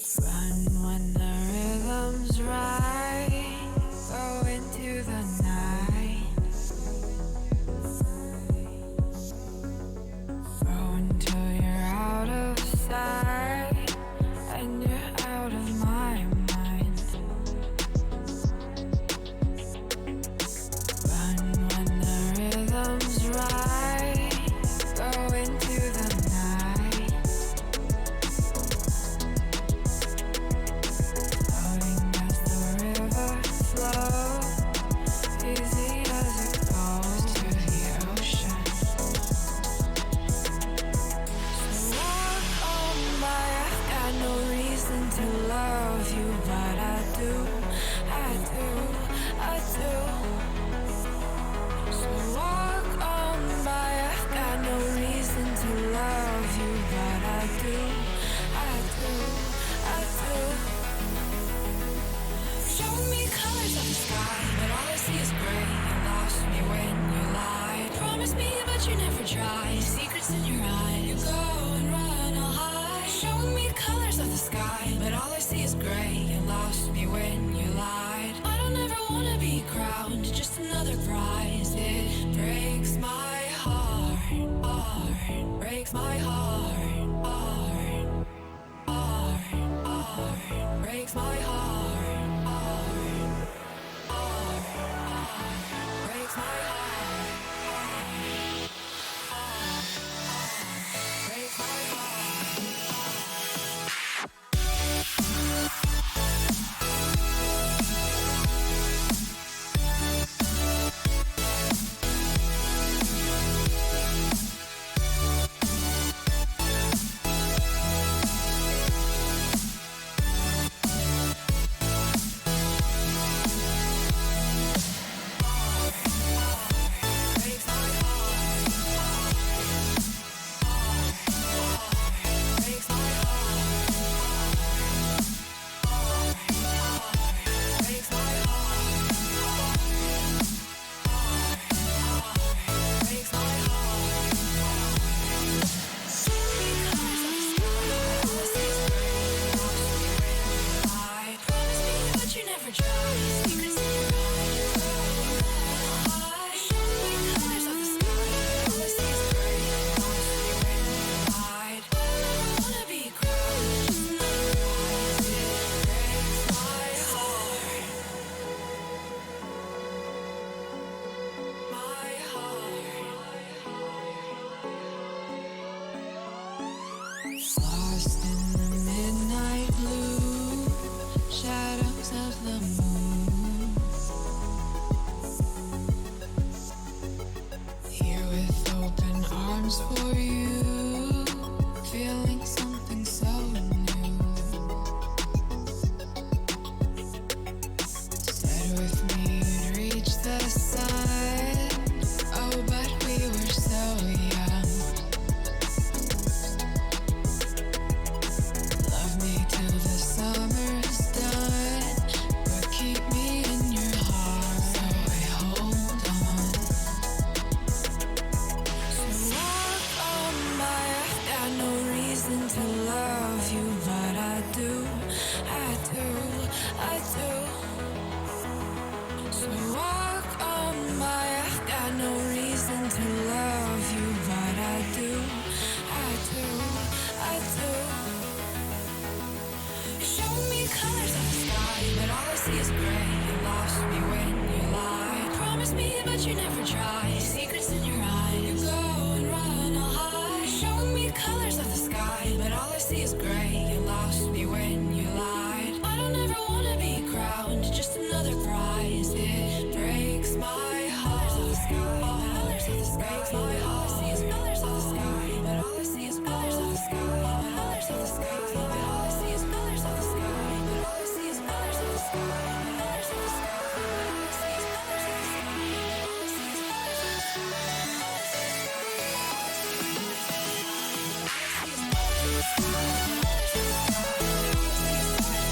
Run when the rhythm's right. Go into the night. Go until you're out of sight and you're out of my mind. Run when the rhythm's right. Go into the night. Floating as the river flows, easy as it goes to the ocean. So walk on by, I've got no reason to love you, but I do, I do, I do. So walk on by, I've got no reason to love you, but I do, I do, I do. Show me colors of the sky, but all I see is gray. You lost me when you lied. Promise me, but you never try. Secrets in your eyes. You go and run, I'll hide. Show me colors of the sky, but all I see is gray. You lost me when you lied. I don't ever wanna be crowned, just another prize. It breaks my heart, heart. Breaks my heart, heart, heart, heart. Breaks my heart, heart, heart, heart. Breaks my heart, heart, heart. Breaks my heart. Lost in the midnight blue shadows of the moon. Here with open arms for you, feeling something so new. Said with me you'd reach the sun. Oh, but we were so young. Love me till the summer's done, but keep me in your heart, so I hold on. So walk on by, I've got no reason to love you, but I do, I do, I do. So walk on by, I've got no reason to love you, but I do, I do, I do. Show me colors of the sky, but all I see is gray. You lost me when you lied. Promise me, but you never try. Secrets in your eyes. You go and run, I'll hide. Show me colors of the sky, but all I see is gray. You lost me when you lied. I don't ever wanna be crowned, just another prize. It breaks my heart. Colors of the sky, breaks my heart. All I see is colors of the sky, but all I see is colors of the sky. Colors of the sky, but all I see is colors of the sky. But all I see is colors of the sky. Colors of the sky, but all I see is colors of the sky. All I see is colors of the sky. All I see is colors of the sky.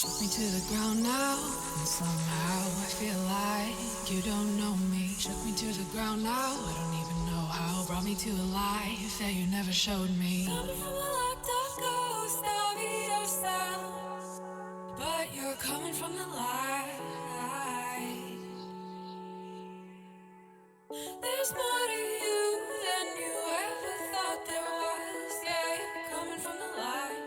Shook me to the ground now, and somehow I feel like you don't know me. Shook me to the ground now, I don't even know how. Brought me to a life that you never showed me. Coming from a locked up ghost of yourself, but you're coming from the light. There's more to you than you ever thought there was. Yeah, you're coming from the light.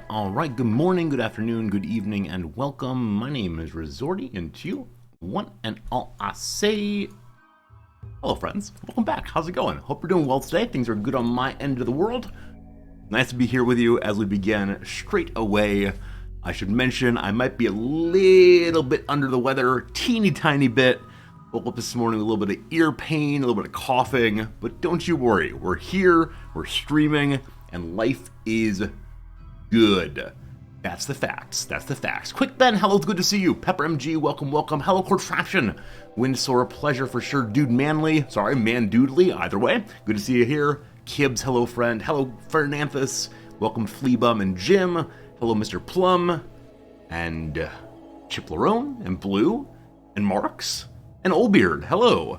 All right. Good morning, good afternoon, good evening, and welcome. My name is Resorty, and to you, one and all, I say hello, friends. Welcome back. How's it going? Hope you're doing well today. Things are good on my end of the world. Nice to be here with you as we begin straight away. I should mention I might be a little bit under the weather, teeny tiny bit. Woke up this morning with a little bit of ear pain, a little bit of coughing, but don't you worry. We're here, we're streaming, and life is good. That's the facts. Quick Ben, hello, it's good to see you. Pepper MG, welcome. Hello, Contraption. Windsor, pleasure for sure. Dude Manly, sorry, Man Doodly, either way. Good to see you here. Kibbs, hello, friend. Hello, Fernanthus. Welcome, Fleabum and Jim. Hello, Mr. Plum. And Chiplerone and Blue and Marks and Oldbeard, hello.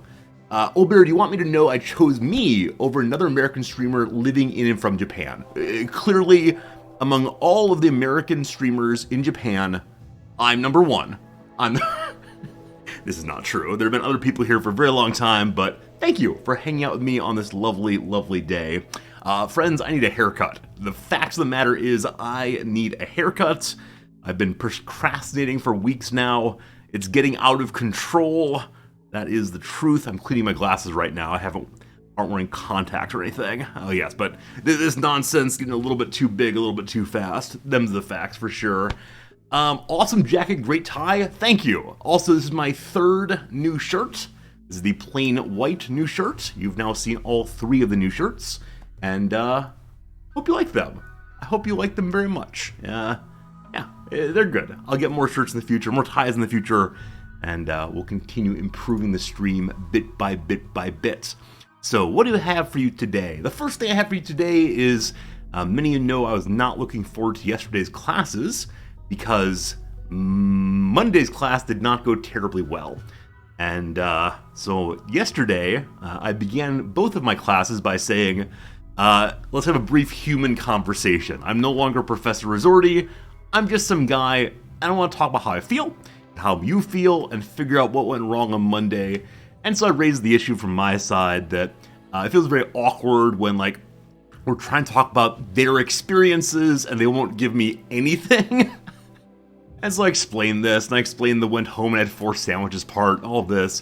Oldbeard, you want me to know I chose me over another American streamer living in and from Japan. Clearly, among all of the American streamers in Japan, I'm number one. This is not true. There have been other people here for a very long time, but thank you for hanging out with me on this lovely, lovely day. Friends, I need a haircut. The fact of the matter is I need a haircut. I've been procrastinating for weeks now. It's getting out of control. That is the truth. I'm cleaning my glasses right now. Aren't wearing contacts or anything. Oh yes, but this nonsense getting a little bit too big, a little bit too fast. Them's the facts for sure. Awesome jacket, great tie. Thank you. Also, this is my third new shirt. This is the plain white new shirt. You've now seen all three of the new shirts, and hope you like them. I hope you like them very much. Yeah, they're good. I'll get more shirts in the future, more ties in the future. And we'll continue improving the stream bit by bit. So what do I have for you today? The first thing I have for you today is, many of you know I was not looking forward to yesterday's classes because Monday's class did not go terribly well. And so yesterday, I began both of my classes by saying, let's have a brief human conversation. I'm no longer Professor Resorty. I'm just some guy. I don't want to talk about how I feel, how you feel, and figure out what went wrong on Monday. And so I raised the issue from my side that it feels very awkward when we're trying to talk about their experiences and they won't give me anything. And so I explained this, and I explained the went home and had 4 sandwiches part, all this.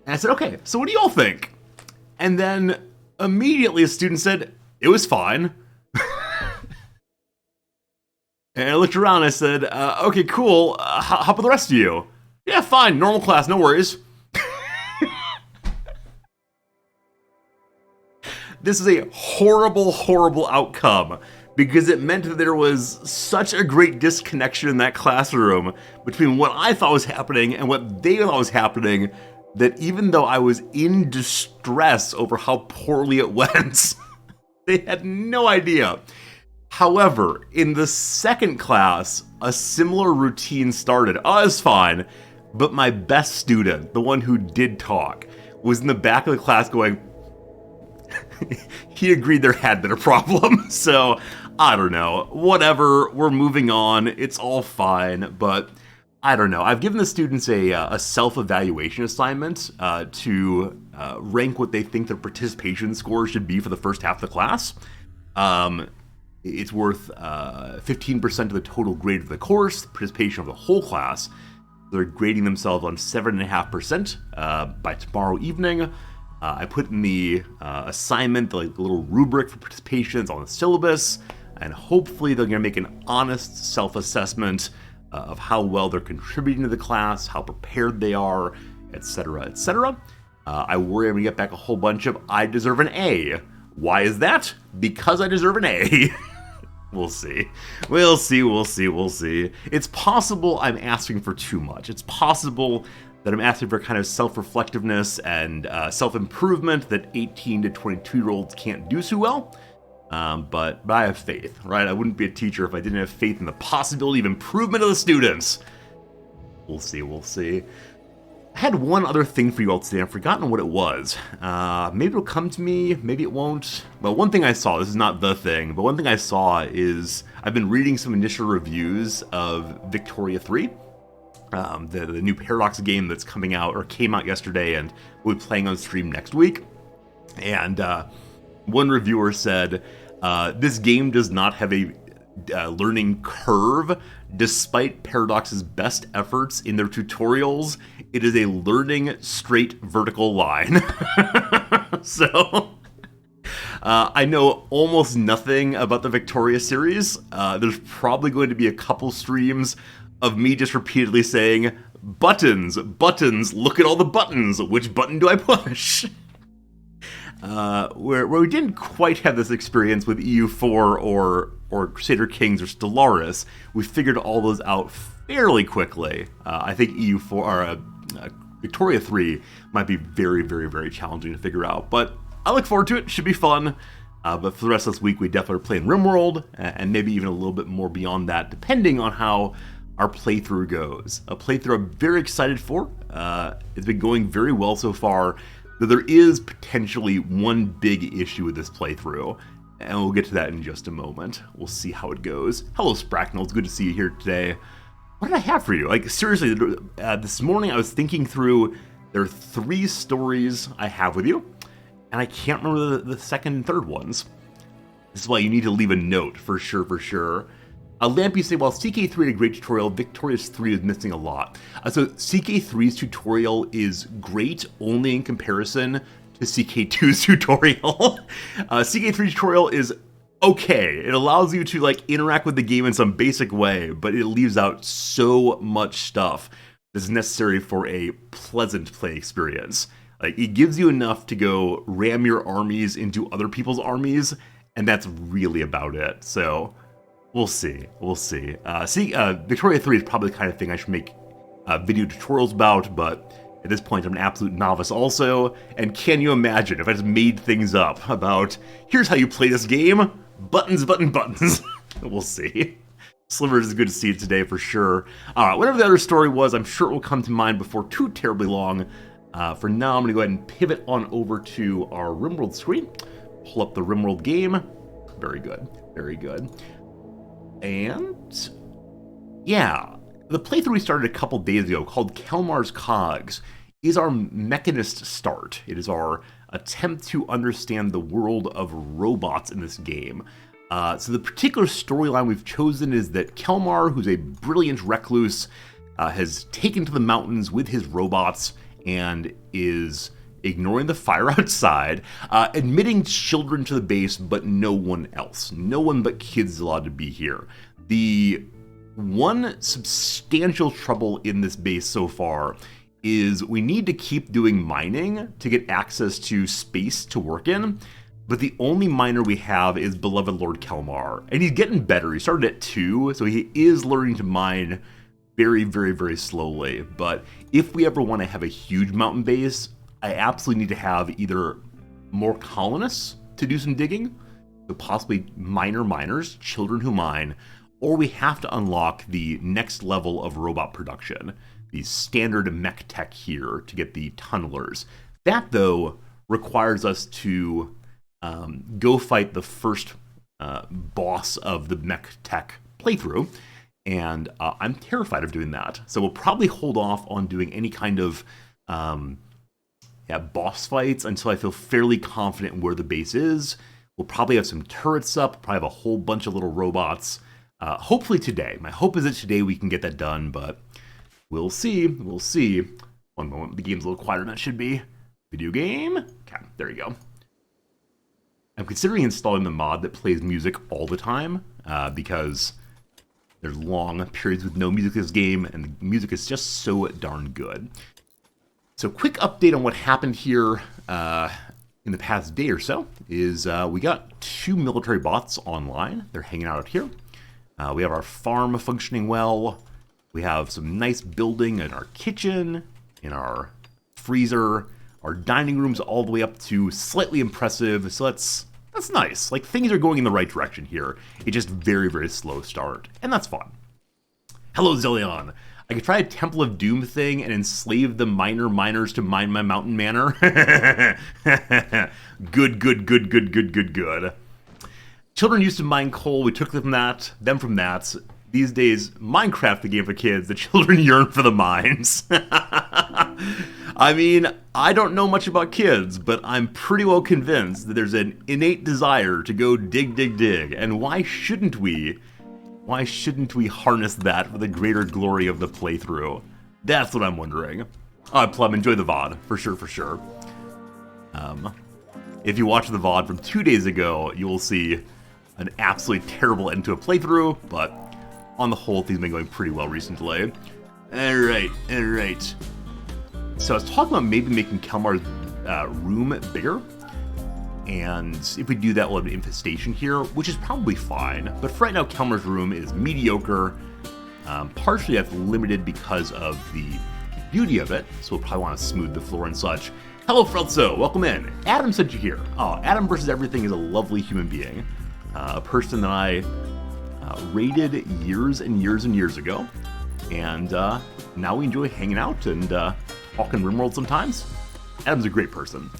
And I said, okay, so what do y'all think? And then immediately a student said, it was fine. And I looked around and I said, okay, cool, how about the rest of you? Yeah, fine, normal class, no worries. This is a horrible, horrible outcome because it meant that there was such a great disconnection in that classroom between what I thought was happening and what they thought was happening that even though I was in distress over how poorly it went, they had no idea. However, in the second class, a similar routine started. Oh, it was fine. But my best student, the one who did talk, was in the back of the class going, he agreed there had been a problem. So, I don't know. Whatever, we're moving on. It's all fine. But, I don't know. I've given the students a self-evaluation assignment to rank what they think their participation score should be for the first half of the class. It's worth 15% of the total grade of the course, participation of the whole class. They're grading themselves on 7.5% by tomorrow evening. I put in the assignment, the little rubric for participation. It's on the syllabus, and hopefully they're going to make an honest self-assessment of how well they're contributing to the class, how prepared they are, etc., etc. I worry I'm going to get back a whole bunch of I deserve an A. Why is that? Because I deserve an A. We'll see. We'll see, we'll see, we'll see. It's possible I'm asking for too much. It's possible that I'm asking for kind of self-reflectiveness and self-improvement that 18 to 22-year-olds can't do so well. But I have faith, right? I wouldn't be a teacher if I didn't have faith in the possibility of improvement of the students. We'll see, we'll see. I had one other thing for you all today. I've forgotten what it was. Maybe it'll come to me, maybe it won't. Well, one thing I saw, this is not the thing, but one thing I saw is I've been reading some initial reviews of Victoria 3, the new Paradox game that's coming out, or came out yesterday, and we'll be playing on stream next week. And one reviewer said, this game does not have a learning curve. Despite Paradox's best efforts in their tutorials, it is a learning straight vertical line. So, I know almost nothing about the Victoria series. There's probably going to be a couple streams of me just repeatedly saying, buttons, buttons, look at all the buttons, which button do I push? Where we didn't quite have this experience with EU4 or Crusader Kings or Stellaris, we figured all those out fairly quickly. I think EU4 or Victoria 3 might be very, very, very challenging to figure out, but I look forward to it. Should be fun. But for the rest of this week, we definitely are playing Rimworld, and maybe even a little bit more beyond that, depending on how our playthrough goes. A playthrough I'm very excited for. It's been going very well so far. Though there is potentially one big issue with this playthrough, and we'll get to that in just a moment. We'll see how it goes. Hello, Spracknell. It's good to see you here today. What did I have for you? Like, seriously, this morning I was thinking through, there are 3 stories I have with you, and I can't remember the second and third ones. This is why you need to leave a note, for sure, for sure. Lampy say, while CK3 had a great tutorial, Victorious 3 is missing a lot. So CK3's tutorial is great only in comparison to CK2's tutorial. CK3's tutorial is okay. It allows you to like interact with the game in some basic way, but it leaves out so much stuff that's necessary for a pleasant play experience. Like, it gives you enough to go ram your armies into other people's armies, and that's really about it. So we'll see. We'll see. Victoria 3 is probably the kind of thing I should make video tutorials about, but at this point I'm an absolute novice also. And can you imagine if I just made things up about, here's how you play this game, buttons, buttons. We'll see. Slivers is good to see you today for sure. Whatever the other story was, I'm sure it will come to mind before too terribly long. For now, I'm going to go ahead and pivot on over to our Rimworld screen. Pull up the Rimworld game. Very good. Very good. And yeah, the playthrough we started a couple days ago called Kelmar's Cogs is our Mechanist start. It is our attempt to understand the world of robots in this game. So the particular storyline we've chosen is that Kelmar, who's a brilliant recluse, has taken to the mountains with his robots and is ignoring the fire outside, admitting children to the base, but no one else. No one but kids is allowed to be here. The one substantial trouble in this base so far is we need to keep doing mining to get access to space to work in, but the only miner we have is beloved Lord Kelmar, and he's getting better. He started at 2, so he is learning to mine very, very, very slowly, but if we ever want to have a huge mountain base, I absolutely need to have either more colonists to do some digging, so possibly miners, children who mine, or we have to unlock the next level of robot production, the standard mech tech here to get the tunnelers. That, though, requires us to go fight the first boss of the mech tech playthrough, and I'm terrified of doing that. So we'll probably hold off on doing any kind of boss fights until I feel fairly confident in where the base is. We'll probably have some turrets up, probably have a whole bunch of little robots. Hopefully today. My hope is that today we can get that done, but we'll see. We'll see. One moment. The game's a little quieter than it should be. Video game. Okay, there you go. I'm considering installing the mod that plays music all the time because there's long periods with no music in this game, and the music is just so darn good. So quick update on what happened here. in the past day or so is we got 2 military bots online. They're hanging out here. We have our farm functioning well. We have some nice building in our kitchen, in our freezer. Our dining room's all the way up to slightly impressive, so that's nice. Like, things are going in the right direction here. It's just very, very slow start, and that's fun. Hello, Zillion. I could try a Temple of Doom thing and enslave the miners to mine my mountain manor. Good. Children used to mine coal. We took them from that. These days, Minecraft, the game for kids, the children yearn for the mines. I mean, I don't know much about kids, but I'm pretty well convinced that there's an innate desire to go dig. And why shouldn't we? Why shouldn't we harness that for the greater glory of the playthrough? That's what I'm wondering. Plum, enjoy the VOD, for sure. If you watch the VOD from 2 days ago, you will see an absolutely terrible end to a playthrough, but on the whole, things have been going pretty well recently. Alright. So I was talking about maybe making Kelmar's room bigger, and if we do that, we'll have an infestation here, which is probably fine. But for right now, Kelmar's room is mediocre. Partially that's limited because of the beauty of it, so we'll probably want to smooth the floor and such. Hello, Frelzo, welcome in. Adam sent you here. Oh, Adam versus Everything is a lovely human being. A person that I raided years and years ago, and now we enjoy hanging out and talking Rimworld sometimes. Adam's a great person.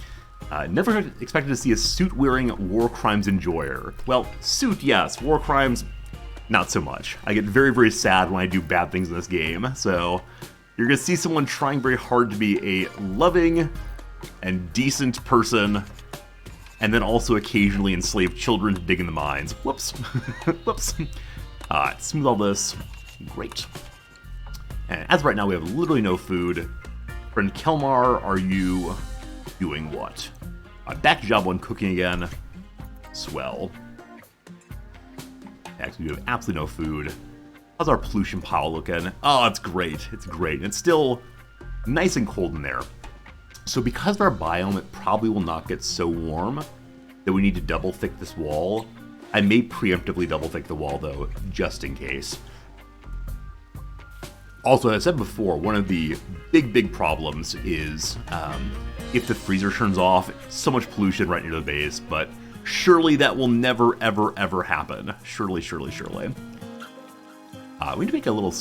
Never expected to see a suit-wearing war crimes enjoyer. Well, suit, yes. War crimes, not so much. I get very, very sad when I do bad things in this game, so you're going to see someone trying very hard to be a loving and decent person, and then also occasionally enslave children to dig in the mines. Whoops. Whoops. Alright, smooth all this. Great. And as of right now, we have literally no food. Friend Kelmar, are you doing what? Back to job 1 cooking again. Swell. Actually, we have absolutely no food. How's our pollution pile looking? Oh, it's great. It's great. It's still nice and cold in there. So because of our biome, it probably will not get so warm that we need to double thick this wall. I may preemptively double thick the wall, though, just in case. Also, as I said before, one of the big problems is if the freezer turns off, so much pollution right near the base, but surely that will never, ever happen. Surely. We need to make a little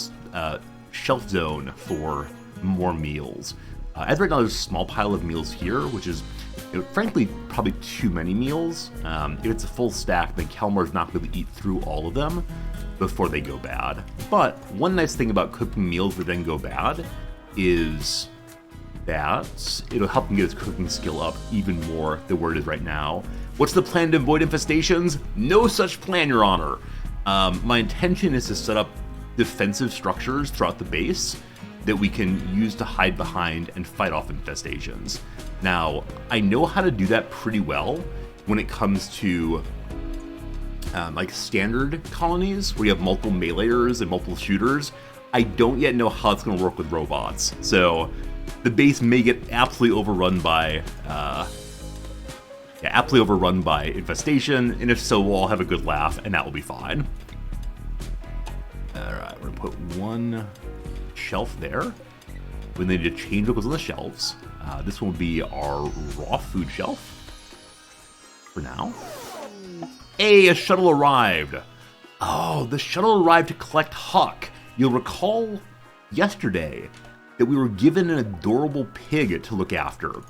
shelf zone for more meals. As right now, there's a small pile of meals here, which is, frankly, probably too many meals. If it's a full stack, then Kelmar's not going to eat through all of them before they go bad. But one nice thing about cooking meals that then go bad is that it'll help him get his cooking skill up even more than where it is right now. What's the plan to avoid infestations? No such plan, Your Honor. My intention is to set up defensive structures throughout the base that we can use to hide behind and fight off infestations. Now, I know how to do that pretty well when it comes to like standard colonies where you have multiple meleeers and multiple shooters. I don't yet know how it's going to work with robots. So the base may get absolutely overrun by infestation, and if so, we'll all have a good laugh, and that will be fine. Alright, we're going to put one shelf there. We need to change what goes on the shelves. This one will be our raw food shelf for now. Hey, a shuttle arrived. Oh, the shuttle arrived to collect Huck. You'll recall yesterday that we were given an adorable pig to look after.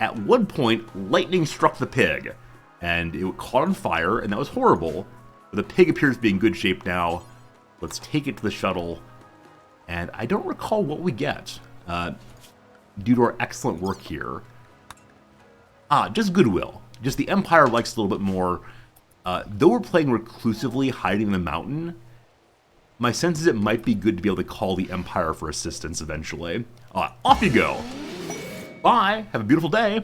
At one point, lightning struck the pig, and it caught on fire, and that was horrible. But the pig appears to be in good shape now. Let's take it to the shuttle. And I don't recall what we get due to our excellent work here. Just goodwill. Just the Empire likes a little bit more. Though we're playing reclusively, hiding in the mountain, my sense is it might be good to be able to call the Empire for assistance eventually. Off you go. Bye. Have a beautiful day.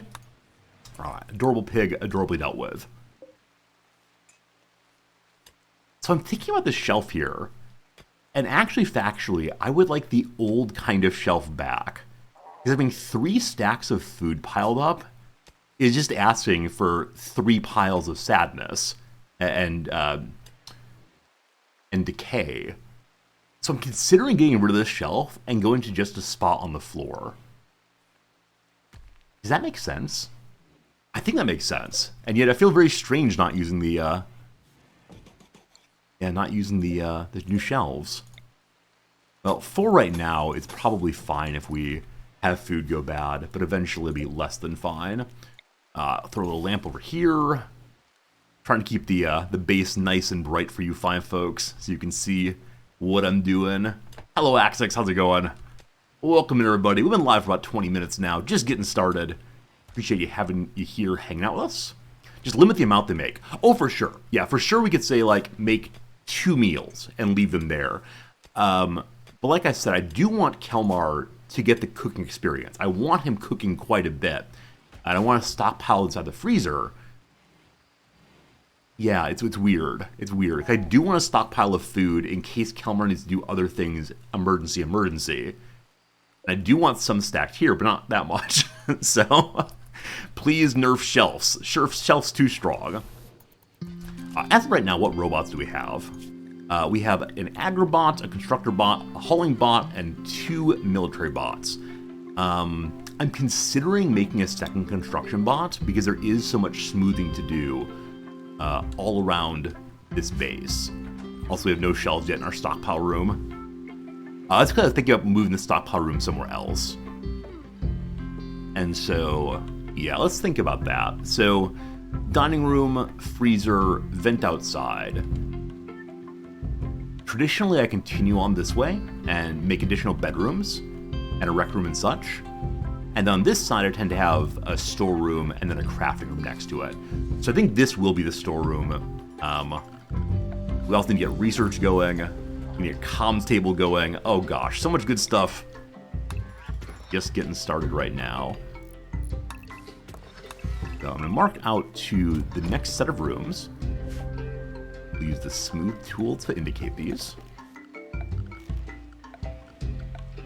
Adorable pig, adorably dealt with. So I'm thinking about the shelf here. And actually, factually, I would like the old kind of shelf back. Because having 3 stacks of food piled up is just asking for 3 piles of sadness and decay. So I'm considering getting rid of this shelf and going to just a spot on the floor. Does that make sense? I think that makes sense. And yet I feel very strange not using the the new shelves. Well, for right now, it's probably fine if we have food go bad, but eventually it'll be less than fine. Throw a little lamp over here. Trying to keep the base nice and bright for you fine folks, so you can see what I'm doing. Hello, Axix, how's it going? Welcome in, everybody. We've been live for about 20 minutes now, just getting started. Appreciate you having you here hanging out with us. Just limit the amount they make. Oh, for sure. Yeah, for sure we could say, like, make 2 meals and leave them there. But like I said, I do want Kelmar to get the cooking experience. I want him cooking quite a bit. And I want to stockpile inside the freezer. Yeah, it's weird. It's weird. I do want a stockpile of food in case Kelmar needs to do other things, emergency. And I do want some stacked here, but not that much. So, please nerf shelves. Shelves too strong. As of right now, what robots do we have? We have an agribot, a constructor bot, a hauling bot, and 2 military bots. I'm considering making a second construction bot because there is so much smoothing to do all around this base. Also, we have no shelves yet in our stockpile room. That's because I was thinking about moving the stockpile room somewhere else. And so, yeah, let's think about that. So, dining room, freezer, vent outside. Traditionally, I continue on this way and make additional bedrooms and a rec room and such. And on this side, I tend to have a storeroom and then a crafting room next to it. So I think this will be the storeroom. We also need to get research going. We need a comms table going. Oh gosh, so much good stuff. Just getting started right now. So I'm going to mark out to the next set of rooms. We'll use the smooth tool to indicate these.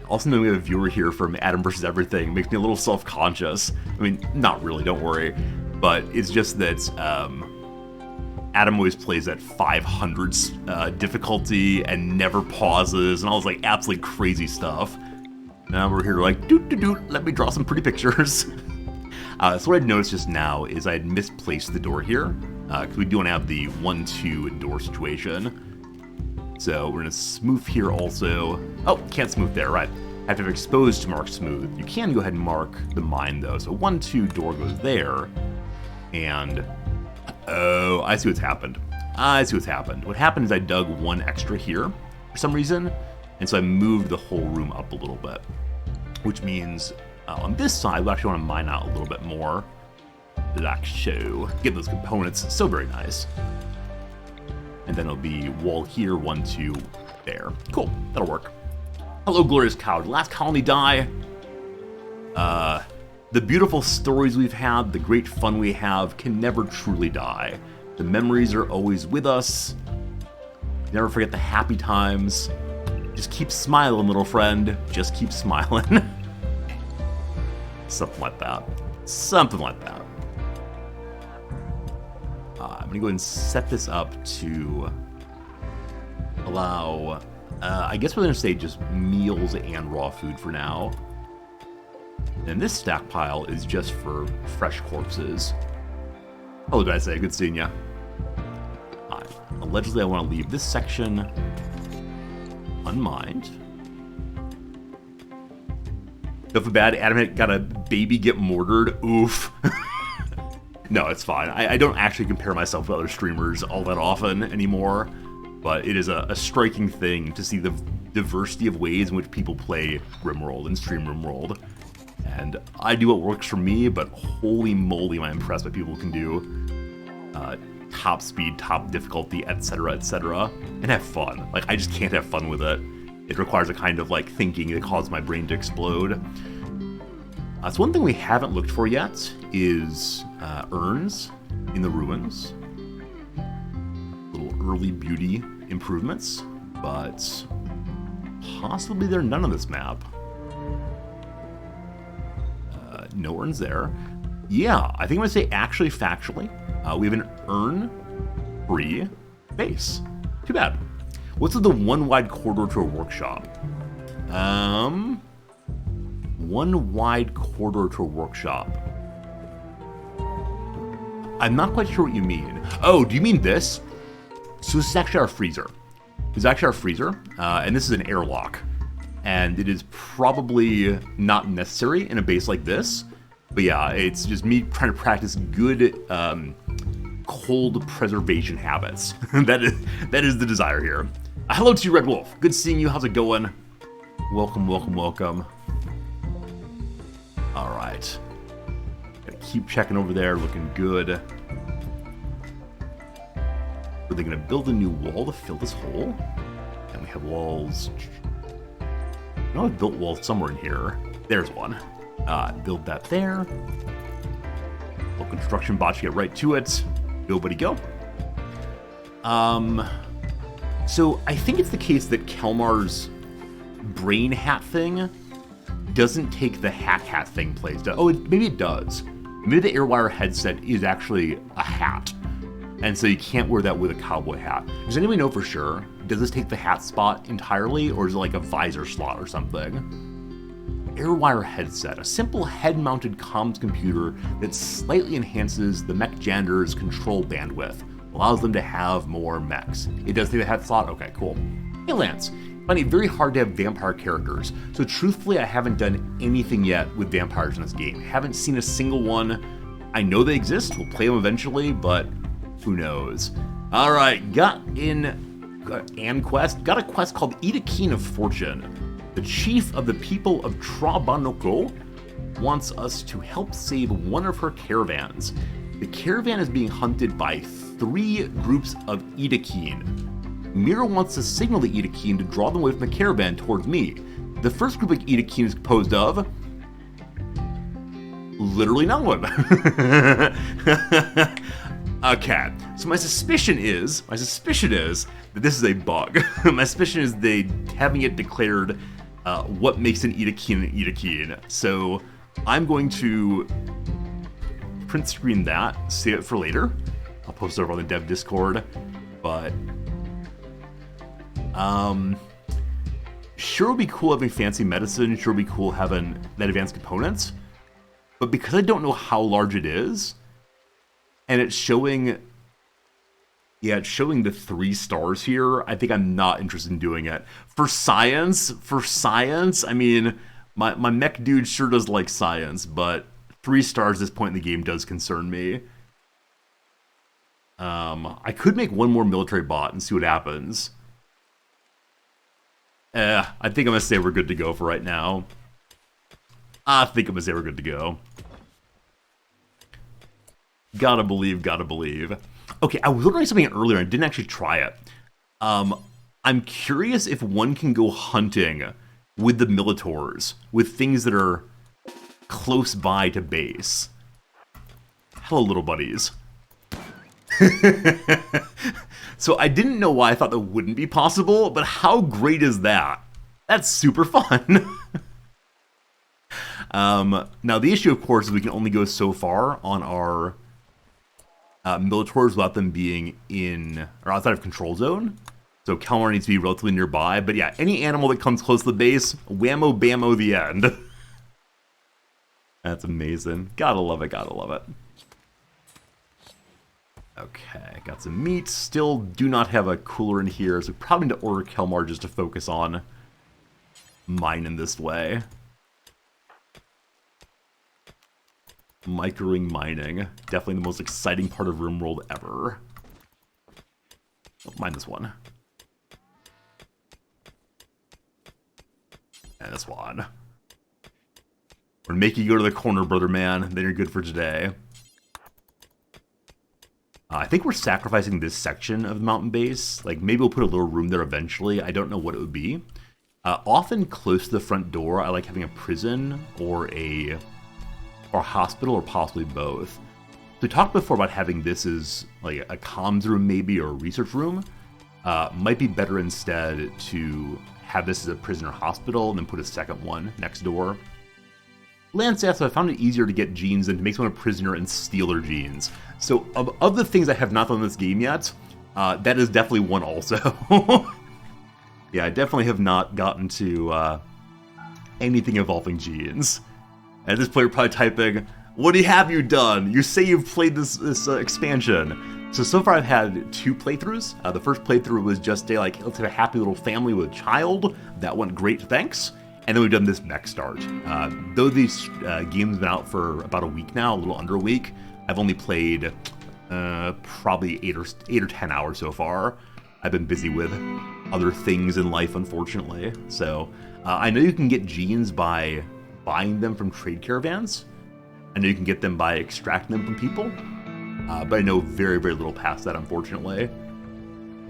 Also, knowing we have a viewer here from Adam vs. Everything makes me a little self-conscious. I mean, not really, don't worry. But it's just that Adam always plays at 500 difficulty and never pauses and all this like absolutely crazy stuff. Now we're here like, doot, let me draw some pretty pictures. So what I'd noticed just now is I had misplaced the door here. Because we do want to have the 1-2 door situation. So we're going to smooth here also. Oh, can't smooth there, right. I have to have exposed to mark smooth. You can go ahead and mark the mine, though. So 1-2 door goes there. And, oh, I see what's happened. What happened is I dug 1 extra here for some reason. And so I moved the whole room up a little bit. Which means on this side, we actually want to mine out a little bit more. Like so. Get those components. So very nice. And then it'll be wall here, 1-2 there. Cool, that'll work. Hello, glorious cow. Did the last colony die? The beautiful stories we've had, the great fun we have, can never truly die. The memories are always with us. Never forget the happy times. Just keep smiling, little friend. Just keep smiling. Something like that. I'm going to go ahead and set this up to allow, I guess we're going to say just meals and raw food for now. And this stack pile is just for fresh corpses. Hello, did I say? Good seeing ya. Allegedly, I want to leave this section unmined. Don't feel bad, Adam got a baby get mortared. Oof. No, it's fine. I don't actually compare myself to other streamers all that often anymore, but it is a striking thing to see the diversity of ways in which people play Rimworld and stream Rimworld. And I do what works for me, but holy moly am I impressed by people who can do top speed, top difficulty, etc., and have fun. Like, I just can't have fun with it. It requires a kind of, like, thinking that causes my brain to explode. So one thing we haven't looked for yet is urns in the ruins. Little early beauty improvements, but possibly there are none on this map. No urns there. Yeah, I think I'm going to say actually factually, we have an urn-free base. Too bad. What's the one wide corridor to a workshop? One wide corridor to a workshop. I'm not quite sure what you mean. Oh, do you mean this? So this is actually our freezer. This is actually our freezer, and this is an airlock. And it is probably not necessary in a base like this. But yeah, it's just me trying to practice good cold preservation habits. that is the desire here. Hello to you, Red Wolf. Good seeing you. How's it going? Welcome, welcome, welcome. All right. Gotta keep checking over there, looking good. Are they gonna build a new wall to fill this hole? And we have walls. I know I've built walls somewhere in here. There's one. Build that there. Little construction bot, you get right to it. Go, buddy, go. So I think it's the case that Kelmar's brain hat thing doesn't take the hack hat thing place. Maybe it does. Maybe the Airwire headset is actually a hat. And so you can't wear that with a cowboy hat. Does anybody know for sure? Does this take the hat spot entirely, or is it like a visor slot or something? Airwire headset, a simple head-mounted comms computer that slightly enhances the mech janitor's control bandwidth, allows them to have more mechs. It does take the head slot? Okay, cool. Hey Lance, I find it very hard to have vampire characters, so truthfully I haven't done anything yet with vampires in this game. Haven't seen a single one. I know they exist, we'll play them eventually, but who knows. Alright, got a quest called Eat a Keen of Fortune. The chief of the people of Trabanoko wants us to help save one of her caravans. The caravan is being hunted by 3 groups of Edakeen. Mira wants to signal the Edakeen to draw them away from the caravan towards me. The first group of Edakeen is composed of literally no one. Okay, so my suspicion is that this is a bug. My suspicion is they haven't yet declared what makes an Edakeen an Edakeen. So I'm going to print screen that, save it for later. I'll post it over on the dev Discord, but sure would be cool having fancy medicine, sure would be cool having that advanced components, but because I don't know how large it is, and it's showing the 3 stars here, I think I'm not interested in doing it. For science, I mean, my mech dude sure does like science, but 3 stars at this point in the game does concern me. I could make one more military bot and see what happens. I think I'm gonna say we're good to go for right now. Okay, Gotta believe. Okay, I was looking at something earlier and didn't actually try it. I'm curious if one can go hunting with the Militors, with things that are close by to base. Hello, little buddies. So I didn't know why I thought that wouldn't be possible, but how great is that? That's super fun. Now, the issue, of course, is we can only go so far on our Militors without them being in or outside of control zone. So Kelmar needs to be relatively nearby. But yeah, any animal that comes close to the base, whammo bammo the end. That's amazing. Gotta love it. Okay, got some meat. Still do not have a cooler in here, so probably need to order Kelmar just to focus on mining this way. Microing mining. Definitely the most exciting part of Rimworld ever. Oh, mine this one. And this one. We're gonna make you go to the corner, brother man. Then you're good for today. I think we're sacrificing this section of the mountain base. Like, maybe we'll put a little room there eventually. I don't know what it would be. Often close to the front door, I like having a prison or a hospital, or possibly both. So we talked before about having this as like a comms room maybe, or a research room. Might be better instead to have this as a prison or hospital and then put a second one next door. Lance asks if I found it easier to get genes than to make someone a prisoner and steal their genes. So, of the things I have not done in this game yet, that is definitely one also. Yeah, I definitely have not gotten to anything involving genes. And this player probably typing, "What have you done? You say you've played this expansion." So far I've had 2 playthroughs. The first playthrough was just let's have a happy little family with a child. That went great, thanks. And then we've done this mech start. Though these games have been out for about a week now, a little under a week, I've only played probably 8 or 10 hours so far. I've been busy with other things in life, unfortunately. So I know you can get genes by buying them from trade caravans. I know you can get them by extracting them from people. But I know very, very little past that, unfortunately.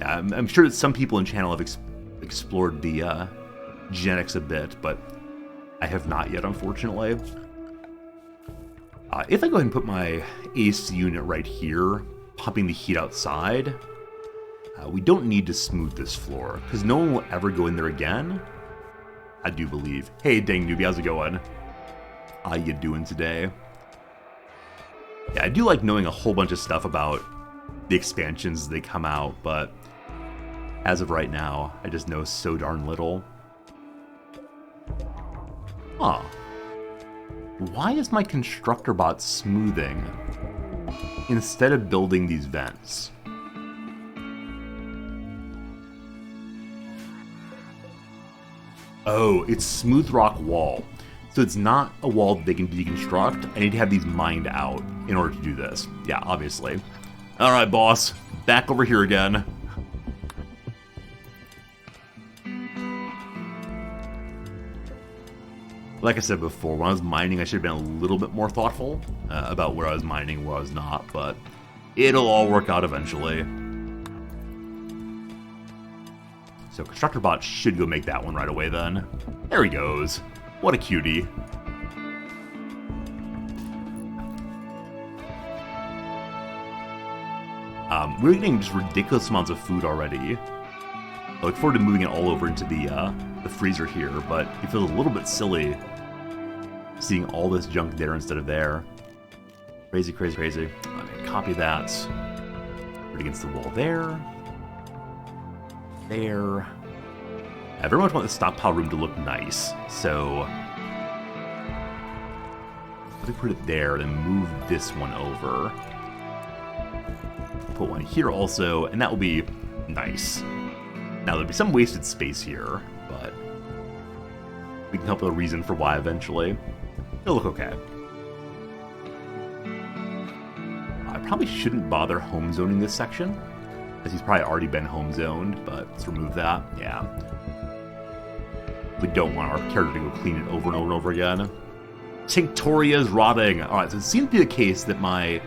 Yeah, I'm sure that some people in channel have explored the genetics a bit, but I have not yet, unfortunately. If I go ahead and put my AC unit right here, pumping the heat outside, we don't need to smooth this floor, because no one will ever go in there again, I do believe. Hey, dang newbie, how's it going? How you doing today? Yeah, I do like knowing a whole bunch of stuff about the expansions as they come out, but as of right now, I just know so darn little. Huh. Why is my constructor bot smoothing instead of building these vents? Oh, it's smooth rock wall. So it's not a wall that they can deconstruct. I need to have these mined out in order to do this. Yeah, obviously. Alright, boss. Back over here again. Like I said before, when I was mining, I should have been a little bit more thoughtful about where I was mining and where I was not, but it'll all work out eventually. So Constructor Bot should go make that one right away then. There he goes. What a cutie. We're getting just ridiculous amounts of food already. I look forward to moving it all over into the freezer here, but it feels a little bit silly seeing all this junk there instead of there. Crazy, crazy, crazy. Okay, copy that. Put it against the wall there. There. I very much want the stockpile room to look nice, so let me put it there, then move this one over. Put one here also, and that will be nice. Now, there'll be some wasted space here, but we can come up with a reason for why eventually. It'll look okay. I probably shouldn't bother home zoning this section, as he's probably already been home zoned, but let's remove that. Yeah. We don't want our character to go clean it over and over and over again. Tinctoria's rotting. Alright, so it seems to be the case that my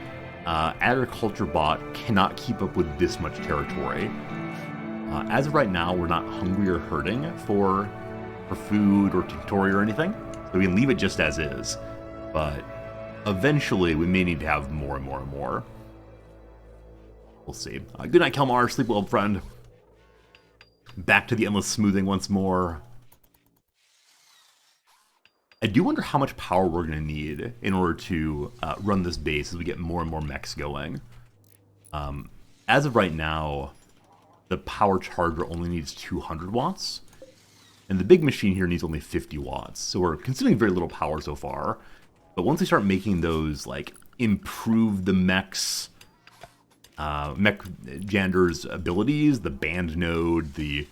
agriculture bot cannot keep up with this much territory. As of right now, we're not hungry or hurting for food or Tinctoria or anything, so we can leave it just as is. But eventually, we may need to have more and more and more. We'll see. Good night, Kelmar. Sleep well, friend. Back to the endless smoothing once more. I do wonder how much power we're going to need in order to run this base as we get more and more mechs going. As of right now, the power charger only needs 200 watts, and the big machine here needs only 50 watts. So we're consuming very little power so far. But once we start making those, like, improve the mechs, Mech Jander's abilities, the band node, the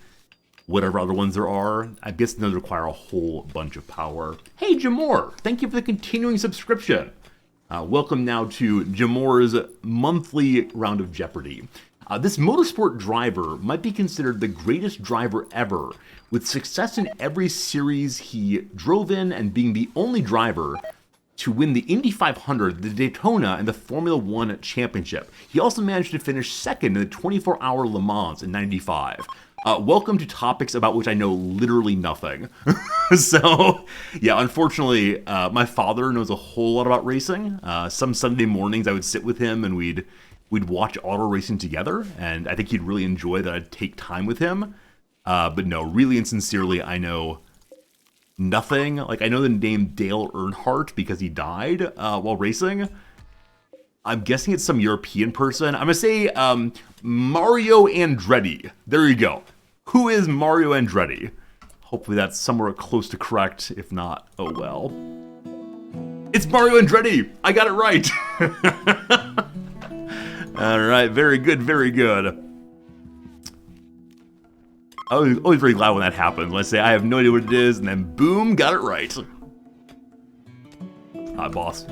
whatever other ones there are, I guess those require a whole bunch of power. Hey, Jamor! Thank you for the continuing subscription. Welcome now to Jamor's monthly round of Jeopardy! This motorsport driver might be considered the greatest driver ever, with success in every series he drove in and being the only driver to win the Indy 500, the Daytona, and the Formula One Championship. He also managed to finish second in the 24-hour Le Mans in '95. Welcome to topics about which I know literally nothing. So, yeah, unfortunately, my father knows a whole lot about racing. Some Sunday mornings I would sit with him and we'd watch auto racing together, and I think he'd really enjoy that I'd take time with him. But no, really and sincerely, I know nothing. Like, I know the name Dale Earnhardt because he died while racing. I'm guessing it's some European person. I'm going to say Mario Andretti. There you go. Who is Mario Andretti? Hopefully that's somewhere close to correct. If not, oh well. It's Mario Andretti! I got it right! Alright, very good, very good. I was always very glad when that happened. Let's say I have no idea what it is, and then boom, got it right. Alright, boss.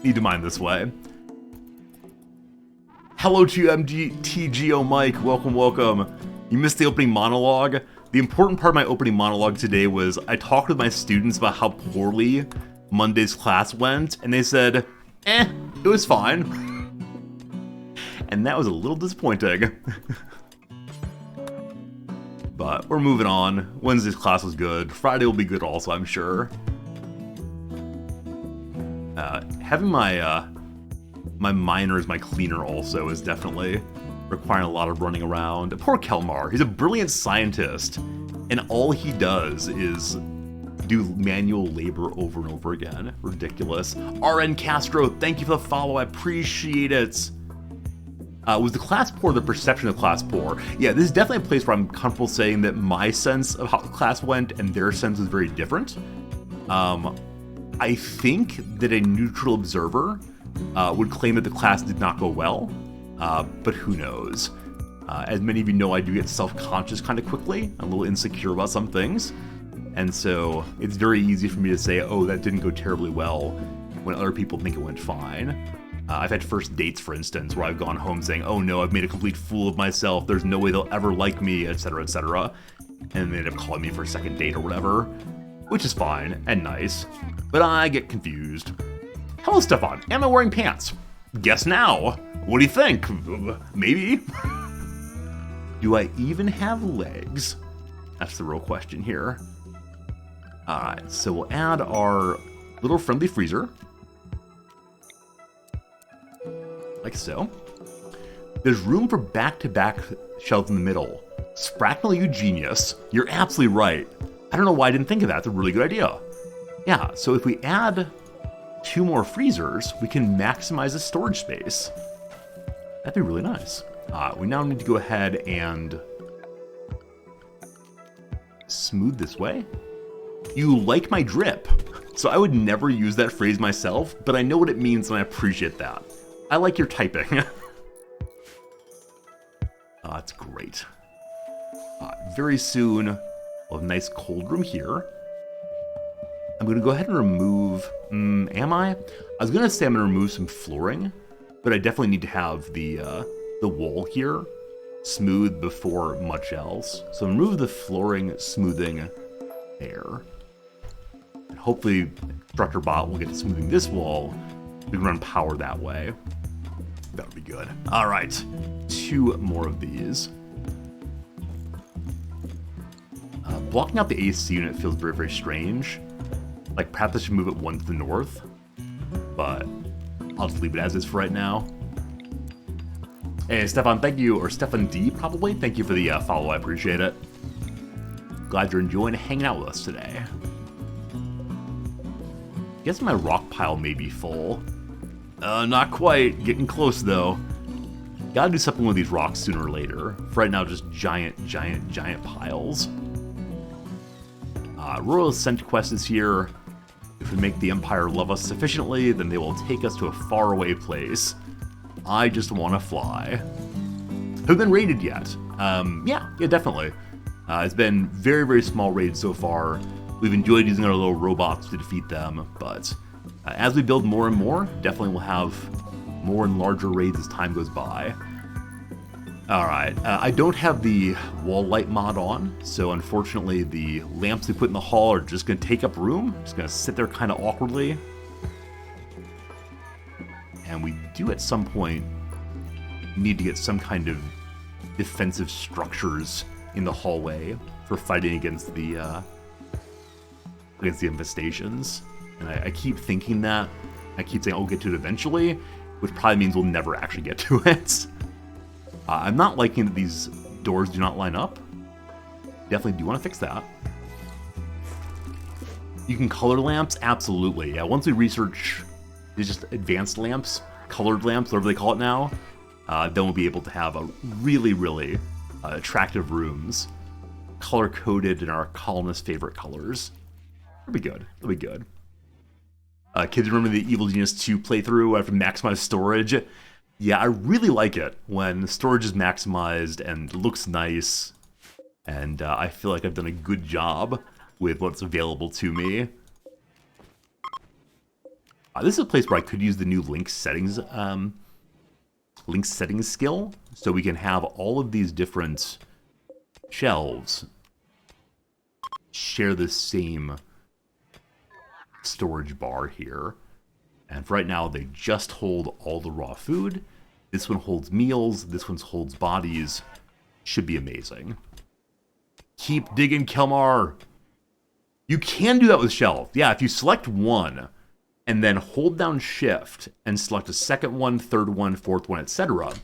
Need to mind this way. Hello to you, MGTGO Mike. Welcome, welcome. You missed the opening monologue. The important part of my opening monologue today was I talked with my students about how poorly Monday's class went, and they said, it was fine. And that was a little disappointing. But we're moving on. Wednesday's class was good. Friday will be good also, I'm sure. Having my my miner as my cleaner also is definitely requiring a lot of running around. Poor Kelmar, he's a brilliant scientist, and all he does is do manual labor over and over again. Ridiculous. RN Castro, thank you for the follow, I appreciate it. Was the class poor the perception of class poor? Yeah, this is definitely a place where I'm comfortable saying that my sense of how the class went and their sense is very different. I think that a neutral observer would claim that the class did not go well, but who knows? As many of you know, I do get self-conscious kind of quickly. I'm a little insecure about some things, and so it's very easy for me to say, oh, that didn't go terribly well, when other people think it went fine. I've had first dates, for instance, where I've gone home saying, oh no, I've made a complete fool of myself, there's no way they'll ever like me, etc., etc., and they end up calling me for a second date or whatever, which is fine and nice, but I get confused. Hello, Stefan. Am I wearing pants? Guess now. What do you think? Maybe? Do I even have legs? That's the real question here. Alright, so we'll add our little friendly freezer. Like so. There's room for back-to-back shelves in the middle. Spracknell, you genius. You're absolutely right. I don't know why I didn't think of that. It's a really good idea. Yeah, so if we add 2 more freezers, we can maximize the storage space. That'd be really nice. We now need to go ahead and smooth this way. You like my drip. So I would never use that phrase myself, but I know what it means and I appreciate that. I like your typing. That's great. Very soon, we'll have a nice cold room here. I'm going to go ahead and remove... am I? I was going to say I'm going to remove some flooring, but I definitely need to have the wall here smooth before much else. So remove the flooring smoothing there. And hopefully, Instructor Bot will get to smoothing this wall. We can run power that way. That would be good. All right, 2 more of these. Blocking out the AC unit feels very, very strange. Like, perhaps I should move it 1 to the north, but I'll just leave it as is for right now. Hey, Stefan, thank you, or Stefan D, probably. Thank you for the follow, I appreciate it. Glad you're enjoying hanging out with us today. Guess my rock pile may be full. Not quite. Getting close, though. Gotta do something with these rocks sooner or later. For right now, just giant piles. Royal Ascent quest is here. If we make the Empire love us sufficiently, then they will take us to a faraway place. I just want to fly. Have we been raided yet? Yeah, definitely. It's been very, very small raids so far. We've enjoyed using our little robots to defeat them, but as we build more and more, definitely we'll have more and larger raids as time goes by. Alright, I don't have the wall light mod on, so unfortunately the lamps we put in the hall are just going to take up room. Just going to sit there kind of awkwardly. And we do at some point need to get some kind of defensive structures in the hallway for fighting against the infestations. And I keep thinking that. I keep saying I'll get to it eventually, which probably means we'll never actually get to it. I'm not liking that these doors do not line up. Definitely do want to fix that. You can color lamps? Absolutely. Yeah, once we research these just advanced lamps, colored lamps, whatever they call it now, then we'll be able to have a really attractive rooms, color-coded in our colonists' favorite colors. It'll be good. It'll be good. Kids, remember the Evil Genius 2 playthrough after maximized storage? Yeah, I really like it when storage is maximized and looks nice, and I feel like I've done a good job with what's available to me. This is a place where I could use the new link settings skill, so we can have all of these different shelves share the same storage bar here. And for right now, they just hold all the raw food. This one holds meals. This one holds bodies. Should be amazing. Keep digging, Kelmar. You can do that with shelf. Yeah, if you select one and then hold down shift and select a second one, third one, fourth one, etc.,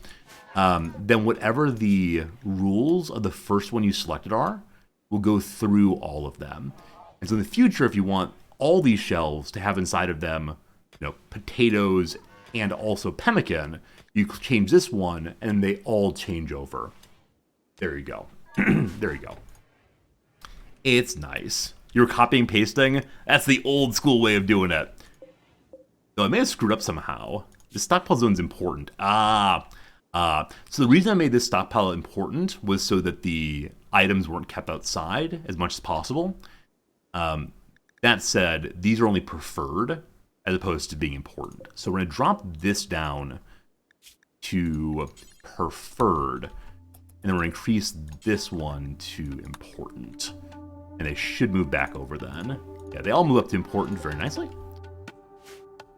then whatever the rules of the first one you selected are will go through all of them. And so in the future, if you want all these shelves to have inside of them, potatoes and also pemmican, you change this one and they all change over. There you go. There you go. It's nice. You're copying pasting? That's the old school way of doing it. So I may have screwed up somehow. The stockpile zone's important. So the reason I made this stockpile important was so that the items weren't kept outside as much as possible. That said, these are only preferred as opposed to being important. So we're going to drop this down to preferred, and then we're going to increase this one to important. And they should move back over then. Yeah, they all move up to important very nicely.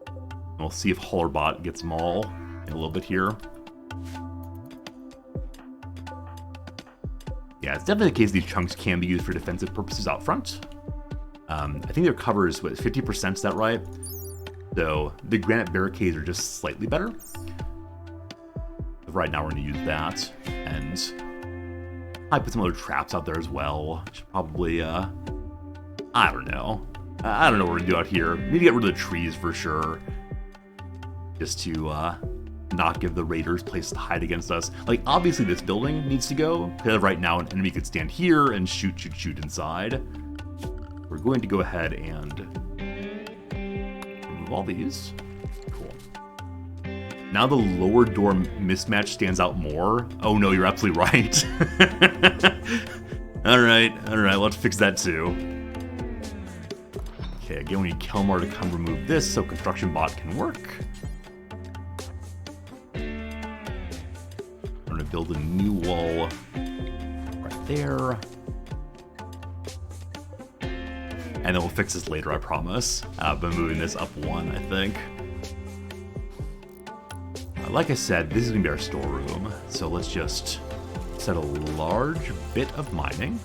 And we'll see if Hollerbot gets them all in a little bit here. Yeah, it's definitely the case these chunks can be used for defensive purposes out front. I think their cover is, 50%, is that right? So the granite barricades are just slightly better. Right now we're going to use that, and I put some other traps out there as well. Should probably, I don't know. I don't know what we're going to do out here. We need to get rid of the trees for sure. Just to not give the raiders place to hide against us. Like, obviously this building needs to go, because right now an enemy could stand here and shoot inside. We're going to go ahead and remove all these. Cool. Now the lower door mismatch stands out more. Oh no, you're absolutely right. Alright, let's fix that too. Okay, again, we need Kelmar to come remove this so construction bot can work. I'm gonna build a new wall right there. And then we'll fix this later, I promise. By moving this up one, I think. Like I said, this is going to be our storeroom. So let's just set a large bit of mining.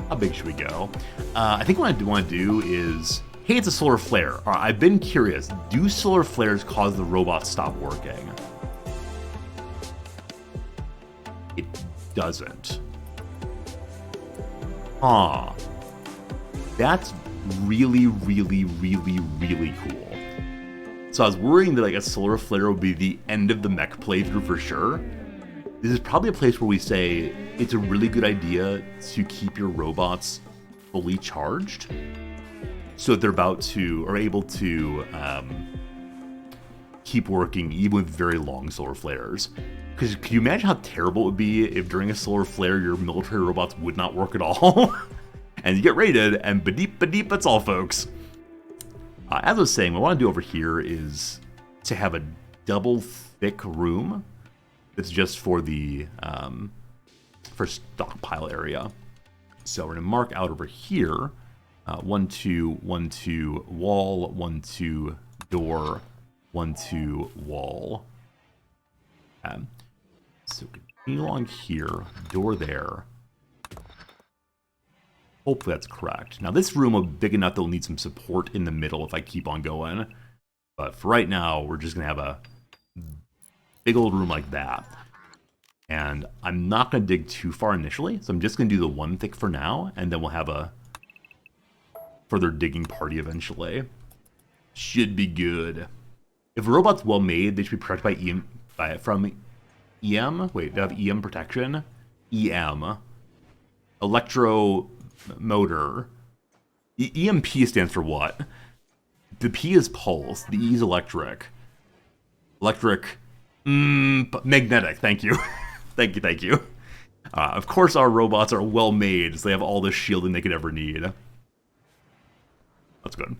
How big should we go? I think what I want to do is... Hey, it's a solar flare. All right, I've been curious. Do solar flares cause the robots to stop working? It doesn't. Huh. That's really cool. So I was worrying that like a solar flare would be the end of the mech playthrough for sure. This is probably a place where we say it's a really good idea to keep your robots fully charged, so that they're able to keep working even with very long solar flares. Because can you imagine how terrible it would be if during a solar flare your military robots would not work at all? And you get raided, and ba-deep, that's all, folks. As I was saying, what I want to do over here is to have a double thick room that's just for the for stockpile area. So we're going to mark out over here 1, 2, 1, 2, wall, 1, 2, door, 1, 2, wall. So continue along here, door there. Hopefully that's correct. Now this room will be big enough that we'll need some support in the middle if I keep on going. But for right now, we're just going to have a big old room like that. And I'm not going to dig too far initially, so I'm just going to do the one thick for now, and then we'll have a further digging party eventually. Should be good. If a robot's well made, they should be protected from EM. Wait, they have EM protection. EM. Electro motor. EMP stands for what? The P is pulse. The E is electric. Magnetic. Thank you. thank you. Of course, our robots are well made, so they have all the shielding they could ever need. That's good.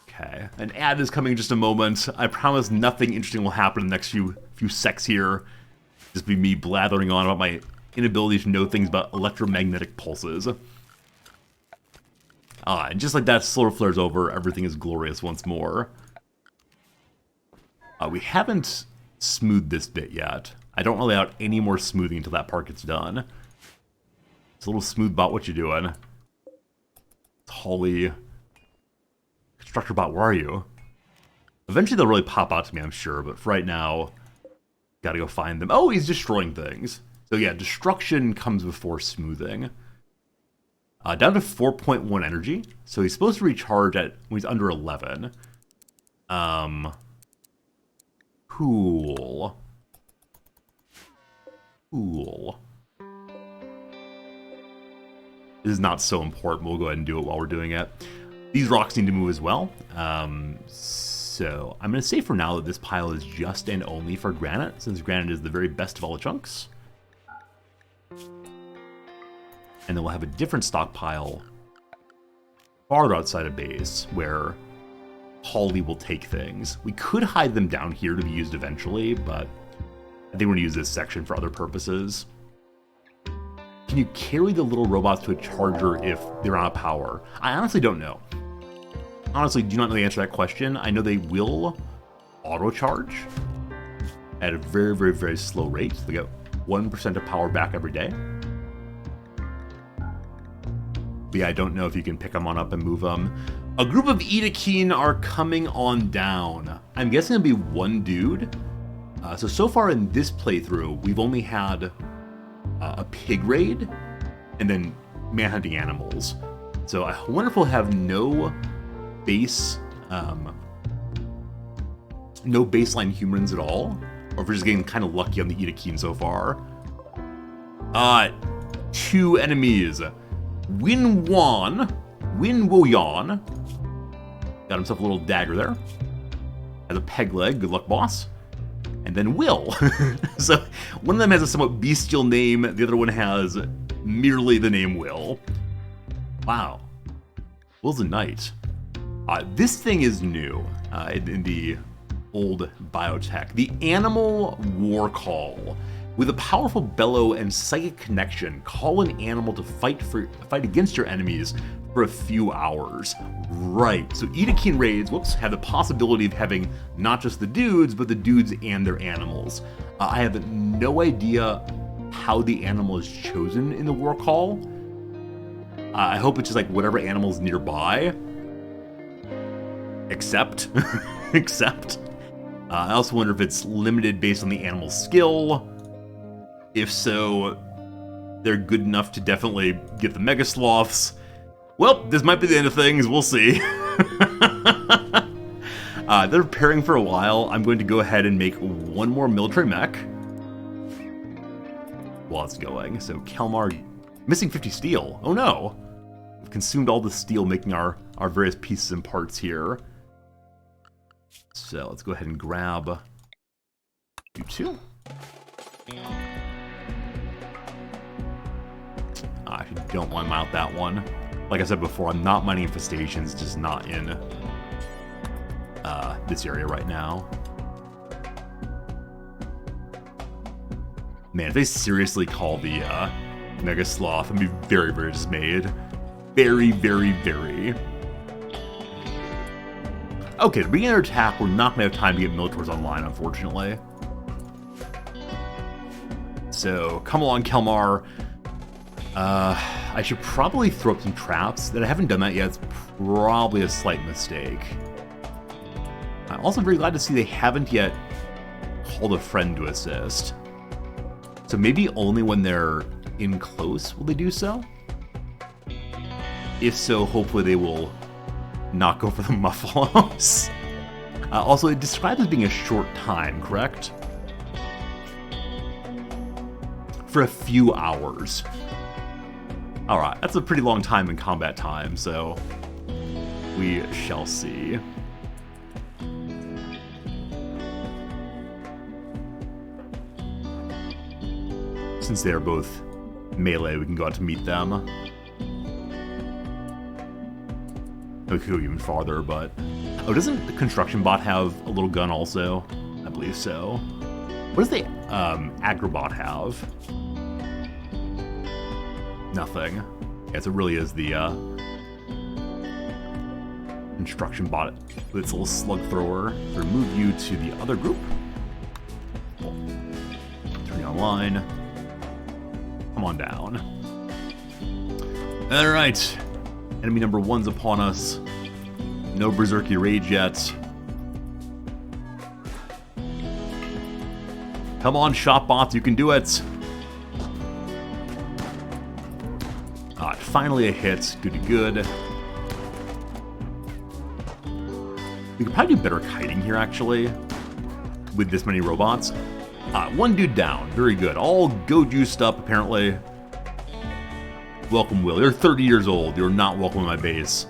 Okay, an ad is coming in just a moment. I promise nothing interesting will happen in the next few secs here. Just be me blathering on about my inability to know things about electromagnetic pulses. And just like that, solar flares over, everything is glorious once more. We haven't smoothed this bit yet. I don't really out any more smoothing until that part gets done. It's a little smooth bot, what you doing? Holly. Constructor bot, where are you? Eventually they'll really pop out to me, I'm sure, but for right now, gotta go find them. Oh, he's destroying things. So yeah, destruction comes before smoothing. Down to 4.1 energy, so he's supposed to recharge when he's under 11. Cool. This is not so important. We'll go ahead and do it while we're doing it. These rocks need to move as well. So I'm going to say for now that this pile is just and only for granite, since granite is the very best of all the chunks. And then we'll have a different stockpile farther outside of base, where Holly will take things. We could hide them down here to be used eventually, but I think we're going to use this section for other purposes. Can you carry the little robots to a charger if they're out of power? I honestly don't know. Honestly, do not know the answer to that question. I know they will auto-charge at a very, very, very slow rate. They get 1% of power back every day. But yeah, I don't know if you can pick them on up and move them. A group of Edakeen are coming on down. I'm guessing it'll be one dude. So far in this playthrough, we've only had a pig raid and then manhunting animals. So I wonder if we'll have no baseline humans at all, or if we're just getting kind of lucky on the Edakeen so far. 2 enemies. Win Wo-Yan. Got himself a little dagger there. Has a peg leg. Good luck, boss. And then Will. So one of them has a somewhat bestial name. The other one has merely the name Will. Wow. Will's a knight. This thing is new in the old Biotech. The Animal War Call. With a powerful bellow and psychic connection, call an animal to fight against your enemies for a few hours. Right, so Edakeen raids, have the possibility of having not just the dudes, but the dudes and their animals. I have no idea how the animal is chosen in the war call. I hope it's just like whatever animal's nearby. Except. I also wonder if it's limited based on the animal's skill. If so, they're good enough to definitely get the Mega Sloths. Well, this might be the end of things. We'll see. They're preparing for a while. I'm going to go ahead and make one more military mech while it's going. So Kelmar, missing 50 steel. Oh no. We've consumed all the steel making our various pieces and parts here. So let's go ahead and grab you 2. I don't want to mount that one. Like I said before, I'm not mining infestations, just not in this area right now. Man, if they seriously call the Mega Sloth, I'd be very, very dismayed. Very, very, very. Okay, to begin our attack, we're not going to have time to get Militors online, unfortunately. So, come along, Kelmar. I should probably throw up some traps. That I haven't done that yet. It's probably a slight mistake. I'm also very glad to see they haven't yet called a friend to assist. So maybe only when they're in close will they do so? If so, hopefully they will not go for the muffalos. Also, it describes as being a short time, correct? For a few hours. Alright, that's a pretty long time in combat time, so we shall see. Since they are both melee, we can go out to meet them. We could go even farther, but... Oh, doesn't the construction bot have a little gun also? I believe so. What does the agrobot have? Nothing. Yeah, so it really is the construction bot with its little slug thrower. So move you to the other group. Turn you online. Come on down. Alright. Enemy number 1's upon us. No Berserky Rage yet. Come on, shop bots, you can do it. Finally a hit. Good to good. We could probably do better kiting here, actually. With this many robots. One dude down. Very good. All go juiced up, apparently. Welcome, Will. You're 30 years old. You're not welcome in my base.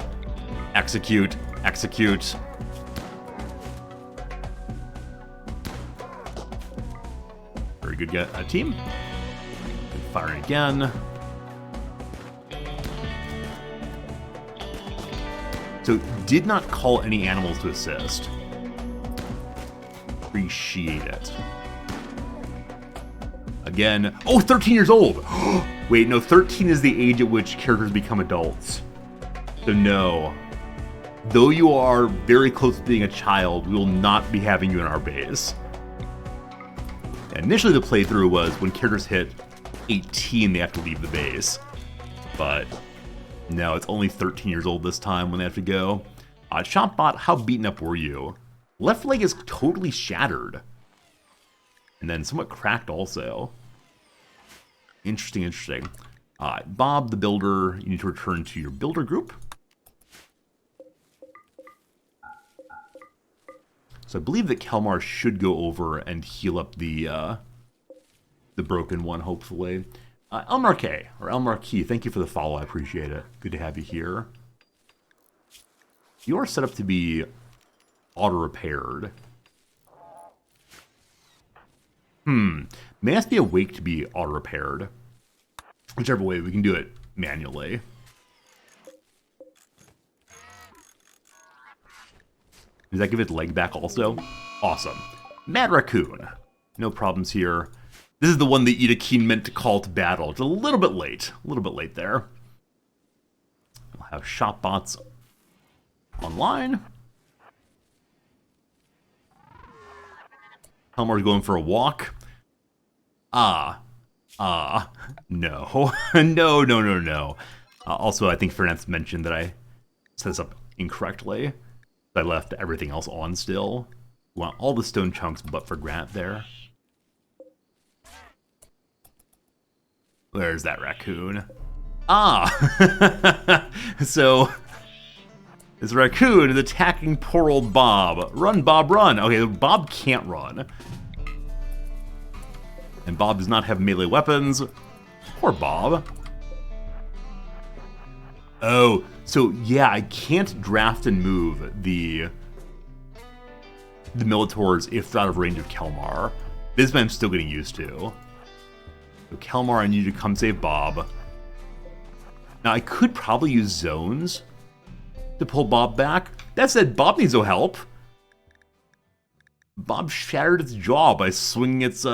Execute. Execute. Very good team. Firing again. So, did not call any animals to assist. Appreciate it. Again. Oh, 13 years old! Wait, no, 13 is the age at which characters become adults. So no. Though you are very close to being a child, we will not be having you in our base. Initially the playthrough was when characters hit 18, they have to leave the base. But no, it's only 13 years old this time when they have to go. Shopbot, how beaten up were you? Left leg is totally shattered. And then somewhat cracked also. Interesting, interesting. Bob the Builder, you need to return to your builder group. So I believe that Kelmar should go over and heal up the broken one, hopefully. El Marquet, or El Marquis, thank you for the follow, I appreciate it. Good to have you here. You are set up to be auto-repaired. May have to be awake to be auto-repaired. Whichever way, we can do it manually. Does that give it leg back also? Awesome. Mad Raccoon. No problems here. This is the one that Ida meant to call to battle. It's a little bit late. A little bit late there. We'll have shop bots online. Helmar's going for a walk. No. No. Also, I think Fernandez mentioned that I set this up incorrectly. I left everything else on still. We want all the stone chunks but for Grant there. Where's that raccoon? So, this raccoon is attacking poor old Bob. Run, Bob, run! Okay, Bob can't run. And Bob does not have melee weapons. Poor Bob. Oh, so yeah, I can't draft and move the Militors if they're out of range of Kelmar. This one I'm still getting used to. So Kelmar, I need you to come save Bob. Now I could probably use zones to pull Bob back. That said, Bob needs no help. Bob shattered its jaw by swinging its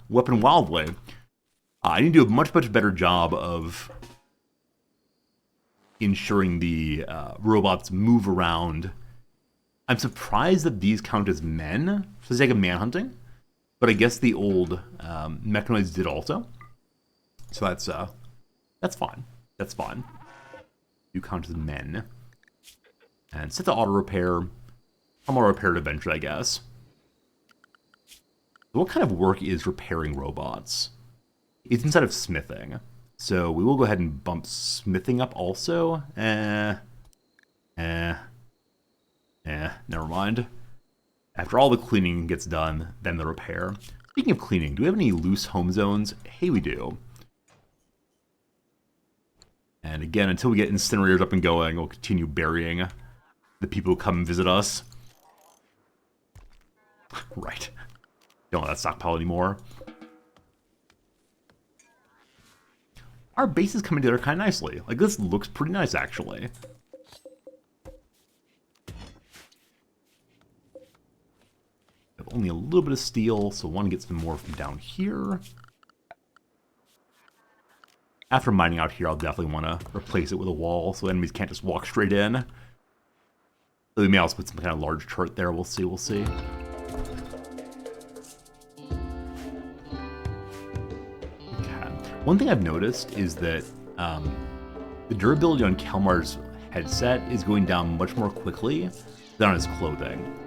weapon wildly. I need to do a much better job of ensuring the robots move around. I'm surprised that these count as men for the sake of manhunting, but I guess the old mechanoids did also. So that's fine. That's fine. You count as men. And set the auto repair. I'm gonna repair it eventually, I guess. What kind of work is repairing robots? It's instead of smithing. So we will go ahead and bump smithing up also. Never mind. After all the cleaning gets done, then the repair. Speaking of cleaning, do we have any loose home zones? Hey, we do. And again, until we get incinerators up and going, we'll continue burying the people who come and visit us. Right. Don't let that stockpile anymore. Our base is coming together kind of nicely. Like, this looks pretty nice, actually. Have only a little bit of steel, so I want to get some more from down here. After mining out here, I'll definitely want to replace it with a wall so enemies can't just walk straight in. We may also put some kind of large turret there. We'll see, we'll see. Okay. One thing I've noticed is that the durability on Kelmar's headset is going down much more quickly than on his clothing.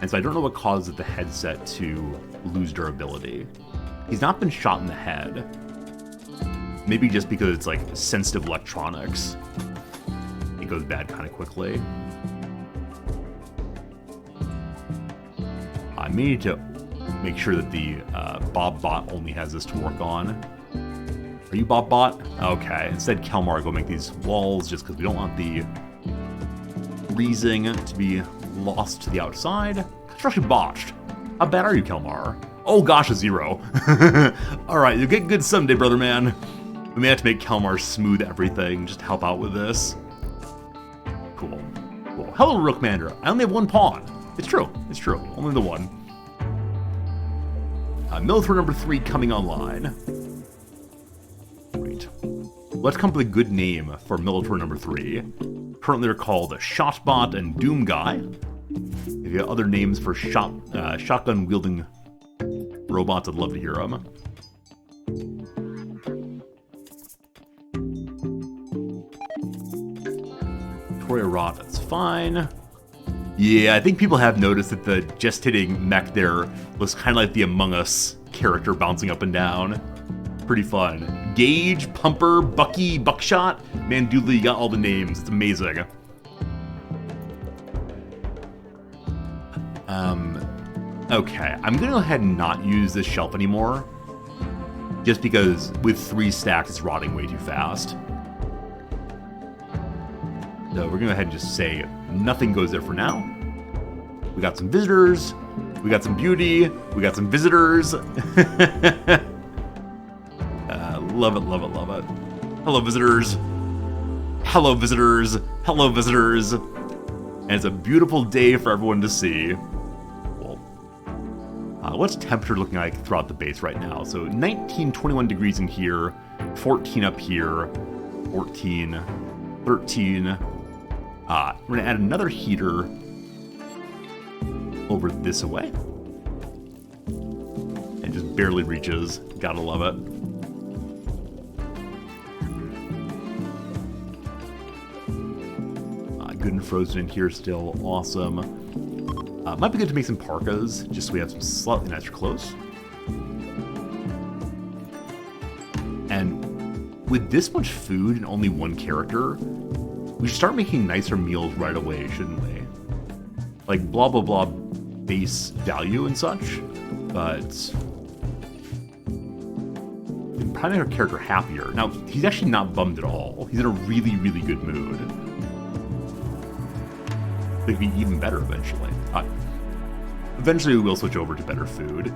And so I don't know what causes the headset to lose durability. He's not been shot in the head. Maybe just because it's like sensitive electronics. It goes bad kind of quickly. I may need to make sure that the Bob Bot only has this to work on. Are you Bob Bot? Okay, instead Kelmar go make these walls just because we don't want the freezing to be lost to the outside. Construction botched. How bad are you, Kelmar? Oh gosh, a 0. Alright, you'll get good someday, brother man. We may have to make Kelmar smooth everything just to help out with this. Cool. Cool. Hello, Rook Commander. I only have one pawn. It's true. It's true. Only the one. Military number 3 coming online. Great. Let's come up with a good name for military number 3. Currently they're called Shotbot and Doom Guy. If you have other names for shotgun-wielding robots, I'd love to hear them. Victoria Rot, that's fine. Yeah, I think people have noticed that the gestating mech there looks kind of like the Among Us character bouncing up and down. Pretty fun. Gage, Pumper, Bucky, Buckshot. Man, Doodly, you got all the names. It's amazing. Okay, I'm gonna go ahead and not use this shelf anymore. Just because with 3 stacks, it's rotting way too fast. So we're gonna go ahead and just say nothing goes there for now. We got some visitors. We got some beauty. We got some visitors. Love it, love it, love it. Hello, visitors. Hello, visitors. Hello, visitors. And it's a beautiful day for everyone to see. Cool. What's temperature looking like throughout the base right now? So 19, 21 degrees in here, 14 up here, 14, 13. We're gonna add another heater over this way. And just barely reaches. Gotta love it. Good and frozen in here still. Awesome. Might be good to make some parkas, just so we have some slightly nicer clothes. And with this much food and only one character, we should start making nicer meals right away, shouldn't we? Like blah blah blah base value and such, but we can probably make our character happier. Now, he's actually not bummed at all. He's in a really, really good mood. It'd be even better eventually. Eventually we will switch over to better food.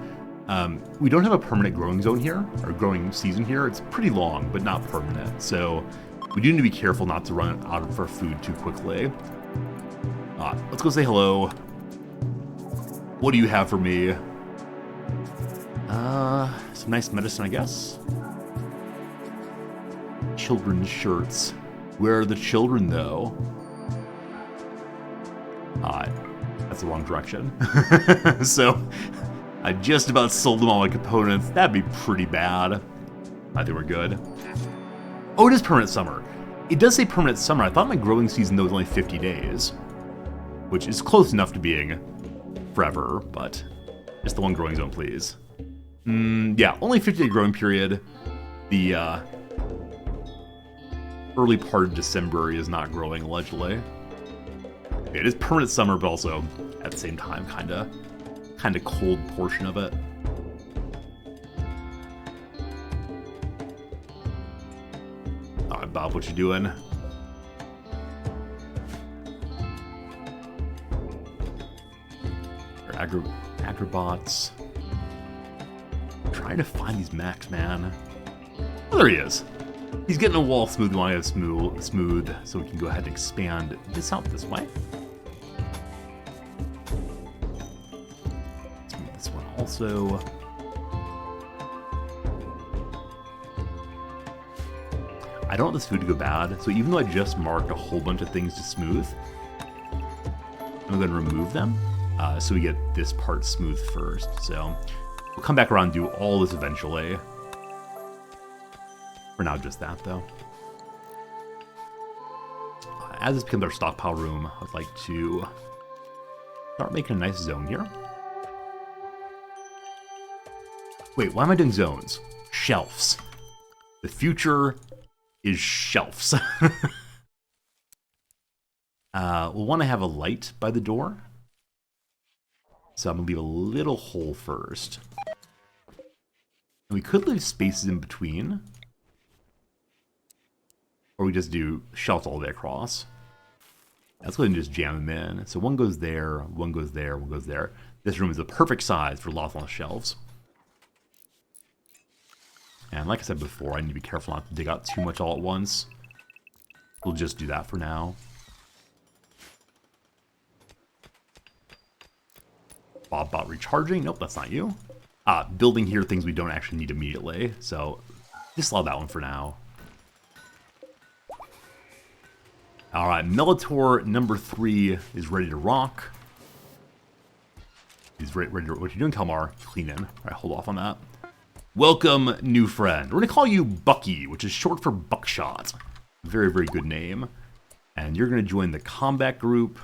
We don't have a permanent growing zone here, or growing season here. It's pretty long, but not permanent. So we do need to be careful not to run out of our food too quickly. Let's go say hello. What do you have for me? Some nice medicine, I guess. Children's shirts. Where are the children, though? That's the wrong direction. So, I just about sold them all my components. That'd be pretty bad. I think we're good. Oh, it is permanent summer. It does say permanent summer. I thought my growing season, though, was only 50 days. Which is close enough to being forever, but Just the one growing zone, please. Yeah, only 50-day growing period. The early part of December is not growing, allegedly. It is permanent summer, but also at the same time, kind of cold portion of it. All right, Bob, what you doing? Agrobots. Trying to find these mechs, man. Oh, there he is. He's getting a wall smooth. We want to have smooth, so we can go ahead and expand this out this way. Smooth this one also. I don't want this food to go bad, so even though I just marked a whole bunch of things to smooth, I'm going to remove them. So we get this part smooth first. So we'll come back around and do all this eventually. For now, just that, though. As this becomes our stockpile room, I'd like to start making a nice zone here. Wait, why am I doing zones? Shelves. The future is shelves. We'll want to have a light by the door. So I'm going to leave a little hole first. And we could leave spaces in between. Or we just do shelves all the way across. Let's go ahead and just jam them in. So one goes there, one goes there, one goes there. This room is the perfect size for lots of shelves. And like I said before, I need to be careful not to dig out too much all at once. We'll just do that for now. Bob recharging. Nope, that's not you. Building here things we don't actually need immediately. So just allow that one for now. Alright, Melitor number 3 is ready to rock. He's ready to... What are you doing, Kalmar? Clean in. Alright, hold off on that. Welcome, new friend. We're going to call you Bucky, which is short for Buckshot. Very, very good name. And you're going to join the combat group.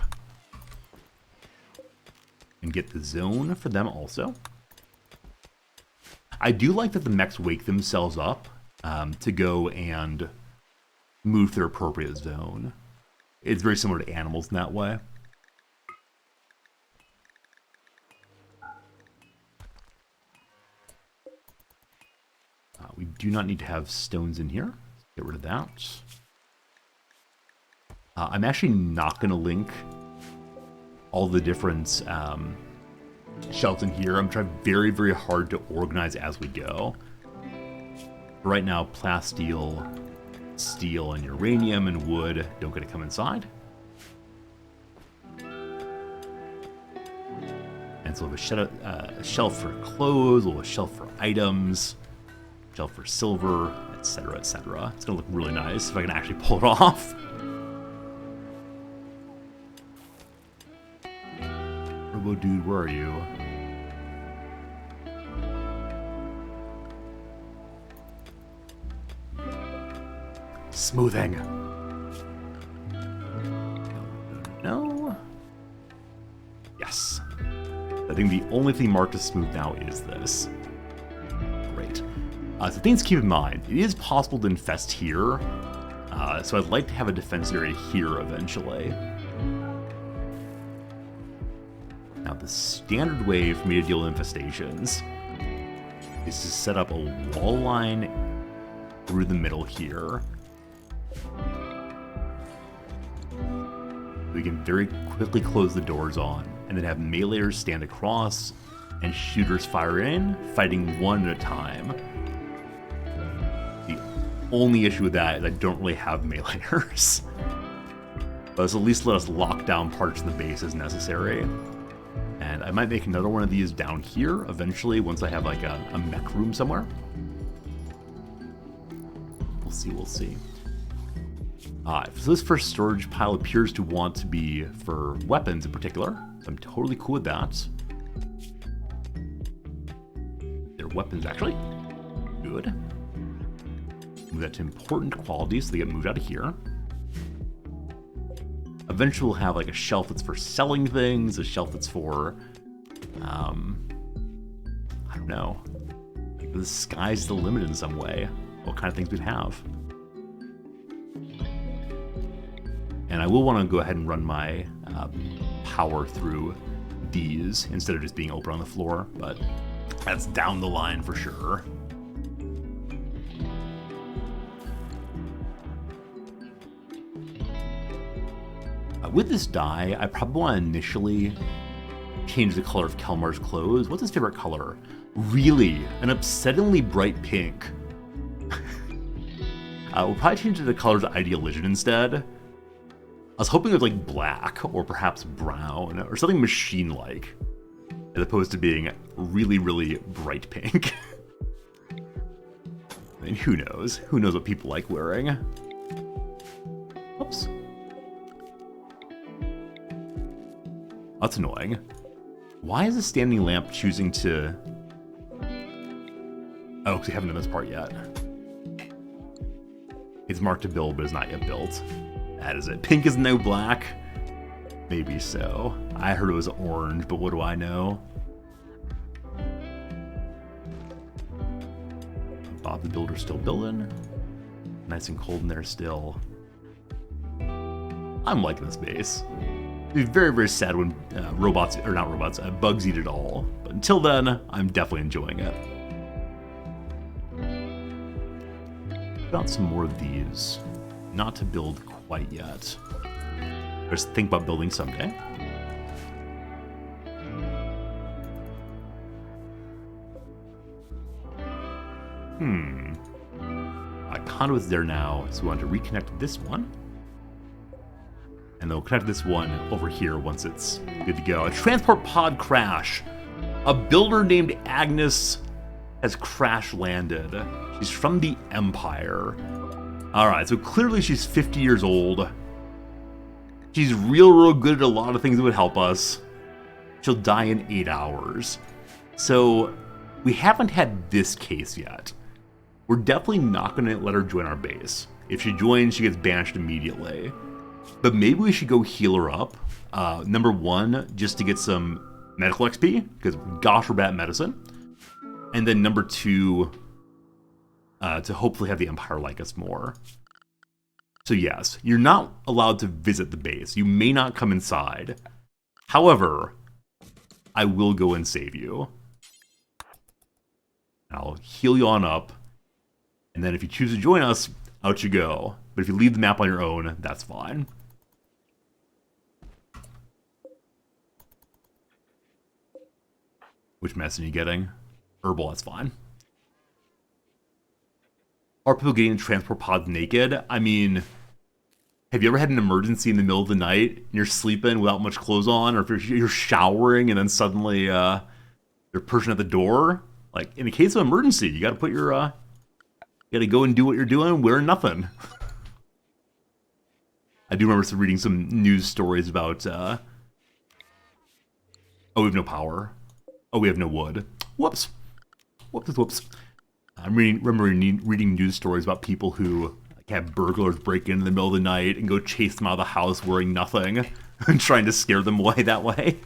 And get the zone for them also. I do like that the mechs wake themselves up to go and move to their appropriate zone. It's very similar to animals in that way. We do not need to have stones in here. Get rid of that. I'm actually not going to link all the different shelves in here. I'm trying very, very hard to organize as we go. Right now, plasteel, steel, and uranium and wood don't get to come inside. And so we'll have a shelf for clothes, we'll have a shelf for items, shelf for silver, etc., etc. It's gonna look really nice if I can actually pull it off. Robo Dude, where are you? Smoothing. No. Yes. I think the only thing marked as smooth now is this. Great. So things to keep in mind. It is possible to infest here. So I'd like to have a defense area here eventually. Now the standard way for me to deal with infestations is to set up a wall line through the middle here. We can very quickly close the doors on, and then have meleeers stand across, and shooters fire in, fighting one at a time. The only issue with that is I don't really have meleeers. But at least let us lock down parts of the base as necessary. And I might make another one of these down here, eventually, once I have like a mech room somewhere. We'll see. So this first storage pile appears to want to be for weapons in particular. So I'm totally cool with that. They're weapons, actually. Good. Move that to important qualities so they get moved out of here. Eventually we'll have like a shelf that's for selling things, a shelf that's for No. The sky's the limit in some way. What kind of things we'd have. And I will want to go ahead and run my power through these instead of just being open on the floor, but that's down the line for sure. With this dye, I probably want to initially change the color of Kelmar's clothes. What's his favorite color? Really? An upsettingly bright pink. We'll probably change it to the colors of Idealision instead. I was hoping it was like black or perhaps brown or something machine-like, as opposed to being really, really bright pink. I mean, who knows? Who knows what people like wearing? Oops. That's annoying. Why is the standing lamp choosing to... Oh, because we haven't done this part yet. It's marked to build, but it's not yet built. That is it. Pink is no black? Maybe so. I heard it was orange, but what do I know? Bob the Builder's still building. Nice and cold in there still. I'm liking this base. It'd be very, very sad when bugs eat it all. But until then, I'm definitely enjoying it. Put out some more of these. Not to build quite yet. Just think about building someday. Conduit's there now, so we want to reconnect this one. And then we'll connect this one over here once it's good to go. A transport pod crash. A builder named Agnes has crash landed. She's from the Empire. Alright, so clearly she's 50 years old. She's real good at a lot of things that would help us. She'll die in 8 hours. So, we haven't had this case yet. We're definitely not going to let her join our base. If she joins, she gets banished immediately. But maybe we should go heal her up. Number one, just to get some medical XP, because gosh, we're bad at medicine. And then number two, to hopefully have the Empire like us more. So yes, you're not allowed to visit the base. You may not come inside. However, I will go and save you. I'll heal you on up. And then if you choose to join us, out you go. But if you leave the map on your own, that's fine. Which medicine are you getting? Herbal, that's fine. Are people getting in transport pods naked? I mean, have you ever had an emergency in the middle of the night and you're sleeping without much clothes on? Or if you're showering and then suddenly you're a person at the door? Like, in the case of emergency, you gotta put your... you gotta go and do what you're doing, wearing nothing. I do remember reading some news stories about... oh, we have no power. Oh, we have no wood. Whoops. Whoops. I remember reading news stories about people who have burglars break in the middle of the night and go chase them out of the house wearing nothing and trying to scare them away that way.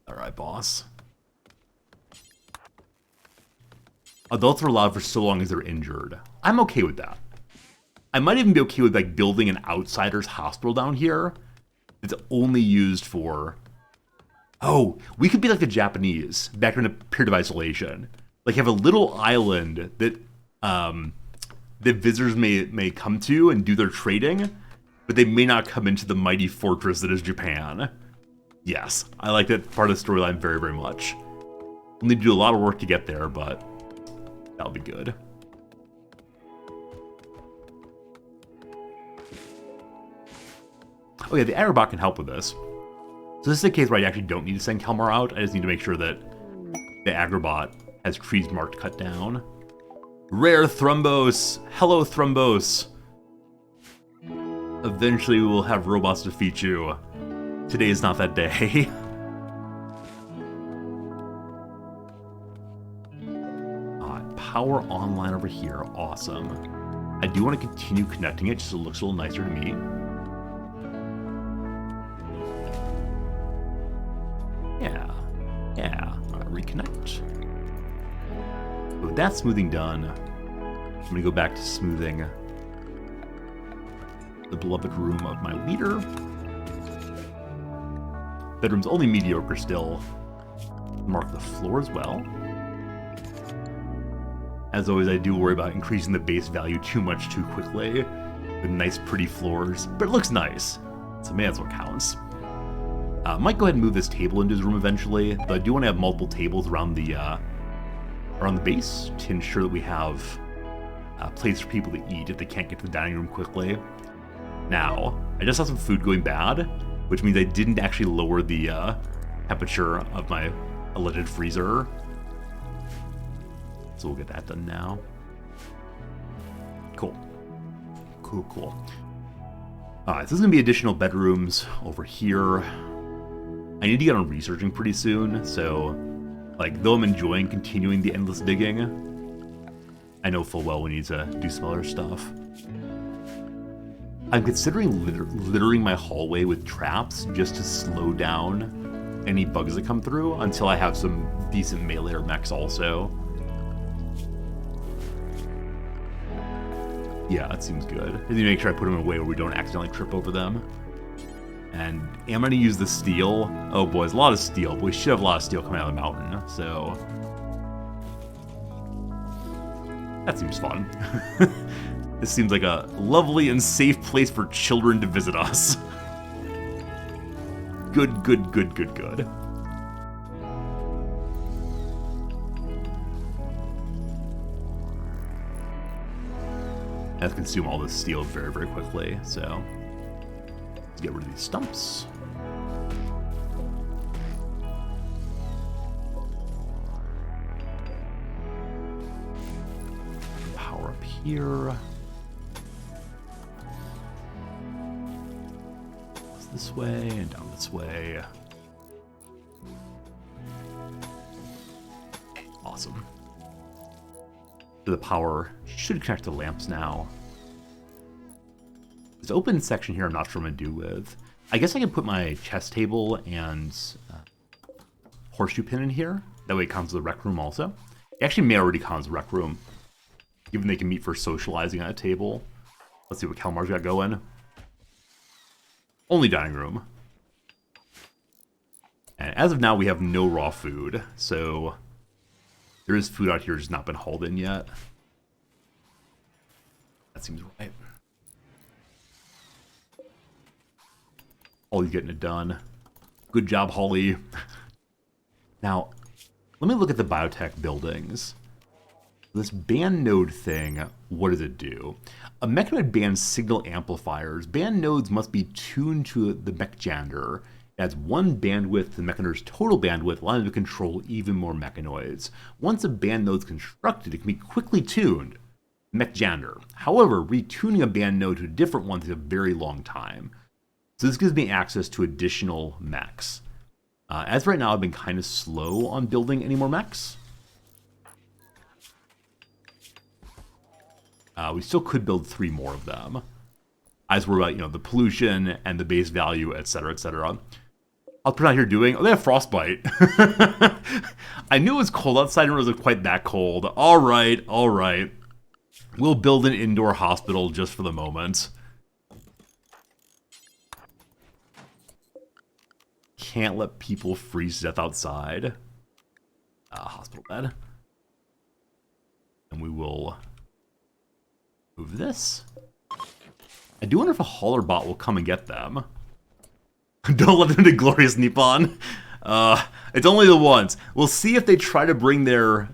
Alright, boss. Adults are allowed for so long as they're injured. I'm okay with that. I might even be okay with like building an outsider's hospital down here. It's only used for... Oh, we could be like the Japanese back in a period of isolation. Like have a little island that that visitors may come to and do their trading, but they may not come into the mighty fortress that is Japan. Yes, I like that part of the storyline very, very much. We'll need to do a lot of work to get there, but that'll be good. Oh yeah, the Agrabot can help with this. So this is a case where I actually don't need to send Kelmar out. I just need to make sure that the Agrabot has trees marked cut down. Rare Thrumbos! Hello, Thrumbos! Eventually we will have robots defeat you. Today is not that day. Power online over here. Awesome. I do want to continue connecting it just so it looks a little nicer to me. Yeah. Yeah. Reconnect. With that smoothing done, I'm going to go back to smoothing the beloved room of my leader. Bedroom's only mediocre still. Mark the floor as well. As always, I do worry about increasing the base value too much too quickly with nice pretty floors, but it looks nice, so maybe that's what counts. Might go ahead and move this table into his room eventually, but I do want to have multiple tables around the base to ensure that we have a place for people to eat if they can't get to the dining room quickly. Now, I just saw some food going bad, which means I didn't actually lower the temperature of my alleged freezer. So we'll get that done now. Cool. Cool. Alright, so this is going to be additional bedrooms over here. I need to get on researching pretty soon, so, like, though I'm enjoying continuing the endless digging, I know full well we need to do some other stuff. I'm considering littering my hallway with traps just to slow down any bugs that come through until I have some decent melee or mechs also. Yeah, that seems good. I need to make sure I put them away where we don't accidentally trip over them. And am I going to use the steel? Oh boy, there's a lot of steel, but we should have a lot of steel coming out of the mountain, so... that seems fun. This seems like a lovely and safe place for children to visit us. Good. I have to consume all this steel very, very quickly, so... let's get rid of these stumps. Power up here. This way and down this way. Awesome. The power should connect to the lamps now. This open section here I'm not sure what I'm going to do with. I guess I can put my chess table and horseshoe pin in here. That way it comes to the rec room also. It actually may already come to the rec room, given they can meet for socializing on a table. Let's see what Kalmar's got going. Only dining room. And as of now, we have no raw food, so there is food out here just not been hauled in yet. That seems right. Holly's getting it done. Good job, Holly. Now, let me look at the biotech buildings. This band node thing, what does it do? A mechanoid band's signal amplifiers. Band nodes must be tuned to the mechjander. It adds one bandwidth to the mechanoid's total bandwidth, allowing it to control even more mechanoids. Once a band node's constructed, it can be quickly tuned. Mechjander. However, retuning a band node to a different one takes a very long time. So this gives me access to additional mechs. As right now, I've been kind of slow on building any more mechs. We still could build 3 more of them. As we're about, the pollution and the base value, etc., etc. I'll put out here doing... oh, they have frostbite. I knew it was cold outside and it wasn't quite that cold. All right. We'll build an indoor hospital just for the moment. Can't let people freeze to death outside. Hospital bed. And we will... move this. I do wonder if a hauler bot will come and get them. Don't let them to Glorious Nippon. It's only the once. We'll see if they try to bring their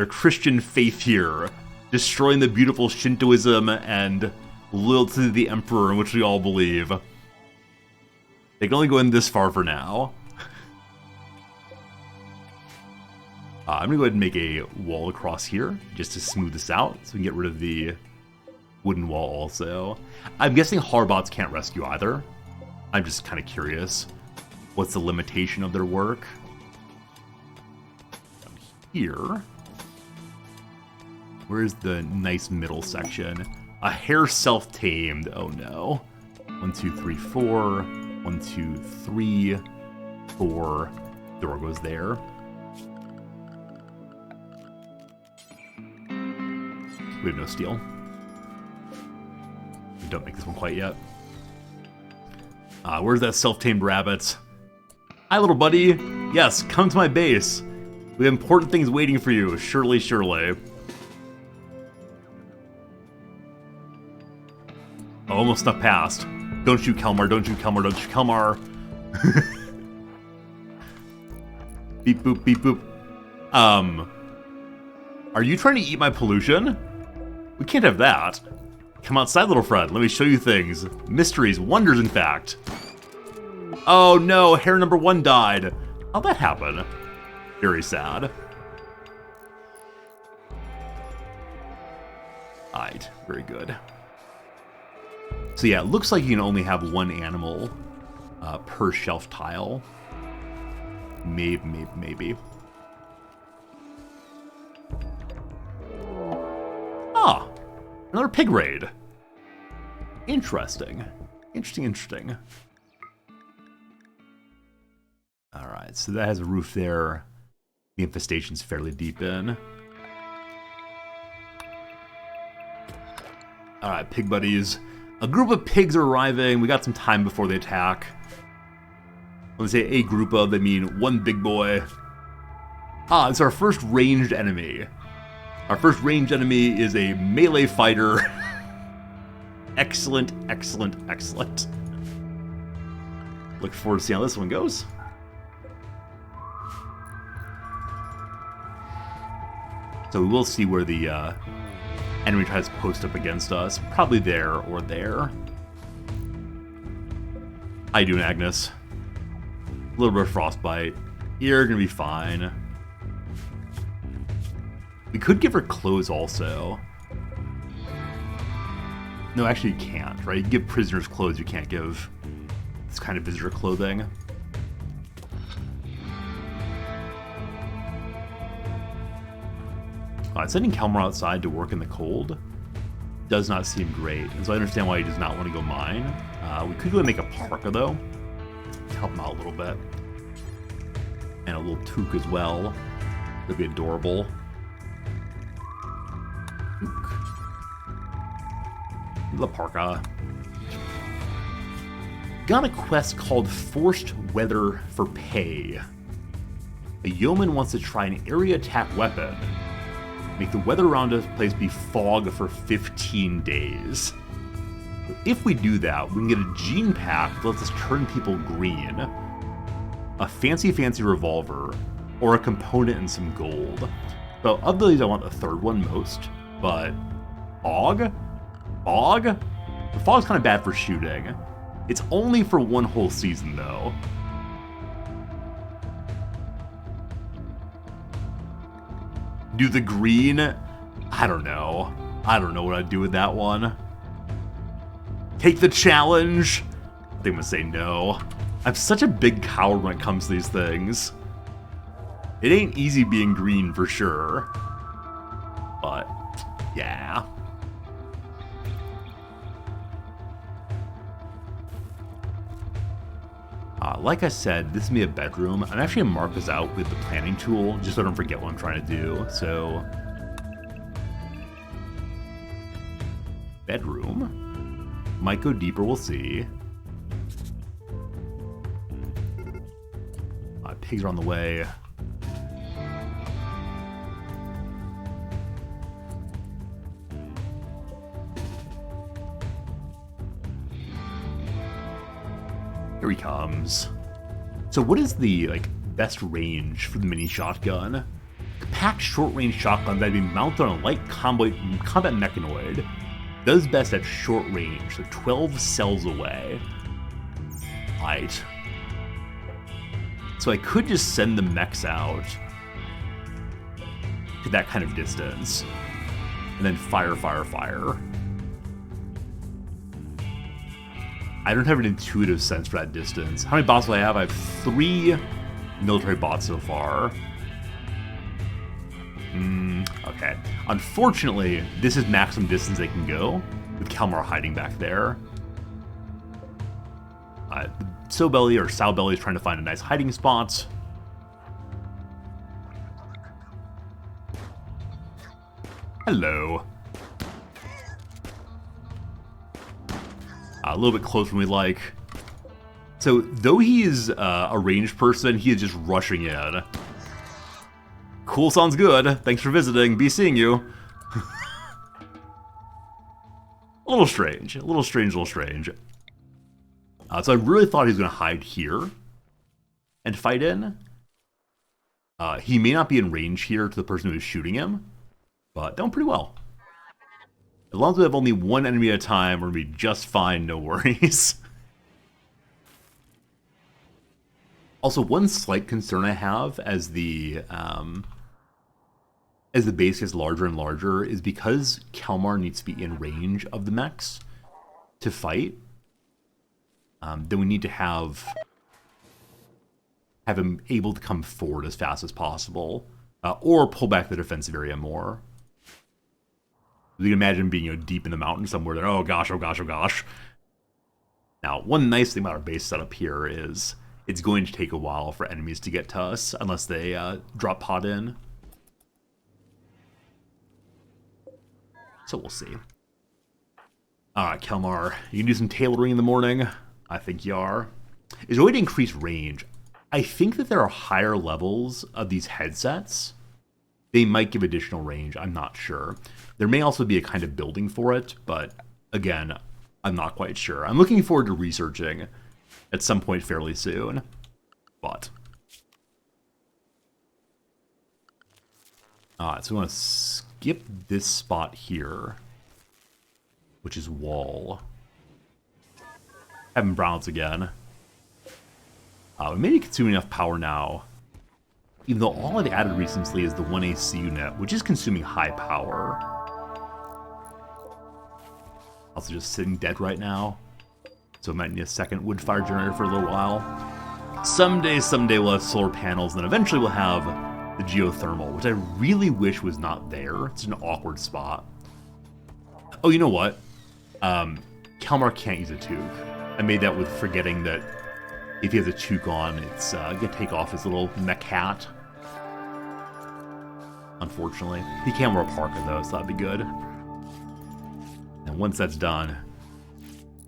Christian faith here, destroying the beautiful Shintoism and loyalty to the Emperor in which we all believe. They can only go in this far for now. I'm going to go ahead and make a wall across here, just to smooth this out, so we can get rid of the wooden wall also. I'm guessing Harbots can't rescue either. I'm just kind of curious. What's the limitation of their work? Down here. Where's the nice middle section? A hare self-tamed. Oh no. 1, 2, 3, 4. 1, 2, 3. before the door goes there. We have no steel. We don't make this one quite yet. Where's that self-tamed rabbit? Hi, little buddy. Yes, come to my base. We have important things waiting for you. Surely, surely. Oh, almost snuck past. Don't shoot Kelmar, don't shoot Kelmar, don't shoot Kelmar. Beep boop, beep boop. Are you trying to eat my pollution? We can't have that. Come outside, little friend. Let me show you things. Mysteries, wonders, in fact. Oh no, hair number 1 died. How'd that happen? Very sad. Alright, very good. So yeah, it looks like you can only have 1 animal per shelf tile. Maybe. Ah, another pig raid. Interesting. Interesting. Alright, so that has a roof there. The infestation's fairly deep in. Alright, pig buddies. A group of pigs are arriving. We got some time before they attack. When they say a group of, they mean 1 big boy. Ah, it's our first ranged enemy. Our first ranged enemy is a melee fighter. Excellent. Look forward to seeing how this one goes. So we will see where the enemy tries to post up against us. Probably there or there. How you doing, Agnes? A little bit of frostbite. You're gonna be fine. We could give her clothes also. No, actually you can't, right? You can give prisoners clothes, you can't give this kind of visitor clothing. Sending Kelmar outside to work in the cold does not seem great, and so I understand why he does not want to go mine. We could go and make a parka, though, to help him out a little bit. And a little toque as well. That'd be adorable. Toque. The parka. Got a quest called Forced Weather for Pay. A yeoman wants to try an area attack weapon. Make the weather around this place be fog for 15 days. If we do that, we can get a gene pack that lets us turn people green, a fancy revolver, or a component and some gold. So of these, I want the third one most, but fog? Fog? The fog's kind of bad for shooting. It's only for 1 whole season, though. Do the green? I don't know. I don't know what I'd do with that one. Take the challenge? I think I'm gonna say no. I'm such a big coward when it comes to these things. It ain't easy being green for sure. But, yeah. Like I said, this is me a bedroom. I'm actually gonna mark this out with the planning tool, just so I don't forget what I'm trying to do. So, bedroom. Might go deeper, we'll see. Pigs are on the way. Here he comes. So what is the best range for the mini shotgun? Compact short-range shotgun that'd be mounted on a light combat mechanoid. Does best at short range, so 12 cells away. Right. So I could just send the mechs out to that kind of distance. And then fire. I don't have an intuitive sense for that distance. How many bots do I have? I have 3 military bots so far. Okay. Unfortunately, this is maximum distance they can go, with Kelmar hiding back there. Sobelly or Sowbelly is trying to find a nice hiding spot. Hello. A little bit closer than we like. So, though he is a ranged person, he is just rushing in. Cool, sounds good. Thanks for visiting. Be seeing you. A little strange. A little strange, a little strange. So I really thought he was going to hide here and fight in. He may not be in range here to the person who is shooting him, but done pretty well. As long as we have only one enemy at a time, we're going to be just fine, no worries. Also, one slight concern I have as the base gets larger and larger is because Kelmar needs to be in range of the mechs to fight. Then we need to have him able to come forward as fast as possible, or pull back the defensive area more. You can imagine being deep in the mountain somewhere. That oh gosh, oh gosh, oh gosh. Now, one nice thing about our base setup here is it's going to take a while for enemies to get to us unless they drop pod in. So we'll see. Alright, Kelmar, you can do some tailoring in the morning. I think you are. Is a way to increase range. I think that there are higher levels of these headsets. They might give additional range, I'm not sure. There may also be a kind of building for it, but again, I'm not quite sure. I'm looking forward to researching at some point fairly soon, but... Alright, so we want to skip this spot here, which is wall. Having browns again. We may be consuming enough power now, even though all I've added recently is the 1 AC unit, which is consuming high power. Also just sitting dead right now, so I might need a second wood fire generator for a little while. Someday we'll have solar panels, and then eventually we'll have the geothermal, which I really wish was not there. It's an awkward spot. Oh, you know what? Kelmar can't use a toque. I made that with forgetting that if he has a toque on, it's gonna take off his little mech hat. Unfortunately. He can wear a parka though, so that'd be good. And once that's done,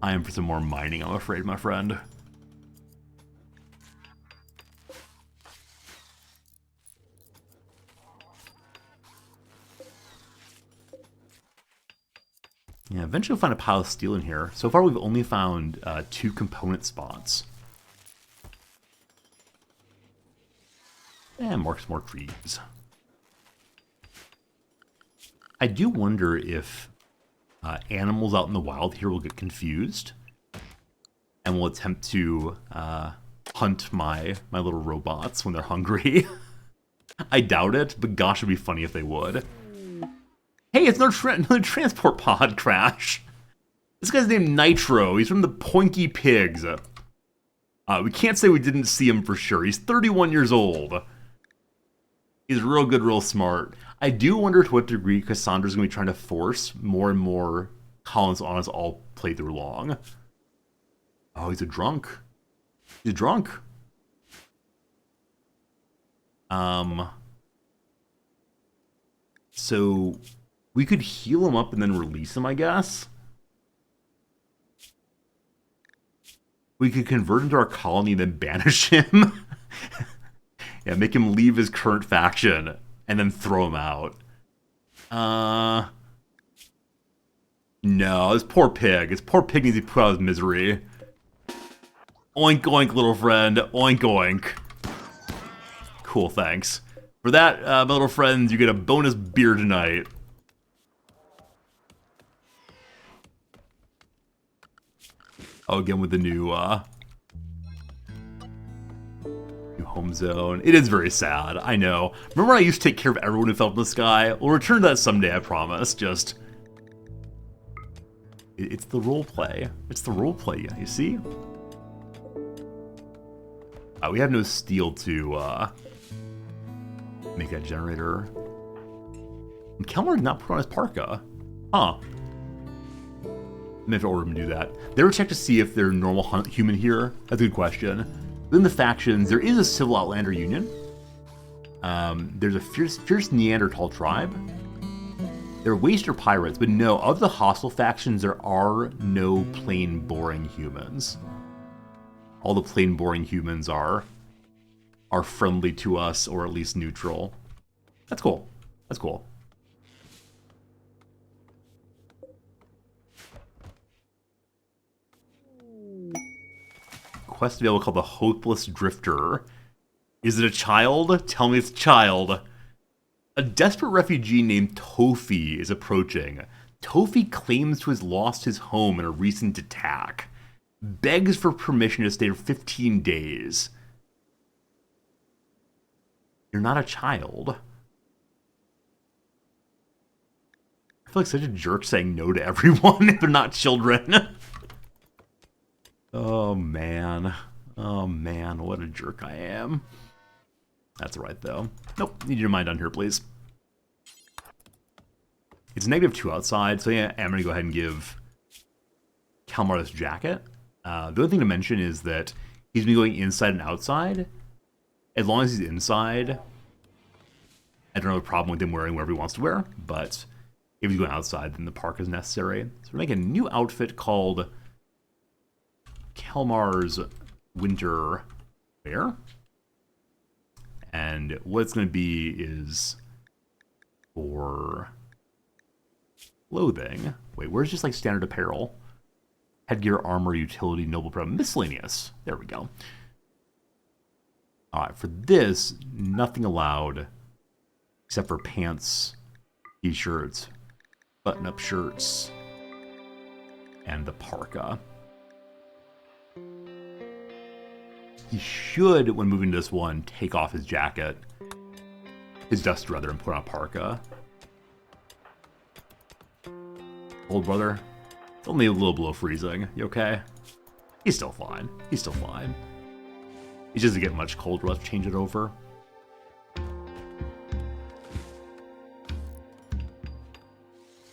I am for some more mining, I'm afraid, my friend. Yeah, eventually we'll find a pile of steel in here. So far we've only found 2 component spots. And mark some more trees. I do wonder if animals out in the wild here will get confused and will attempt to hunt my little robots when they're hungry. I doubt it, but gosh, it'd be funny if they would. Hey, it's another transport pod crash. This guy's named Nitro. He's from the Poinky Pigs. We can't say we didn't see him for sure. He's 31 years old. He's real good, real smart. I do wonder to what degree Cassandra's going to be trying to force more and more colonists on us all playthrough long. Oh, he's a drunk. He's a drunk. So we could heal him up and then release him, I guess. We could convert him to our colony and then banish him. Yeah, make him leave his current faction and then throw him out. No, this poor pig. This poor pig needs to be put out of his misery. Oink, oink, little friend. Oink, oink. Cool, thanks. For that, my little friends, you get a bonus beer tonight. Oh, again with the new home zone. It is very sad, I know. Remember I used to take care of everyone who fell from the sky? We'll return to that someday, I promise. Just... It's the roleplay. It's the roleplay, you see? We have no steel to make that generator. And Kelmar did not put on his parka. Huh. Maybe I'll order them to do that. They ever check to see if they're normal human here? That's a good question. Within the factions, there is a civil Outlander union. There's a fierce Neanderthal tribe. There are waster pirates, but no, of the hostile factions, there are no plain boring humans. All the plain boring humans are friendly to us, or at least neutral. That's cool. That's cool. Quest available called the Hopeless Drifter. Is it a child? Tell me it's a child. A desperate refugee named Tofi is approaching. Tofi claims to have lost his home in a recent attack. Begs for permission to stay for 15 days. You're not a child. I feel like such a jerk saying no to everyone if they're not children. Oh man. Oh man, what a jerk I am. That's right though. Nope, need your mind on here, please. It's -2 outside, so yeah, I'm gonna go ahead and give Kalmar this jacket. The other thing to mention is that he's been going inside and outside. As long as he's inside, I don't have a problem with him wearing whatever he wants to wear, but if he's going outside, then the parka is necessary. So we're making a new outfit called Kalmar's Winter Wear. And what it's going to be is for clothing. Wait, where's just like standard apparel? Headgear, armor, utility, noble prep, miscellaneous. There we go. All right, for this, nothing allowed except for pants, t-shirts, button-up shirts, and the parka. He should, when moving to this one, take off his jacket, his duster rather, and put on a parka. Old brother, it's only a little below freezing. You okay? He's still fine. He's still fine. He just doesn't get much colder. Let's change it over.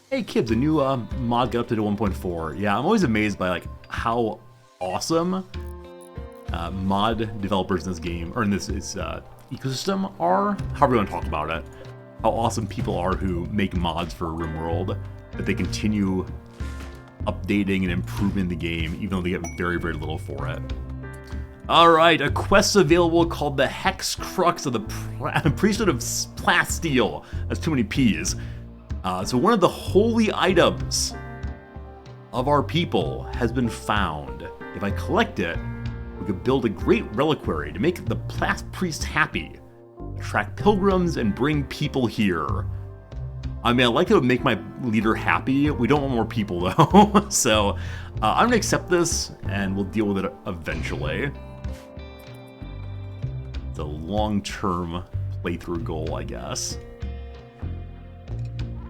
Hey kids, a new mod got up to 1.4. Yeah, I'm always amazed by like how awesome mod developers in this game, or in this ecosystem are. However you want to talk about it. How awesome people are who make mods for Rimworld, that they continue updating and improving the game, even though they get very, very little for it. Alright, a quest available called the Hex Crux of the Priesthood of Plasteel. That's too many P's. So one of the holy items of our people has been found. If I collect it, we could build a great reliquary to make the Plast Priest happy, attract pilgrims, and bring people here. I mean, I like it would make my leader happy. We don't want more people, though. So I'm going to accept this, and we'll deal with it eventually. It's a long-term playthrough goal, I guess.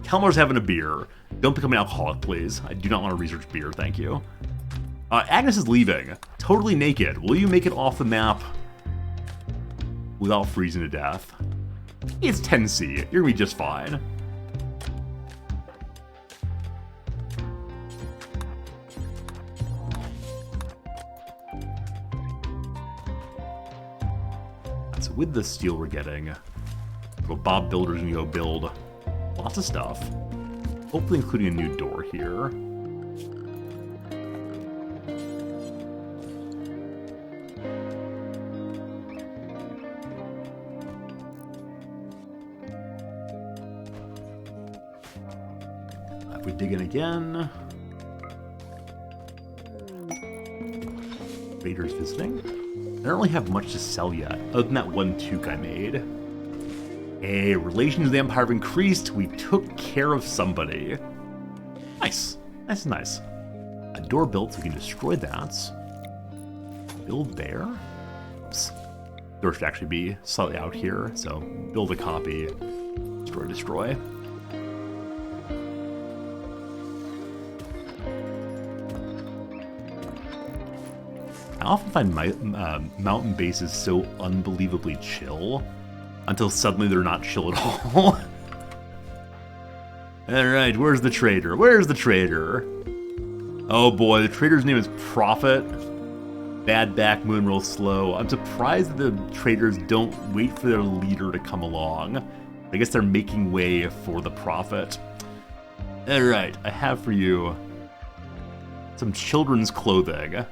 Kalmar's having a beer. Don't become an alcoholic, please. I do not want to research beer, thank you. Agnes is leaving. Totally naked. Will you make it off the map without freezing to death? It's 10C. You're going to be just fine. So with the steel we're getting, Bob Builder's going to go build lots of stuff. Hopefully including a new door here. If we dig in again. Vader's visiting. I don't really have much to sell yet, other than that one toque I made. Hey, relations of the Empire have increased. We took care of somebody. Nice. Nice, nice. A door built so we can destroy that. Build there. Oops. Door should actually be slightly out here, so build a copy. Destroy, destroy. I often find my mountain bases so unbelievably chill until suddenly they're not chill at all. Alright, where's the trader? Where's the trader? Oh boy, the trader's name is Prophet. Bad back, moon real slow. I'm surprised that the traders don't wait for their leader to come along. I guess they're making way for the Prophet. Alright, I have for you some children's clothing. I'm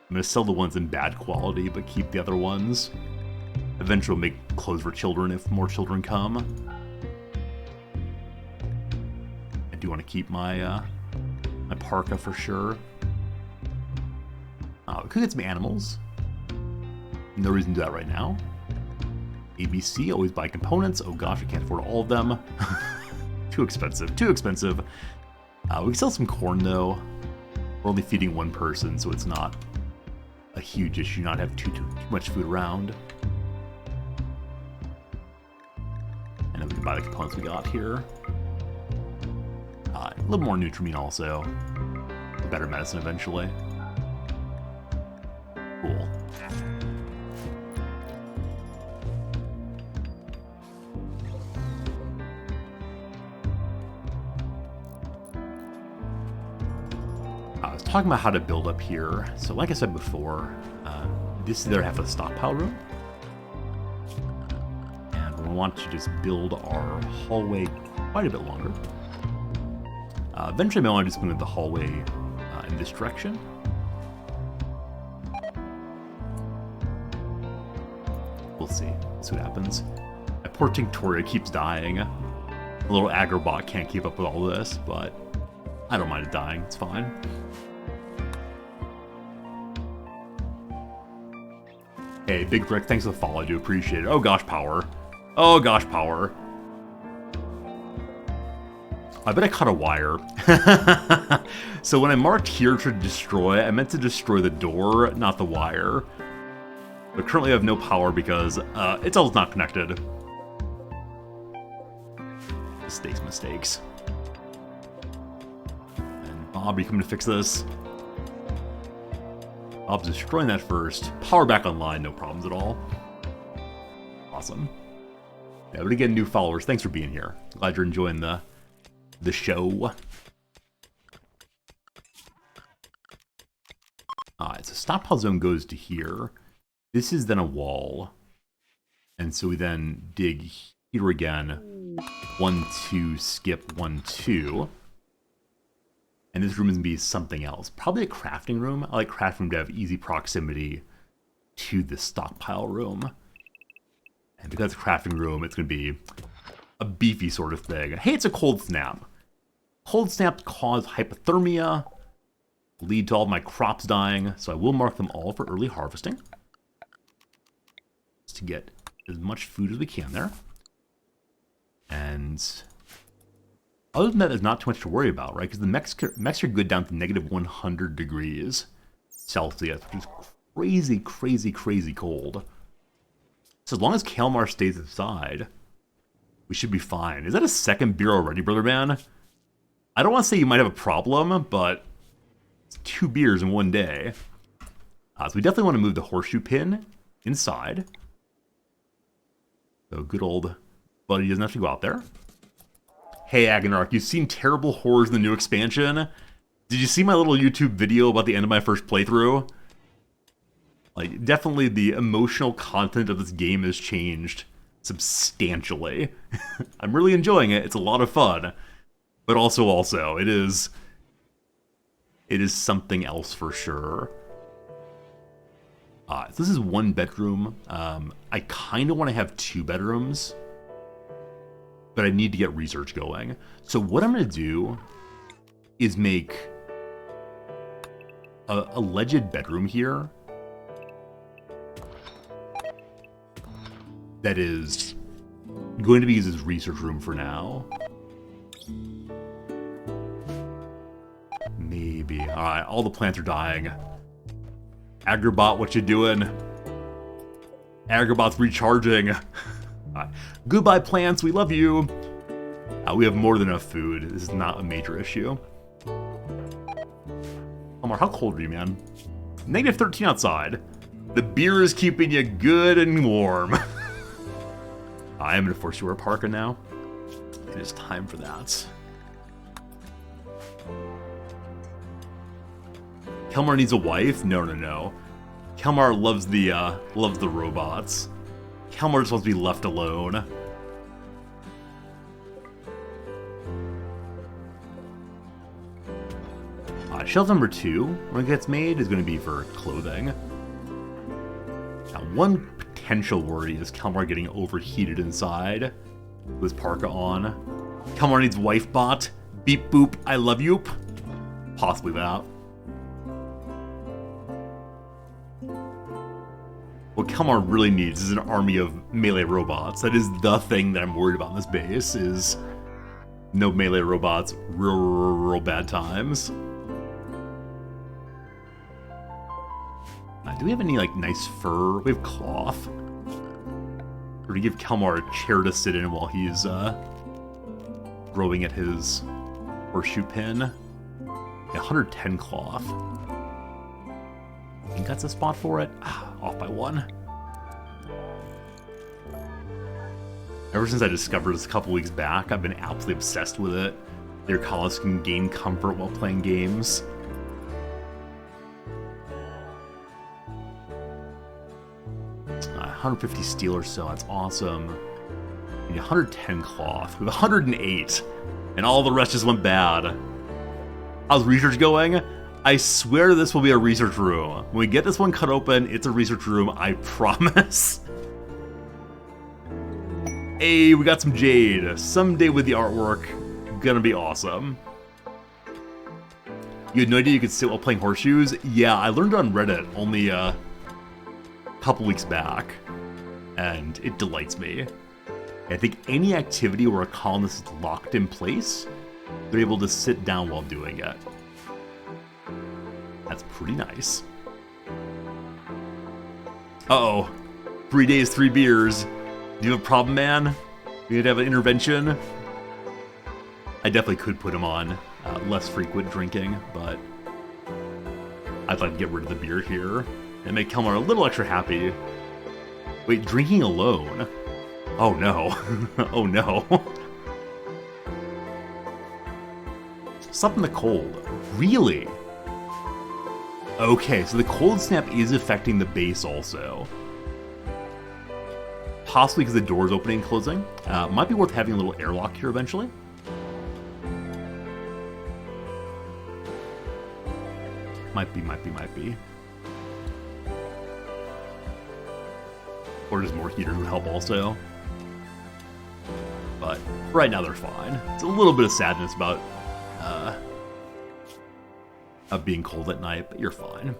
gonna sell the ones in bad quality, but keep the other ones. Eventually we'll make clothes for children if more children come. I do want to keep my my parka for sure. We could get some animals. No reason to do that right now. ABC, always buy components. Oh gosh, I can't afford all of them. Too expensive, too expensive. We can sell some corn though. We're only feeding one person, so it's not a huge issue not have too much food around. And then we can buy the components we got here. A little more Nutrimine also. Better medicine eventually. Cool. I was talking about how to build up here. So like I said before, this is the other half of the stockpile room. And we want to just build our hallway quite a bit longer. Eventually I want to just move the hallway in this direction. We'll see. Let's see what happens. My poor Tinctoria keeps dying. The little Agrobot can't keep up with all this, but I don't mind it dying. It's fine. Hey, Big Brick, thanks for the follow. I do appreciate it. Oh gosh, power. Oh gosh, power. I bet I cut a wire. So when I marked here to destroy, I meant to destroy the door, not the wire. But currently I have no power because it's all not connected. Mistakes. And Bob, are you coming to fix this? Bob's destroying that first. Power back online, no problems at all. Awesome. Yeah, but again, new followers, thanks for being here. Glad you're enjoying the show. Alright, so stockpile zone goes to here. This is then a wall. And so we then dig here again. 1, 2, skip 1, 2. And this room is going to be something else. Probably a crafting room. I like crafting room to have easy proximity to the stockpile room. And because it's a crafting room, it's going to be a beefy sort of thing. Hey, it's a cold snap. Cold snaps cause hypothermia, lead to all of my crops dying, so I will mark them all for early harvesting. Just to get as much food as we can there. And other than that, there's not too much to worry about, right? Because the mechs are good down to negative 100 degrees Celsius, which is crazy cold. So as long as Kalmar stays inside, we should be fine. Is that a second beer already, brother man? I don't want to say you might have a problem, but it's 2 beers in one day. So we definitely want to move the horseshoe pin inside. So good old buddy doesn't have to go out there. Hey Agonarch, you've seen terrible horrors in the new expansion? Did you see my little YouTube video about the end of my first playthrough? Like, definitely the emotional content of this game has changed substantially. I'm really enjoying it. It's a lot of fun. But also, it is something else for sure. So this is 1 bedroom. I kind of want to have 2 bedrooms, but I need to get research going. So what I'm going to do is make a alleged bedroom here that is going to be used as research room for now. Maybe. Alright, all the plants are dying. Agrobot, what you doing? Agrobot's recharging. Right. Goodbye, plants, we love you. We have more than enough food. This is not a major issue. Omar, how cold are you, man? Negative 13 outside. The beer is keeping you good and warm. I am going to force you to wear a parka now. It is time for that. Kelmar needs a wife? No, no, no. Kelmar loves the robots. Kelmar just wants to be left alone. Shelf number 2, when it gets made, is going to be for clothing. Now, one potential worry is Kelmar getting overheated inside with his parka on. Kelmar needs wife bot. Beep boop, I love you. Possibly that. What Kelmar really needs is an army of melee robots. That is the thing that I'm worried about in this base, is no melee robots, real bad times. Do we have any, like, nice fur? We have cloth. Or to give Kelmar a chair to sit in while he's, growing at his horseshoe pin. Yeah, 110 cloth. I think that's a spot for it. Off by 1. Ever since I discovered this a couple weeks back, I've been absolutely obsessed with it. Your colleagues can gain comfort while playing games. $150 steel or so, that's awesome. We need 110 cloth, with 108, and all the rest just went bad. How's research going? I swear this will be a research room. When we get this one cut open, it's a research room, I promise. Hey, we got some jade. Someday with the artwork, gonna be awesome. You had no idea you could sit while playing horseshoes? Yeah, I learned on Reddit only a couple weeks back, and it delights me. I think any activity where a colonist is locked in place, they're able to sit down while doing it. That's pretty nice. Uh-oh. 3 days, 3 beers. Do you have a problem, man? You need to have an intervention? I definitely could put him on less frequent drinking, but I'd like to get rid of the beer here and make Kelmar a little extra happy. Wait, drinking alone? Oh no. Oh no. Stop in the cold. Really? Okay, so the cold snap is affecting the base also. Possibly because the door's opening and closing. Might be worth having a little airlock here eventually. Might be. Or just more heaters would help also. But right now they're fine. It's a little bit of sadness about of being cold at night, but you're fine.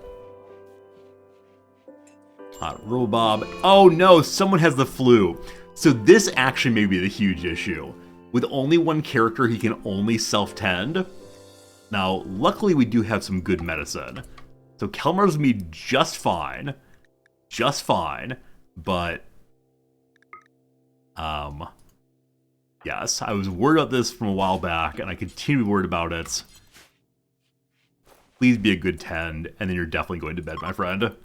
Robob. Oh no, someone has the flu. So this actually may be the huge issue. With only one character, he can only self-tend. Now, luckily we do have some good medicine. So Kelmar's gonna be just fine. Just fine. But, yes, I was worried about this from a while back, and I continue to be worried about it. Please be a good tend, and then you're definitely going to bed, my friend.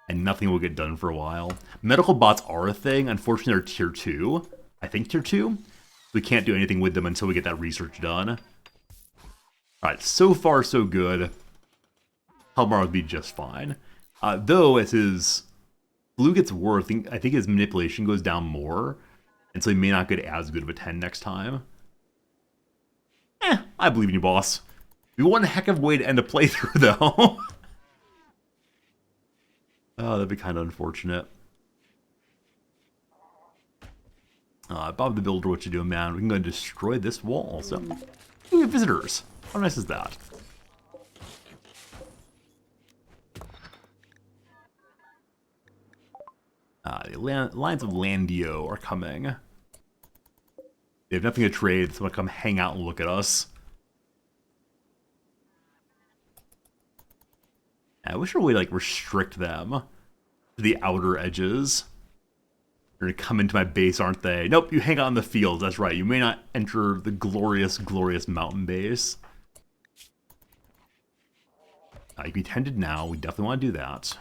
And nothing will get done for a while. Medical bots are a thing. Unfortunately, they're tier 2. I think tier 2. We can't do anything with them until we get that research done. Alright, so far so good. Kelmar would be just fine. Though, as his blue gets worse, I think his manipulation goes down more, and so he may not get as good of a 10 next time. I believe in you, boss. We want a heck of a way to end a playthrough, though. Oh, that'd be kind of unfortunate. Bob the Builder, what you doing, man? We can go and destroy this wall also. We have visitors. How nice is that? The lines of Landio are coming. They have nothing to trade, so they'll come hang out and look at us. I wish there were a way to, like, restrict them to the outer edges. They're gonna come into my base, aren't they? Nope, you hang out in the fields, that's right. You may not enter the glorious, glorious mountain base. You can be tended now, we definitely want to do that.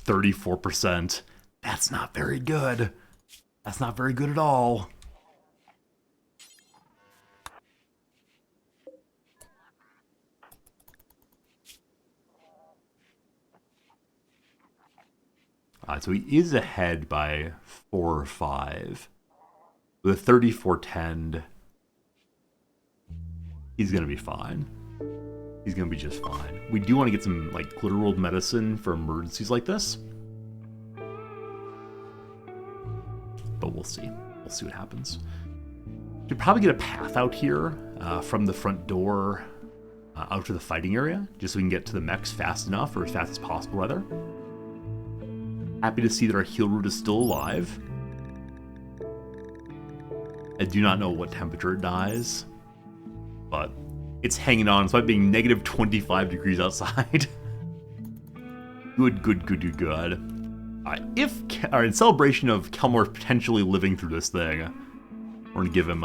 34%. That's not very good. That's not very good at all. So he is ahead by 4 or 5. With a 3410, he's going to be fine. He's going to be just fine. We do want to get some, like, Glitterworld medicine for emergencies like this. But we'll see. We'll see what happens. Should probably get a path out here from the front door out to the fighting area, just so we can get to the mechs fast enough, or as fast as possible, rather. Happy to see that our heal route is still alive. I do not know what temperature it dies, but it's hanging on despite being negative 25 degrees outside. Good. In celebration of Kelmar potentially living through this thing, we're going to give him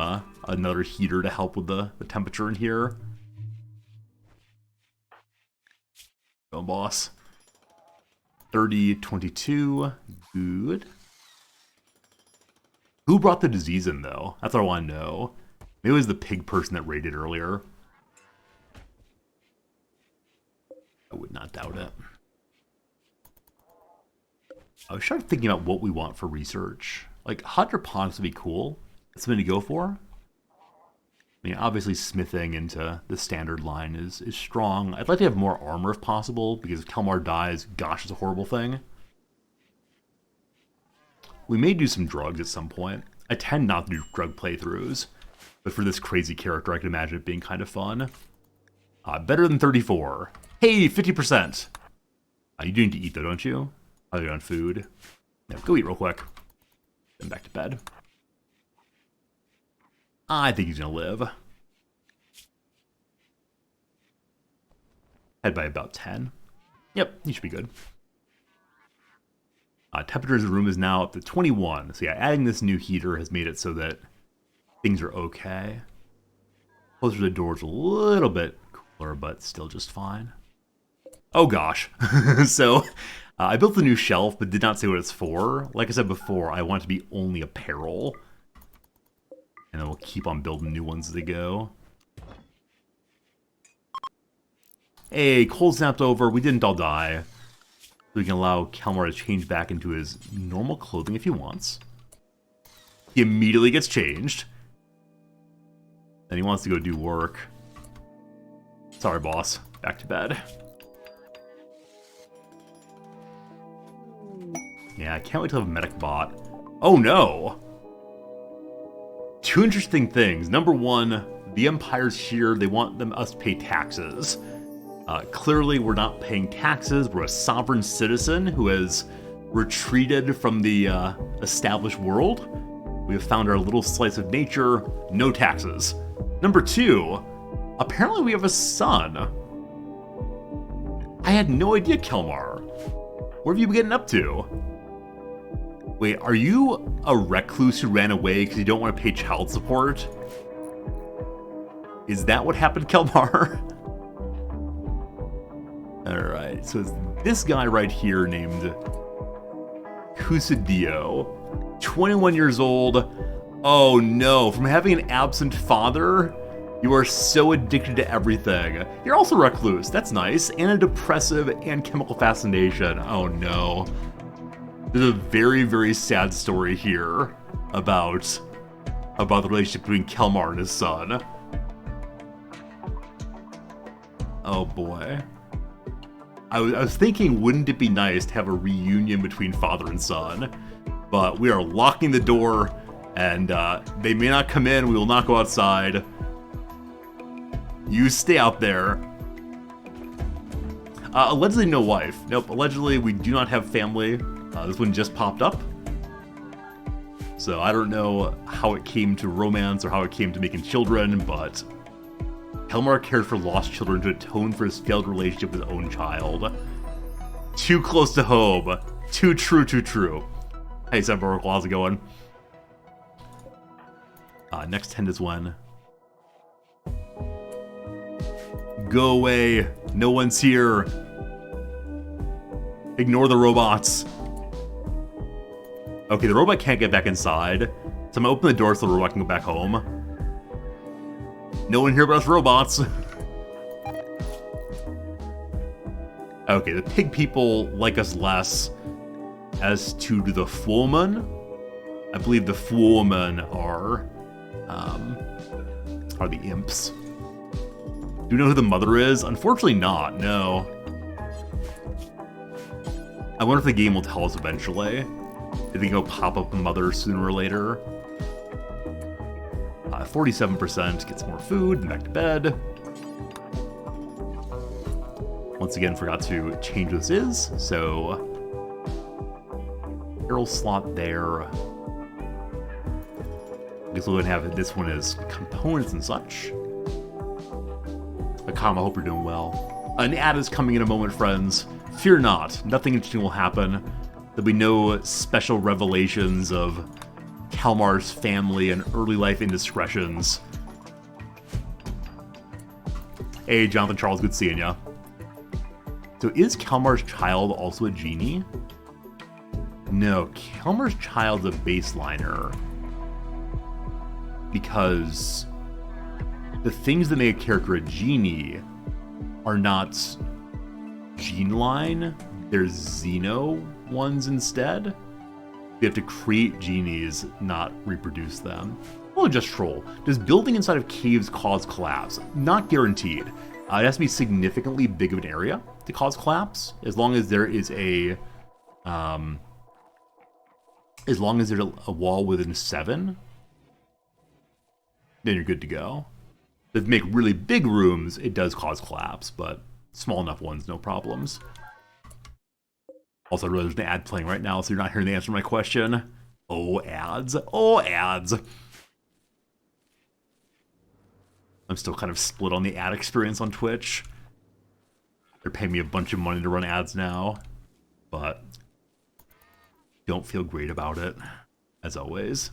another heater to help with the temperature in here. Go, boss. 30-22. Good. Who brought the disease in, though? That's what I want to know. Maybe it was the pig person that raided earlier. I would not doubt it. I was started thinking about what we want for research. Like, hydroponics would be cool. That's something to go for. I mean, obviously smithing into the standard line is strong. I'd like to have more armor if possible, because if Kelmar dies, gosh, it's a horrible thing. We may do some drugs at some point. I tend not to do drug playthroughs, but for this crazy character, I can imagine it being kind of fun. Better than 34. Hey, 50%! You do need to eat, though, don't you? Are you on food? Yeah, go eat real quick. Then back to bed. I think he's gonna live. Head by about 10. Yep, he should be good. Temperature in the room is now up to 21. So yeah, adding this new heater has made it so that things are okay. Closer to the door's a little bit cooler, but still just fine. Oh gosh. So I built a new shelf, but did not say what it's for. Like I said before, I want it to be only apparel. And then we'll keep on building new ones as they go. Hey, cold snapped over. We didn't all die. So we can allow Kelmar to change back into his normal clothing if he wants. He immediately gets changed. Then he wants to go do work. Sorry, boss. Back to bed. Yeah, I can't wait to have a medic bot. Oh no! Two interesting things. Number one, the Empire's here. They want us to pay taxes. Clearly, we're not paying taxes. We're a sovereign citizen who has retreated from the established world. We have found our little slice of nature. No taxes. Number two, apparently we have a son. I had no idea, Kelmar. What have you been getting up to? Wait, are you a recluse who ran away because you don't want to pay child support? Is that what happened, Kelmar? Alright, so it's this guy right here named Cusadio. 21 years old. Oh no, from having an absent father, you are so addicted to everything. You're also recluse, that's nice, and a depressive and chemical fascination. Oh no. There's a very, very sad story here about the relationship between Kelmar and his son. Oh boy. I was thinking, wouldn't it be nice to have a reunion between father and son? But we are locking the door, and they may not come in. We will not go outside. You stay out there. Allegedly no wife. Nope, allegedly we do not have family. This one just popped up. So I don't know how it came to romance or how it came to making children, but Kelmar cared for lost children to atone for his failed relationship with his own child. Too close to home. Too true, too true. Hey, Sunborough, how's it going? Next 10 is when. Go away. No one's here. Ignore the robots. Okay, the robot can't get back inside. So I'm gonna open the door so the robot can go back home. No one here but us robots. Okay, the pig people like us less. As to the foreman, I believe the foremen are the imps. Do you know who the mother is? Unfortunately not, no. I wonder if the game will tell us eventually. I think it'll pop up a mother sooner or later. 47% gets more food and back to bed. Once again, forgot to change what this is, so barrel slot there. I guess we'll go ahead and have this one as components and such. Akama, I hope you're doing well. An ad is coming in a moment, friends. Fear not, nothing interesting will happen. There'll be no special revelations of Kalmar's family and early life indiscretions. Hey, Jonathan Charles, good seeing ya. So is Kalmar's child also a genie? No, Kalmar's child's a baseliner. Because the things that make a character a genie are not gene line, they're Xeno ones instead. You have to create genies, not reproduce them. Well, just troll. Does building inside of caves cause collapse? Not guaranteed. It has to be significantly big of an area to cause collapse, as long as there is a wall within 7, then you're good to go. If you make really big rooms, it does cause collapse, but small enough ones, no problems. Also, I realize there's an ad playing right now, so you're not hearing the answer to my question. Oh, ads. Oh, ads. I'm still kind of split on the ad experience on Twitch. They're paying me a bunch of money to run ads now, but don't feel great about it, as always.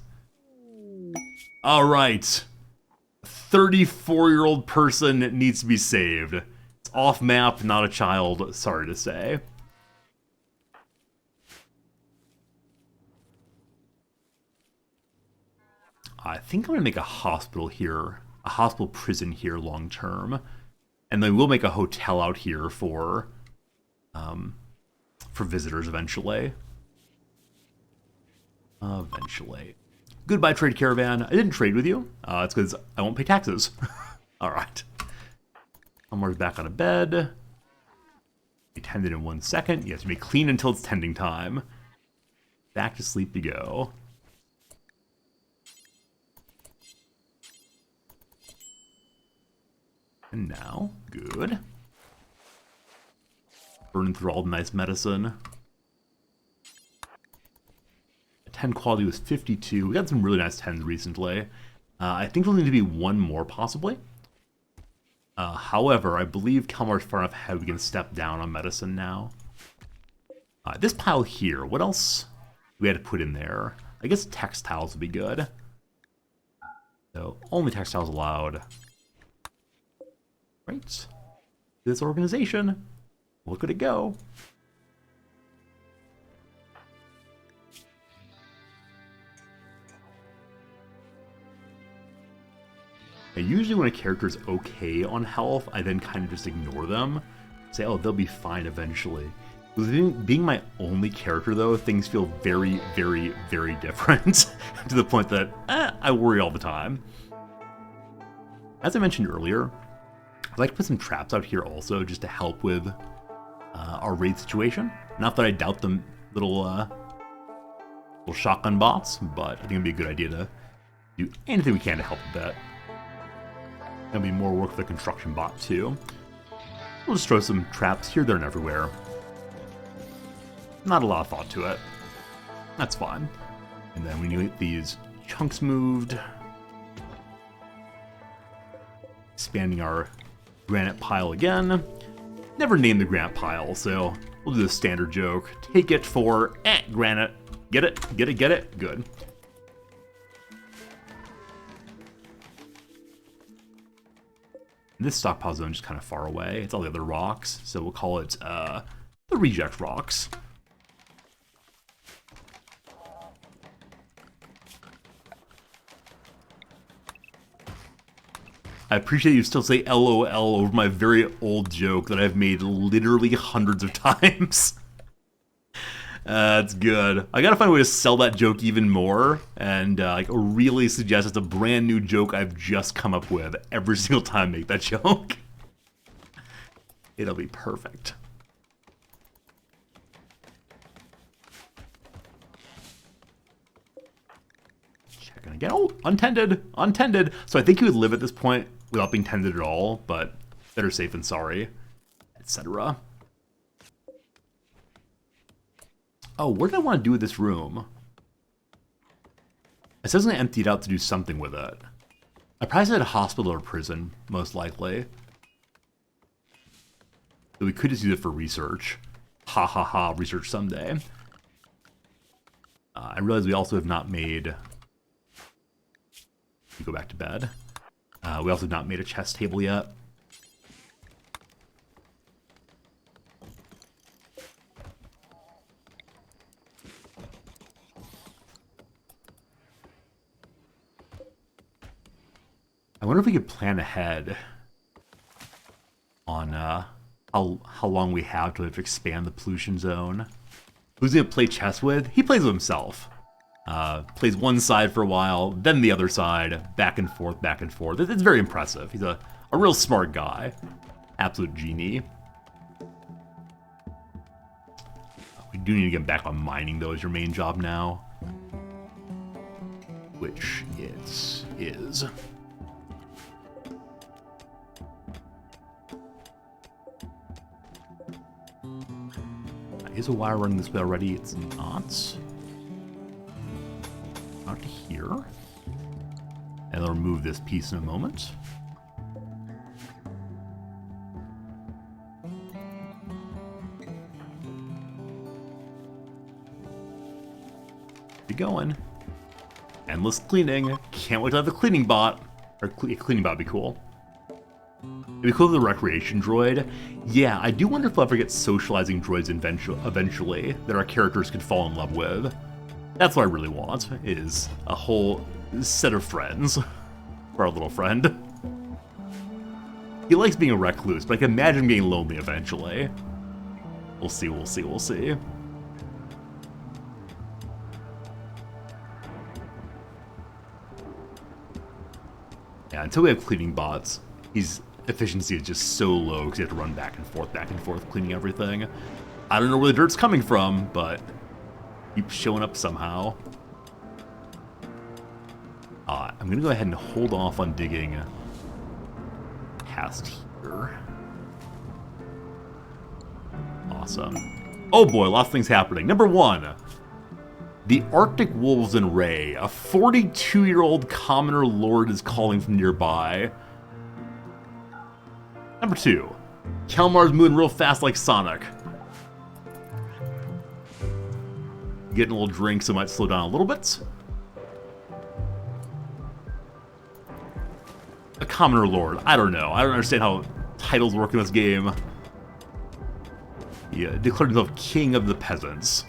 All right. A 34-year-old person needs to be saved. It's off map, not a child, sorry to say. I think I'm going to make a hospital here, a hospital prison here long term. And then we'll make a hotel out here for visitors eventually. Eventually. Goodbye, trade caravan. I didn't trade with you. It's because I won't pay taxes. All right. Elmar's back on a bed. Be tended in 1 second. You have to be clean until it's tending time. Back to sleep you go. And now, good. Burning through all the nice medicine. 10 quality was 52. We got some really nice 10s recently. I think there'll need to be one more, possibly. However, I believe Kalmar's far enough ahead we can step down on medicine now. This pile here, what else do we have to put in there? I guess textiles would be good. So, only textiles allowed. Right. This organization. Look at it go. And usually when a character's okay on health, I then kind of just ignore them. Say, oh, they'll be fine eventually. With being my only character, though, things feel very, very, very different. To the point that I worry all the time. As I mentioned earlier, I'd like to put some traps out here also, just to help with our raid situation. Not that I doubt the little shotgun bots, but I think it'd be a good idea to do anything we can to help with that. There'll be more work for the construction bot, too. We'll just throw some traps here, there, and everywhere. Not a lot of thought to it. That's fine. And then we need to get these chunks moved. Expanding our granite pile again. Never named the granite pile, so we'll do the standard joke. Take it for granite. Get it? Get it? Get it? Good. This stockpile zone is just kind of far away. It's all the other rocks, so we'll call it the reject rocks. I appreciate you still say LOL over my very old joke that I've made literally hundreds of times. That's good. I gotta find a way to sell that joke even more and like really suggest it's a brand new joke I've just come up with every single time I make that joke. It'll be perfect. Checking again. Oh, untended. Untended. So I think he would live at this point without being tended at all, but better safe than sorry, etc. Oh, what did I want to do with this room? It says I'm going to empty it out to do something with it. I probably said a hospital or prison, most likely. So we could just use it for research. Ha ha ha, research someday. I realize we also have not made... We go back to bed. We also have not made a chess table yet. I wonder if we could plan ahead on how long we have to expand the pollution zone. Who's gonna play chess with? He plays with himself. Plays one side for a while, then the other side, back and forth, back and forth. It's very impressive. He's a real smart guy. Absolute genie. We do need to get back on mining, though, as your main job now. Which it is. Is a wire running this way already? It's not. Not here. And I'll remove this piece in a moment. Be going. Endless cleaning. Can't wait to have the cleaning bot. Or cleaning bot would be cool. It'd be cool with the recreation droid. Yeah, I do wonder if we'll ever get socializing droids eventually that our characters could fall in love with. That's what I really want, is a whole set of friends for our little friend. He likes being a recluse, but I can imagine being lonely eventually. We'll see, we'll see, we'll see. Yeah, until we have cleaning bots, his efficiency is just so low because you have to run back and forth, cleaning everything. I don't know where the dirt's coming from, but keeps showing up somehow. I'm gonna go ahead and hold off on digging past here. Awesome. Oh boy, lots of things happening. Number 1. The Arctic Wolves and Ray. A 42-year-old commoner lord is calling from nearby. Number 2. Kelmar's moving real fast like Sonic. Getting a little drink, so it might slow down a little bit. A commoner lord. I don't know. I don't understand how titles work in this game. He declared himself king of the peasants.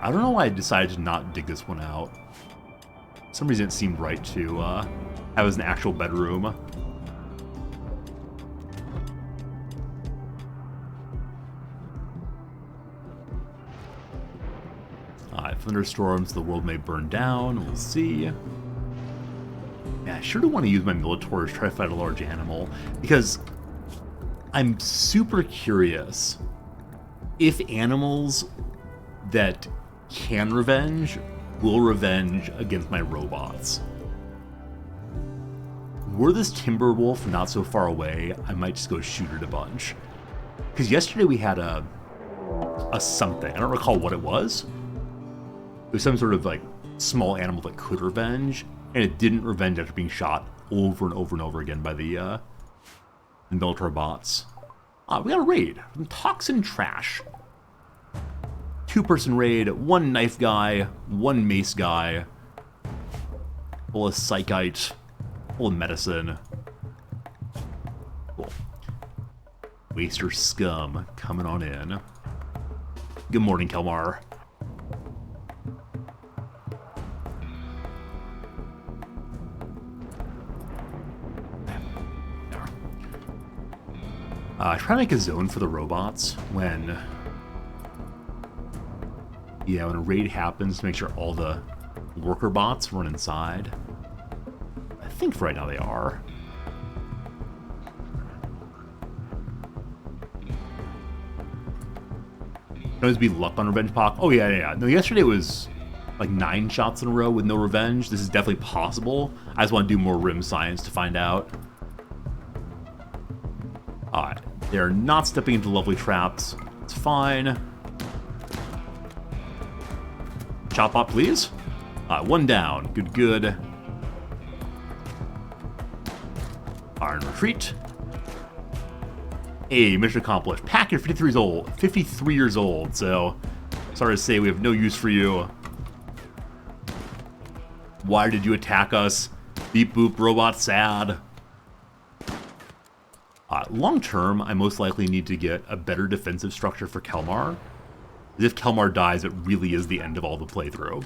I don't know why I decided to not dig this one out. For some reason it seemed right to have as an actual bedroom. Thunderstorms, the world may burn down, we'll see. Yeah, I sure do want to use my Militaurs to try to fight a large animal, because I'm super curious if animals that can revenge will revenge against my robots. Were this Timberwolf not so far away, I might just go shoot it a bunch. Because yesterday we had a something, I don't recall what it was. It was some sort of like small animal that could revenge, and it didn't revenge after being shot over and over and over again by the Militaur bots. We got a raid from Toxin Trash. 2-person raid, 1 knife guy, 1 mace guy, full of psychite, full of medicine. Cool. Waster scum coming on in. Good morning, Kelmar. Try to make a zone for the robots when... Yeah, when a raid happens, to make sure all the worker bots run inside. I think for right now they are. Can always be luck on Revenge Pock. Oh, yeah. No, yesterday was like 9 shots in a row with no revenge. This is definitely possible. I just want to do more rim science to find out. Alright. They're not stepping into lovely traps. It's fine. Chop up, please. One down. Good. Iron retreat. Hey, mission accomplished. Packer, 53 years old, so sorry to say we have no use for you. Why did you attack us? Beep boop, robot sad. Long term, I most likely need to get a better defensive structure for Kelmar. If Kelmar dies, it really is the end of all the playthrough.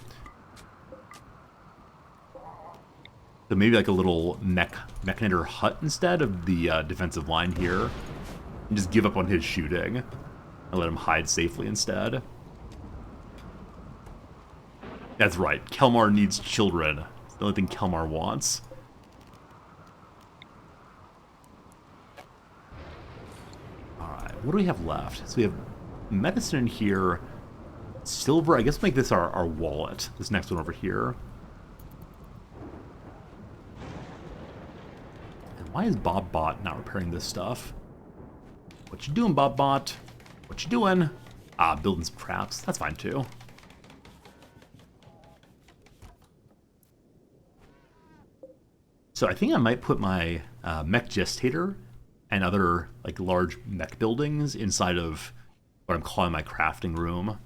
So maybe like a little mechanator hut instead of the defensive line here. And just give up on his shooting. And let him hide safely instead. That's right, Kelmar needs children. It's the only thing Kelmar wants. Alright, what do we have left? So we have medicine in here. Silver, I guess make this our wallet. This next one over here. And why is BobBot not repairing this stuff? What you doing, BobBot? What you doing? Building some traps. That's fine too. So I think I might put my mech gestator and other like large mech buildings inside of what I'm calling my crafting room.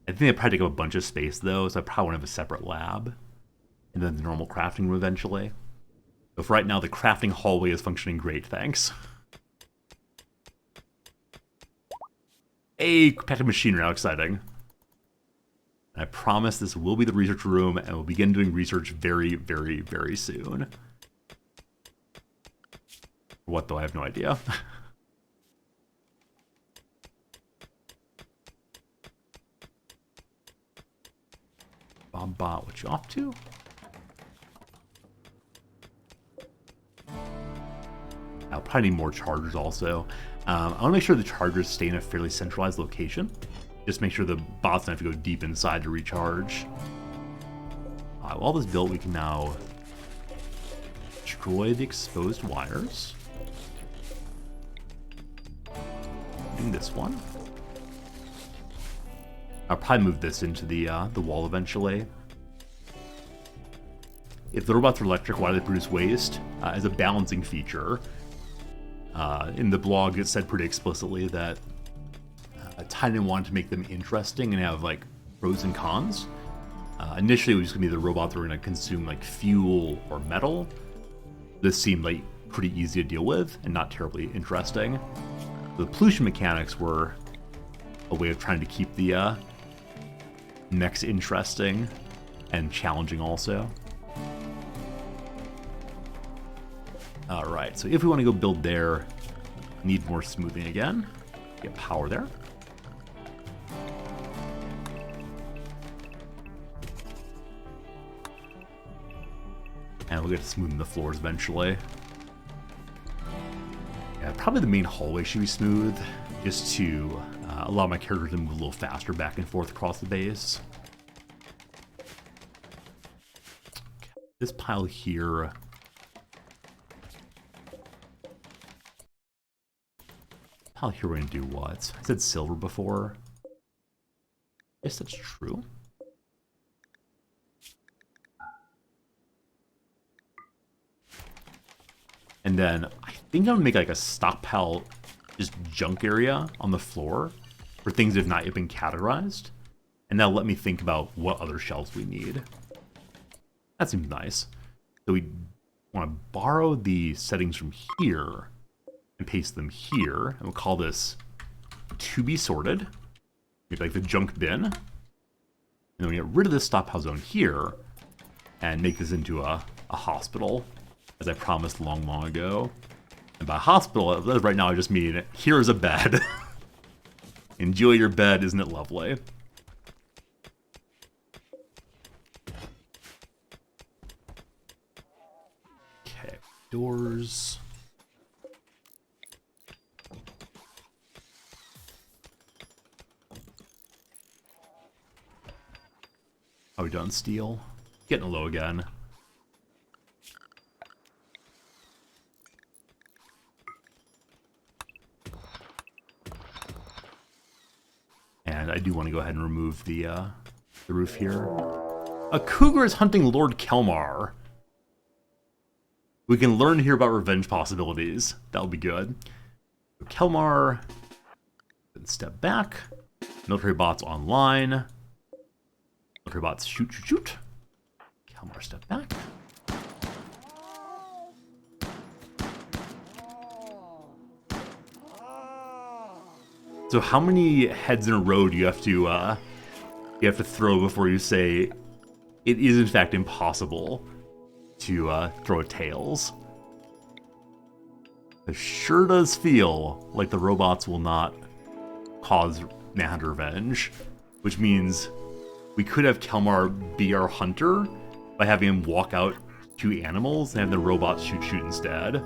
I think they probably take up a bunch of space though, so I probably want to have a separate lab. And then the normal crafting room eventually. So for right now, the crafting hallway is functioning great, thanks. Hey, packed machinery, how exciting. And I promise this will be the research room, and we'll begin doing research very, very, very soon. What though? I have no idea. BobBot, what you off to? I'll probably need more chargers also. I want to make sure the chargers stay in a fairly centralized location. Just make sure the bots don't have to go deep inside to recharge. With all this built, we can now destroy the exposed wires. Doing this one. I'll probably move this into the wall eventually. If the robots are electric, why do they produce waste? As a balancing feature. In the blog, it said pretty explicitly that Titan wanted to make them interesting and have like pros and cons. Initially, it was going to be the robots that were going to consume like fuel or metal. This seemed like pretty easy to deal with and not terribly interesting. The pollution mechanics were a way of trying to keep the mechs interesting and challenging also. Alright, so if we want to go build there, need more smoothing again. Get power there. And we'll get to smoothing the floors eventually. Yeah, probably the main hallway should be smooth, just to allow my character to move a little faster back and forth across the base. Okay, this pile here... Pile here we're going to do what? I said silver before. I guess that's true. And then I think I'm going to make like a stockpile, just junk area on the floor for things that have not yet been categorized. And that'll let me think about what other shelves we need. That seems nice. So we want to borrow the settings from here and paste them here. And we'll call this to be sorted. Maybe like the junk bin. And then we get rid of this stockpile zone here and make this into a hospital, as I promised long, long ago. And by hospital, right now I just mean, here's a bed. Enjoy your bed, isn't it lovely? Okay, doors. Are we done steel? Getting low again. And I do want to go ahead and remove the roof here. A cougar is hunting Lord Kelmar. We can learn here about revenge possibilities. That'll be good. Kelmar. Then step back. Military bots online. Military bots shoot, shoot, shoot. Kelmar step back. So how many heads in a row do you have to throw before you say it is in fact impossible to throw tails? It sure does feel like the robots will not cause Manhunter revenge, which means we could have Kelmar be our hunter by having him walk out 2 animals and have the robots shoot instead.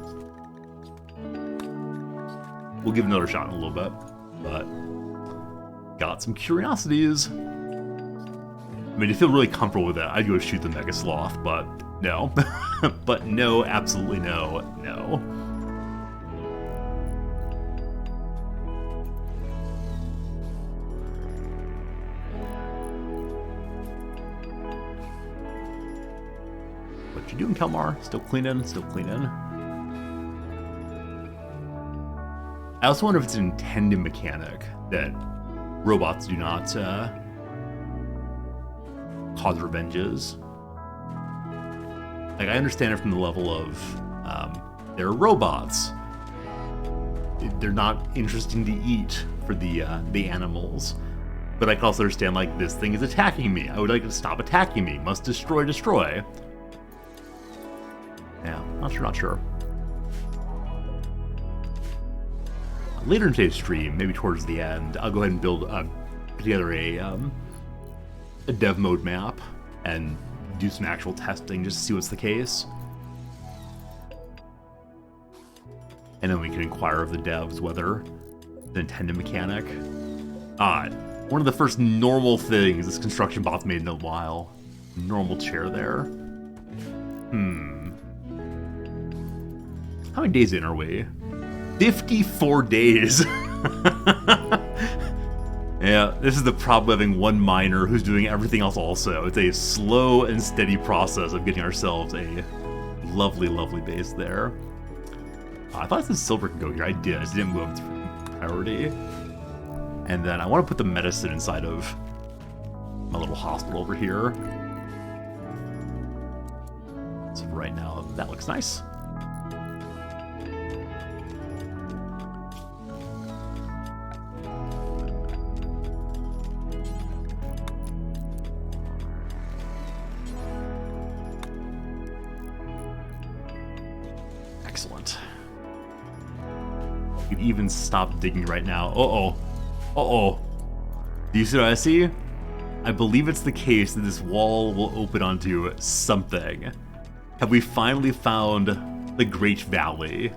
We'll give it another shot in a little bit, but got some curiosities. I mean, to feel really comfortable with that, I'd go shoot the Mega Sloth, but no. But no, absolutely no, no. What you doing, Kelmar? Still cleaning, still cleaning. I also wonder if it's an intended mechanic that robots do not cause revenges. Like, I understand it from the level of they're robots. They're not interesting to eat for the animals. But I can also understand, like, this thing is attacking me. I would like it to stop attacking me. Must destroy, destroy. Yeah, not sure. Later in today's stream, maybe towards the end, I'll go ahead and build put together a dev mode map and do some actual testing just to see what's the case. And then we can inquire of the devs whether the intended mechanic. One of the first normal things this construction bot's made in a while. Normal chair there. How many days in are we? 54 days. Yeah, this is the problem of having one miner who's doing everything else also. It's a slow and steady process of getting ourselves a lovely, lovely base there. I thought the silver could go here. I did. I didn't move its priority. And then I want to put the medicine inside of my little hospital over here. So right now, that looks nice. Excellent. You can even stop digging right now. Uh-oh. Uh-oh. Do you see what I see? I believe it's the case that this wall will open onto something. Have we finally found the Great Valley?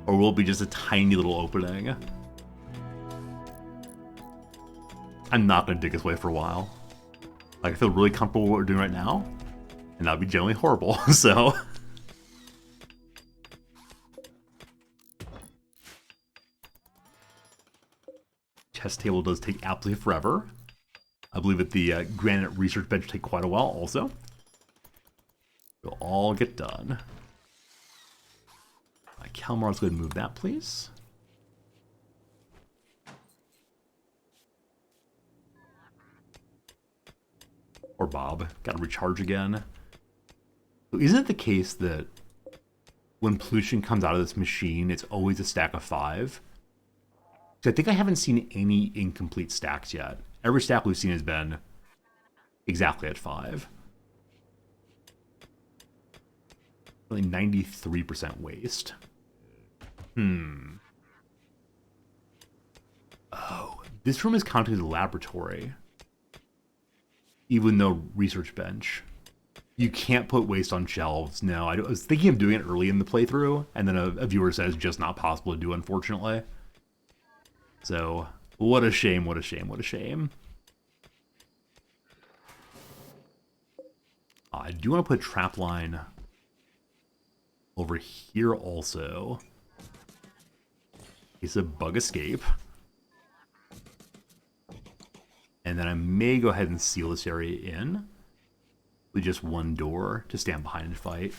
Or will it be just a tiny little opening? I'm not going to dig this way for a while. Like, I feel really comfortable with what we're doing right now. And that would be generally horrible, so... Test table does take absolutely forever. I believe that the granite research bench take quite a while also. It'll all get done. Kelmar, let's go ahead and move that, please. Or Bob. Gotta recharge again. So isn't it the case that when pollution comes out of this machine, it's always a stack of 5? I think I haven't seen any incomplete stacks yet. Every stack we've seen has been exactly at 5. Only 93% waste. Oh, this room is counted as a laboratory. Even though research bench. You can't put waste on shelves. No, I was thinking of doing it early in the playthrough, and then a viewer says just not possible to do, unfortunately. So, what a shame, what a shame, what a shame. I do want to put trap line over here also. It's a bug escape. And then I may go ahead and seal this area in with just one door to stand behind and fight.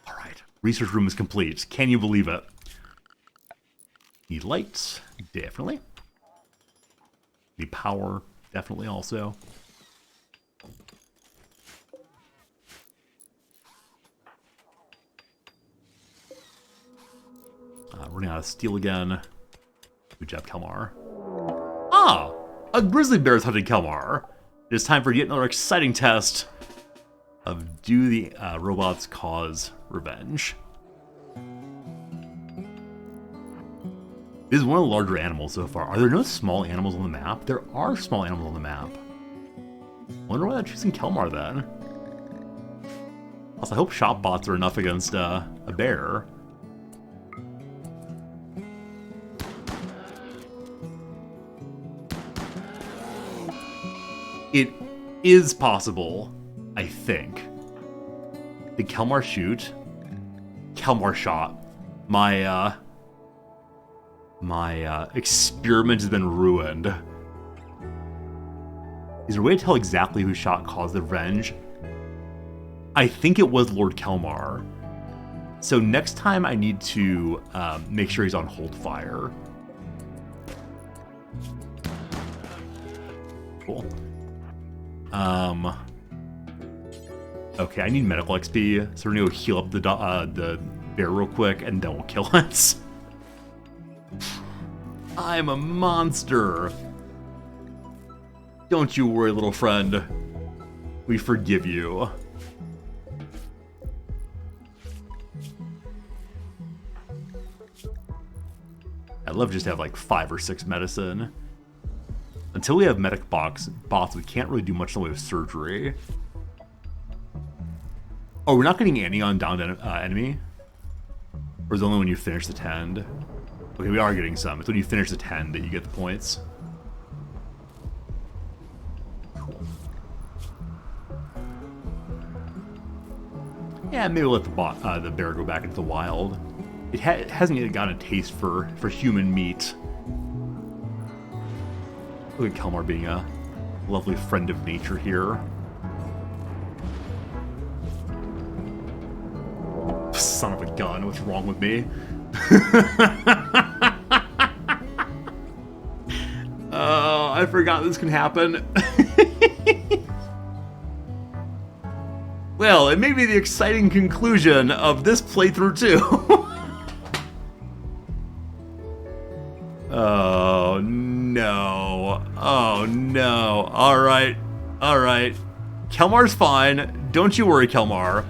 Alright, research room is complete. Can you believe it? Need lights, definitely. Need power, definitely also. Running out of steel again. Good job, Kelmar. Ah! A grizzly bear is hunting Kelmar. It is time for yet another exciting test of do the robots cause revenge. This is one of the larger animals so far. Are there no small animals on the map? There are small animals on the map. Wonder why they're choosing Kelmar then. Also, I hope shop bots are enough against a bear. It is possible, I think. Did Kelmar shoot? Kelmar shot. My experiment has been ruined. Is there a way to tell exactly who shot caused the revenge? I think it was Lord Kelmar. So next time I need to make sure he's on hold fire. Cool. Okay, I need medical XP, so we're gonna go heal up the bear real quick, and then we'll kill it. I'm a monster. Don't you worry, little friend. We forgive you. I'd love just to have like 5 or 6 medicine. Until we have medic bots, we can't really do much in the way of surgery. Oh, we're not getting any on downed enemy? Or is it only when you finish the tend? Okay, we are getting some. It's when you finish the tend that you get the points. Cool. Yeah, maybe we'll let the bear go back into the wild. It hasn't yet gotten a taste for human meat. Look at Kelmar being a lovely friend of nature here. Son of a gun, what's wrong with me? Oh, I forgot this can happen. Well, it may be the exciting conclusion of this playthrough too. Oh no. Oh no. Alright. Alright. Kelmar's fine. Don't you worry, Kelmar.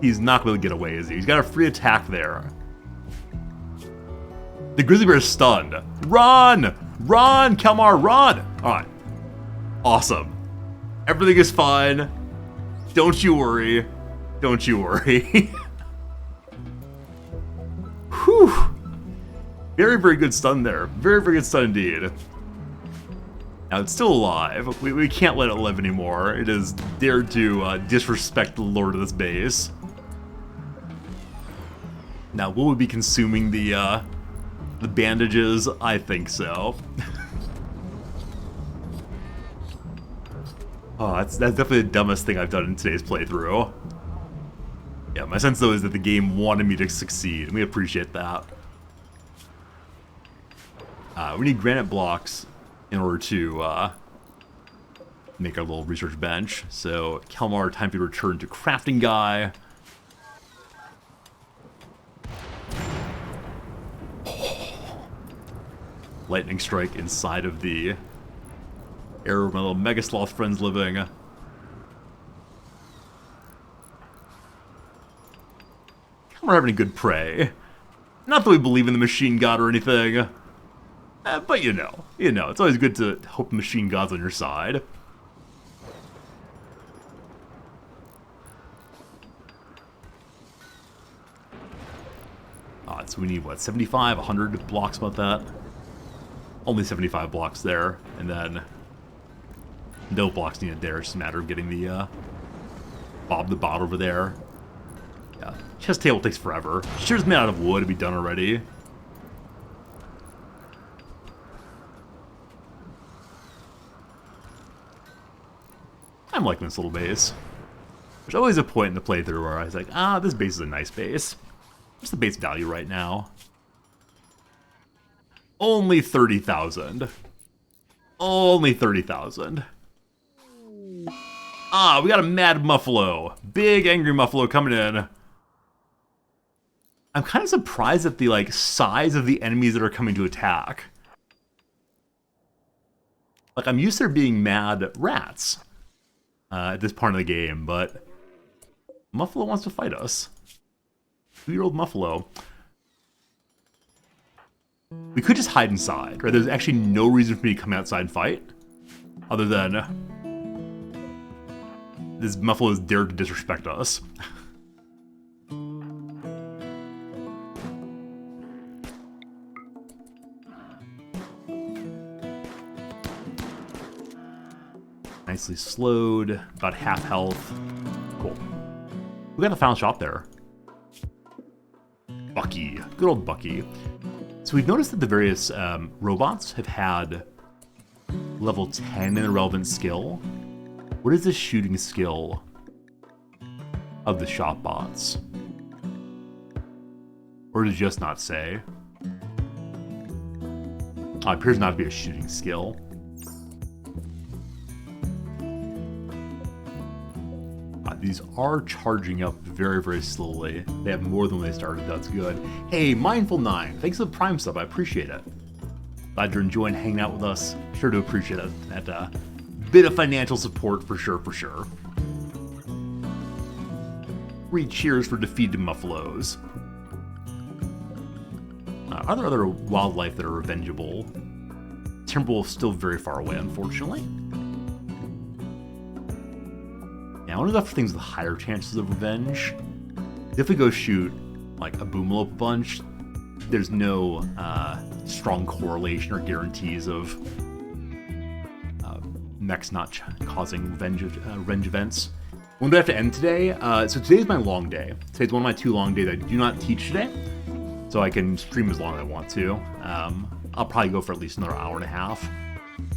He's not going to get away, is he? He's got a free attack there. The grizzly bear is stunned. Run! Run, Kelmar, run! Alright. Awesome. Everything is fine. Don't you worry. Don't you worry. Whew. Very, very good stun there. Very, very good stun indeed. Now, it's still alive. We can't let it live anymore. It has dared to disrespect the lord of this base. Now, will we be consuming the bandages? I think so. Oh, that's definitely the dumbest thing I've done in today's playthrough. Yeah, my sense, though, is that the game wanted me to succeed, and we appreciate that. We need granite blocks in order to make our little research bench. So, Kelmar, time for you to return to crafting guy. Lightning strike inside of the area where my little mega sloth friend's living. we're having a good prey. Not that we believe in the machine god or anything. But you know, it's always good to hope the machine god's on your side. So we need, what, 75, 100 blocks about that? Only 75 blocks there, and then no blocks needed there. It's just a matter of getting the Bob the Bot over there. Yeah, chest table takes forever. Sure's made out of wood to be done already. I'm liking this little base. There's always a point in the playthrough where I was like, this base is a nice base. What's the base value right now? Only 30,000. Only 30,000. We got a mad Muffalo. Big angry Muffalo coming in. I'm kind of surprised at the size of the enemies that are coming to attack. Like, I'm used to there being mad rats at this part of the game, but Muffalo wants to fight us. 2-year-old Muffalo. We could just hide inside, right? There's actually no reason for me to come outside and fight, other than this Muffalo has dared to disrespect us. Nicely slowed, about half health. Cool. We got the final shop there. Bucky. Good old Bucky. So we've noticed that the various robots have had level 10 in a relevant skill. What is the shooting skill of the shop bots? Or did it just not say? It appears not to be a shooting skill. These are charging up very, very slowly. They have more than when they started. That's good. Hey, Mindful9, thanks for the Prime sub. I appreciate it. Glad you're enjoying hanging out with us. Sure to appreciate that bit of financial support for sure, for sure. 3 cheers for defeated Muffalos. Are there other wildlife that are revengeable? Timberwolf's still very far away, unfortunately. I want to go for things with higher chances of revenge. If we go shoot like a Boomalope a bunch, there's no strong correlation or guarantees of mechs not causing revenge events. When do I have to end today? So today's my long day. Today's one of my 2 long days. I do not teach today, so I can stream as long as I want to. I'll probably go for at least another hour and a half.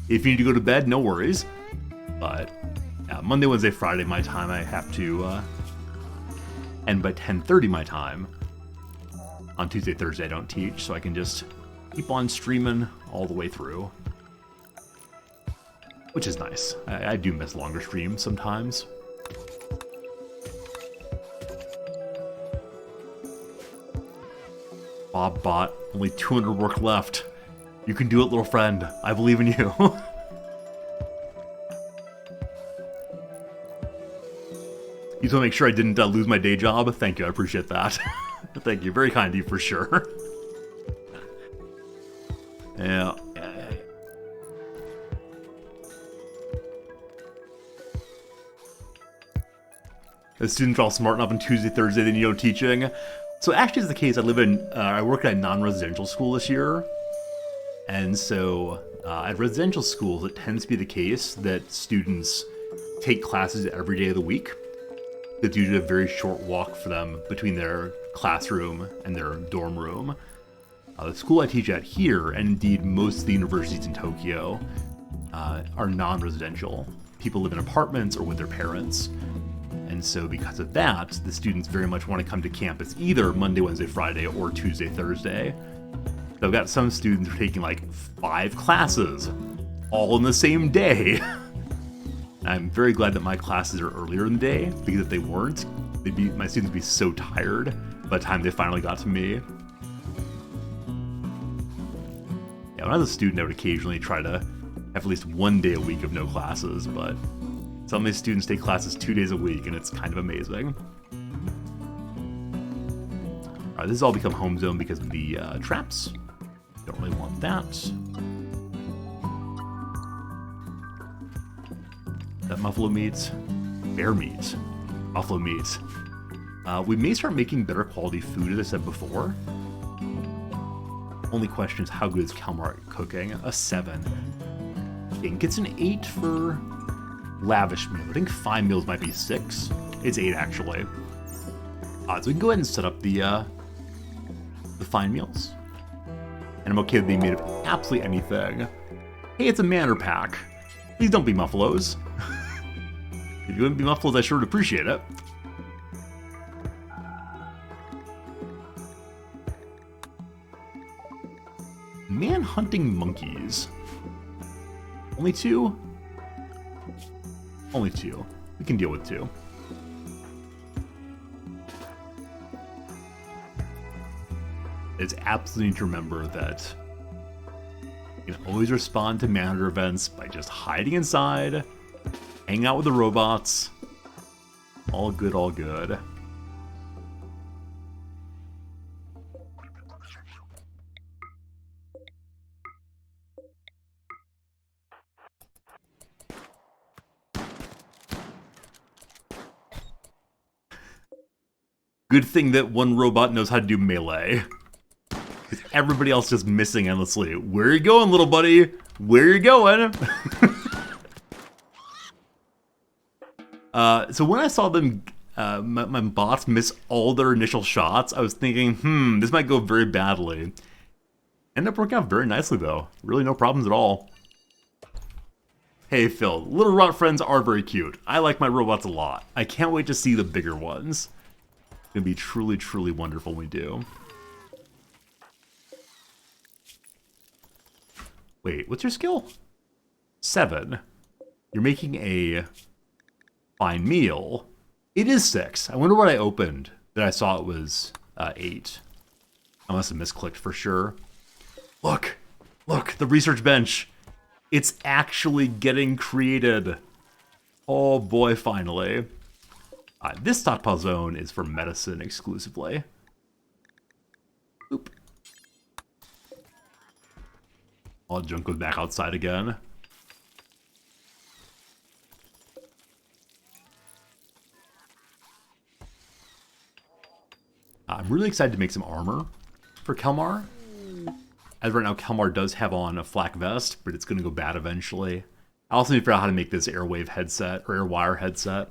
If you need to go to bed, no worries. But Monday, Wednesday, Friday, my time, I have to end by 10:30 my time. On Tuesday, Thursday, I don't teach, so I can just keep on streaming all the way through. Which is nice. I do miss longer streams sometimes. Bob Bot, only 200 work left. You can do it, little friend. I believe in you. You just want to make sure I didn't lose my day job? Thank you, I appreciate that. Thank you, very kind of you for sure. Yeah. The students are all smart enough on Tuesday, Thursday, they need no teaching. So actually it's the case, I work at a non-residential school this year. And so at residential schools, it tends to be the case that students take classes every day of the week. It's usually a very short walk for them between their classroom and their dorm room. The school I teach at here, and indeed most of the universities in Tokyo, are non-residential. People live in apartments or with their parents. And so because of that, the students very much want to come to campus either Monday, Wednesday, Friday, or Tuesday, Thursday. So I've got some students who are taking like 5 classes, all in the same day. I'm very glad that my classes are earlier in the day, because if they weren't, my students would be so tired by the time they finally got to me. Yeah, when I was a student, I would occasionally try to have at least 1 day a week of no classes, but some of my students take classes 2 days a week, and it's kind of amazing. This has all become home zone because of the traps. Don't really want that. That buffalo meat, bear meat, buffalo meat. We may start making better quality food, as I said before. Only question is, how good is Kalmar at cooking? A 7. I think it's an 8 for lavish meal. I think 5 meals might be 6. It's 8 actually. So we can go ahead and set up the fine meals. And I'm okay with being made of absolutely anything. Hey, it's a manor pack. Please don't be muffaloes. If you wouldn't be muffaloes, I sure would appreciate it. Man-hunting monkeys. Only 2? Only 2. We can deal with 2. It's absolutely to remember that you can always respond to manhunter events by just hiding inside, hanging out with the robots. All good, all good. Good thing that one robot knows how to do melee. Everybody else just missing endlessly. Where you going, little buddy? Where you going? So when I saw them, my bots miss all their initial shots, I was thinking, this might go very badly. Ended up working out very nicely, though. Really no problems at all. Hey, Phil. Little robot friends are very cute. I like my robots a lot. I can't wait to see the bigger ones. It's going to be truly, truly wonderful when we do. Wait, what's your skill? 7. You're making a fine meal. It is 6. I wonder what I opened that I saw it was 8. I must have misclicked for sure. Look, the research bench. It's actually getting created. Oh boy, finally. This stockpile zone is for medicine exclusively. Oop. All junk goes back outside again. I'm really excited to make some armor for Kalmar. As right now, Kalmar does have on a flak vest, but it's going to go bad eventually. I also need to figure out how to make this airwave headset, or airwire headset.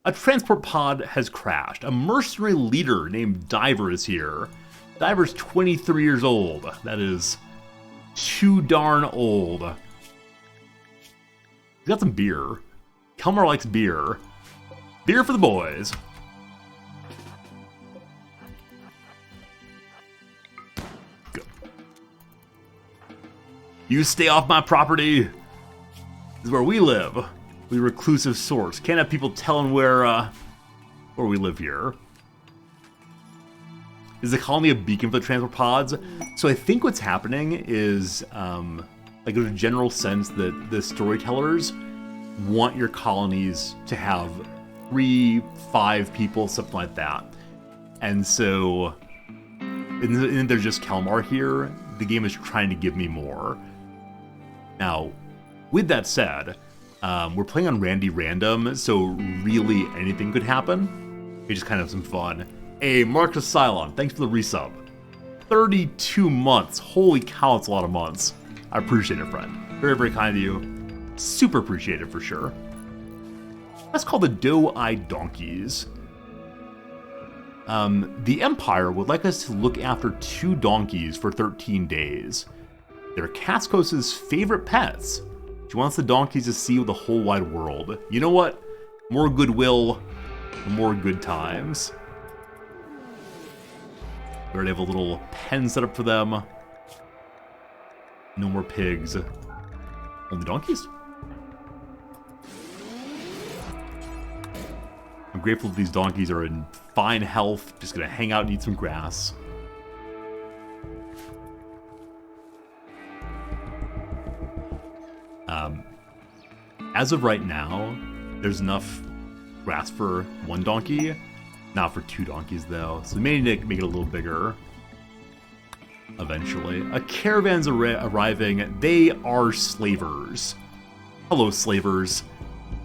A transport pod has crashed. A mercenary leader named Diver is here. Diver's 23 years old. That is too darn old. He's got some beer. Kalmar likes beer. Beer for the boys. Go. You stay off my property. This is where we live. We reclusive sorts. Can't have people telling where we live here. Is the colony a beacon for the transport pods? So I think what's happening is, like in a general sense, that the storytellers want your colonies to have 3, 5 people, something like that. And so, and there's just Kalmar here. The game is trying to give me more. Now, with that said, we're playing on Randy Random, so really anything could happen. It's just kind of some fun. Hey, Marcus Cylon, thanks for the resub. 32 months. Holy cow, it's a lot of months. I appreciate it, friend. Very, very kind of you. Super appreciate it for sure. That's called the Doe-Eyed Donkeys. The Empire would like us to look after 2 donkeys for 13 days. They're Cascos' favorite pets. She wants the donkeys to see the whole wide world. You know what? More goodwill, more good times. We already have a little pen set up for them. No more pigs. Only donkeys. I'm grateful that these donkeys are in fine health. Just gonna hang out and eat some grass. As of right now, there's enough grass for 1 donkey. Not for 2 donkeys, though. So we may need to make it a little bigger. Eventually. A caravan's arriving. They are slavers. Hello, slavers.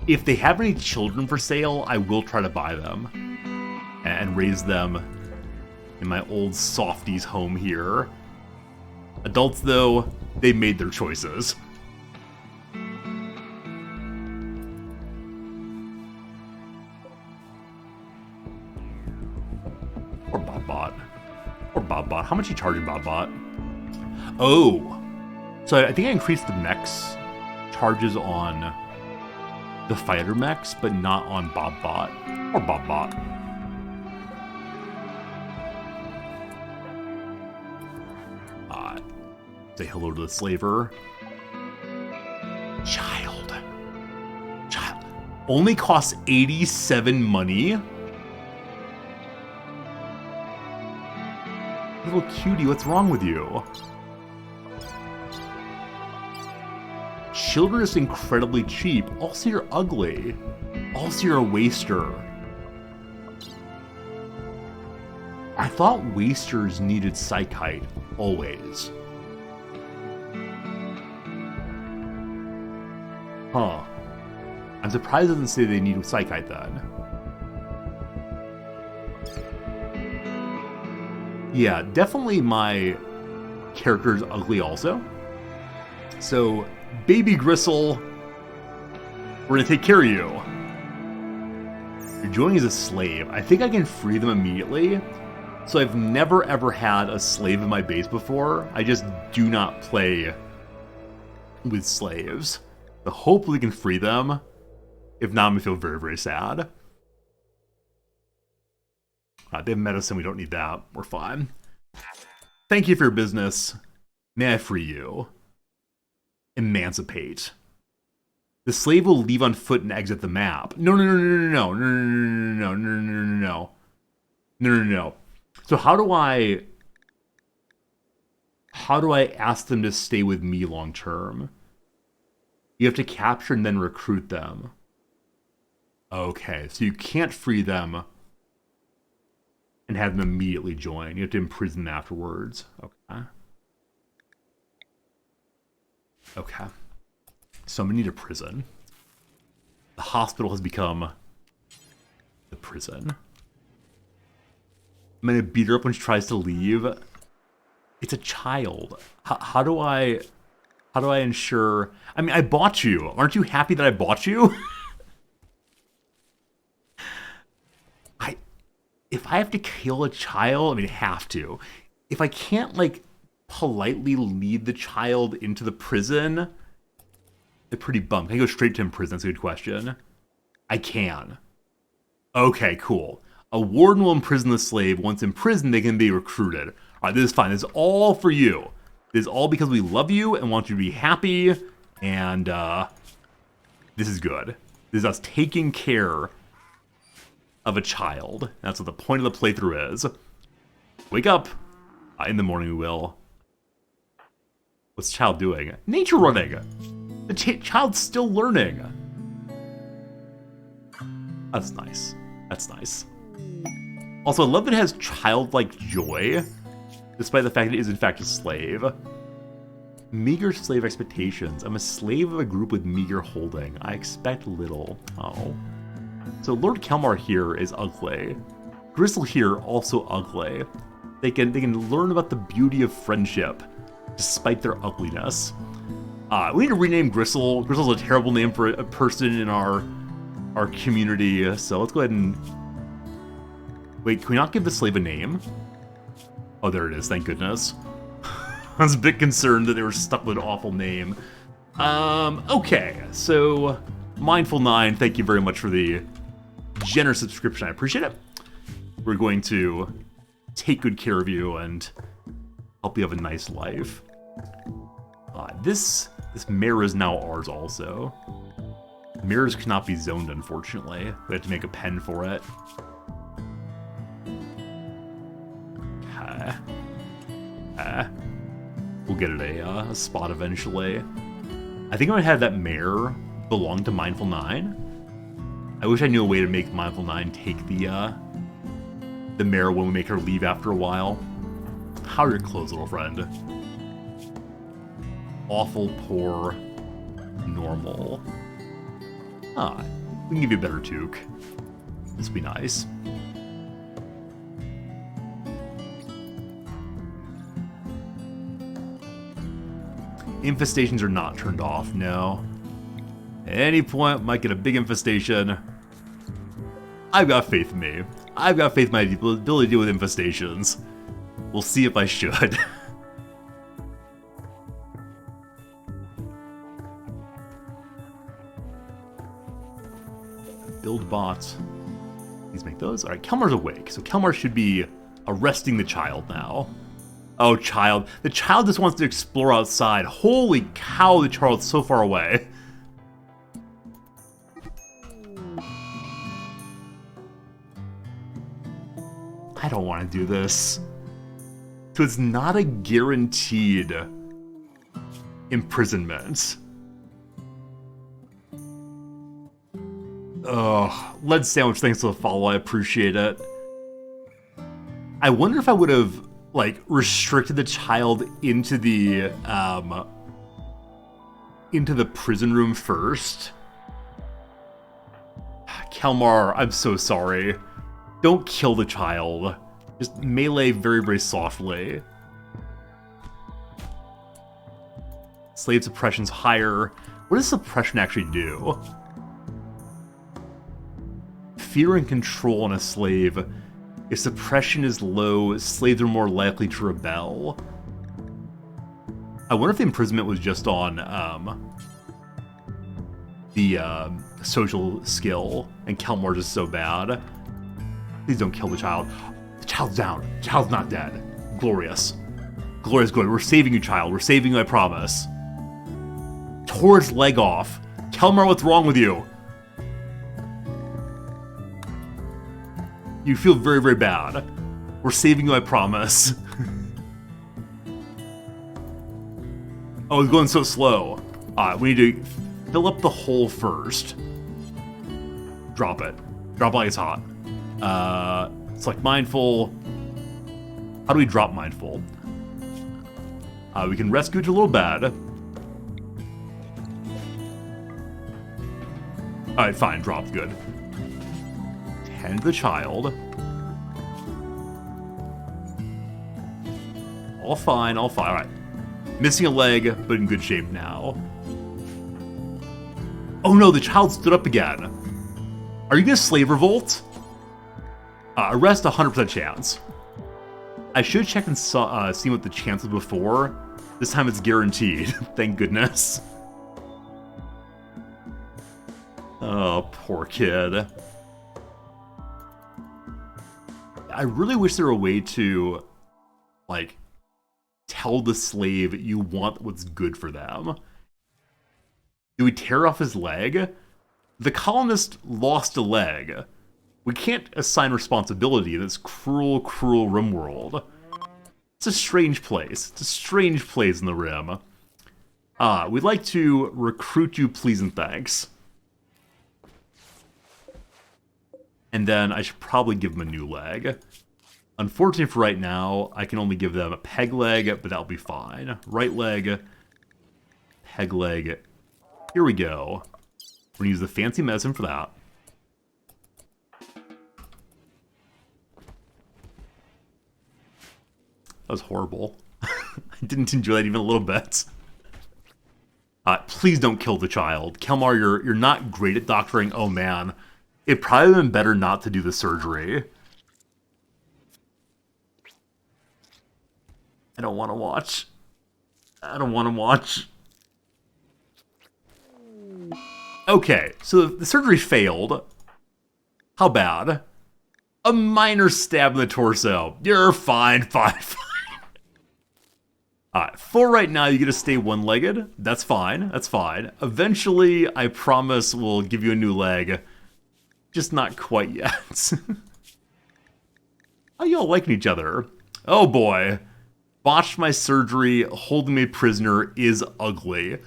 If they have any children for sale, I will try to buy them. And raise them in my old softies home here. Adults, though, they made their choices. Or Bobbot. Or Bobbot. How much are you charging, Bobbot? Oh! So I think I increased the mechs charges on the fighter mechs, but not on Bobbot. Or Bobbot. Say hello to the slaver. Child. Only costs 87 money? Little cutie, what's wrong with you? Children is incredibly cheap. Also, you're ugly. Also, you're a waster. I thought wasters needed psychite, always. Huh. I'm surprised it doesn't say they need psychite then. Yeah, definitely my character is ugly also. So, baby Gristle, we're gonna take care of you. You're joining as a slave. I think I can free them immediately. So I've never ever had a slave in my base before. I just do not play with slaves. But hopefully we can free them. If not, I'm gonna feel very, very sad. They have medicine, we don't need that. We're fine. Thank you for your business. May I free you? Emancipate. The slave will leave on foot and exit the map. No. So how do I ask them to stay with me long term? You have to capture and then recruit them. Okay, so you can't free them and have them immediately join. You have to imprison them afterwards. Okay. So I'm gonna need a prison. The hospital has become the prison. I'm gonna beat her up when she tries to leave. It's a child. How do I ensure... I mean, I bought you. Aren't you happy that I bought you? If I have to kill a child, I mean, I have to. If I can't, like, politely lead the child into the prison, they're pretty bummed. Can I go straight to prison? That's a good question. I can. Okay, cool. A warden will imprison the slave. Once in prison, they can be recruited. All right, this is fine. This is all for you. This is all because we love you and want you to be happy. And this is good. This is us taking care of a child. That's what the point of the playthrough is. Wake up. In the morning we will. What's the child doing? Nature running. The child's still learning. That's nice. That's nice. Also, I love that it has childlike joy, despite the fact that it is in fact a slave. Meager slave expectations. I'm a slave of a group with meager holding. I expect little. Oh. So Lord Kelmar here is ugly. Gristle here also ugly. They can learn about the beauty of friendship, despite their ugliness. We need to rename Gristle. Gristle's a terrible name for a person in our community, so let's go ahead and... Wait, can we not give the slave a name? Oh, there it is, thank goodness. I was a bit concerned that they were stuck with an awful name. Okay, so... Mindful9, thank you very much for the generous subscription, I appreciate it. We're going to take good care of you and help you have a nice life. This mirror is now ours also. Mirrors cannot be zoned, unfortunately. We have to make a pen for it. We'll get it a spot eventually. I think I'm gonna have that mare belong to Mindful9. I wish I knew a way to make Mindful9 take the the mayor when we make her leave after a while. How are your clothes, little friend? Awful, poor, normal. Ah, we can give you a better toque. This would be nice. Infestations are not turned off, no. At any point, might get a big infestation. I've got faith in me. I've got faith in my ability to deal with infestations. We'll see if I should. Build bots. Please make those. Alright, Kelmar's awake, so Kelmar should be arresting the child now. Oh, child. The child just wants to explore outside. Holy cow, the child's so far away. I don't want to do this. So it's not a guaranteed imprisonment. Ugh, lead sandwich, thanks for the follow, I appreciate it. I wonder if I would have, like, restricted the child into the prison room first. Kelmar, I'm so sorry. Don't kill the child. Just melee very, very softly. Slave suppression's higher. What does suppression actually do? Fear and control on a slave. If suppression is low, slaves are more likely to rebel. I wonder if the imprisonment was just on the social skill, and Kelmar's is so bad. Please don't kill the child. The child's down. The child's not dead. Glorious. Glorious good. We're saving you, child. We're saving you, I promise. Tore its leg off. Kelmar, what's wrong with you? You feel very, very bad. We're saving you, I promise. Oh, it's going so slow. We need to fill up the hole first. Drop it. Drop it like it's hot. Select mindful. How do we drop mindful? We can rescue it a little bad. Alright, fine, dropped, good. Tend the child. All fine, all fine. Alright. Missing a leg, but in good shape now. Oh no, the child stood up again. Are you gonna slave revolt? Arrest 100% chance. I should check and see what the chance was before. This time it's guaranteed. Thank goodness. Oh, poor kid. I really wish there were a way to, like, tell the slave you want what's good for them. Do we tear off his leg? The colonist lost a leg. We can't assign responsibility in this cruel, cruel Rimworld. It's a strange place. It's a strange place in the Rim. We'd like to recruit you, please and thanks. And then I should probably give them a new leg. Unfortunately for right now, I can only give them a peg leg, but that'll be fine. Right leg, peg leg. Here we go. We're gonna use the fancy medicine for that. That was horrible. I didn't enjoy that even a little bit. Please don't kill the child. Kelmar, you're not great at doctoring. Oh man. It'd probably been better not to do the surgery. I don't want to watch. I don't want to watch. Okay, so the surgery failed. How bad? A minor stab in the torso. You're fine, fine, fine. Alright, for right now, you get to stay one-legged. That's fine, that's fine. Eventually, I promise we'll give you a new leg. Just not quite yet. How y'all liking each other? Oh boy. Botched my surgery, holding me prisoner is ugly.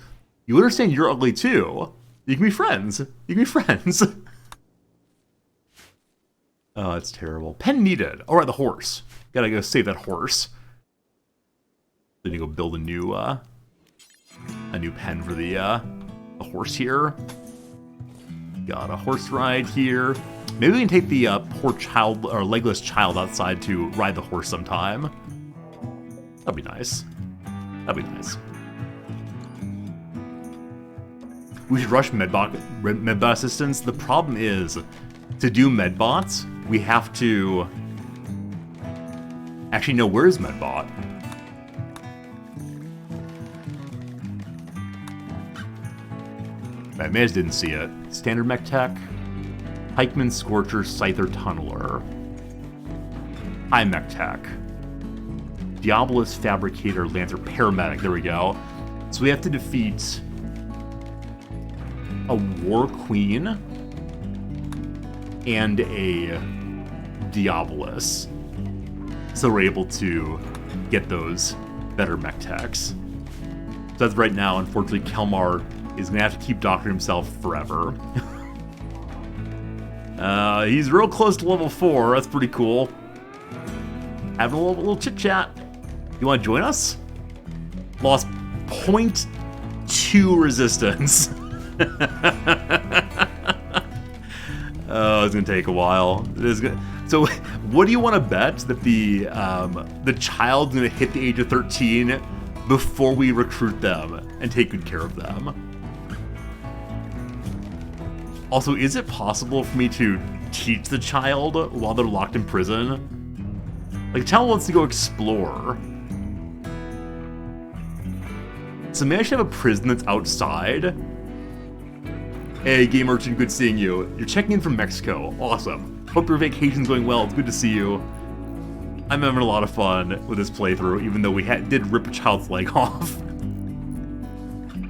You understand you're ugly too. You can be friends. You can be friends. Oh, that's terrible. Pen needed. All right, the horse. Gotta go save that horse. Then you go build a new pen for the horse here. Got a horse ride here. Maybe we can take the poor child or legless child outside to ride the horse sometime. That'd be nice. That'd be nice. We should rush medbot assistance. The problem is, to do medbots, we have to actually know where's medbot. I just didn't see it. Standard mech tech, Pikeman, Scorcher, Scyther, Tunneler, High mech tech, Diabolus, Fabricator, Lancer, Paramedic. There we go. So we have to defeat a War Queen and a Diabolus, so we're able to get those better mech techs. So as right now, unfortunately, Kelmar is gonna have to keep doctoring himself forever. He's real close to level 4. That's pretty cool. Having a little chit chat. You want to join us? Lost 0.2 resistance. Oh, it's gonna take a while. It is gonna... So, what do you want to bet that the child's gonna hit the age of 13 before we recruit them and take good care of them? Also, is it possible for me to teach the child while they're locked in prison? Like, the child wants to go explore. So maybe I should have a prison that's outside. Hey, Game Urchin, good seeing you. You're checking in from Mexico. Awesome. Hope your vacation's going well. It's good to see you. I'm having a lot of fun with this playthrough, even though we did rip a child's leg off.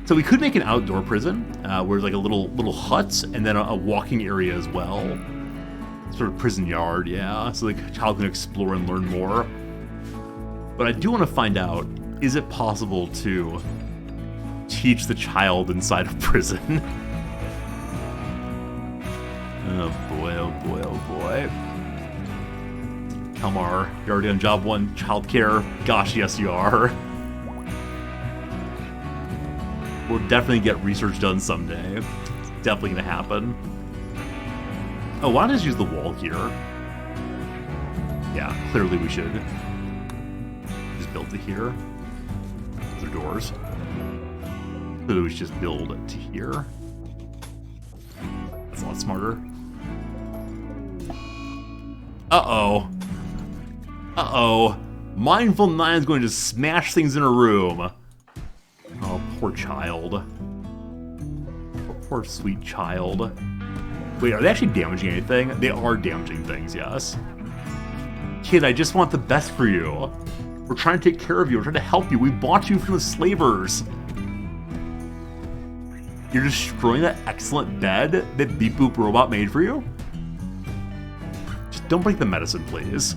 So we could make an outdoor prison, where there's like a little hut, and then a walking area as well. Sort of prison yard, yeah. So the child can explore and learn more. But I do want to find out, is it possible to teach the child inside of prison? Oh boy, oh boy, oh boy. Kalmar, you're already on job 1, childcare. Gosh, yes you are. We'll definitely get research done someday. It's definitely gonna happen. Oh, why not just use the wall here? Yeah, clearly we should. Just build to here. Those are doors. Clearly we should just build to here. That's a lot smarter. Uh-oh. Uh-oh. Mindful 9 is going to smash things in a room. Oh, poor child. Poor sweet child. Wait, are they actually damaging anything? They are damaging things, yes. Kid, I just want the best for you. We're trying to take care of you. We're trying to help you. We bought you from the slavers. You're destroying that excellent bed that Beep Boop Robot made for you? Just don't break the medicine, please.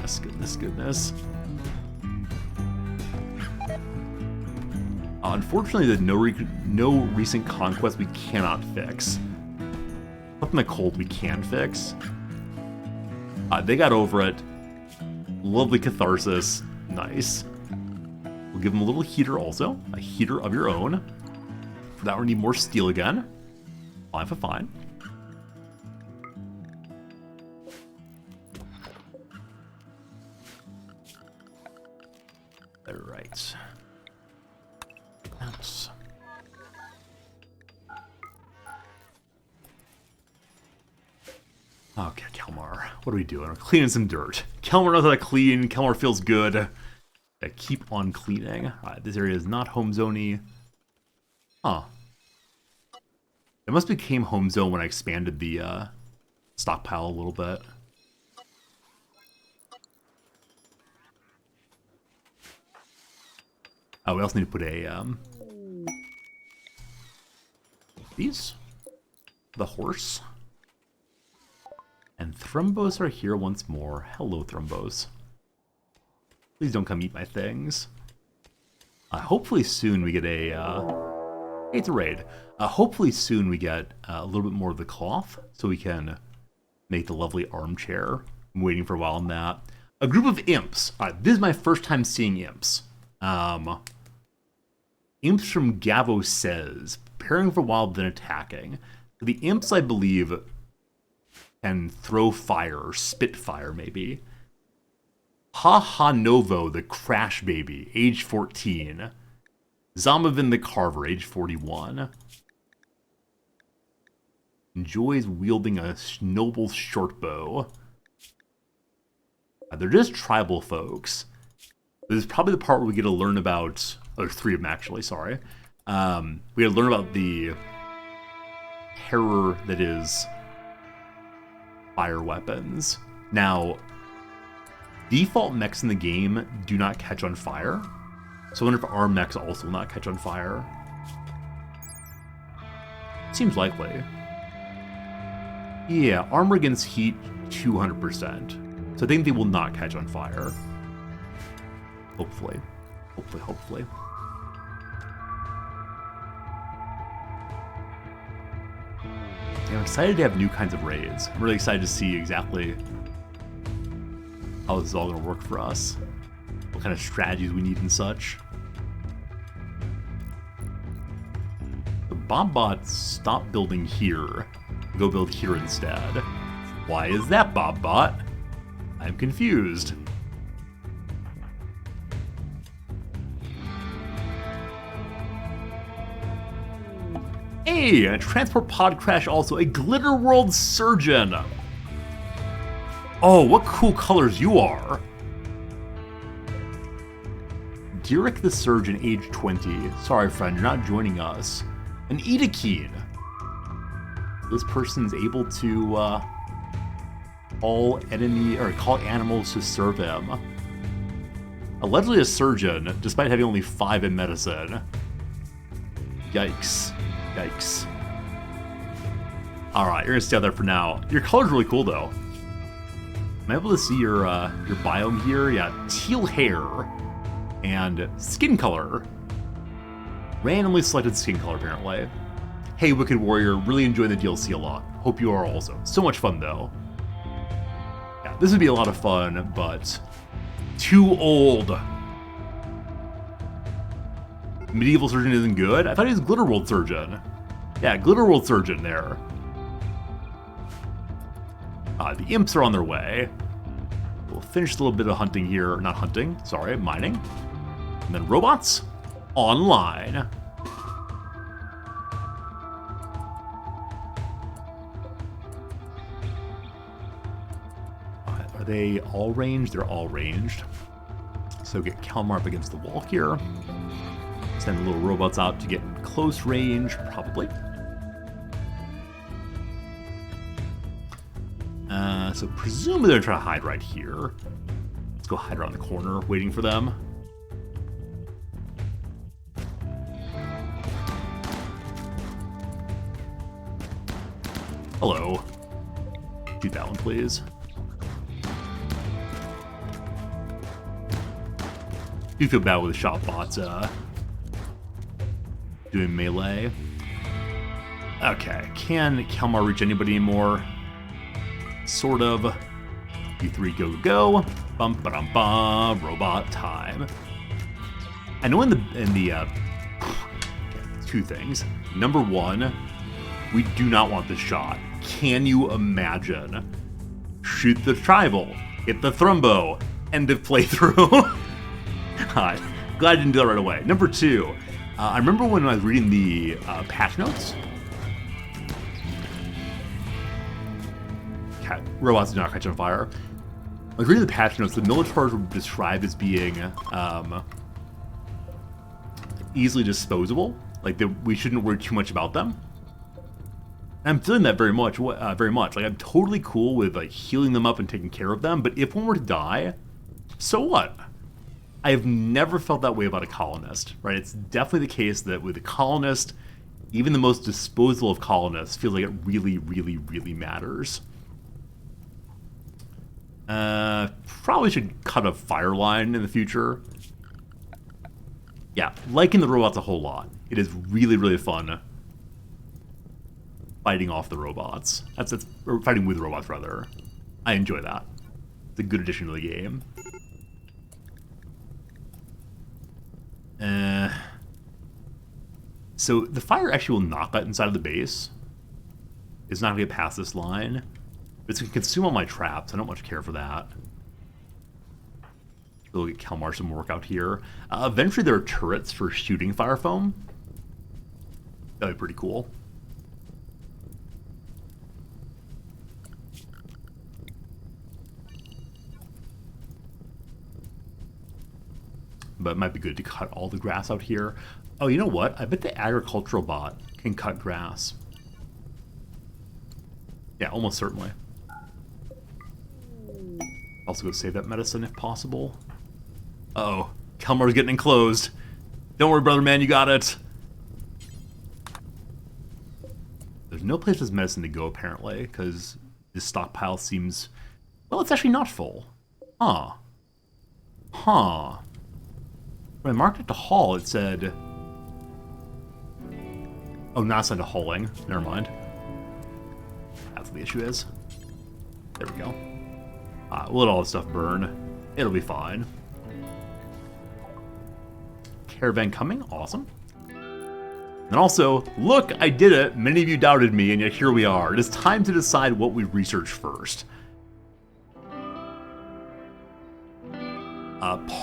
Yes, goodness, goodness. Unfortunately, the no recent conquest we cannot fix. Something like cold we can fix. They got over it. Lovely catharsis. Nice. We'll give them a little heater also. A heater of your own. For that we need more steel again. Fine for fine. Alright. Oops. Okay, Kelmar. What are we doing? We're cleaning some dirt. Kelmar knows how to clean. Kelmar feels good. Gotta keep on cleaning. Alright, this area is not home zone-y. Huh. It must became home zone when I expanded the stockpile a little bit. Oh, we also need to put a, these? The horse? And Thrumbos are here once more. Hello, Thrumbos. Please don't come eat my things. Hopefully soon we get a It's a raid. Hopefully soon we get a little bit more of the cloth, so we can make the lovely armchair. I'm waiting for a while on that. A group of imps. This is my first time seeing imps. Imps from Gavo says, preparing for a while, then attacking. The imps, I believe, can throw fire, or spit fire, maybe. Ha Ha Novo, the Crash Baby, age 14. Zamavin the Carver, age 41. Enjoys wielding a noble short bow. They're just tribal folks. This is probably the part where we get to learn about... Oh, there's 3 of them, actually, sorry. We get to learn about the terror that is fire weapons. Now, default mechs in the game do not catch on fire. So I wonder if our mechs also will not catch on fire. Seems likely. Yeah, armor against heat, 200%. So I think they will not catch on fire. Hopefully. Hopefully. Yeah, I'm excited to have new kinds of raids. I'm really excited to see exactly how this is all going to work for us. What kind of strategies we need and such. The Bobbot stopped building here. Go build here instead. Why is that, Bobbot? I'm confused. Hey, a transport pod crash also. A Glitter World Surgeon. Oh, what cool colors you are. Derek the Surgeon, age 20. Sorry, friend, you're not joining us. An Edakeen. This person's able to call animals to serve him. Allegedly a surgeon, despite having only 5 in medicine. Yikes. Alright, you're gonna stay out there for now. Your color's really cool though. Am I able to see your biome here? Yeah, teal hair and skin color. Randomly selected skin color, apparently. Hey, Wicked Warrior, really enjoying the DLC a lot. Hope you are also. So much fun, though. Yeah, this would be a lot of fun, but too old. Medieval Surgeon isn't good? I thought he was Glitter World Surgeon. Yeah, Glitter World Surgeon there. The imps are on their way. We'll finish a little bit of hunting here. Not hunting, sorry, mining. And then robots online. Are they all ranged? They're all ranged. So get Kalmar up against the wall here. Send the little robots out to get close range, probably. So presumably they're trying to hide right here. Let's go hide around the corner, waiting for them. Hello. Shoot that one, please. Do feel bad with the shot bots doing melee. Okay, can Kalmar reach anybody anymore? Sort of. You 3 go. Bum ba dum bum. Robot time. I know in the 2 things. Number 1, we do not want this shot. Can you imagine? Shoot the tribal, hit the thrumbo, end of playthrough. Glad I didn't do that right away. Number 2, I remember when I was reading the patch notes. Robots do not catch on fire. I was reading the patch notes. The Militars were described as being easily disposable. Like we shouldn't worry too much about them. And I'm feeling that very much. Like I'm totally cool with like healing them up and taking care of them. But if one were to die, so what? I have never felt that way about a colonist, right? It's definitely the case that with a colonist, even the most disposable of colonists feels like it really, really, really matters. Probably should cut a fire line in the future. Yeah, liking the robots a whole lot. It is really, really fun fighting off the robots. Or fighting with robots, rather. I enjoy that. It's a good addition to the game. So the fire actually will not get inside of the base. It's not going to get past this line. But it's going to consume all my traps. I don't much care for that. We'll get Kalmar some work out here. Eventually there are turrets for shooting fire foam. That'd be pretty cool. But it might be good to cut all the grass out here. Oh, you know what? I bet the agricultural bot can cut grass. Yeah, almost certainly. Also go save that medicine if possible. Uh-oh. Kalmar's getting enclosed. Don't worry, brother man, you got it. There's no place for this medicine to go, apparently, because this stockpile seems... Well, it's actually not full. Huh. Huh. When I marked it to haul, it said... Oh, not assigned to hauling. Never mind. That's what the issue is. There we go. We'll let all this stuff burn. It'll be fine. Caravan coming. Awesome. And also, look, I did it. Many of you doubted me, and yet here we are. It is time to decide what we research first.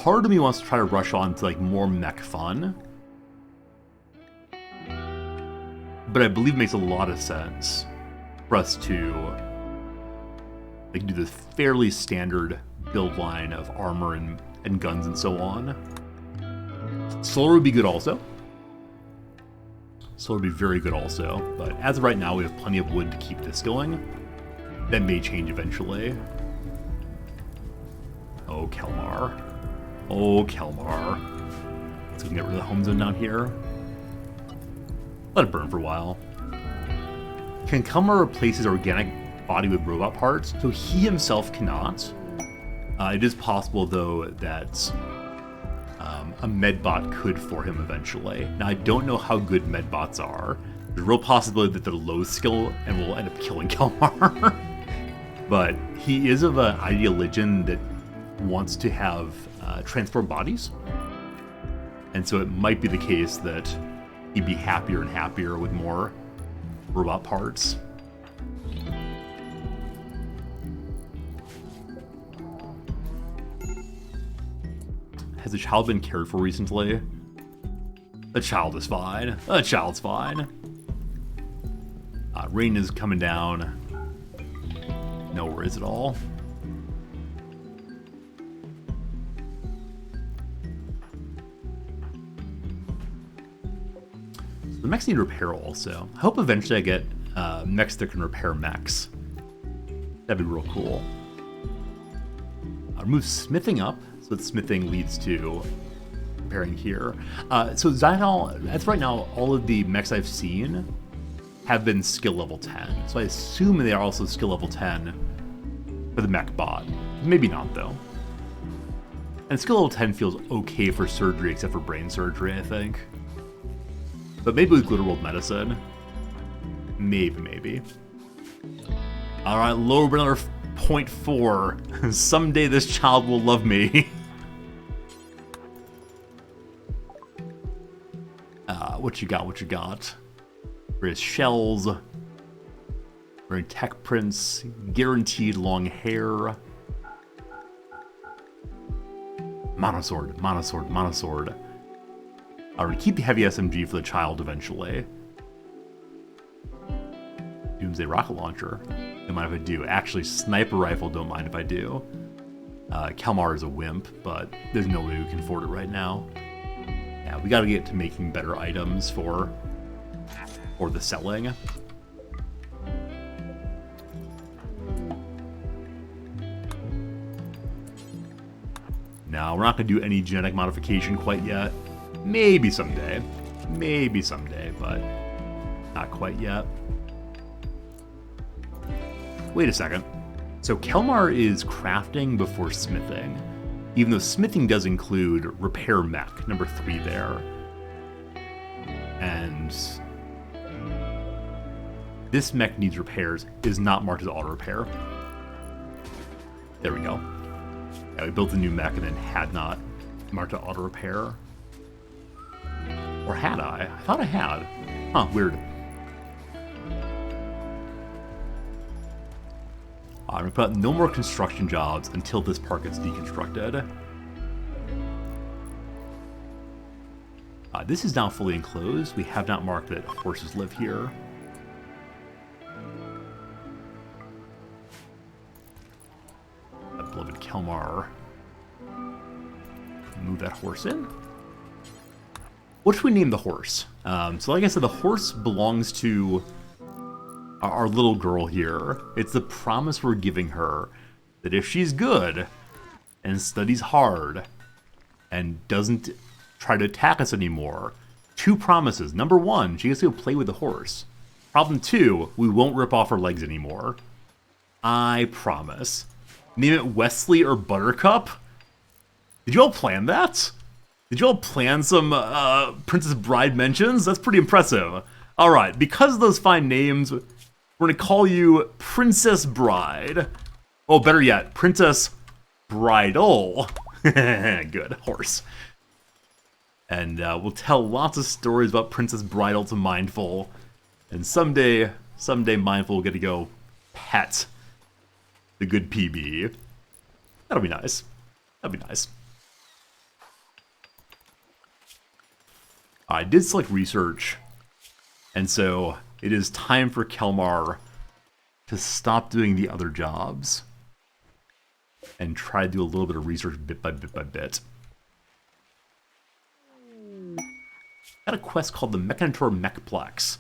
Part of me wants to try to rush on to like more mech fun. But I believe it makes a lot of sense for us to like do the fairly standard build line of armor and guns and so on. Solar would be good also. Solar would be very good also. But as of right now, we have plenty of wood to keep this going. That may change eventually. Oh, Kalmar. Oh, Kalmar. So we can get rid of the home zone down here. Let it burn for a while. Can Kalmar replace his organic body with robot parts? So he himself cannot. It is possible, though, that a medbot could for him eventually. Now, I don't know how good medbots are. There's a real possibility that they're low skill and will end up killing Kalmar. But he is of an ideal religion that wants to have transformed bodies. And so it might be the case that he'd be happier and happier with more robot parts. Has the child been cared for recently? The child is fine. The child's fine. Rain is coming down. No worries at all. The mechs need repair also. I hope eventually I get mechs that can repair mechs. That'd be real cool. I'll move smithing up, so that smithing leads to repairing here. So Zythal, as right now, all of the mechs I've seen have been skill level 10. So I assume they are also skill level 10 for the mech bot. Maybe not, though. And skill level 10 feels okay for surgery, except for brain surgery, I think. But maybe with Glitterworld Medicine. Maybe. Alright, lower by another 0.4. Someday this child will love me. What you got? There's shells. Wearing tech prints. Guaranteed long hair. Monosword. I'm going to keep the heavy SMG for the child eventually. Doomsday rocket launcher. Don't mind if I do. Actually, sniper rifle, don't mind if I do. Kalmar is a wimp, but there's no way we can afford it right now. Yeah, we got to get to making better items for the selling. No, we're not going to do any genetic modification quite yet. Maybe someday, but not quite yet. Wait a second. So Kalmar is crafting before smithing, even though smithing does include repair mech, number 3 there. And this mech needs repairs. Is not marked as auto repair. There we go. Yeah, we built a new mech and then had not marked as auto repair. Or had I? I thought I had. Huh, weird. I'm going to put out no more construction jobs until this part gets deconstructed. This is now fully enclosed. We have not marked that horses live here. That beloved Kelmar. Move that horse in. What should we name the horse? So like I said, the horse belongs to our little girl here. It's the promise we're giving her that if she's good and studies hard and doesn't try to attack us anymore, 2 promises. Number 1, she gets to go play with the horse. Problem 2, we won't rip off her legs anymore. I promise. Name it Wesley or Buttercup? Did you all plan that? Did you all plan some Princess Bride mentions? That's pretty impressive. Alright, because of those fine names, we're going to call you Princess Bride. Oh, better yet, Princess Bridal. Good, horse. And we'll tell lots of stories about Princess Bridal to Mindful. And someday Mindful will get to go pet the good PB. That'll be nice. That'll be nice. I did select research, and so it is time for Kelmar to stop doing the other jobs and try to do a little bit of research bit by bit by bit. Got a quest called the Mechanitor Mechplex.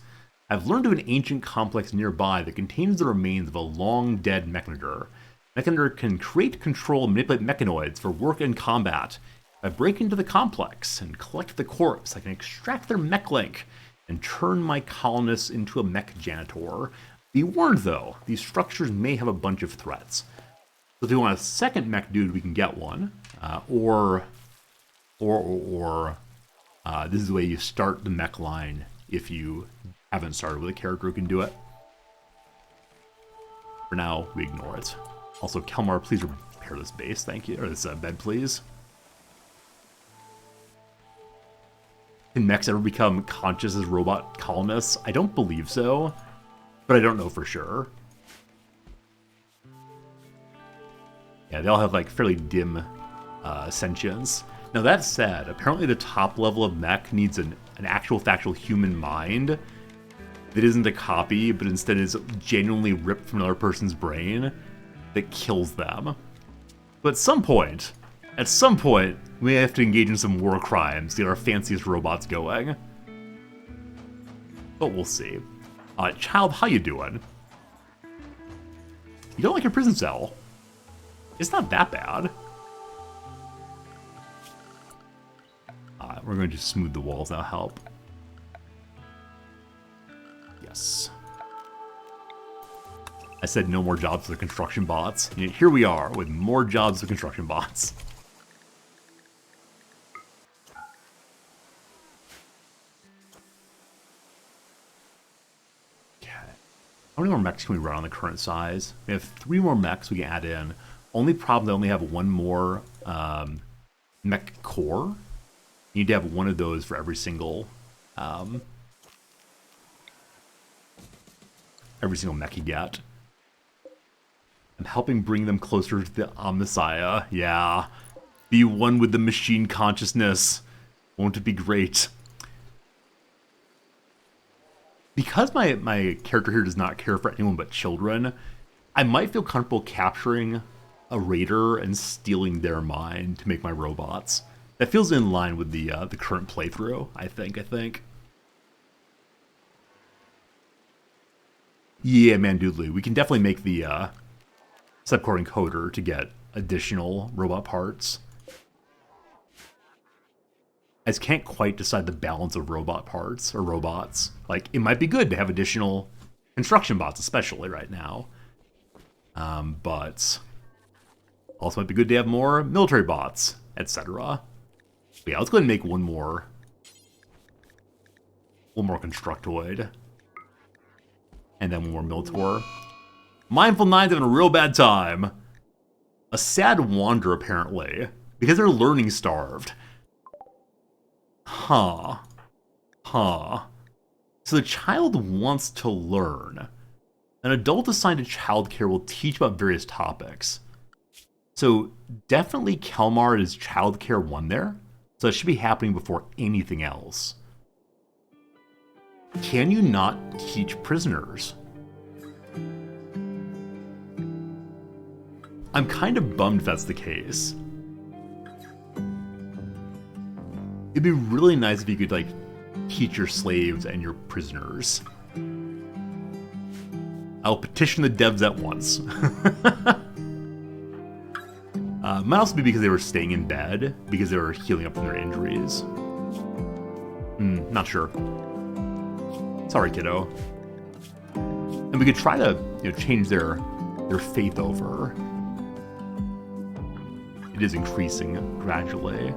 I've learned of an ancient complex nearby that contains the remains of a long-dead Mechanitor. Mechanitor can create, control, and manipulate mechanoids for work and combat. If I break into the complex and collect the corpse, I can extract their mech link and turn my colonists into a mech janitor. Be warned though, these structures may have a bunch of threats. So if you want a second mech dude, we can get one. Or this is the way you start the mech line if you haven't started with a character who can do it. For now, we ignore it. Also, Kelmar, please repair this base, thank you. Or this bed, please. Can mechs ever become conscious as robot colonists? I don't believe so, but I don't know for sure. Yeah, they all have like fairly dim sentience. Now that said, apparently the top level of mech needs an actual factual human mind that isn't a copy, but instead is genuinely ripped from another person's brain that kills them. But at some point, we have to engage in some war crimes to get our fanciest robots going. But we'll see. Child, how you doing? You don't like your prison cell? It's not that bad. We're going to smooth the walls, that'll help. Yes. I said no more jobs for the construction bots. And here we are with more jobs for construction bots. How many more mechs can we run on the current size? We have 3 more mechs we can add in. Only problem, they only have 1 more mech core. You need to have 1 of those for every single mech you get. I'm helping bring them closer to the Messiah. Yeah. Be one with the machine consciousness. Won't it be great? Because my character here does not care for anyone but children, I might feel comfortable capturing a raider and stealing their mind to make my robots. That feels in line with the current playthrough, I think. Yeah, Mandoodly. We can definitely make the subcore encoder to get additional robot parts. I just can't quite decide the balance of robot parts or robots. Like, it might be good to have additional construction bots, especially right now. But also might be good to have more military bots, etc. But yeah, let's go ahead and make 1 more One more Constructoid. And then one more Miltor. Mindful Nine's having a real bad time. A sad wander, apparently. Because they're learning starved. Huh. So the child wants to learn. An adult assigned to childcare will teach about various topics. So definitely Kelmar is childcare 1 there. So it should be happening before anything else. Can you not teach prisoners? I'm kind of bummed if that's the case. It'd be really nice if you could, like, teach your slaves and your prisoners. I'll petition the devs at once. Might also be because they were staying in bed, because they were healing up from their injuries. Not sure. Sorry, kiddo. And we could try to, change their faith over. It is increasing gradually.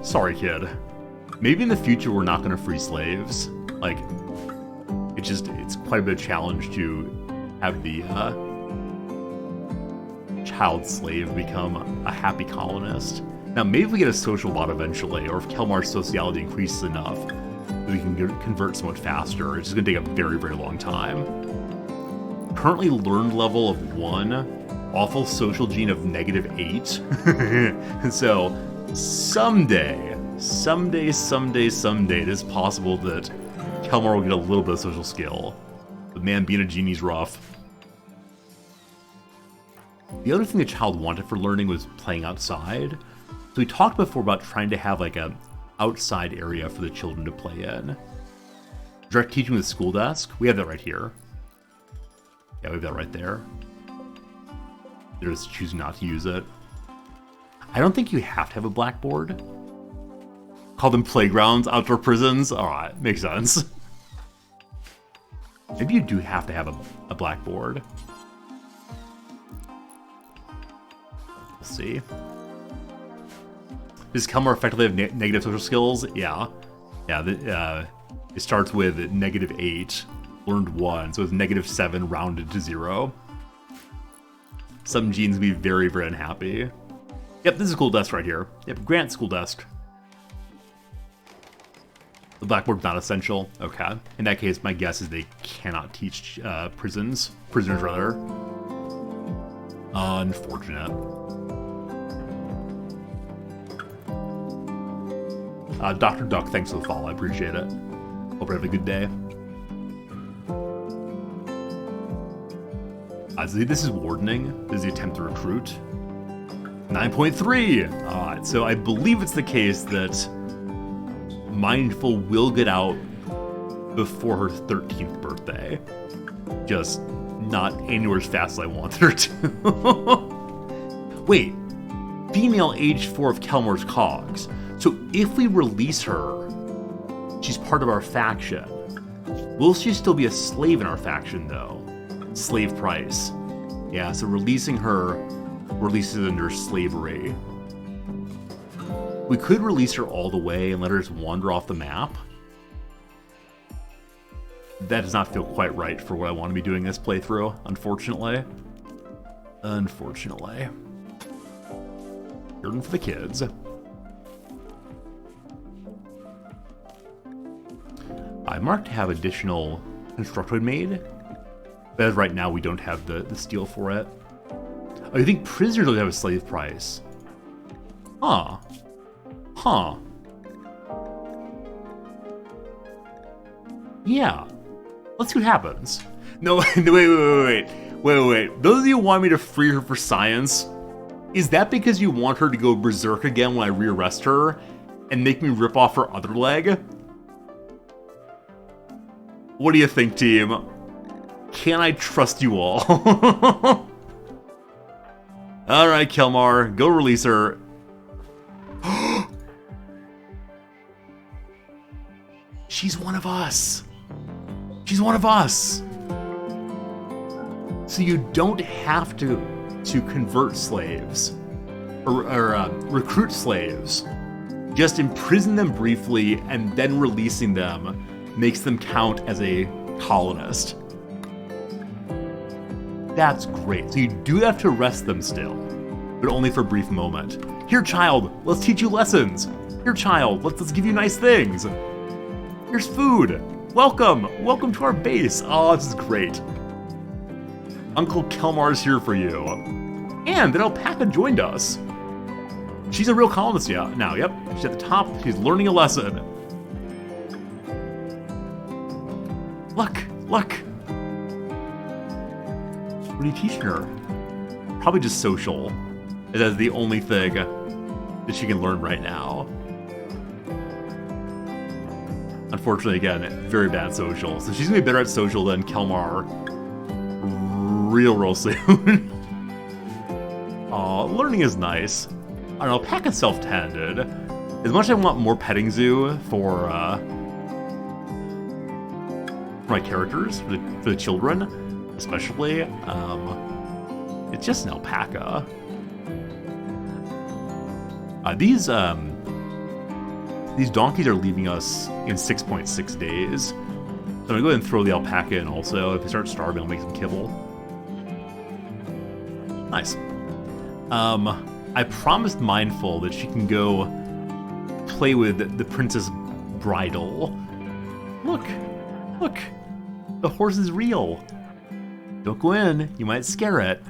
Sorry, kid. Maybe in the future we're not going to free slaves. Like, it's quite a bit of challenge to have the child slave become a happy colonist. Now, maybe we get a social bot eventually, or if Kelmar's sociality increases enough, we can convert somewhat faster. It's just going to take a very, very long time. Currently learned level of 1, awful social gene of -8. So, someday, it is possible that Kelmar will get a little bit of social skill. But man, being a genie's rough. The other thing the child wanted for learning was playing outside. So we talked before about trying to have like a outside area for the children to play in. Direct teaching with school desk. We have that right here. Yeah, we have that right there. They're just choosing not to use it. I don't think you have to have a blackboard. Call them playgrounds, outdoor prisons. Alright, makes sense. Maybe you do have to have a blackboard. We'll see. Does Kelmar effectively have negative social skills? Yeah. Yeah, it starts with -8, learned 1, so it's -7 rounded to 0. Some genes will be very, very unhappy. Yep, this is school desk right here. Yep, grant school desk. The blackboard's not essential. Okay. In that case, my guess is they cannot teach prisoners rather. Unfortunate. Dr. Duck, thanks for the follow. I appreciate it. Hope you have a good day. So this is wardening. This is the attempt to recruit. 9.3! Alright, so I believe it's the case that Mindful will get out before her 13th birthday. Just not anywhere as fast as I want her to. Wait, female age 4 of Kelmar's cogs. So if we release her, she's part of our faction. Will she still be a slave in our faction, though? Slave price. Yeah, so releasing her releases under slavery. We could release her all the way and let her just wander off the map. That does not feel quite right for what I want to be doing this playthrough, unfortunately. Unfortunately. Burden for the kids. I marked to have additional Constructoid made, but as right now we don't have the steel for it. Oh, you think prisoners don't have a slave price? Huh. Huh. Yeah. Let's see what happens. No, wait. Those of you who want me to free her for science, is that because you want her to go berserk again when I rearrest her and make me rip off her other leg? What do you think, team? Can I trust you all? Alright, Kelmar, go release her. She's one of us. She's one of us. So you don't have to convert slaves or recruit slaves Just imprison them briefly and then releasing them makes them count as a colonist. That's great. So you do have to arrest them still, but only for a brief moment. Here, child, let's teach you lessons. Here, child, let's give you nice things. Here's food. Welcome to our base. Oh, this is great. Uncle Kelmar's here for you. And an alpaca joined us. She's a real colonist now, yep. She's at the top, she's learning a lesson. Look. What are you teaching her? Probably just social. That's the only thing that she can learn right now. Unfortunately, again, very bad social. So she's gonna be better at social than Kelmar real soon. Aw, learning is nice. I don't know, alpaca's self-tended. As much as I want more petting zoo for my characters, for the children, especially, it's just an alpaca. These donkeys are leaving us in 6.6 days. So I'm gonna go ahead and throw the alpaca in also. If they start starving, I'll make some kibble. Nice. I promised Mindful that she can go play with the Princess Bridal. Look, the horse is real. Don't go in, you might scare it.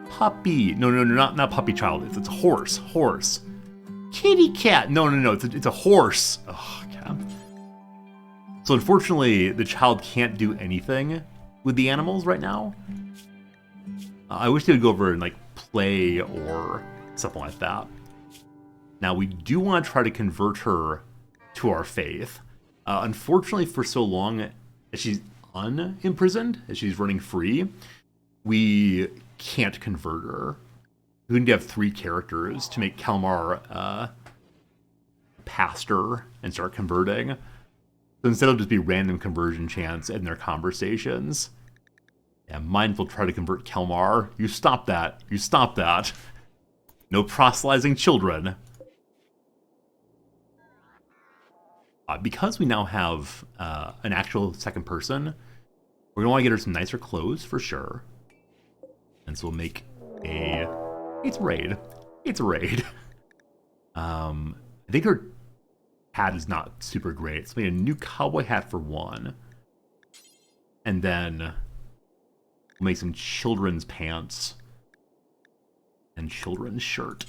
Puppy, no, not puppy child, it's a horse. Kitty cat, no, it's a horse. Oh, God. So unfortunately, the child can't do anything with the animals right now. I wish they would go over and like play or something like that. Now we do want to try to convert her to our faith. Unfortunately, for so long as she's unimprisoned, as she's running free, we can't convert her. We need to have 3 characters to make Kelmar pastor and start converting. So instead of just be random conversion chants in their conversations. Yeah, Mindful try to convert Kelmar. You stop that. No proselytizing children. Because we now have an actual second person, we're going to want to get her some nicer clothes for sure. And so we'll make a... It's a raid. I think her hat is not super great. So we made a new cowboy hat for one. And then we'll make some children's pants and children's shirt.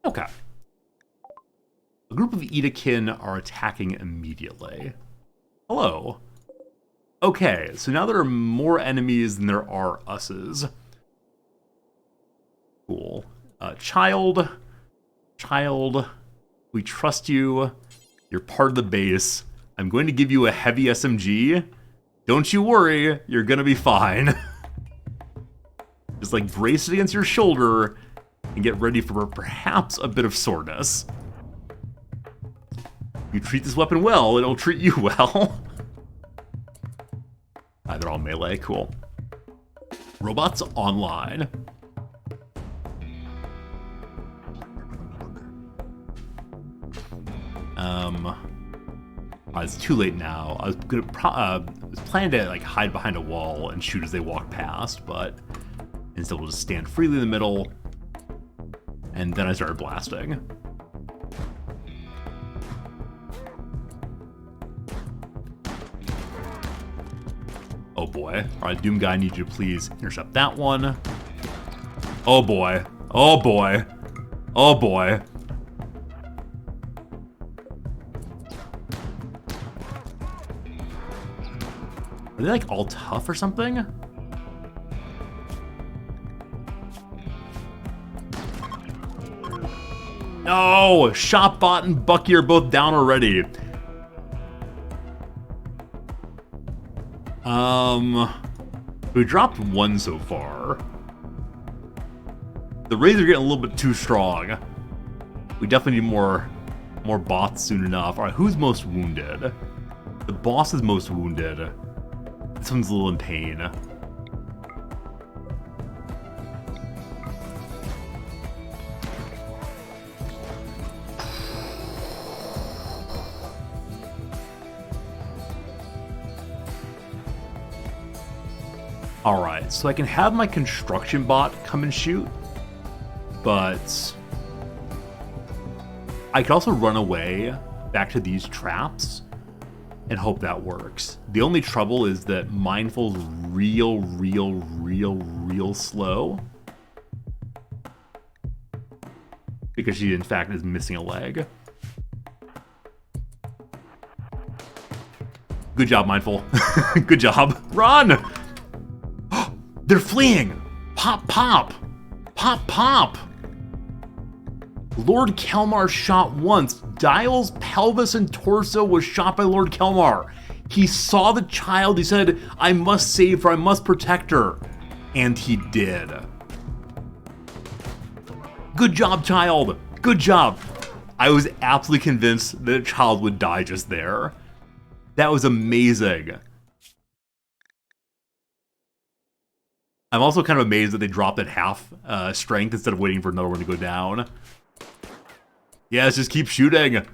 Okay. A group of Edakin are attacking immediately. Hello. Okay, so now there are more enemies than there are us's. Cool. Child, we trust you. You're part of the base. I'm going to give you a heavy SMG. Don't you worry, you're gonna be fine. Just like brace it against your shoulder and get ready for perhaps a bit of soreness. You treat this weapon well, it'll treat you well. They're all melee, cool. Robots online. It's too late now. I was planning to like hide behind a wall and shoot as they walk past, but instead we'll just stand freely in the middle. And then I started blasting. Oh boy. Alright, Doom Guy, I need you to please intercept that one. Oh boy. Oh boy. Oh boy. Are they like all tough or something? No! Shopbot and Bucky are both down already. We dropped one so far. The raids are getting a little bit too strong. We definitely need more bots soon enough. Alright, who's most wounded? The boss is most wounded. This one's a little in pain. Alright, so I can have my construction bot come and shoot, but I could also run away back to these traps and hope that works. The only trouble is that Mindful's real slow, because she in fact is missing a leg. Good job, Mindful. Good job. Run! They're fleeing! Pop, pop! Pop, pop! Lord Kelmar shot once. Dial's pelvis and torso was shot by Lord Kelmar. He saw the child. He said, I must save her. I must protect her. And he did. Good job, child. Good job. I was absolutely convinced that a child would die just there. That was amazing. I'm also kind of amazed that they dropped at half strength instead of waiting for another one to go down. Yes, just keep shooting.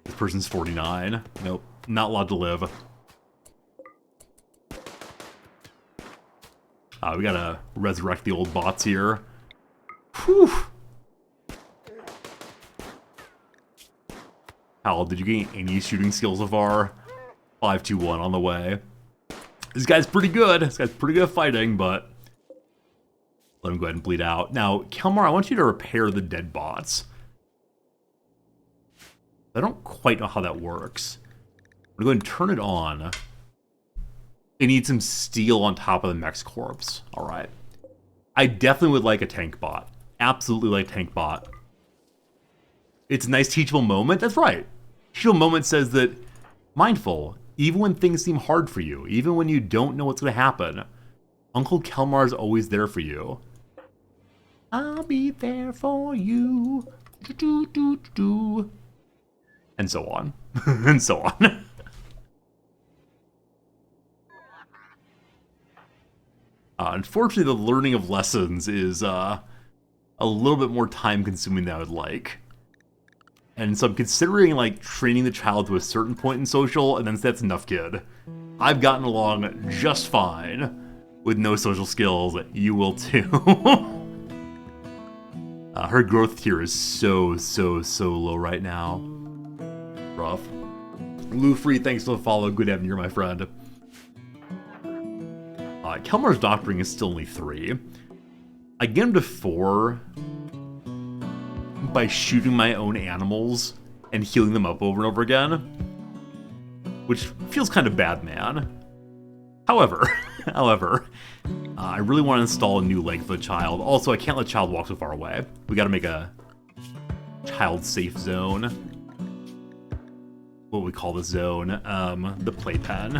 This person's 49. Nope, not allowed to live. We gotta resurrect the old bots here. Whew. Hal, did you gain any shooting skills so far? 5-2-1 on the way. This guy's pretty good. This guy's pretty good at fighting, but let him go ahead and bleed out. Now, Kelmar, I want you to repair the dead bots. I don't quite know how that works. I'm going to go ahead and turn it on. It needs some steel on top of the mech's corpse. All right. I definitely would like a tank bot. Absolutely like tank bot. It's a nice teachable moment. That's right. Teachable moment says that, Mindful, even when things seem hard for you, even when you don't know what's going to happen, Uncle Kelmar is always there for you. I'll be there for you. Do-do-do-do-do. And so on. And so on. Unfortunately, the learning of lessons is a little bit more time consuming than I would like. And so I'm considering like training the child to a certain point in social, and then that's enough, kid. I've gotten along just fine with no social skills. You will too. Her growth tier is so low right now. Rough. Lufree, thanks for the follow. Good having you, my friend. Kelmar's doctoring is still only 3. I get him to 4 by shooting my own animals and healing them up over and over again, which feels kind of bad, man. However, I really want to install a new leg for the child. Also, I can't let child walk so far away. We got to make a child-safe zone. What we call the zone? The playpen.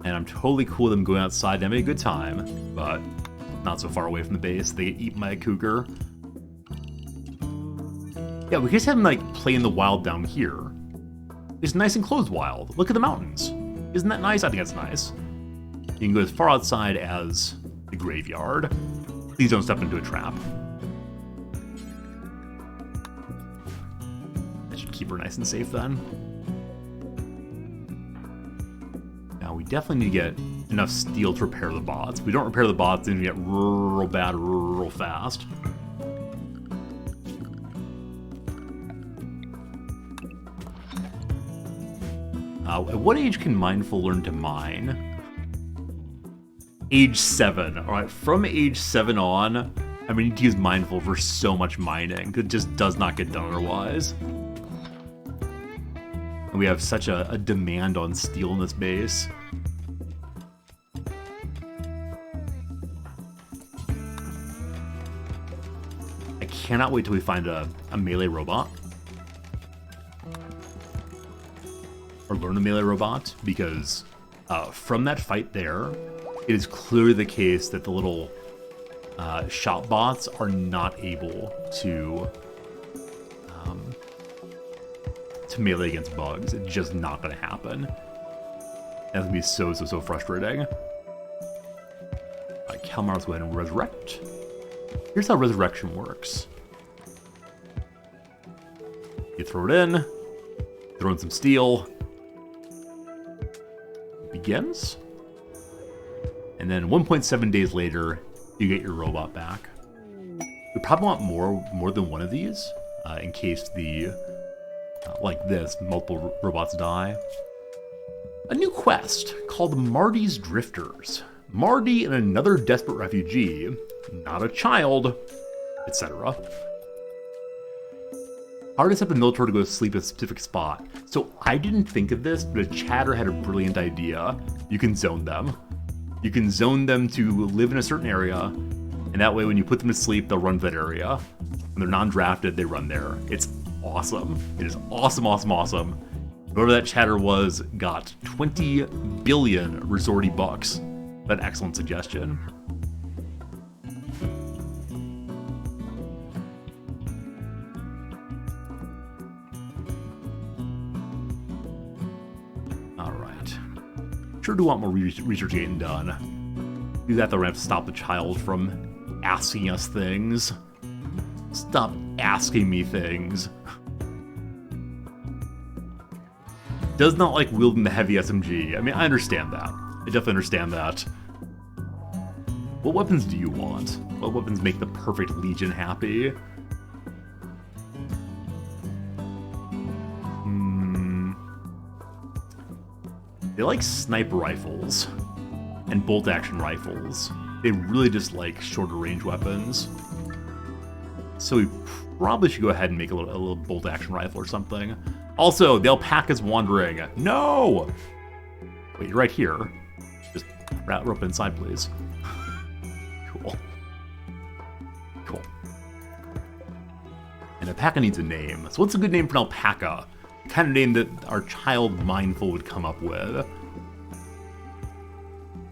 And I'm totally cool with them going outside and having a good time, but not so far away from the base. They get eaten by a cougar. Yeah, we could just have them like play in the wild down here. It's nice and closed wild. Look at the mountains. Isn't that nice? I think that's nice. You can go as far outside as the graveyard. Please don't step into a trap. That should keep her nice and safe then. Now we definitely need to get enough steel to repair the bots. If we don't repair the bots, then we get real bad real fast. At what age can Mindful learn to mine? Age 7. Alright, from age 7 on, I'm going to need to use Mindful for so much mining. It just does not get done otherwise. And we have such a demand on steel in this base. I cannot wait till we find a melee robot. Or learn a melee robot, because from that fight there, it is clearly the case that the little shop bots are not able to melee against bugs. It's just not going to happen. That's going to be so frustrating. Alright, Kelmar, let's go ahead and resurrect. Here's how resurrection works. You throw it in, throw in some steel, begins. And then 1.7 days later, you get your robot back. We probably want more than one of these, in case the, like this, multiple robots die. A new quest called Marty's Drifters. Marty and another desperate refugee, not a child, etc. Artists have the military to go to sleep at a specific spot. So I didn't think of this, but a chatter had a brilliant idea. You can zone them. You can zone them to live in a certain area, and that way when you put them to sleep, they'll run to that area. When they're non-drafted, they run there. It's awesome. It is awesome, awesome, awesome. Whoever that chatter was got 20 billion resorty bucks. An excellent suggestion. Alright. Sure do want more research getting done. Do that, though, we're gonna have to stop the child from asking us things. Stop asking me things. Does not like wielding the heavy SMG. I mean, I understand that. I definitely understand that. What weapons do you want? What weapons make the perfect Legion happy? They like sniper rifles and bolt-action rifles. They really just like shorter range weapons. So we probably should go ahead and make a little bolt-action rifle or something. Also, the alpaca's wandering. No! Wait, you're right here. Just wrap up inside, please. Cool. Cool. An alpaca needs a name. So what's a good name for an alpaca? The kind of name that our child mindful would come up with.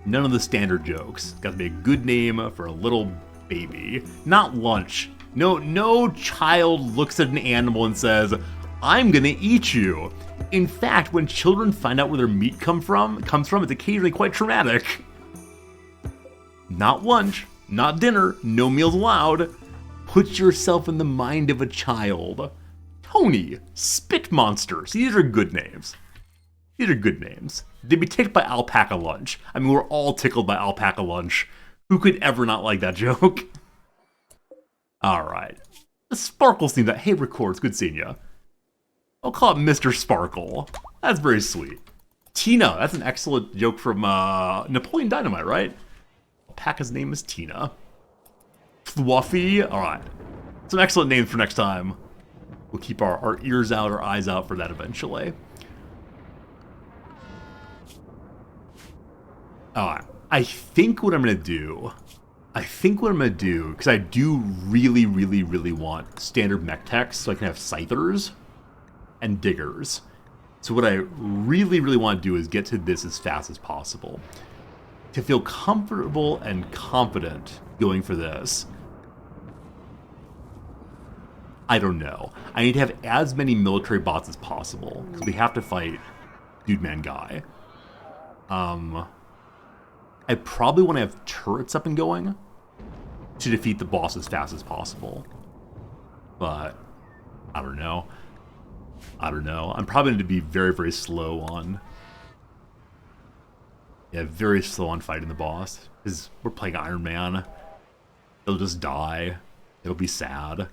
None of the standard jokes. Got to be a good name for a little baby. Not lunch. No child looks at an animal and says, I'm gonna eat you. In fact, when children find out where their meat comes from, it's occasionally quite traumatic. Not lunch, not dinner, no meals allowed. Put yourself in the mind of a child. Tony, Spit Monster. See, these are good names. These are good names. They'd be tickled by alpaca lunch. I mean, we're all tickled by alpaca lunch. Who could ever not like that joke? Alright. The Sparkle seems that, hey, Record, it's good seeing ya. I'll call it Mr. Sparkle. That's very sweet. Tina, that's an excellent joke from Napoleon Dynamite, right? Alpaca's name is Tina. Fluffy, alright. Some excellent names for next time. We'll keep our ears out, our eyes out for that eventually. Alright, I think what I'm gonna do, because I do really, really, really want standard mech techs so I can have scythers and diggers. So what I really, really want to do is get to this as fast as possible. To feel comfortable and confident going for this, I don't know. I need to have as many military bots as possible, because we have to fight Dude Man Guy. I probably want to have turrets up and going to defeat the boss as fast as possible. But, I don't know. I'm probably going to be very, very slow on... Yeah, very slow on fighting the boss. Because we're playing Iron Man. He'll just die. It'll be sad.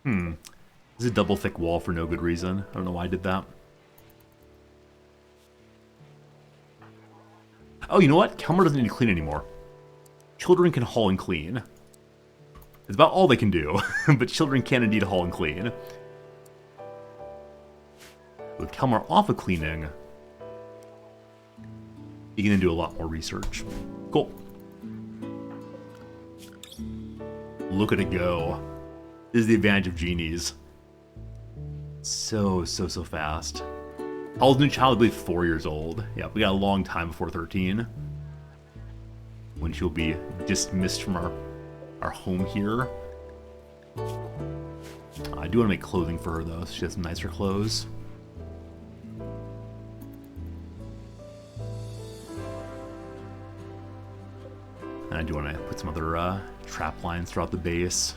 This is a double thick wall for no good reason. I don't know why I did that. Oh, you know what? Kelmer doesn't need to clean anymore. Children can haul and clean. It's about all they can do, but children can indeed haul and clean. With Kelmar off of cleaning, you can do a lot more research. Cool. Look at it go. This is the advantage of genies. So fast. How old's new child? I believe 4 years old. Yeah, we got a long time before 13. When she'll be dismissed from our home here. I do want to make clothing for her though, so she has some nicer clothes. And I do want to put some other trap lines throughout the base,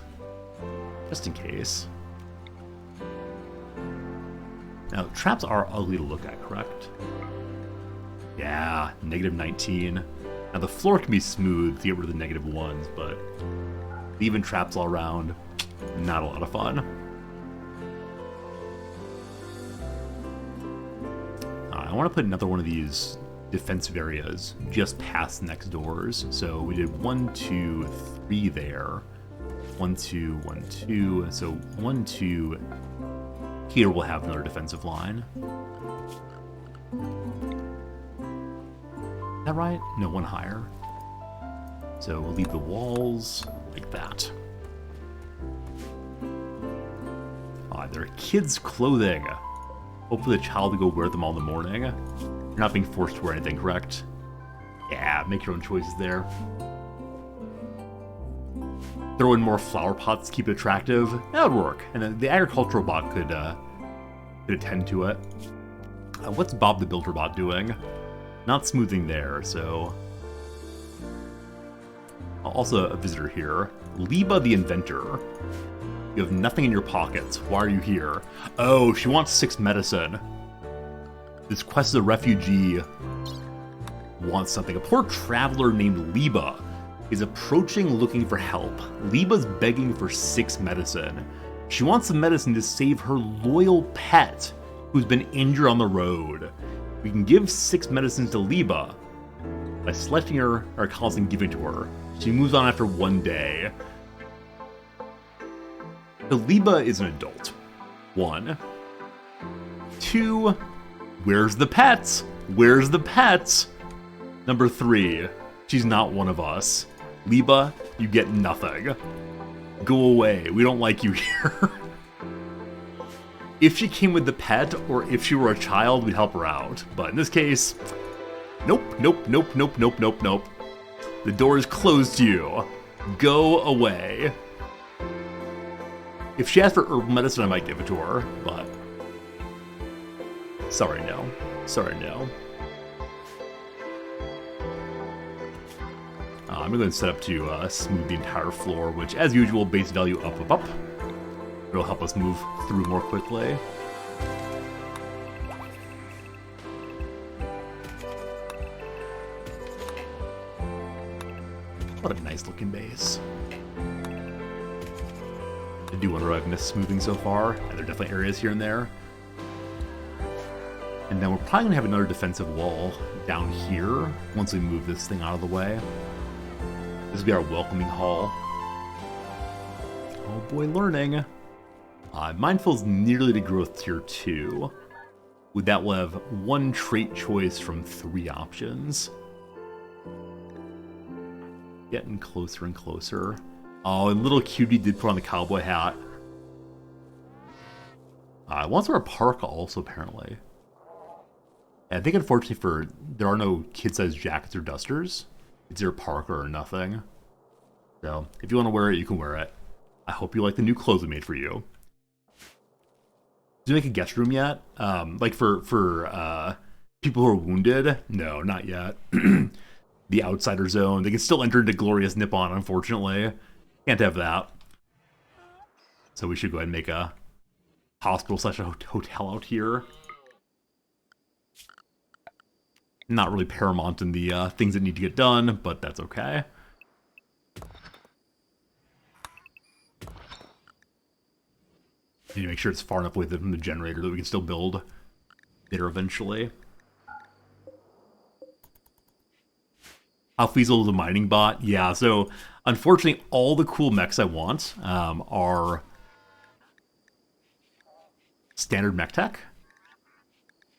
just in case. Now, traps are ugly to look at, correct? Yeah, -19. Now, the floor can be smooth to get rid of the negative ones, but leaving traps all around, not a lot of fun. I want to put another one of these defensive areas just past the next doors. So we did 1, 2, 3 there. 1, 2, 1, 2. So 1, 2. Here we'll have another defensive line. Is that right? No, one higher. So we'll leave the walls like that. They're kids' clothing. Hopefully the child will go wear them all in the morning. You're not being forced to wear anything, correct? Yeah, make your own choices there. Throw in more flower pots to keep it attractive. That would work. And then the agricultural bot could attend to it. What's Bob the Builder bot doing? Not smoothing there, so... Also a visitor here. Liba the Inventor. You have nothing in your pockets. Why are you here? Oh, she wants 6 medicine. This quest as a refugee wants something. A poor traveler named Liba is approaching looking for help. Liba's begging for 6 medicine. She wants some medicine to save her loyal pet who's been injured on the road. We can give 6 medicines to Liba by selecting her or causing giving to her. She moves on after 1 day. So Liba is an adult. 1. 2. Where's the pets? Where's the pets? Number 3. She's not one of us. Liba, you get nothing. Go away. We don't like you here. If she came with the pet, or if she were a child, we'd help her out. But in this case, nope, nope, nope, nope, nope, nope, nope. The door is closed to you. Go away. If she asked for herbal medicine, I might give it to her, but... Sorry, no. Sorry, no. I'm going to set up to smooth the entire floor, which, as usual, base value up, up, up. It'll help us move through more quickly. What a nice looking base. I do wonder if I've missed smoothing so far. And there are definitely areas here and there. And then we're probably going to have another defensive wall down here once we move this thing out of the way. This will be our welcoming hall. Oh boy, learning. Mindful's nearly to growth tier 2. With that, we'll have 1 trait choice from 3 options. Getting closer and closer. Oh, and little cutie did put on the cowboy hat. Wants to wear a parka also, apparently. And I think, unfortunately, there are no kid-sized jackets or dusters. It's either parka or nothing. So, if you want to wear it, you can wear it. I hope you like the new clothes we made for you. Did you make a guest room yet? Like for people who are wounded? No, not yet. The outsider zone. They can still enter into Glorious Nippon, unfortunately. Can't have that. So we should go ahead and make a hospital/hotel out here. Not really paramount in the things that need to get done, but that's okay. Need to make sure it's far enough away from the generator that we can still build later eventually. How feasible is the mining bot? Yeah, so unfortunately all the cool mechs I want are standard mech tech.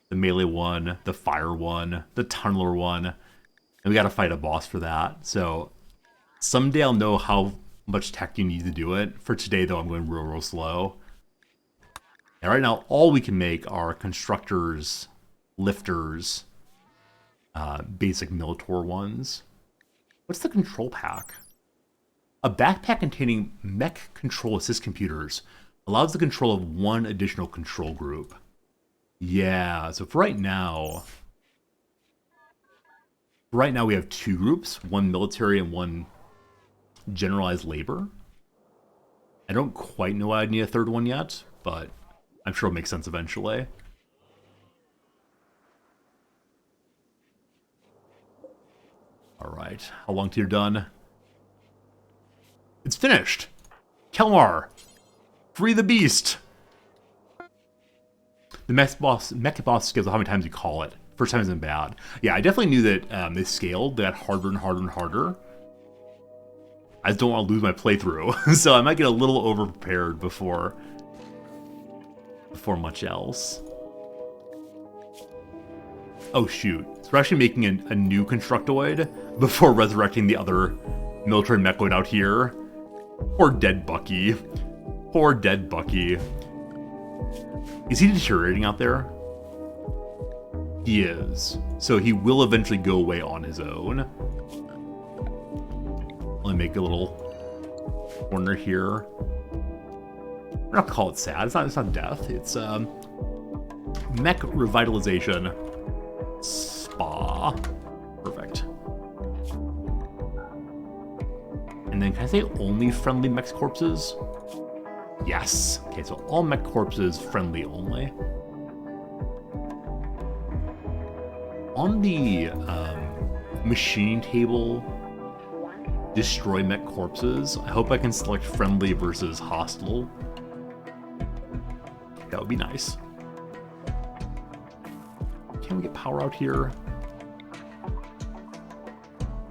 The melee one, the fire one, the tunneler one. And we gotta fight a boss for that. So someday I'll know how much tech you need to do it. For today though, I'm going real slow. And right now, all we can make are constructors, lifters, basic Militor ones. What's the control pack? A backpack containing mech control assist computers allows the control of 1 additional control group. Yeah, so for right now we have 2 groups, 1 military and 1 generalized labor. I don't quite know why I need a 3rd one yet, but I'm sure it'll make sense eventually. Alright, how long till you're done? It's finished! Kelmar! Free the beast! The mech boss scales how many times you call it. First time isn't bad. Yeah, I definitely knew that they scaled. They got harder and harder and harder. I just don't want to lose my playthrough. So I might get a little over-prepared before much else. Oh shoot. So we're actually making a new Constructoid before resurrecting the other military mechoid out here. Poor dead Bucky. Poor dead Bucky. Is he deteriorating out there? He is. So he will eventually go away on his own. Let me make a little corner here. We're not gonna call it sad. It's not death. It's mech revitalization spa. Perfect. And then can I say only friendly mech corpses? Yes. Okay, so all mech corpses friendly only. On the machine table, destroy mech corpses, I hope I can select friendly versus hostile. That would be nice. Can we get power out here?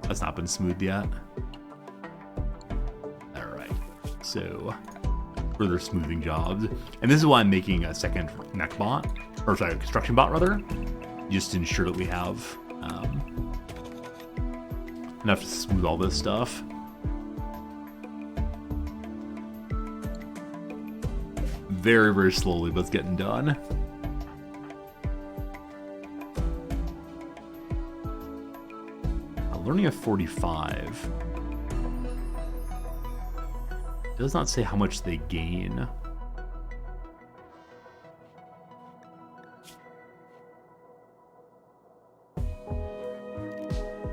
That's not been smooth yet. Alright, so further smoothing jobs. And this is why I'm making a second mech bot, or sorry, construction bot rather, just to ensure that we have enough to smooth all this stuff. Very, very slowly, but it's getting done. Learning of 45 does not say how much they gain. I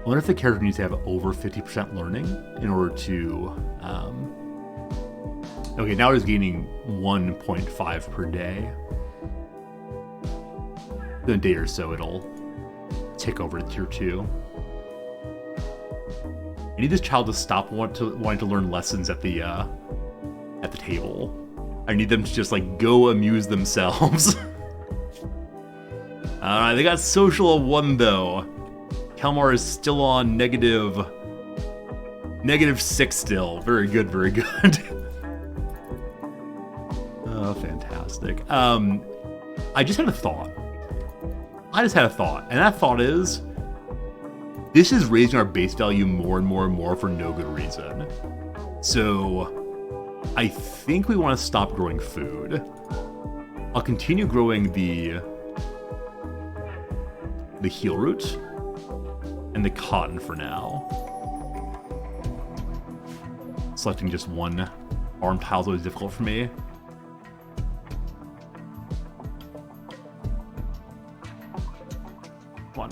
wonder if the character needs to have over 50% learning in order to... Okay, now it's gaining 1.5 per day. In a day or so, it'll tick over to tier 2. I need this child to stop wanting to learn lessons at the table. I need them to just like go amuse themselves. Alright, they got social of 1 though. Kelmar is still on -6 still. Very good, very good. Oh, fantastic. I just had a thought. And that thought is, this is raising our base value more and more and more for no good reason. So I think we want to stop growing food. I'll continue growing the heal root and the cotton for now. Selecting just one farm tile is always difficult for me. Come on.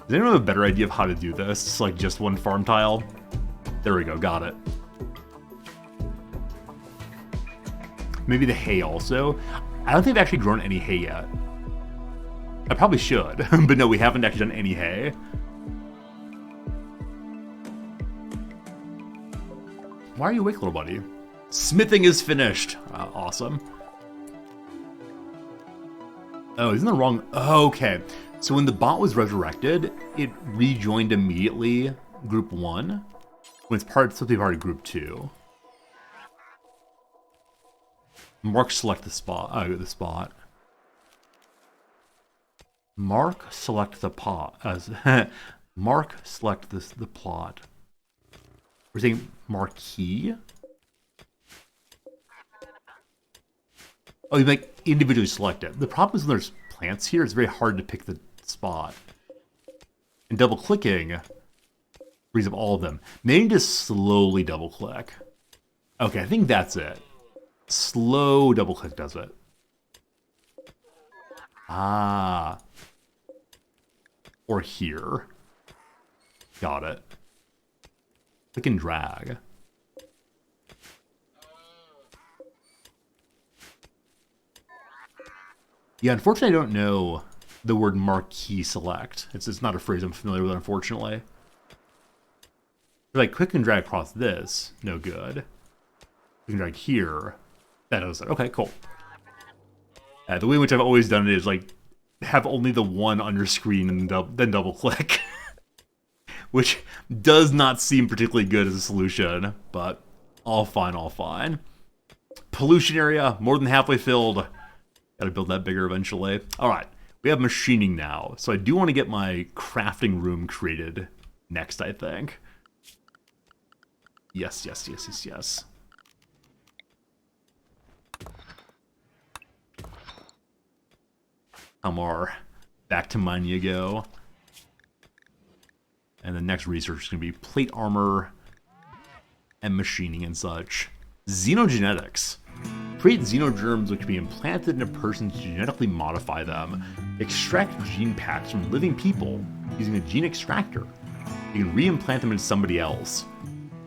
Does anyone have a better idea of how to do this? It's like just one farm tile. There we go, got it. Maybe the hay also. I don't think I've actually grown any hay yet. I probably should, but no, we haven't actually done any hay. Why are you awake, little buddy? Smithing is finished. Awesome. Oh, he's in the wrong... Oh, okay. So when the bot was resurrected, it rejoined immediately group 1, when it's supposed to be part of group 2. Mark select the spot. Mark select the pot. Mark select the plot. We're saying marquee. Oh, you like individually select it. The problem is when there's plants here, it's very hard to pick the spot. And double clicking brings up all of them. Maybe just slowly double click. Okay, I think that's it. Slow double click does it. Ah. Or here. Got it. Click and drag. Yeah, unfortunately I don't know the word marquee select. It's not a phrase I'm familiar with, unfortunately. Like, click and drag across this, no good. Click and drag here, that does it. Okay, cool. The way in which I've always done it is, like, have only the one on your screen and then double click. Which does not seem particularly good as a solution, but all fine, all fine. Pollution area, more than halfway filled. Gotta build that bigger eventually. Alright, we have machining now. So I do want to get my crafting room created next, I think. Yes, yes, yes, yes, yes. Amar, back to mine you go. And the next research is going to be plate armor and machining and such. Xenogenetics. Create xenogerms which can be implanted in a person to genetically modify them. Extract gene packs from living people using a gene extractor. You can re-implant them into somebody else.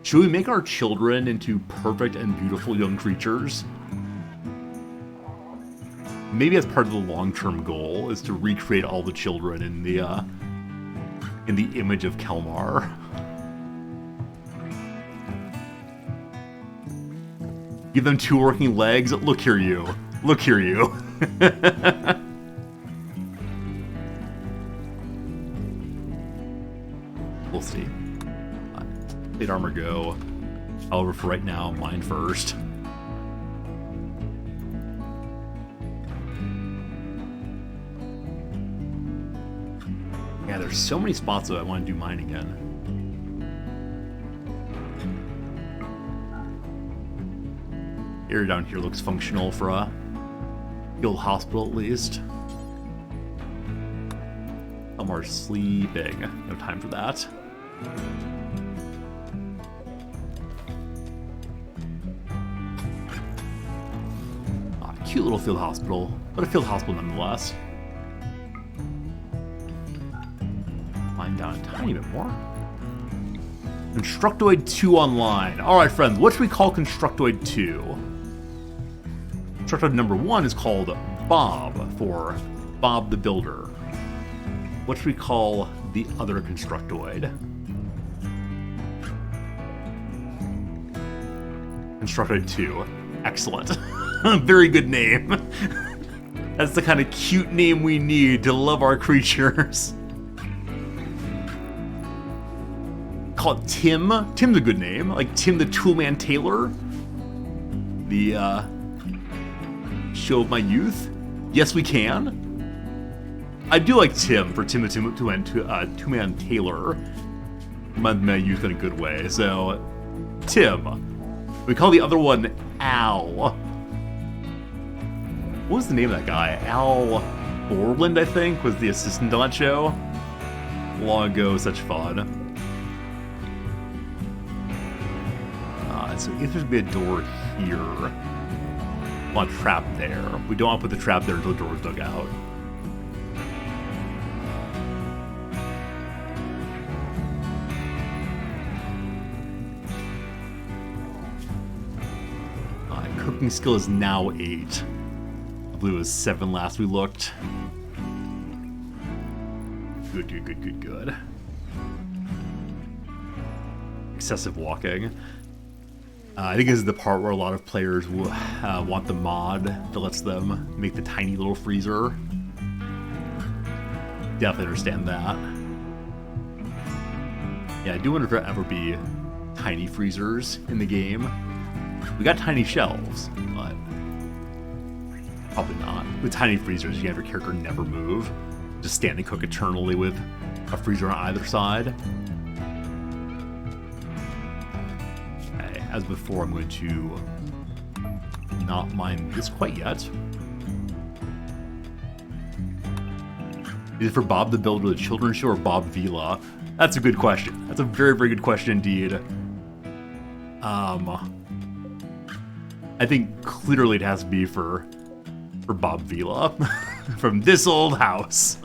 Should we make our children into perfect and beautiful young creatures? Maybe as part of the long-term goal is to recreate all the children in the image of Kelmar. Give them 2 working legs. Look here, you. Look here, you. We'll see. Plate armor go. However, for right now, mine first. Yeah, there's so many spots that I want to do mine again. Area down here looks functional for a guild hospital at least. Elmar's sleeping. No time for that. Cute little field hospital, but a field hospital nonetheless. Mine down a tiny bit more. Constructoid 2 online. Alright, friends, what should we call Constructoid 2? Constructoid number 1 is called Bob, for Bob the Builder. What should we call the other Constructoid? Constructoid 2. Excellent. Very good name. That's the kind of cute name we need to love our creatures. Call it Tim. Tim's a good name. Like Tim the Toolman Taylor. The show of my youth. Yes, we can. I do like Tim for Tim the Toolman Taylor. My youth in a good way. So, Tim. We call the other one Al. What was the name of that guy? Al Borland, I think, was the assistant on that show. Long ago, such fun. So if there's gonna be a door here, I want a trap there. We don't want to put the trap there until the door's dug out. Cooking skill is now 8. I believe it was 7 last we looked. Good, good, good, good, good. Excessive walking. I think this is the part where a lot of players will want the mod that lets them make the tiny little freezer. Definitely understand that. Yeah, I do wonder if there'll ever be tiny freezers in the game. We got tiny shelves, but probably not. With tiny freezers, you can have your character never move. Just stand and cook eternally with a freezer on either side. Okay, as before, I'm going to not mine this quite yet. Is it for Bob the Builder, the children's show, or Bob Vila? That's a good question. That's a very, very good question indeed. I think clearly it has to be for Bob Vila from this old house.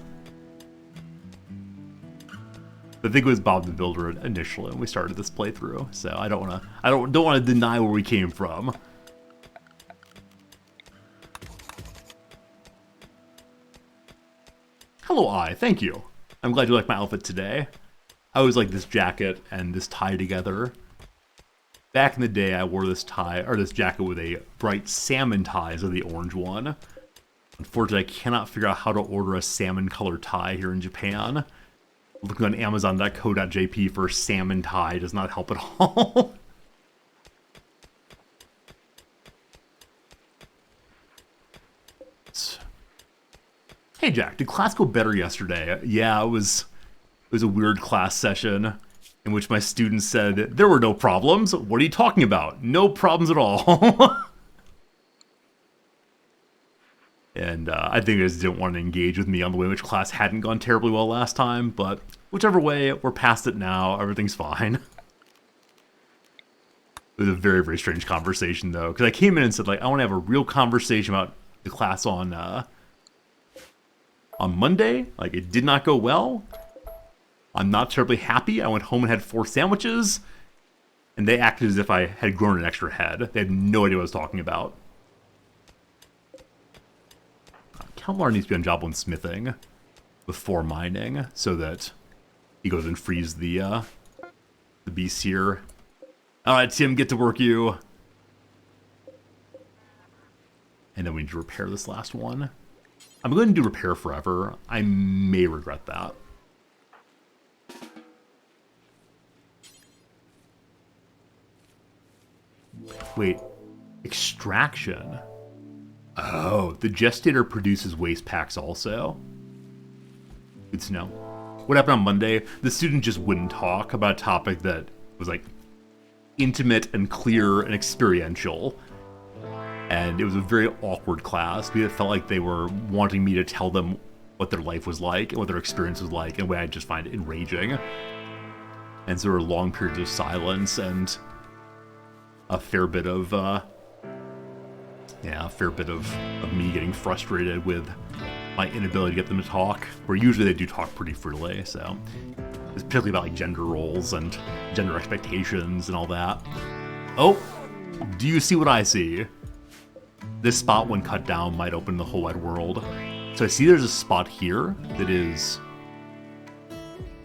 I think it was Bob the Builder initially when we started this playthrough, so I don't want to deny where we came from. Hello, I. Thank you. I'm glad you like my outfit today. I always like this jacket and this tie together. Back in the day, I wore this tie, or this jacket with a bright salmon tie instead of the orange one. Unfortunately, I cannot figure out how to order a salmon-colored tie here in Japan. Looking on Amazon.co.jp for salmon tie does not help at all. Hey Jack, did class go better yesterday? Yeah, it was a weird class session in which my students said, there were no problems. What are you talking about? No problems at all. And I think they just didn't want to engage with me on the way, which class hadn't gone terribly well last time, but whichever way, we're past it now. Everything's fine. It was a very, very strange conversation, though, because I came in and said, like, I want to have a real conversation about the class on Monday. Like, it did not go well. I'm not terribly happy. I went home and had 4 sandwiches, and they acted as if I had grown an extra head. They had no idea what I was talking about. Kelmar needs to be on job 1 smithing before mining, so that he goes and frees the beasts here. Alright, Tim, get to work, you. And then we need to repair this last one. I'm going to do repair forever. I may regret that. Wait, extraction. Oh, the gestator produces waste packs also. Good to know. What happened on Monday? The student just wouldn't talk about a topic that was like intimate and clear and experiential. And it was a very awkward class because it felt like they were wanting me to tell them what their life was like and what their experience was like in a way I just find enraging. And so there were long periods of silence and a fair bit of me getting frustrated with my inability to get them to talk, where usually they do talk pretty freely, so it's particularly about like gender roles and gender expectations and all that. Oh, do you see what I see? This spot, when cut down, might open the whole wide world. So I see there's a spot here that is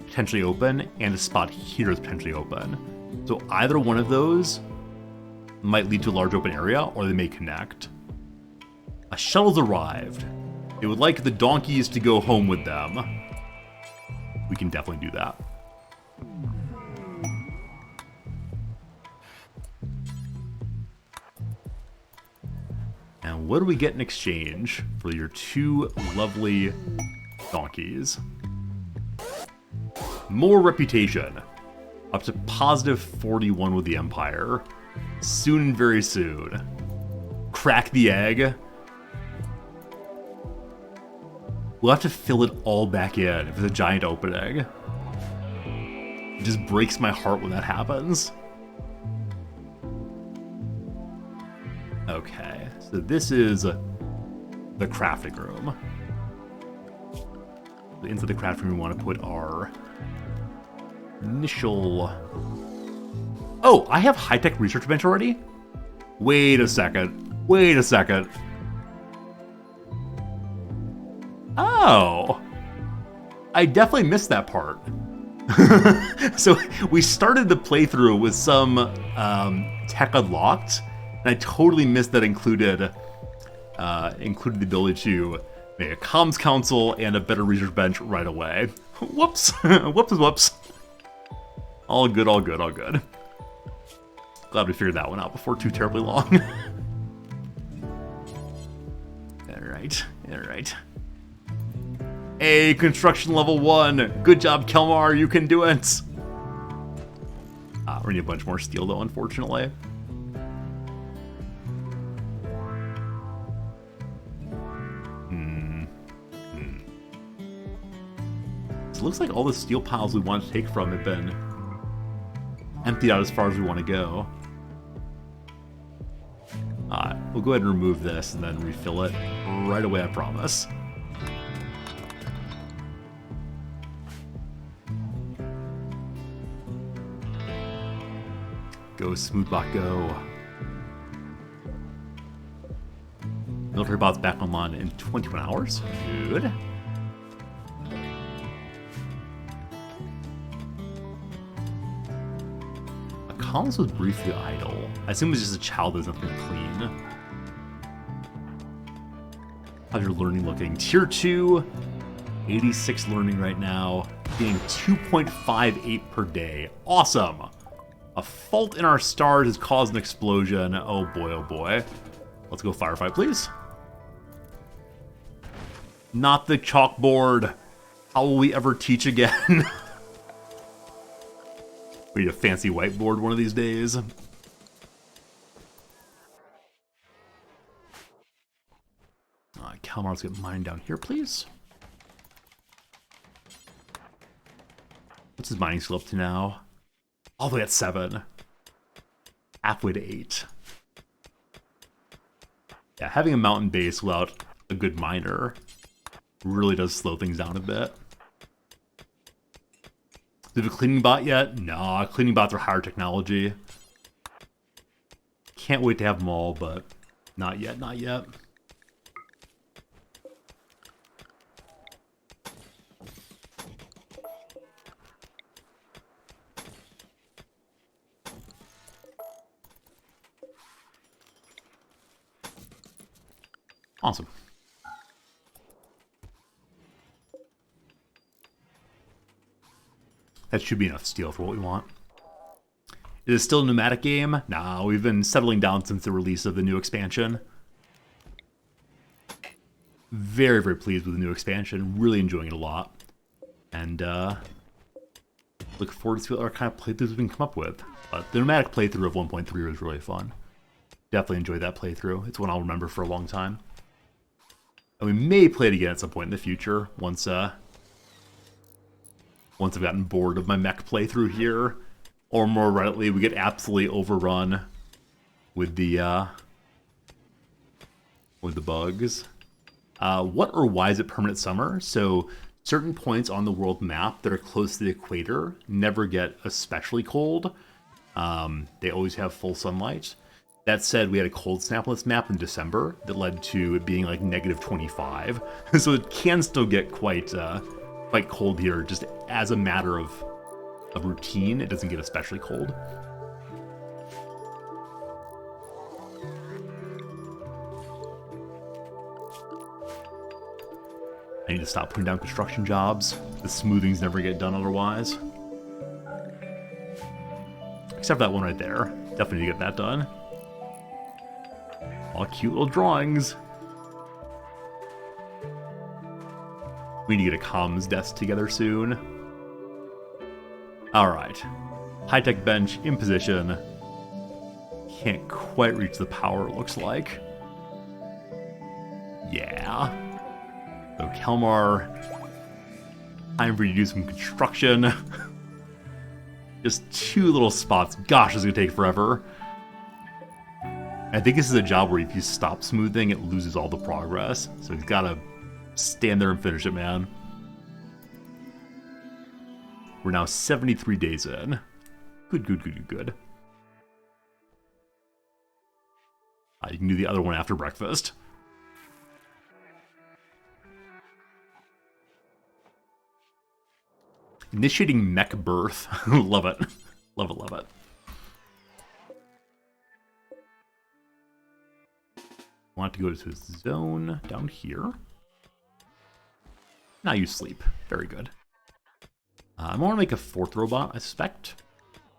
potentially open, and a spot here is potentially open. So either one of those might lead to a large open area, or they may connect. A shuttle's arrived. They would like the donkeys to go home with them. We can definitely do that. And what do we get in exchange for your 2 lovely donkeys? More reputation. Up to positive 41 with the Empire. Soon, very soon. Crack the egg. We'll have to fill it all back in if it's a giant opening. It just breaks my heart when that happens. Okay, so this is the crafting room. Inside the crafting room, we want to put our initial... Oh, I have high-tech research bench already? Wait a second. Wait a second. Oh. I definitely missed that part. So we started the playthrough with some tech unlocked, and I totally missed that included the ability to make a comms console and a better research bench right away. Whoops. Whoops. All good, all good, all good. Glad we figured that one out before too terribly long. Alright. Hey, construction level 1. Good job, Kelmar, you can do it. We need a bunch more steel though, unfortunately. So it looks like all the steel piles we want to take from have been emptied out as far as we want to go. We'll go ahead and remove this and then refill it right away, I promise. Go, Smoothbot, go. Military bot's back online in 21 hours. Good. Collins was briefly idle. I assume it was just a child that was nothing clean. How's your learning looking? Tier 2, 86 learning right now, getting 2.58 per day. Awesome! A fault in our stars has caused an explosion. Oh boy, oh boy. Let's go firefight, please. Not the chalkboard. How will we ever teach again? We need a fancy whiteboard one of these days. Calmar, let's get mine down here, please. What's his mining skill up to now? All the way at 7. Halfway to 8. Yeah, having a mountain base without a good miner really does slow things down a bit. Do we have a cleaning bot yet? Nah, cleaning bots are higher technology. Can't wait to have them all, but not yet, not yet. Awesome. That should be enough steel for what we want. Is it still a pneumatic game? Nah, we've been settling down since the release of the new expansion. Very, very pleased with the new expansion. Really enjoying it a lot. And look forward to see what other kind of playthroughs we can come up with. But the pneumatic playthrough of 1.3 was really fun. Definitely enjoyed that playthrough. It's one I'll remember for a long time. And we may play it again at some point in the future, once I've gotten bored of my mech playthrough here, or more readily, we get absolutely overrun with the bugs. What or why is it permanent summer? So certain points on the world map that are close to the equator never get especially cold. They always have full sunlight. That said, we had a cold snap on this map in December that led to it being like negative 25. So it can still get quite cold here, just as a matter of routine. It doesn't get especially cold. I need to stop putting down construction jobs. The smoothings never get done otherwise. Except for that one right there. Definitely need to get that done. All cute little drawings. We need to get a comms desk together soon. Alright. High-tech bench in position. Can't quite reach the power, it looks like. Yeah. So Kalmar, time for you to do some construction. Just 2 little spots. Gosh, this is gonna take forever. I think this is a job where if you stop smoothing, it loses all the progress. So he's gotta stand there and finish it, man. We're now 73 days in. Good, good, good, good, good. You can do the other one after breakfast. Initiating mech birth. Love it. Love it, love it. Want to go to his zone down here. Now you sleep. Very good. I want to make a 4th robot, I suspect.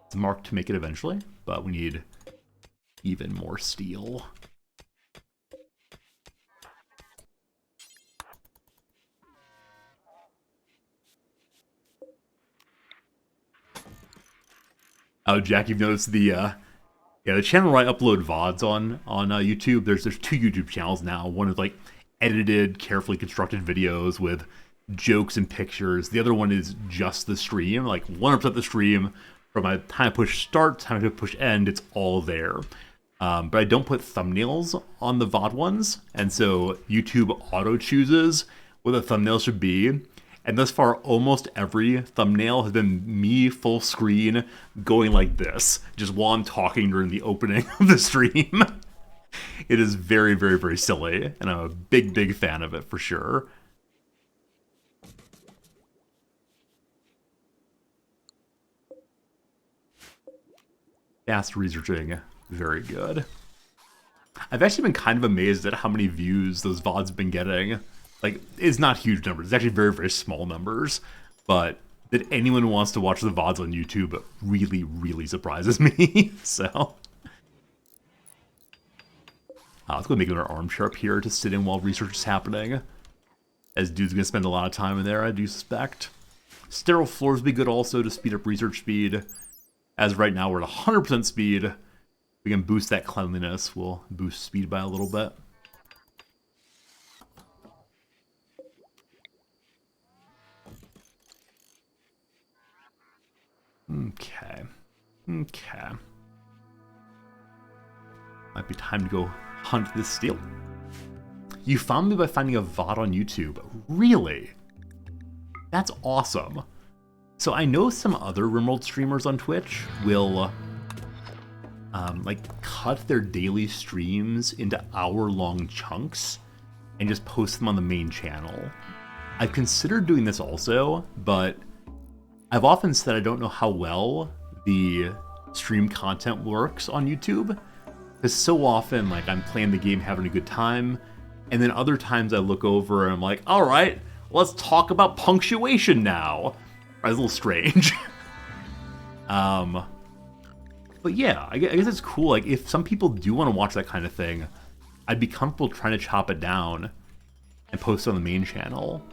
It's marked to make it eventually, but we need even more steel. Oh, Jack, you've noticed the channel where I upload VODs on YouTube. There's 2 YouTube channels now. One is like edited, carefully constructed videos with jokes and pictures. The other one is just the stream, like 100% the stream. From my time I push start, time I push end, it's all there. But I don't put thumbnails on the VOD ones, and so YouTube auto chooses what the thumbnail should be. And thus far, almost every thumbnail has been me full screen going like this, just while I'm talking during the opening of the stream. It is very, very, very silly, and I'm a big, big fan of it for sure. Fast researching. Very good. I've actually been kind of amazed at how many views those VODs have been getting. Like, it's not huge numbers. It's actually very, very small numbers. But that anyone wants to watch the VODs on YouTube really, really surprises me. So, let's go make another armchair up here to sit in while research is happening. As dude's going to spend a lot of time in there, I do suspect. Sterile floors would be good also to speed up research speed. As right now we're at 100% speed. We can boost that cleanliness. We'll boost speed by a little bit. Okay. Okay. Might be time to go hunt this steel. You found me by finding a VOD on YouTube. Really? That's awesome. So I know some other Rimworld streamers on Twitch will like cut their daily streams into hour-long chunks and just post them on the main channel. I've considered doing this also, but I've often said I don't know how well the stream content works on YouTube, because so often like I'm playing the game having a good time, and then other times I look over and I'm like, all right, let's talk about punctuation now. It's a little strange. But yeah, I guess it's cool. Like, if some people do want to watch that kind of thing, I'd be comfortable trying to chop it down and post it on the main channel.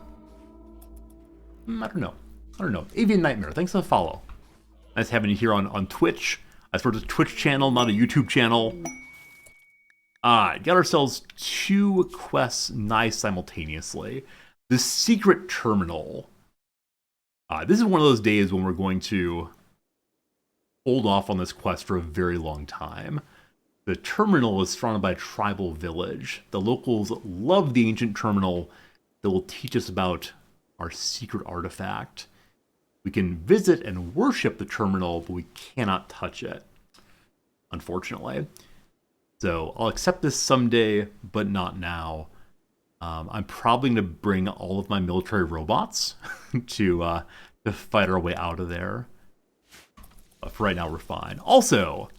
I don't know. Avian Nightmare, thanks for the follow. Nice having you here on Twitch. I suppose it's a Twitch channel, not a YouTube channel. Got ourselves 2 quests nice simultaneously. The Secret Terminal. This is one of those days when we're going to hold off on this quest for a very long time. The terminal is surrounded by a tribal village. The locals love the ancient terminal that will teach us about our secret artifact. We can visit and worship the terminal, but we cannot touch it, unfortunately. So I'll accept this someday, but not now. I'm probably going to bring all of my military robots to fight our way out of there. But for right now, we're fine. Also,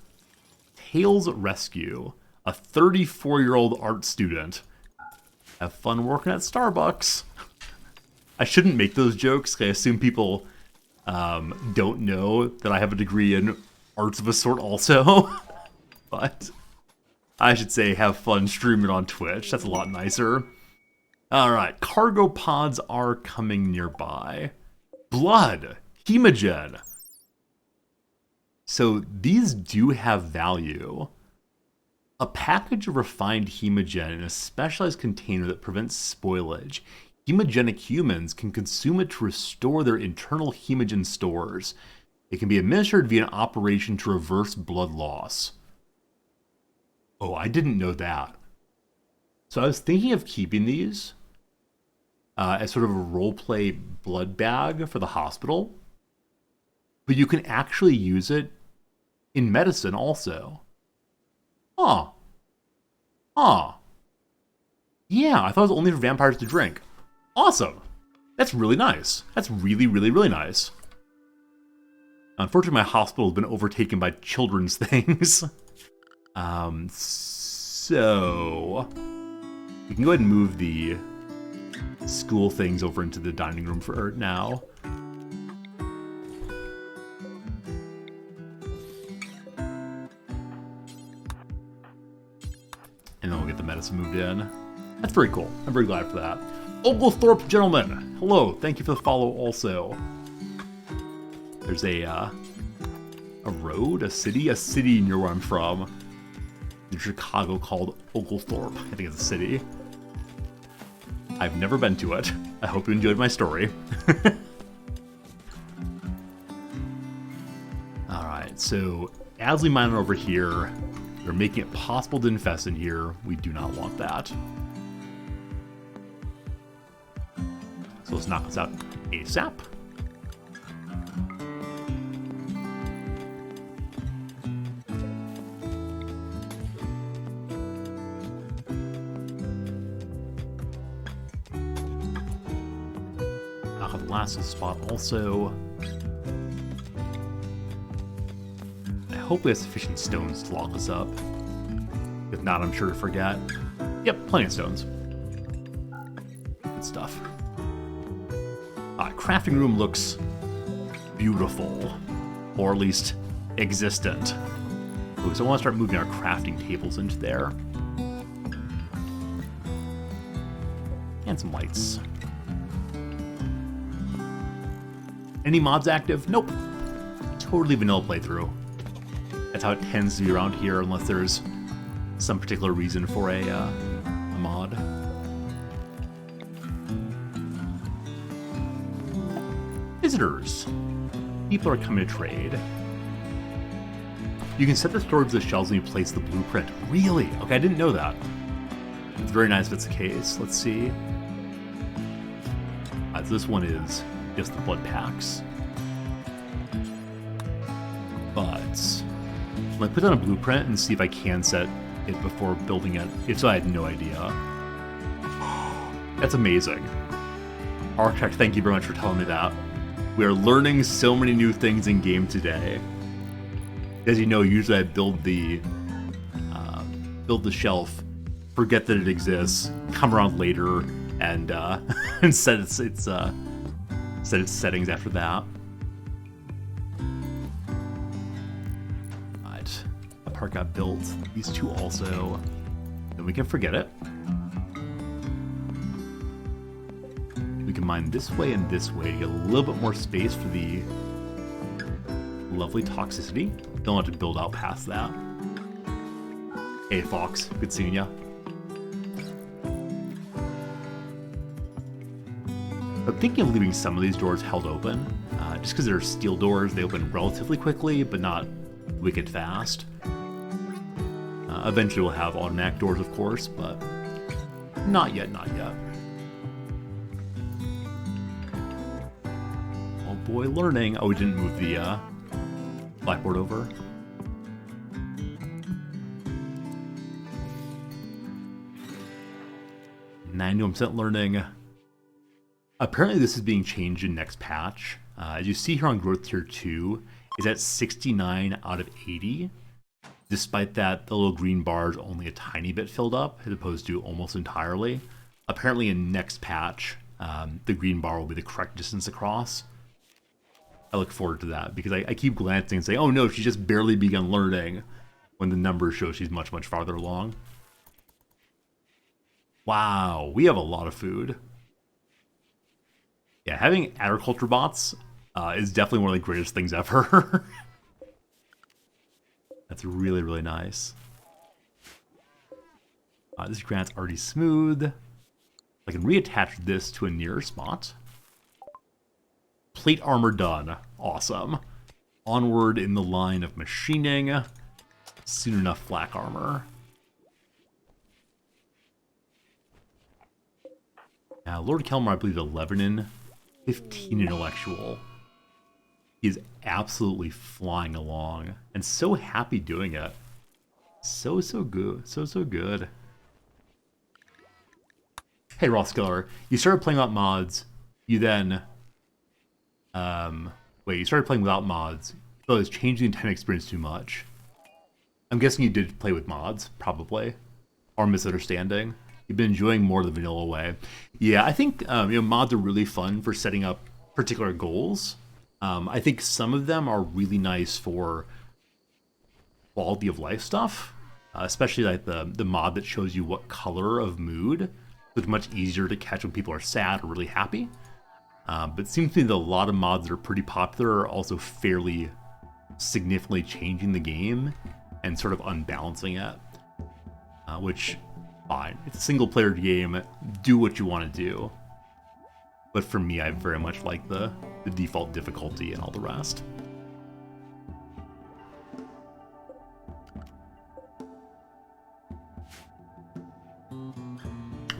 Tails Rescue, a 34-year-old art student. Have fun working at Starbucks. I shouldn't make those jokes, because I assume people don't know that I have a degree in arts of a sort also. But I should say have fun streaming on Twitch. That's a lot nicer. Alright, cargo pods are coming nearby. Blood! Hemogen! So these do have value. A package of refined hemogen in a specialized container that prevents spoilage. Hemogenic humans can consume it to restore their internal hemogen stores. It can be administered via an operation to reverse blood loss. Oh, I didn't know that. So I was thinking of keeping these as sort of a roleplay blood bag for the hospital. But you can actually use it in medicine also. Huh. Yeah, I thought it was only for vampires to drink. Awesome. That's really nice. That's really, really, really nice. Unfortunately, my hospital has been overtaken by children's things. So we can go ahead and move the school things over into the dining room for now. And then we'll get the medicine moved in. That's very cool. I'm very glad for that. Oglethorpe gentlemen, hello. Thank you for the follow also. There's a road, a city near where I'm from, in Chicago called Oglethorpe. I think it's a city. I've never been to it. I hope you enjoyed my story. Alright, so as we mine over here, they're making it possible to infest in here. We do not want that. So let's knock this out ASAP. Knock out the last spot also. I hope we have sufficient stones to lock us up. If not, I'm sure to forget. Yep, plenty of stones. Good stuff. Crafting room looks beautiful, or at least existent. Ooh, so I want to start moving our crafting tables into there. And some lights. Any mods active? Nope. Totally vanilla playthrough. That's how it tends to be around here, unless there's some particular reason for a mod. Visitors. People are coming to trade. You can set the storage of the shelves when you place the blueprint. Really? Okay, I didn't know that. It's very nice if it's the case. Let's see. So this one is just the blood packs. But let me put down a blueprint and see if I can set it before building it. If so, I had no idea. That's amazing. Architect, thank you very much for telling me that. We are learning so many new things in game today. As you know, usually I build the shelf, forget that it exists, come around later, and and set its settings after that. Right, a part got built. These two also. Then we can forget it. We can mine this way and this way to get a little bit more space for the lovely toxicity. Don't have to build out past that. Hey Fox, good seeing ya. I'm thinking of leaving some of these doors held open, just because they're steel doors. They open relatively quickly, but not wicked fast. Eventually we'll have automatic doors, of course, but not yet, not yet. Oh boy, learning. Oh, we didn't move the blackboard over. %91 learning. Apparently this is being changed in next patch. As you see here on Growth Tier 2, is at 69 out of 80. Despite that, the little green bar is only a tiny bit filled up, as opposed to almost entirely. Apparently in next patch, the green bar will be the correct distance across. I look forward to that, because I keep glancing and saying, oh no, she's just barely begun learning, when the numbers show she's much, much farther along. Wow, we have a lot of food. Yeah, having agriculture bots is definitely one of the greatest things ever. That's really, really nice. This granite's already smooth. I can reattach this to a nearer spot. Plate armor done. Awesome. Onward in the line of machining. Soon enough flak armor. Now, Lord Kelmar, I believe 11 in, 15 intellectual. He is absolutely flying along, and so happy doing it. So good. So good. Hey, Roskiller, you started playing without mods. You then... wait, you started playing without mods. Oh, it's changed the intent experience too much. I'm guessing you did play with mods, probably. Or misunderstanding. You've been enjoying more the vanilla way. Yeah, I think mods are really fun for setting up particular goals. I think some of them are really nice for quality of life stuff, especially like the mod that shows you what color of mood. So it's much easier to catch when people are sad or really happy. But it seems to me that a lot of mods that are pretty popular are also fairly significantly changing the game and sort of unbalancing it, which... fine. It's a single-player game. Do what you want to do. But for me, I very much like the default difficulty and all the rest.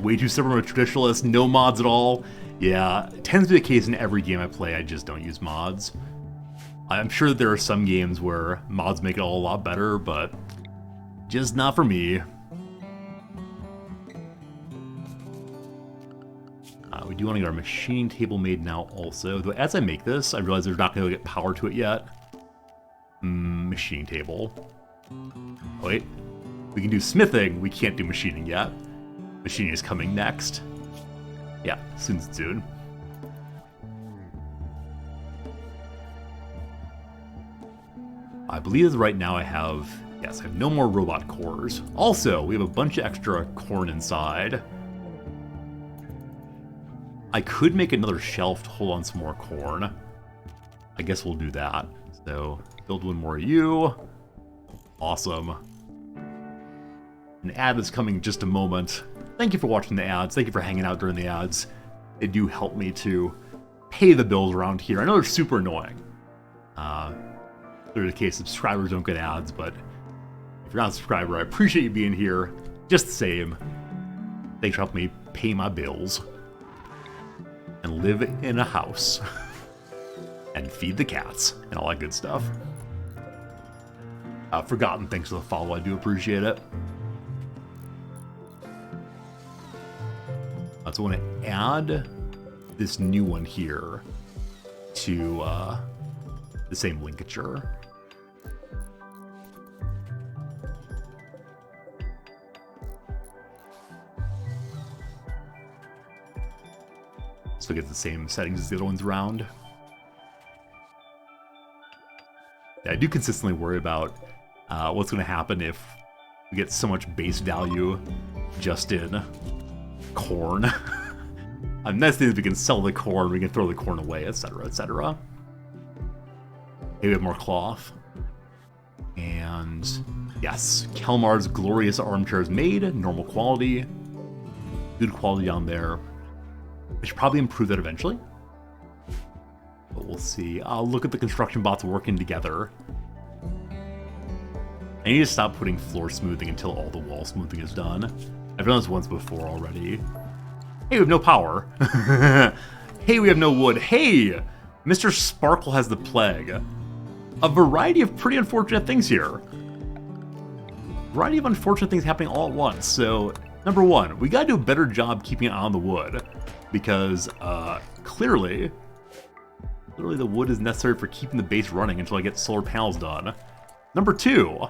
Way too stubborn with traditionalist, no mods at all. Yeah, it tends to be the case in every game I play. I just don't use mods. I'm sure that there are some games where mods make it all a lot better, but just not for me. We do want to get our machining table made now also. Though as I make this, I realize there's not going to get power to it yet. Maybe machining table. Oh, wait. We can do smithing. We can't do machining yet. Machining is coming next. Yeah, soon. I believe right now I have no more robot cores. Also, we have a bunch of extra corn inside. I could make another shelf to hold on some more corn. I guess we'll do that. So, build one more of you. Awesome. An ad is coming in just a moment. Thank you for watching the ads. Thank you for hanging out during the ads. They do help me to pay the bills around here. I know they're super annoying. Clearly the case, subscribers don't get ads, but if you're not a subscriber, I appreciate you being here. Just the same. Thanks for helping me pay my bills. And live in a house. And feed the cats. And all that good stuff. Forgotten, thanks for the follow. I do appreciate it. So I want to add this new one here to the same linkature. So it gets the same settings as the other ones around. Yeah, I do consistently worry about what's going to happen if we get so much base value just in corn. I'm nice thing is we can sell the corn, we can throw the corn away, etc., etc. Maybe we have more cloth. And yes, Kelmar's glorious armchair is made, normal quality, good quality down there. I should probably improve that eventually. But we'll see. I'll look at the construction bots working together. I need to stop putting floor smoothing until all the wall smoothing is done. I've done this once before already. Hey, we have no power. Hey, we have no wood. Hey, Mr. Sparkle has the plague. A variety of pretty unfortunate things here. Variety of unfortunate things happening all at once. So, number one, we gotta do a better job keeping it on the wood. Because, clearly the wood is necessary for keeping the base running until I get solar panels done. Number two,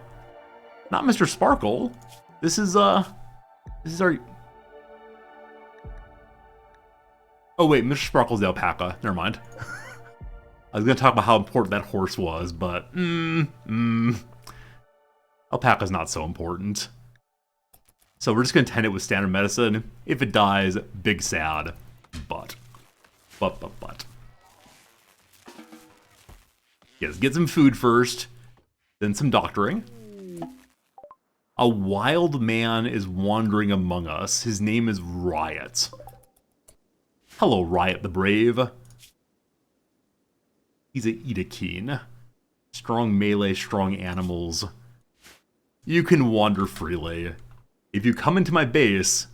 not Mr. Sparkle. This is our... Oh wait, Mr. Sparkle's the alpaca. Never mind. I was gonna talk about how important that horse was, but... Alpaca's not so important. So we're just gonna tend it with standard medicine. If it dies, big sad. But. Yes, get some food first, then some doctoring. A wild man is wandering among us. His name is Riot. Hello, Riot the Brave. He's a Edakeen. Strong melee, strong animals. You can wander freely. If you come into my base,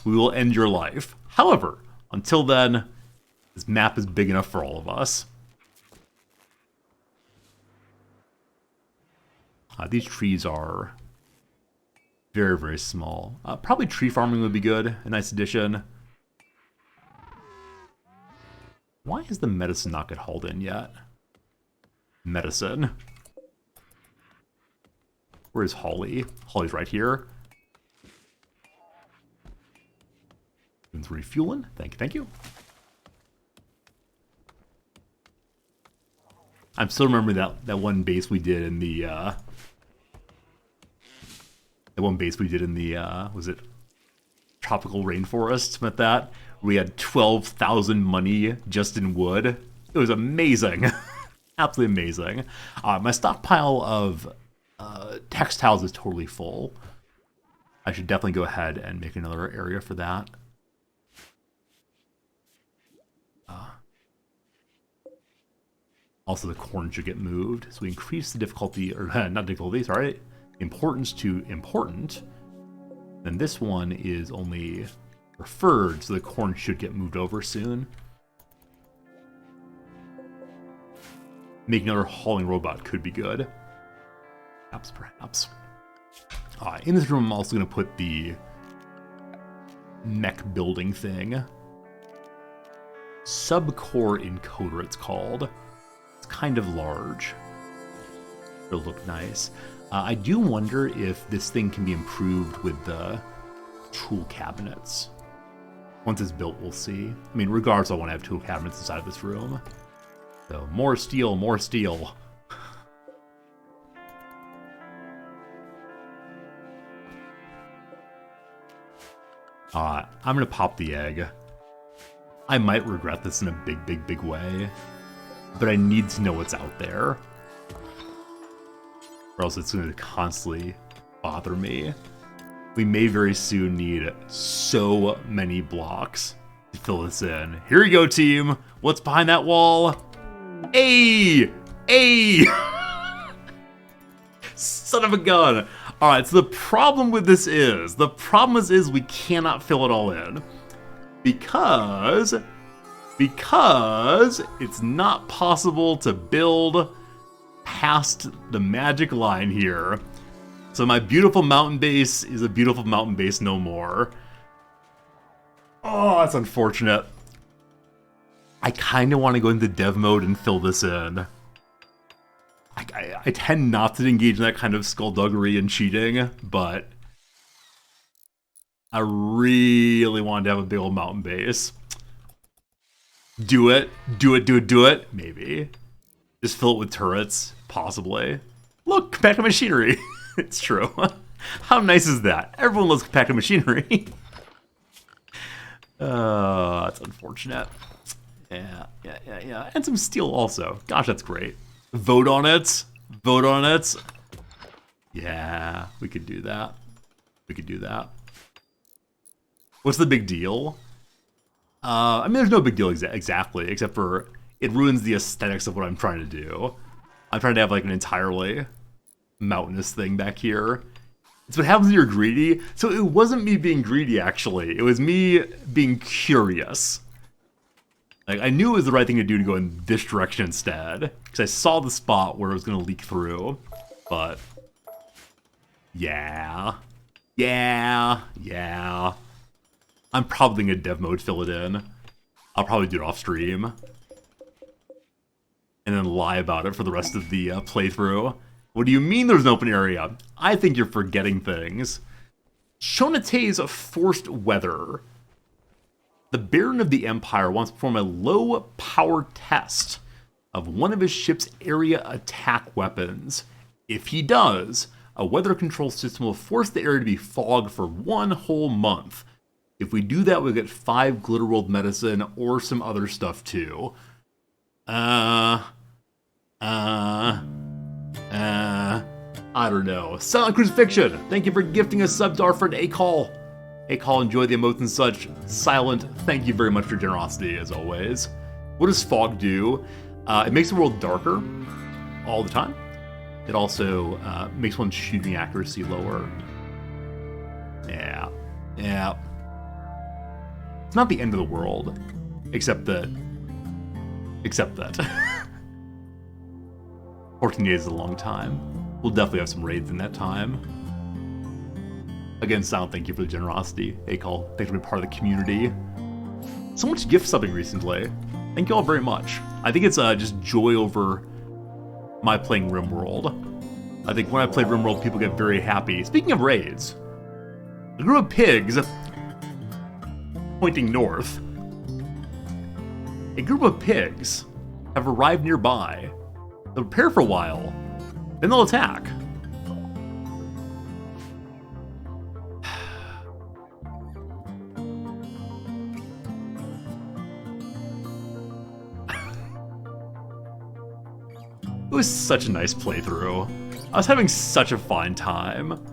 we will end your life. However, until then, this map is big enough for all of us. These trees are very, very small. Probably tree farming would be good. A nice addition. Why is the medicine not get hauled in yet? Medicine. Where is Holly? Holly's right here. It's refueling. Thank you. I'm still remembering that one base we did in the was it tropical rainforest? Something like that. We had 12,000 money just in wood. It was amazing. Absolutely amazing. My stockpile of textiles is totally full. I should definitely go ahead and make another area for that. Also, the corn should get moved. So we increase the difficulty, or not difficulty, sorry, importance to important. Then this one is only preferred, so the corn should get moved over soon. Make another hauling robot could be good. Perhaps. In this room, I'm also going to put the mech building thing. Subcore encoder, it's called. It's kind of large. It'll look nice. I do wonder if this thing can be improved with the tool cabinets. Once it's built, we'll see. I mean, regardless, I want to have tool cabinets inside of this room. So, more steel, more steel. I'm gonna pop the egg. I might regret this in a big, big, big way, but I need to know what's out there, or else it's gonna constantly bother me. We may very soon need so many blocks to fill this in. Here you go, team. What's behind that wall? Hey! Hey! Son of a gun. All right, so the problem with this is, we cannot fill it all in. Because it's not possible to build past the magic line here. So my beautiful mountain base is a beautiful mountain base no more. Oh, that's unfortunate. I kind of want to go into dev mode and fill this in. I tend not to engage in that kind of skullduggery and cheating, but I really wanted to have a big old mountain base. Do it. Maybe. Just fill it with turrets, possibly. Look, compacted machinery. It's true. How nice is that? Everyone loves compacted machinery. That's unfortunate. Yeah. And some steel also. Gosh, that's great. Vote on it. Yeah, we could do that. What's the big deal? I mean, there's no big deal exactly, except for it ruins the aesthetics of what I'm trying to do. I'm trying to have like an entirely mountainous thing back here. It's what happens when you're greedy. So it wasn't me being greedy, actually. It was me being curious. Like, I knew it was the right thing to do to go in this direction instead, because I saw the spot where it was going to leak through, but yeah. I'm probably going to dev mode fill it in. I'll probably do it off stream, and then lie about it for the rest of the playthrough. What do you mean there's an open area? I think you're forgetting things. Shonate's forced weather. The Baron of the Empire wants to perform a low-power test of one of his ship's area attack weapons. If he does, a weather control system will force the area to be fogged for 1 whole month. If we do that, we'll get 5 Glitterworld medicine or some other stuff too. I don't know. Silent Crucifixion, thank you for gifting a sub to our friend A-Call. A-Call, enjoy the emotes and such. Silent, thank you very much for your generosity, as always. What does fog do? It makes the world darker all the time. It also makes one's shooting accuracy lower. Yeah. It's not the end of the world, except that 14 days is a long time. We'll definitely have some raids in that time. Again, Silent, thank you for the generosity. A-Call, thanks for being part of the community. So much gift subbing recently. Thank you all very much. I think it's just joy over my playing Rimworld. I think when I play Rimworld, people get very happy. Speaking of raids, a group of pigs pointing north. A group of pigs have arrived nearby. They'll prepare for a while, then they'll attack. It was such a nice playthrough. I was having such a fine time.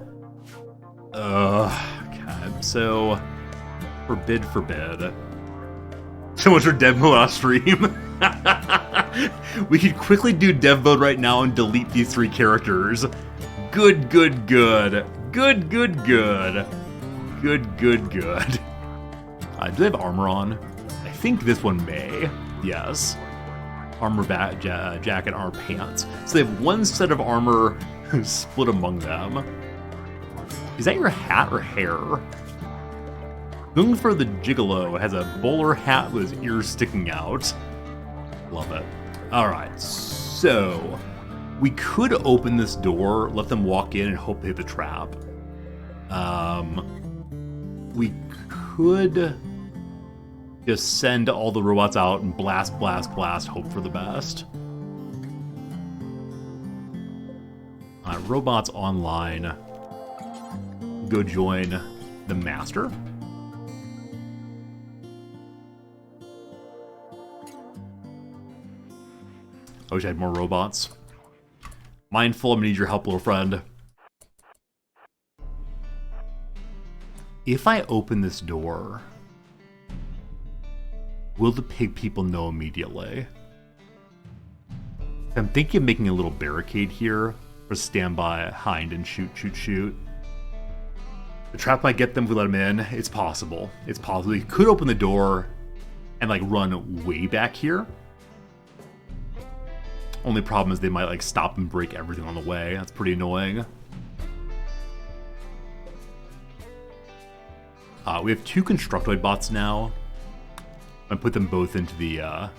God, so forbid. So much for dev mode off stream. We could quickly do dev mode right now and delete these 3 characters. Good. Do they have armor on? I think this one may. Yes. Armor jacket, armor pants. So they have 1 set of armor split among them. Is that your hat or hair? Gungfer the Gigolo has a bowler hat with his ears sticking out. Love it. Alright, so We could open this door, let them walk in, and hope they hit the trap. We could just send all the robots out and blast, blast, blast, hope for the best. Robots online. Go join the master. I wish I had more robots. Mindful, I'm gonna need your help, little friend. If I open this door, will the pig people know immediately? I'm thinking of making a little barricade here for stand behind and shoot, shoot, shoot. The trap might get them if we let them in. It's possible. It's possible. We could open the door and like run way back here. Only problem is they might like stop and break everything on the way. That's pretty annoying. We have 2 Constructoid bots now. I put them both into the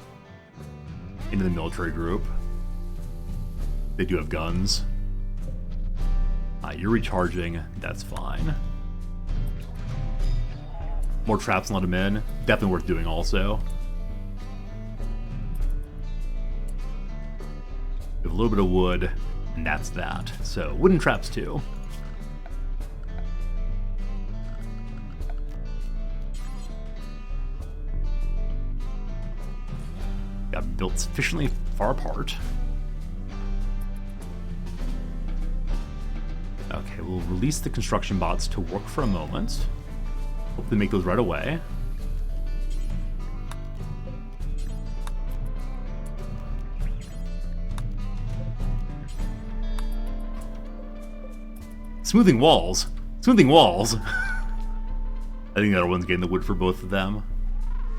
military group. They do have guns. You're recharging. That's fine. More traps and let them in. Definitely worth doing also. We have a little bit of wood, and that's that. So, wooden traps too. Got built sufficiently far apart. Okay, we'll release the construction bots to work for a moment. Hope they make those right away. Smoothing walls. Smoothing walls. I think the other one's getting the wood for both of them.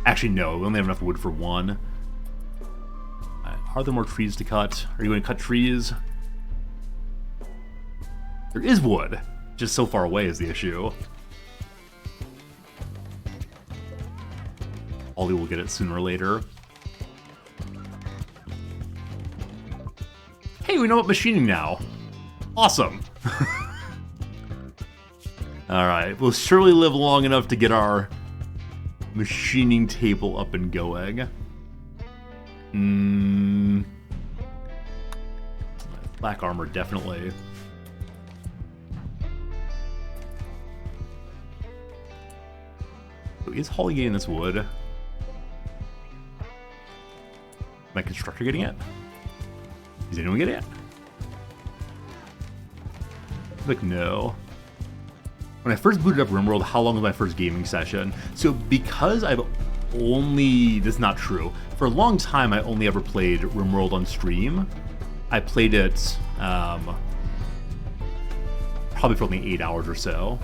Actually, no. We only have enough wood for one. Are there more trees to cut? Are you going to cut trees? There is wood. Just so far away is the issue. Ollie will get it sooner or later. Hey, we know what machining now. Awesome. Alright, we'll surely live long enough to get our machining table up and going. Black armor, definitely. So is Holly getting this wood? My constructor getting it? Is anyone getting it? Like, no. When I first booted up Rimworld, how long was my first gaming session? So because I've only... This is not true. For a long time, I only ever played Rimworld on stream. I played it probably for only 8 hours or so.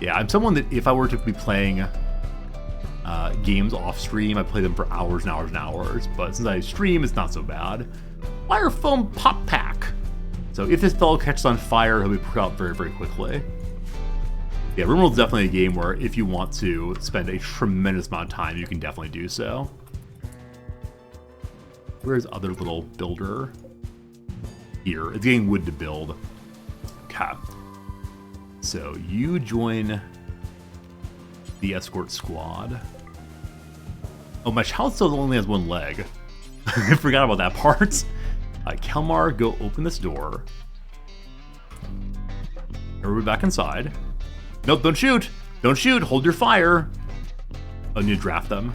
Yeah, I'm someone that if I were to be playing games off stream, I play them for hours and hours and hours. But since I stream, it's not so bad. Fire foam pop pack. So if this fellow catches on fire, he'll be put out very, very quickly. Yeah, Rimworld's definitely a game where if you want to spend a tremendous amount of time, you can definitely do so. Where's other little builder? Here. It's getting wood to build. Okay. So you join the escort squad. Oh, my child still only has one leg. I forgot about that part. Kelmar, go open this door. Everybody back inside. Nope, don't shoot! Don't shoot! Hold your fire! I need to draft them.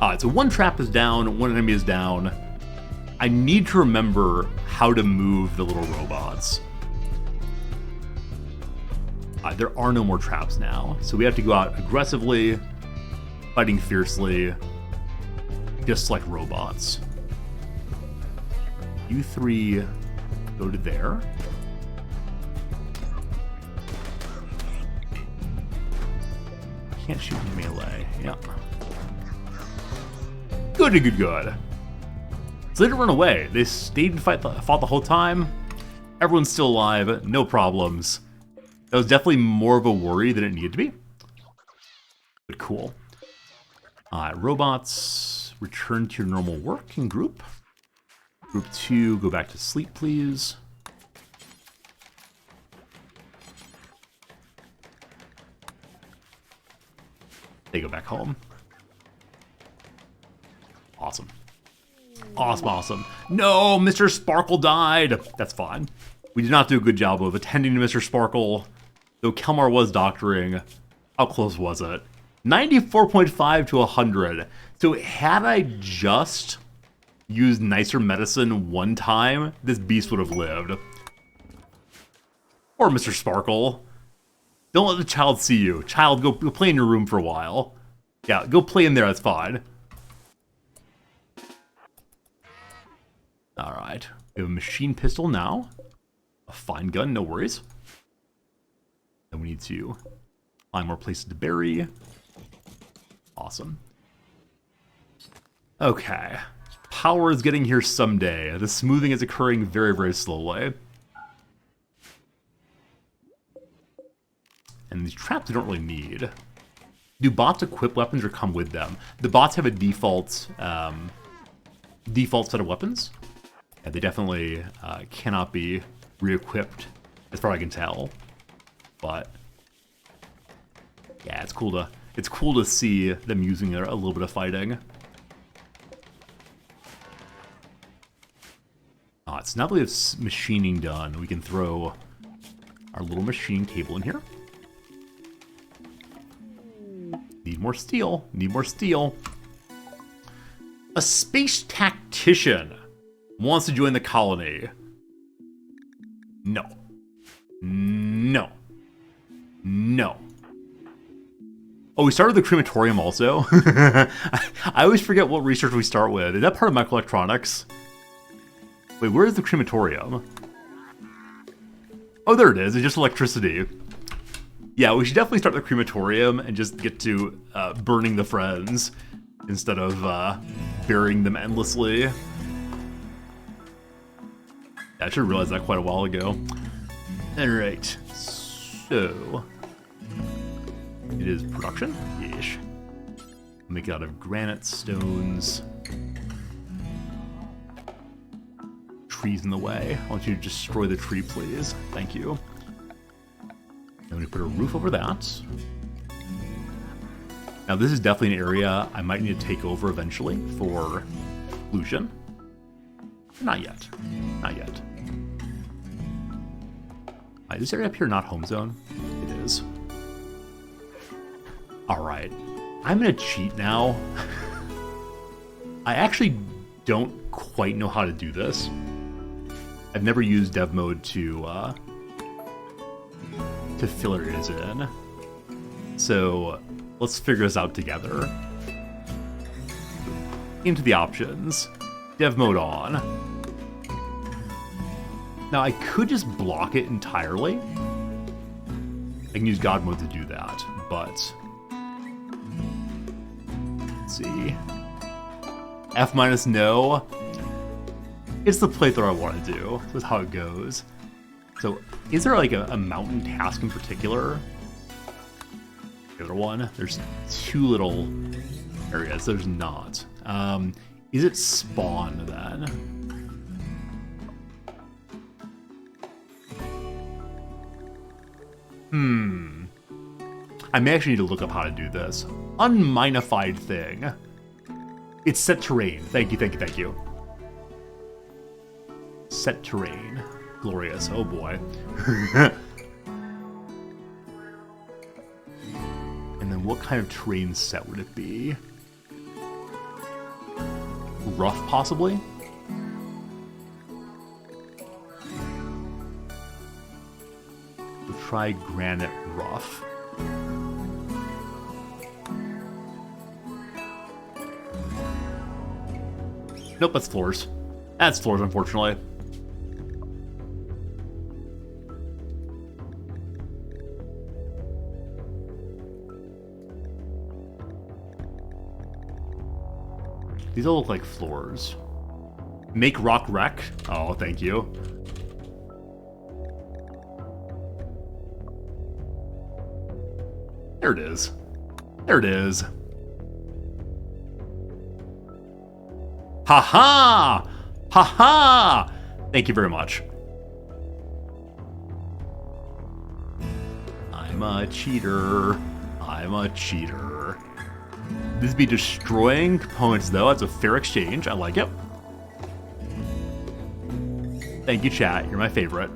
Alright, so one trap is down, one enemy is down. I need to remember how to move the little robots. There are no more traps now, so we have to go out aggressively, fighting fiercely, just like robots. You three go to there. Can't shoot in melee. Yep. Good, good, good. So they didn't run away. They stayed and fought the whole time. Everyone's still alive. No problems. That was definitely more of a worry than it needed to be. cool. Robots, return to your normal working group. Group 2, go back to sleep, please. They go back home. Awesome. Awesome, awesome. No, Mr. Sparkle died. That's fine. We did not do a good job of attending to Mr. Sparkle. Though Kelmar was doctoring. How close was it? 94.5 to 100. So had I just used nicer medicine one time, this beast would have lived. Or Mr. Sparkle. Don't let the child see you. Child, go play in your room for a while. Yeah, go play in there, that's fine. Alright, we have a machine pistol now. A fine gun, no worries. Then we need to find more places to bury. Awesome. Okay. Power is getting here someday. The smoothing is occurring very, very slowly. And these traps we don't really need. Do bots equip weapons or come with them? The bots have a default set of weapons. Yeah, they definitely cannot be re-equipped, as far as I can tell. But yeah, it's cool to see them using a little bit of fighting. So now that we have machining done, we can throw our little machine table in here. Need more steel. Need more steel. A space tactician wants to join the colony. No. No. No. Oh, we started the crematorium also? I always forget what research we start with. Is that part of microelectronics? Wait, where is the crematorium? Oh, there it is. It's just electricity. Yeah, we should definitely start the crematorium and just get to burning the friends instead of burying them endlessly. Yeah, I should have realized that quite a while ago. Alright, so it is production? Yeesh. Make it out of granite, stones. Trees in the way. I want you to destroy the tree, please. Thank you. Then we put a roof over that. Now this is definitely an area I might need to take over eventually for Lucian. Not yet. Not yet. Alright, this area up here not home zone? It is. Alright. I'm gonna cheat now. I actually don't quite know how to do this. I've never used dev mode to fill areas in. So let's figure this out together. Into the options. Dev mode on. Now I could just block it entirely. I can use God mode to do that, but let's see. F minus no. It's the playthrough I want to do. That's how it goes. So, is there like a mountain task in particular? The other one? There's two little areas. There's not. Is it spawn then? I may actually need to look up how to do this. Unminified thing. It's set terrain. Thank you, thank you, thank you. Set terrain. Glorious. Oh boy. And then what kind of terrain set would it be? Rough, possibly? We'll try granite rough. Nope, that's floors. That's floors, unfortunately. These all look like floors. Make rock wreck. Oh, thank you. There it is. There it is. Ha-ha! Ha-ha! Thank you very much. I'm a cheater. I'm a cheater. This be destroying components, though. That's a fair exchange. I like it. Thank you, chat. You're my favorite.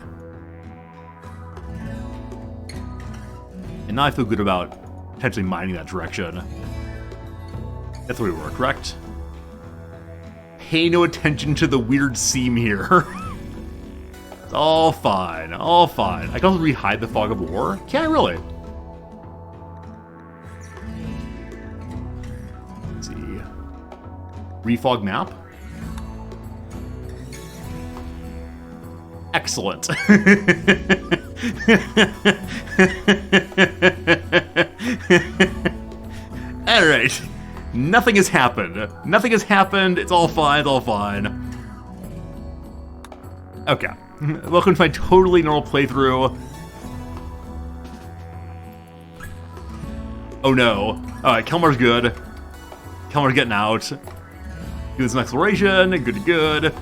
And now I feel good about potentially mining that direction. That's the way we were, correct? Pay no attention to the weird seam here. It's all fine. All fine. I can also re-hide the fog of war. Can I really? Let's see. Refog map. Excellent. Alright. Nothing has happened. Nothing has happened. It's all fine. It's all fine. Okay. Welcome to my totally normal playthrough. Oh no. Alright, Kelmar's good. Kelmar's getting out. Do some exploration. Good to good.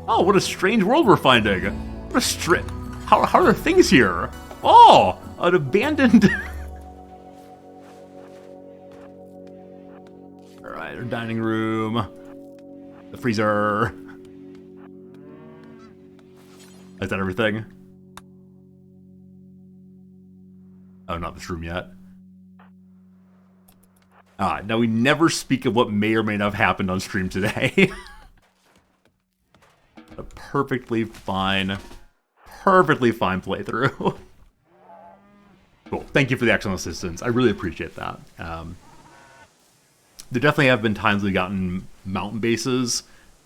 Oh, what a strange world we're finding. What a how are there things here? Oh, an abandoned... Alright, our dining room. The freezer. Is that everything? Oh, not this room yet. Alright, now we never speak of what may or may not have happened on stream today. A perfectly fine playthrough. Cool. Thank you for the excellent assistance. I really appreciate that. There definitely have been times we've gotten mountain bases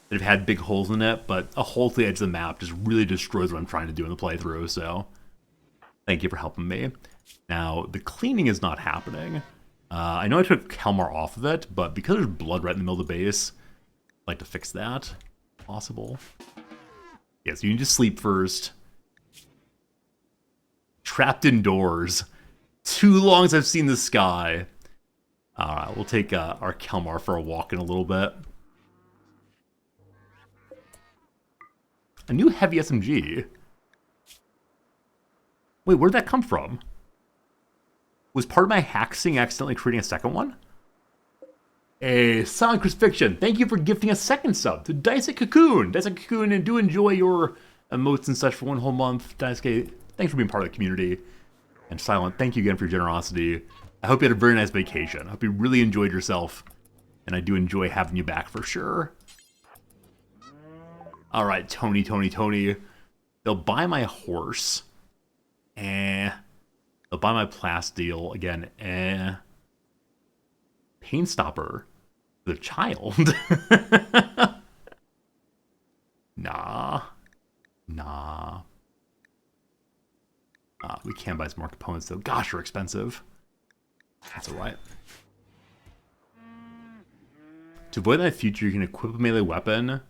that have had big holes in it, but a hole to the edge of the map just really destroys what I'm trying to do in the playthrough, so thank you for helping me. Now, the cleaning is not happening. I know I took Kelmar off of it, but because there's blood right in the middle of the base, I'd like to fix that. Possible. Yeah, so you need to sleep first. Trapped indoors. Too long as I've seen the sky. Alright, we'll take our Kelmar for a walk in a little bit. A new heavy SMG. Wait, where'd that come from? Was part of my haxing accidentally creating a second one? Hey, Silent Crucifixion, thank you for gifting a second sub to Daisuke Cocoon. Daisuke Cocoon, and do enjoy your emotes and such for 1 whole month. Daisuke, thanks for being part of the community. And Silent, thank you again for your generosity. I hope you had a very nice vacation. I hope you really enjoyed yourself. And I do enjoy having you back for sure. Alright, Tony. They'll buy my horse. They'll buy my plasteel. Again, Pain Stopper. The child. Nah. We can buy some more components though. Gosh, they're expensive. That's alright. To avoid that future, you can equip a melee weapon.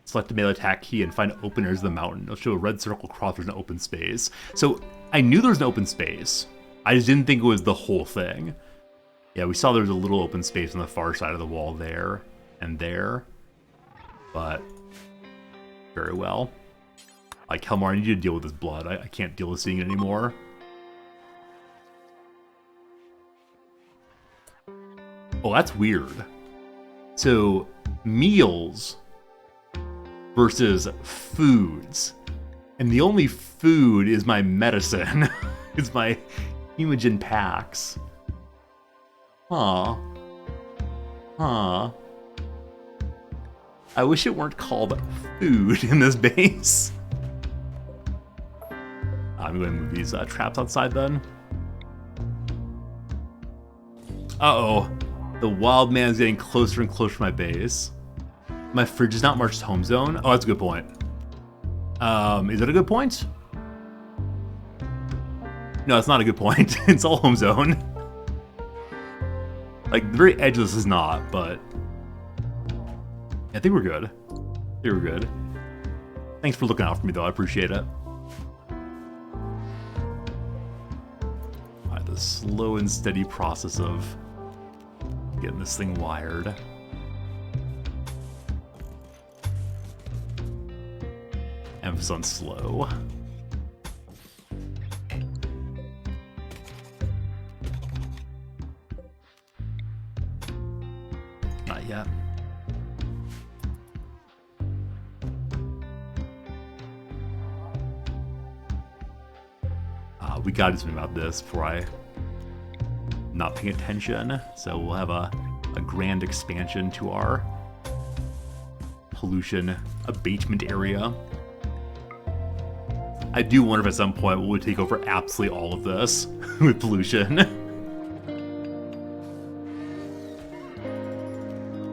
Select the melee attack key and find open areas of the mountain. It'll show a red circle across there's an open space. So I knew there was an open space. I just didn't think it was the whole thing. Yeah, we saw there was a little open space on the far side of the wall there and there. But very well. Like, Kelmar, I need you to deal with this blood. I can't deal with seeing it anymore. Oh, that's weird. So, meals versus foods. And the only food is my medicine. It's my Hemogen packs. Huh. I wish it weren't called food in this base. I'm going to move these traps outside then. Uh-oh. The wild man is getting closer and closer to my base. My fridge is not marked as home zone. Oh, that's a good point. Is that a good point? No, it's not a good point. It's all home zone. Like, the very edge of this is not, but I think we're good. I think we're good. Thanks for looking out for me, though. I appreciate it. Alright, The slow and steady process of getting this thing wired. Emphasis on slow. Not yet. We gotta do something about this before I not paying attention. So we'll have a grand expansion to our pollution abatement area. I do wonder if at some point we'll take over absolutely all of this with pollution.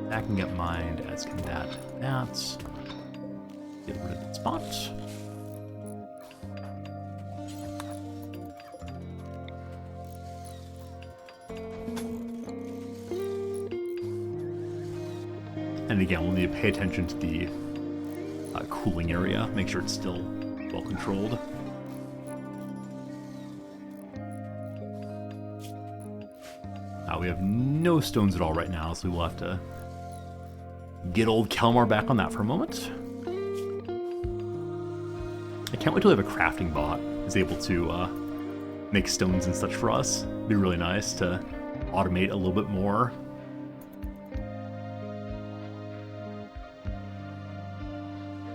That can get mined, as can that. Get rid of that spot. And again, we'll need to pay attention to the cooling area, make sure it's still well controlled. We have no stones at all right now, so we will have to get old Kelmar back on that for a moment. I can't wait till we have a crafting bot who's able to make stones and such for us. It'd be really nice to automate a little bit more.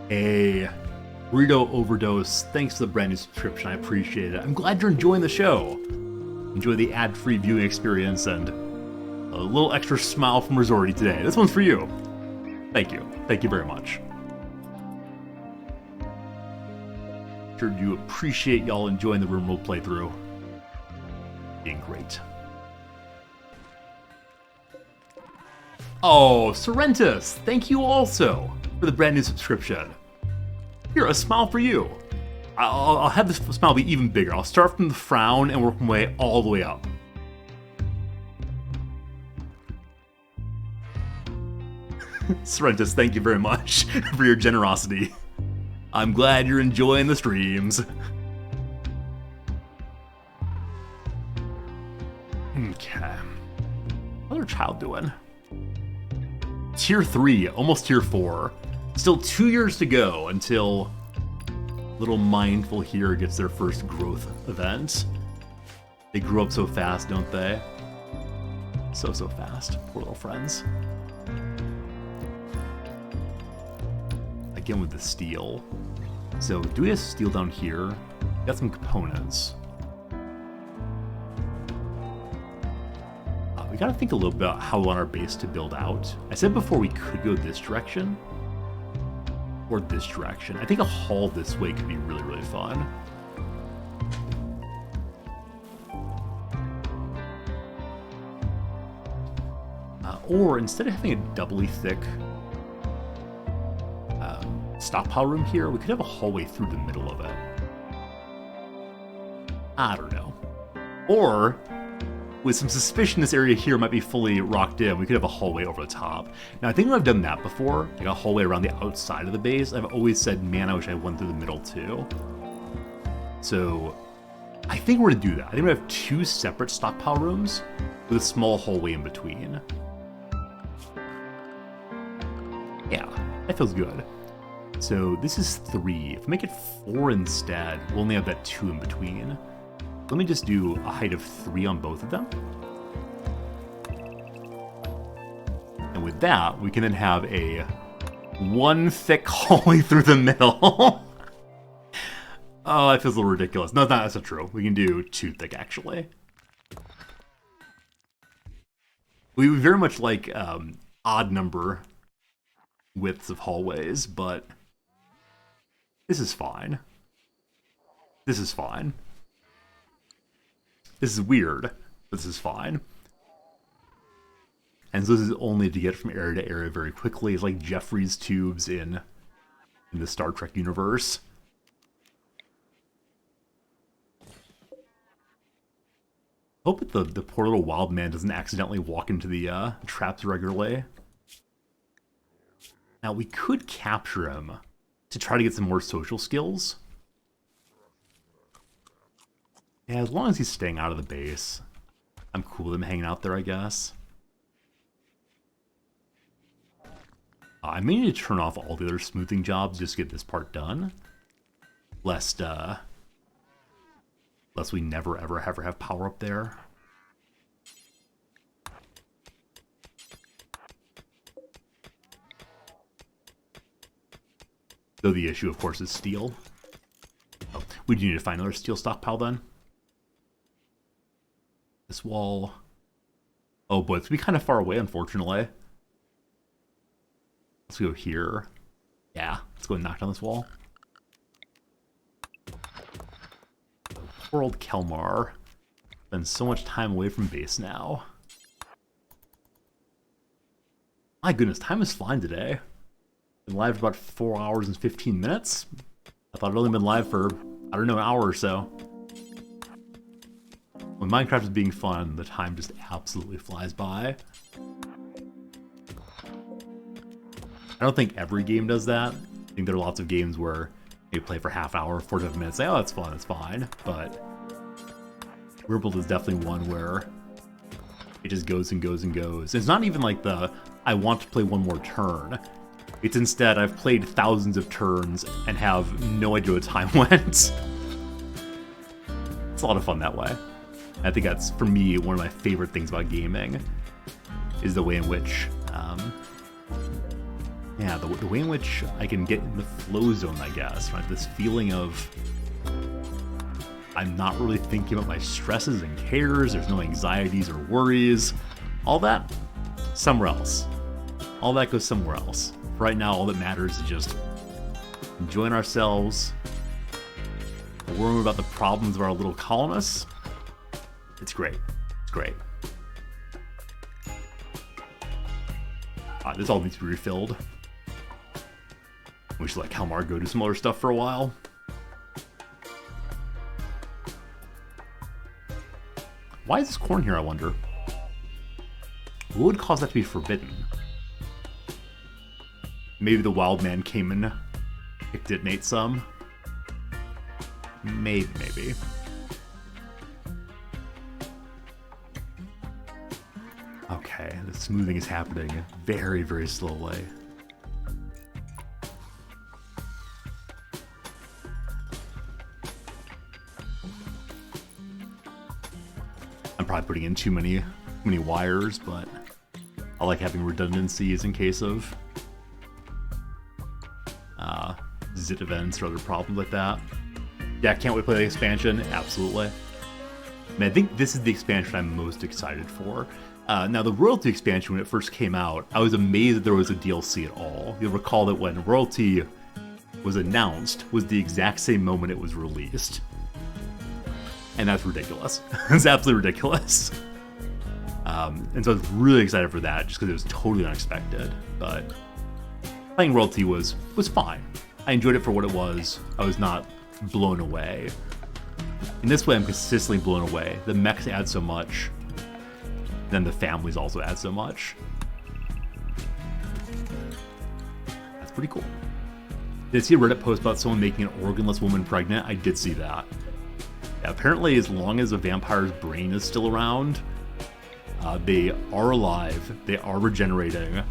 Hey, Burrito Overdose, thanks for the brand new subscription, I appreciate it. I'm glad you're enjoying the show. Enjoy the ad-free viewing experience and a little extra smile from Resorty today. This one's for you. Thank you very much. Sure do appreciate y'all enjoying the Rimworld playthrough. Being great. Oh, Sorrentus, thank you also for the brand new subscription. Here, a smile for you. I'll have this smile be even bigger. I'll start from the frown and work my way all the way up. Sorrentus, thank you very much for your generosity. I'm glad you're enjoying the streams. Okay. How's our child doing? Tier 3, almost tier 4. Still 2 years to go until little Mindful here gets their first growth event. They grew up so fast, don't they? So fast. Poor little friends. Again with the steel. So, do we have steel down here? Got some components. We gotta think a little bit about how we want our base to build out. I said before we could go this direction. Or this direction. I think a haul this way could be really, really fun. Or instead of having a doubly thick stockpile room here, we could have a hallway through the middle of it. I don't know. Or, with some suspicion this area here might be fully rocked in, we could have a hallway over the top. Now, I think when I've done that before, like a hallway around the outside of the base, I've always said, man, I wish I went through the middle too. So, I think we're going to do that. I think we have 2 separate stockpile rooms with a small hallway in between. Yeah, that feels good. So, this is 3. If we make it 4 instead, we'll only have that 2 in between. Let me just do a height of 3 on both of them. And with that, we can then have a 1 thick hallway through the middle. Oh, that feels a little ridiculous. No, that's not true. We can do 2 thick, actually. We very much like odd number widths of hallways, but this is fine. This is fine. This is weird, but this is fine. And so this is only to get from area to area very quickly. It's like Jeffrey's tubes in the Star Trek universe. Hope that the poor little wild man doesn't accidentally walk into the traps regularly. Now, we could capture him to try to get some more social skills. Yeah, as long as he's staying out of the base, I'm cool with him hanging out there, I guess. I may need to turn off all the other smoothing jobs just to get this part done. Lest we never ever have power up there. Though the issue, of course, is steel. Oh, we do need to find another steel stockpile then. This wall. Oh boy, it's gonna be kind of far away, unfortunately. Let's go here. Yeah, let's go and knock down this wall. Poor old Kelmar. Spends so much time away from base now. My goodness, time is flying today. Been live for about 4 hours and 15 minutes. I thought I'd only been live for, I don't know, an hour or so. When Minecraft is being fun, the time just absolutely flies by. I don't think every game does that. I think there are lots of games where you play for half hour, 45 minutes, say, oh, that's fun, it's fine. But Rimworld is definitely one where it just goes and goes and goes. It's not even like the, I want to play one more turn. It's instead, I've played thousands of turns and have no idea what time went. It's a lot of fun that way. I think that's, for me, one of my favorite things about gaming, is the way in which, yeah, the way in which I can get in the flow zone, I guess, right? This feeling of, I'm not really thinking about my stresses and cares, there's no anxieties or worries. All that, somewhere else. All that goes somewhere else. Right now, all that matters is just enjoying ourselves, worrying about the problems of our little colonists. It's great. It's great. This all needs to be refilled. We should let Kalmar go do some other stuff for a while. Why is this corn here, I wonder? What would cause that to be forbidden? Maybe the wild man came and detonate some. Maybe. Okay, the smoothing is happening very, very slowly. I'm probably putting in too many wires, but I like having redundancies in case of zit events or other problems like that. Yeah, can't wait to play the expansion. Absolutely. I mean, I think this is the expansion I'm most excited for. Now, the Royalty expansion, when it first came out, I was amazed that there was a DLC at all. You'll recall that when Royalty was announced was the exact same moment it was released. And that's ridiculous. It's absolutely ridiculous. And so I was really excited for that, just because it was totally unexpected. But playing Royalty was fine. I enjoyed it for what it was. I was not blown away. In this way, I'm consistently blown away. The mechs add so much. Then the families also add so much. That's pretty cool. Did I see a Reddit post about someone making an organless woman pregnant? I did see that. Yeah, apparently, as long as a vampire's brain is still around, they are alive, they are regenerating,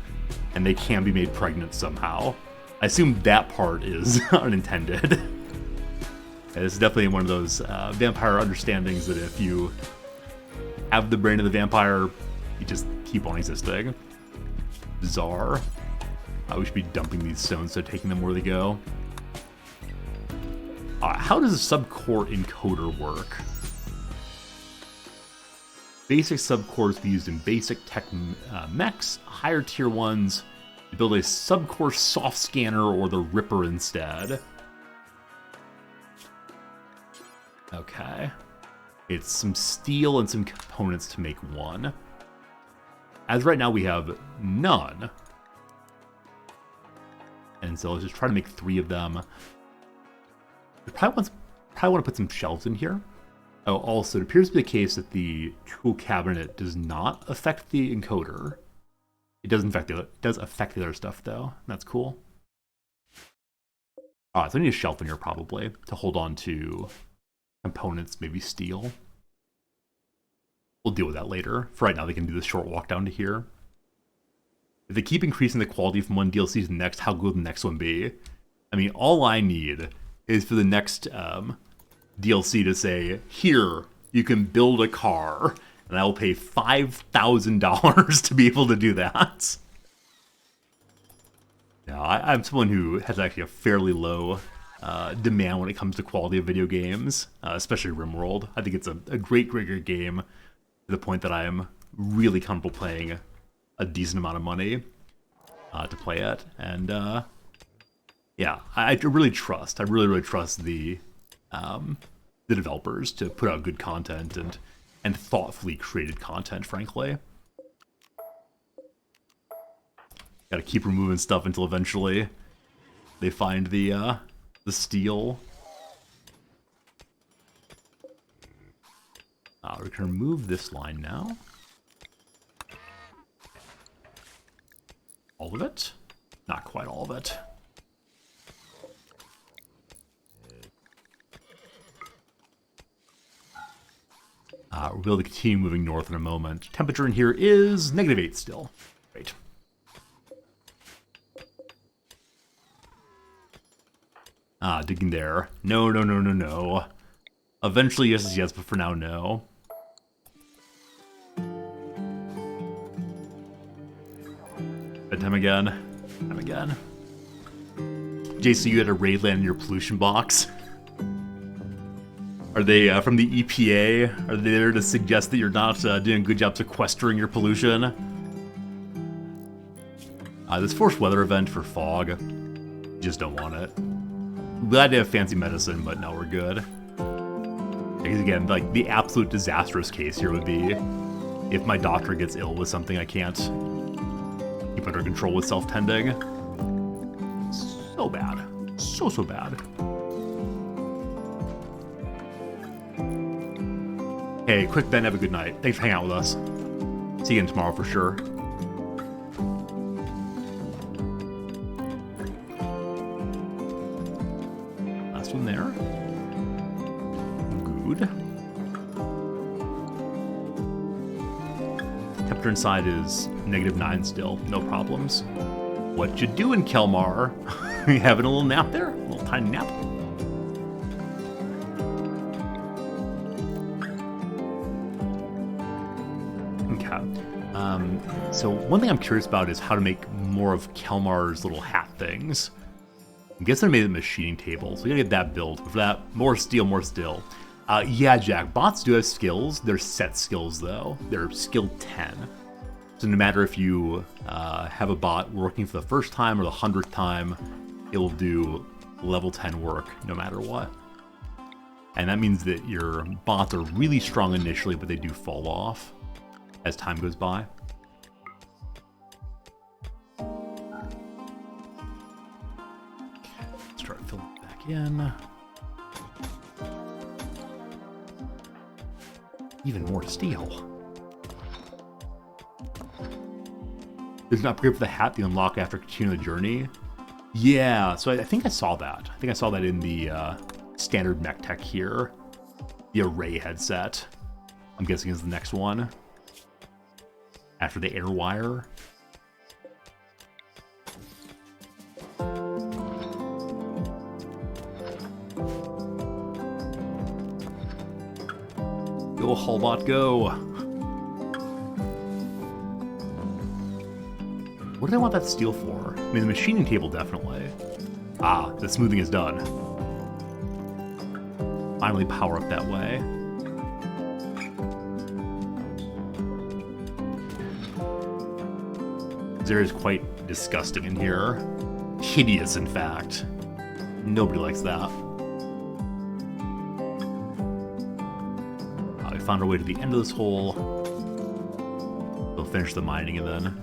and they can be made pregnant somehow. I assume that part is unintended. Yeah, this is definitely one of those vampire understandings that if you have the brain of the vampire, you just keep on existing. Bizarre. We should be dumping these stones, so taking them where they go. How does a subcore encoder work? Basic subcores be used in basic tech mechs. Higher tier ones build a subcore soft scanner or the Ripper instead. Okay. It's some steel and some components to make one. As right now, we have none. And so let's just try to make 3 of them. We probably want to put some shelves in here. Oh, also, it appears to be the case that the tool cabinet does not affect the encoder. It does affect the other stuff, though. That's cool. Alright, so I need a shelf in here, probably, to hold on to components, maybe steel. We'll deal with that later. For right now, they can do this short walk down to here. If they keep increasing the quality from one DLC to the next, how good will the next one be? I mean, all I need is for the next DLC to say, here, you can build a car, and I will pay $5,000 to be able to do that. Yeah, I'm someone who has actually a fairly low demand when it comes to quality of video games, especially Rimworld. I think it's a great game to the point that I am really comfortable paying a decent amount of money to play it. And yeah, I really trust the developers to put out good content and thoughtfully created content, frankly. Gotta keep removing stuff until eventually they find the steel. We can remove this line now. All of it? Not quite all of it. We'll be able to continue moving north in a moment. Temperature in here is -8 still. Great. Digging there. No. Eventually, yes, but for now, no. Time again. JC, you had a raid land in your pollution box. Are they from the EPA? Are they there to suggest that you're not doing a good job sequestering your pollution? This forced weather event for fog. Just don't want it. Glad to have fancy medicine, but no, we're good. Because again, like, the absolute disastrous case here would be if my doctor gets ill with something I can't keep under control with self-tending. So bad. So bad. Hey, quick Ben, have a good night. Thanks for hanging out with us. See you again tomorrow for sure. Last one there. Good. Temperature inside is -9 still. No problems. What you doing, Kelmar? You having a little nap there? A little tiny nap? So one thing I'm curious about is how to make more of Kelmar's little hat things. I'm guessing I made a machining table, so we gotta get that built. But for that, more steel. Yeah, Jack, bots do have skills. They're set skills, though. They're skill 10. So no matter if you have a bot working for the first time or the 100th time, it will do level 10 work no matter what. And that means that your bots are really strong initially, but they do fall off as time goes by. Let's try to fill it back in. Even more steel. There's an upgrade for the hat you unlock after continuing the journey. Yeah, so I think I saw that. I think I saw that in the standard mech tech here. The array headset, I'm guessing, is the next one. After the air wire. Go, Hullbot, go! What did I want that steel for? I mean, the machining table, definitely. Ah, the smoothing is done. Finally power up that way. This area is quite disgusting in here. Hideous, in fact. Nobody likes that. We found our way to the end of this hole. We'll finish the mining and then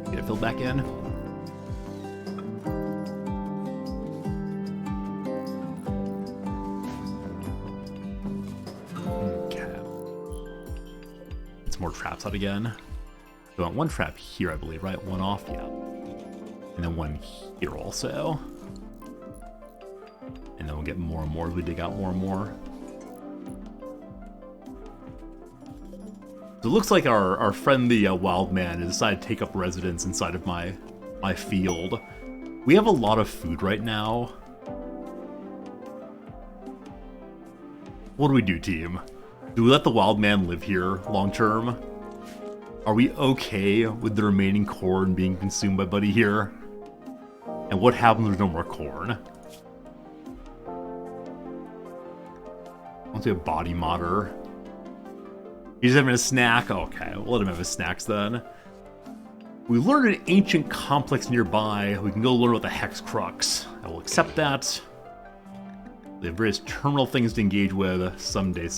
get it filled back in. Okay. Get some more traps out again. We want one trap here, I believe, right? One off, yeah. And then one here also. And then we'll get more and more as we dig out more and more. So it looks like our friend the wild man has decided to take up residence inside of my field. We have a lot of food right now. What do we do, team? Do we let the wild man live here long term? Are we okay with the remaining corn being consumed by Buddy here? And what happens when there's no more corn? I want to be a body modder. He's having a snack? Okay, we'll let him have his snacks then. We learned an ancient complex nearby. We can go learn about the Hex Crux. I will accept that. We have various terminal things to engage with. Someday.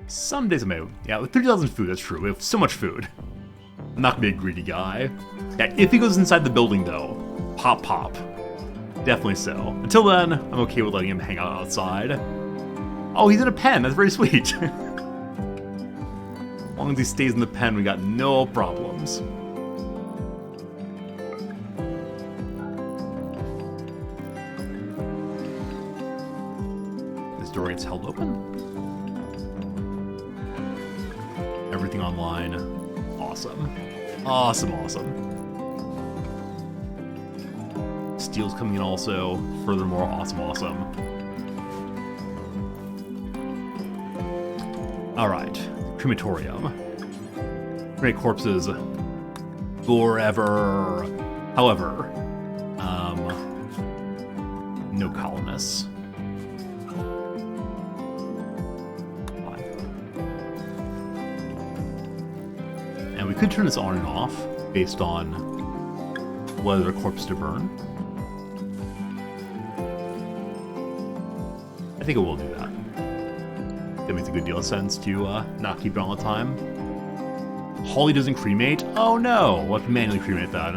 Someday. Yeah, with 30,000 food, that's true. We have so much food. I'm not gonna be a greedy guy. Yeah, if he goes inside the building though, pop. Definitely so. Until then, I'm okay with letting him hang out outside. Oh, he's in a pen. That's very sweet. As long as he stays in the pen, we got no problems. This door gets held open. Everything online. Awesome. Awesome. Steel's coming in also. Furthermore, awesome. Alright. Crematorium. Cremate corpses forever. However, no colonists. Fine. And we could turn this on and off based on whether a corpse to burn. I think it will do that. That makes a good deal of sense to not keep it all the time. Holly doesn't cremate? Oh no! We'll have to manually cremate that.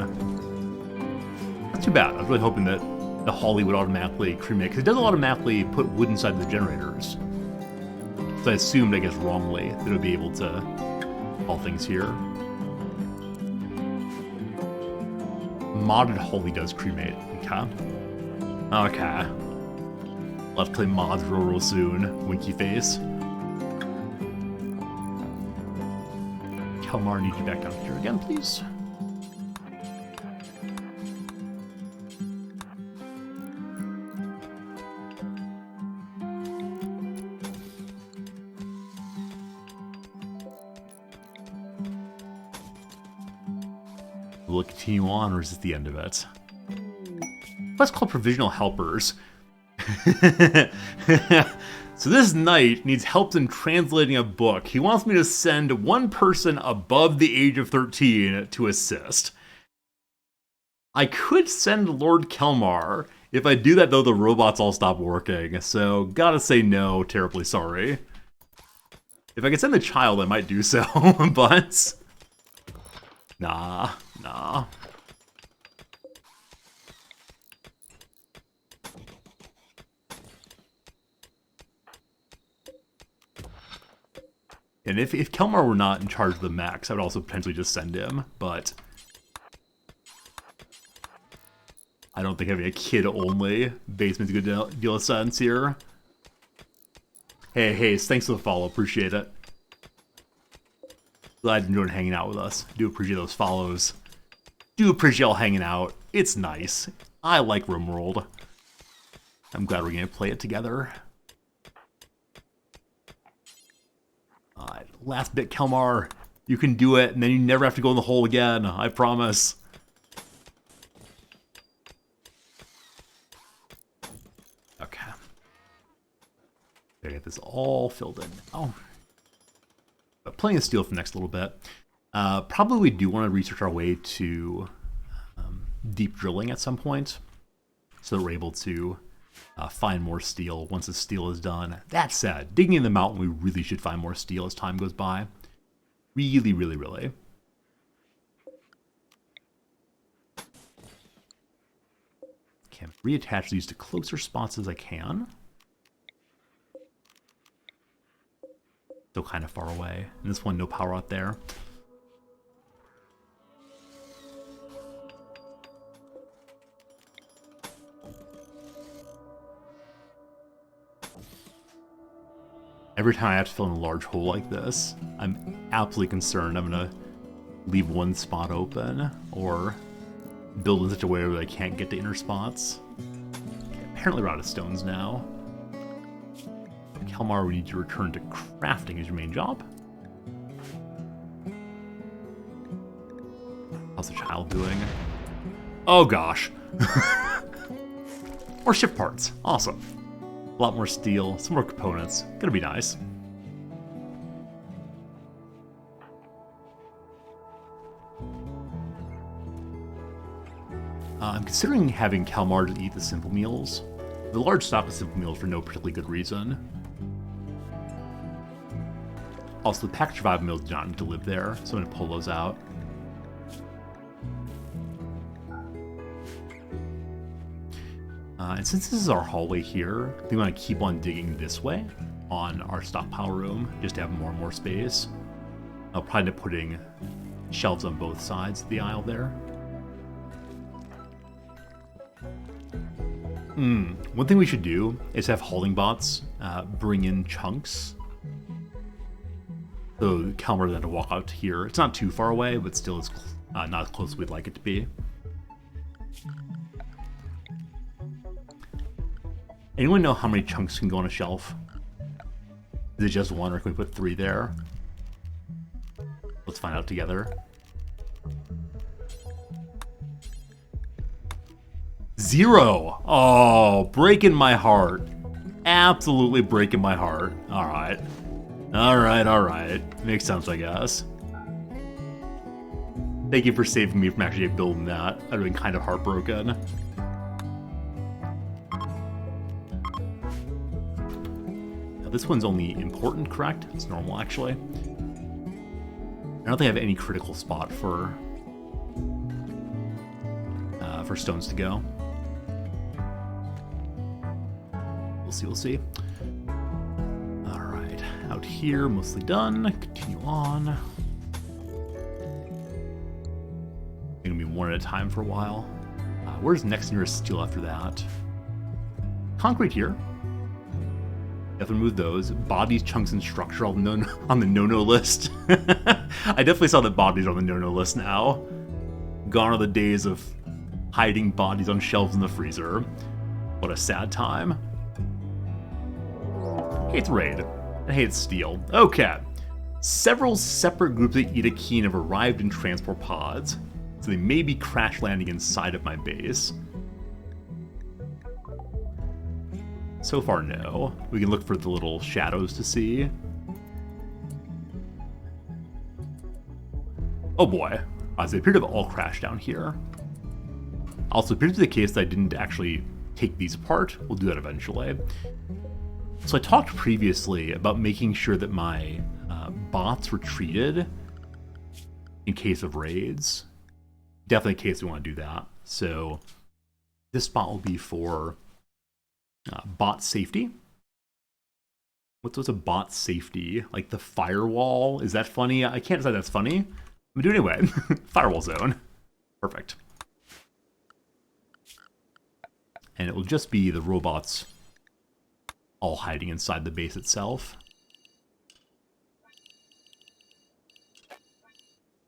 That's too bad. I was really hoping that the Holly would automatically cremate, because it does automatically put wood inside the generators. So I assumed, I guess wrongly, that it would be able to haul things here. Modded Holly does cremate. Okay. We'll have to play mods real soon. Winky face. Kelmar, need you back down here again, please. Will it continue on, or is this the end of it? Let's call provisional helpers. So this knight needs help in translating a book. He wants me to send one person above the age of 13 to assist. I could send Lord Kelmar. If I do that, though, the robots all stop working. So, gotta say no, terribly sorry. If I could send the child, I might do so, but... Nah. And if Kelmar were not in charge of the mechs, I would also potentially just send him, but... I don't think having a kid-only base makes a good deal of sense here. Hey, thanks for the follow, appreciate it. Glad you enjoyed hanging out with us. Do appreciate those follows. Do appreciate y'all hanging out. It's nice. I like Rimworld. I'm glad we're gonna play it together. Alright, last bit, Kelmar. You can do it, and then you never have to go in the hole again. I promise. Okay. Gotta get this all filled in now. But plenty of steel for the next little bit. Probably we do want to research our way to deep drilling at some point, so that we're able to find more steel once the steel is done. That said, digging in the mountain, we really should find more steel as time goes by. Really. Can reattach these to closer spots as I can. Still kind of far away. And this one, no power out there. Every time I have to fill in a large hole like this, I'm absolutely concerned I'm gonna leave one spot open or build in such a way where I can't get to inner spots. Okay, apparently we're out of stones now. Kalmar, we need to return to crafting as your main job. How's the child doing? Oh gosh. More ship parts. Awesome. A lot more steel, some more components. Gonna be nice. I'm considering having Kalmar to eat the simple meals. The large stock of simple meals for no particularly good reason. Also, the packaged survival meals do not need to live there, so I'm gonna pull those out. And since this is our hallway here, we want to keep on digging this way on our stockpile room, just to have more and more space. I'll probably end up putting shelves on both sides of the aisle there. One thing we should do is have hauling bots bring in chunks. So Kalmar doesn't have to walk out here. It's not too far away, but still is not as close as we'd like it to be. Anyone know how many chunks can go on a shelf? Is it just one, or can we put 3 there? Let's find out together. 0! Oh, breaking my heart. Absolutely breaking my heart. Alright. Alright. Makes sense, I guess. Thank you for saving me from actually building that. I'd have been kind of heartbroken. This one's only important, correct? It's normal, actually. I don't think I have any critical spot for stones to go. We'll see. All right, out here, mostly done. Continue on. Gonna be one at a time for a while. Where's next nearest steel after that? Concrete here. Have to remove those. Bodies, chunks, and structure all on the no-no list. I definitely saw that bodies are on the no-no list now. Gone are the days of hiding bodies on shelves in the freezer. What a sad time. Hey, it's raid. And hey, it's steel. Okay. Several separate groups of Edakeen have arrived in transport pods, so they may be crash landing inside of my base. So far, no. We can look for the little shadows to see. Oh boy. So they appear to have all crashed down here. Also, it appears to be the case that I didn't actually take these apart. We'll do that eventually. So I talked previously about making sure that my bots were treated in case of raids. Definitely a case we want to do that. So this spot will be for bot safety. What's a bot safety? Like the firewall? Is that funny? I can't decide that's funny. I'm gonna do it anyway. Firewall zone. Perfect. And it will just be the robots all hiding inside the base itself.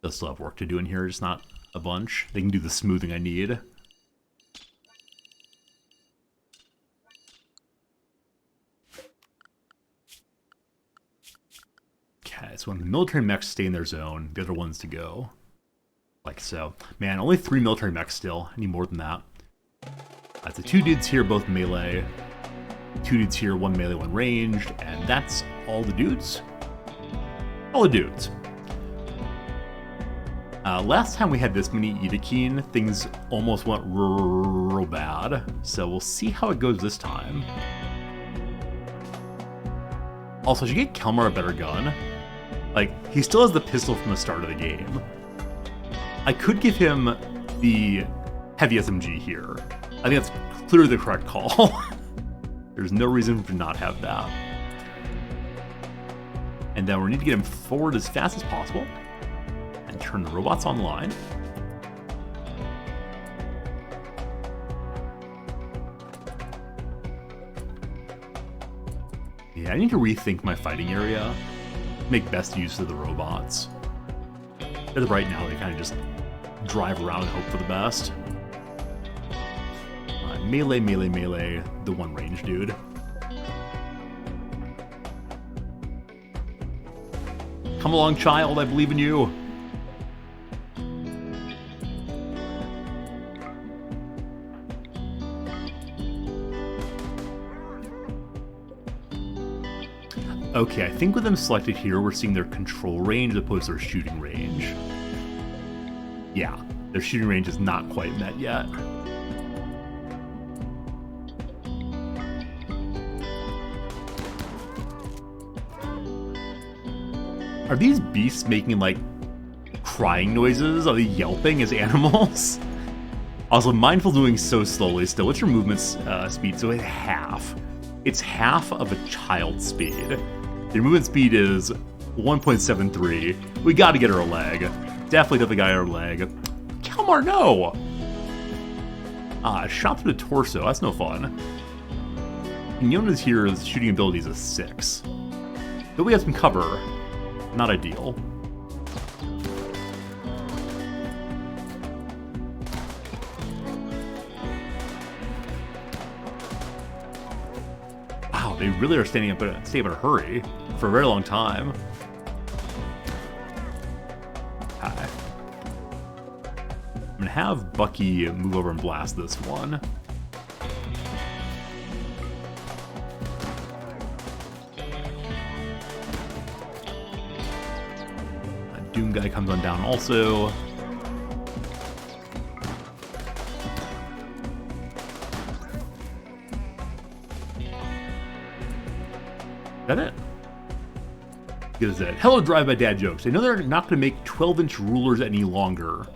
They'll still have work to do in here, just not a bunch. They can do the smoothing I need. Okay, so when the military mechs stay in their zone, the other ones to go. Like so. Man, only 3 military mechs still. I need more than that. So 2 dudes here, both melee. 2 dudes here, 1 melee, 1 ranged. And that's all the dudes? All the dudes. Last time we had this many Edakeen, things almost went real bad. So we'll see how it goes this time. Also, I should get Kalmar a better gun. Like, he still has the pistol from the start of the game. I could give him the heavy SMG here. I think that's clearly the correct call. There's no reason to not have that. And then we need to get him forward as fast as possible and turn the robots online. Yeah, I need to rethink my fighting area. Make best use of the robots. As of right now, they kind of just drive around and hope for the best. Melee, melee, melee, the one range dude. Come along, child, I believe in you. Okay, I think with them selected here, we're seeing their control range as opposed to their shooting range. Yeah, their shooting range is not quite met yet. Are these beasts making, like, crying noises? Are they yelping as animals? Also, Mindful's moving so slowly still. What's your movement speed? So it's half. It's half of a child's speed. Your movement speed is 1.73. We gotta get her a leg. Definitely got her a leg. Kalmar, no! Shot through the torso. That's no fun. And Yona's here is shooting ability is a 6. But we have some cover. Not ideal. Wow, they really are staying up in a hurry for a very long time. Hi. I'm gonna have Bucky move over and blast this one. Doom guy comes on down also. Is that it? Get us that. Hello, Drive-By Dad jokes. I know they're not going to make 12-inch rulers any longer.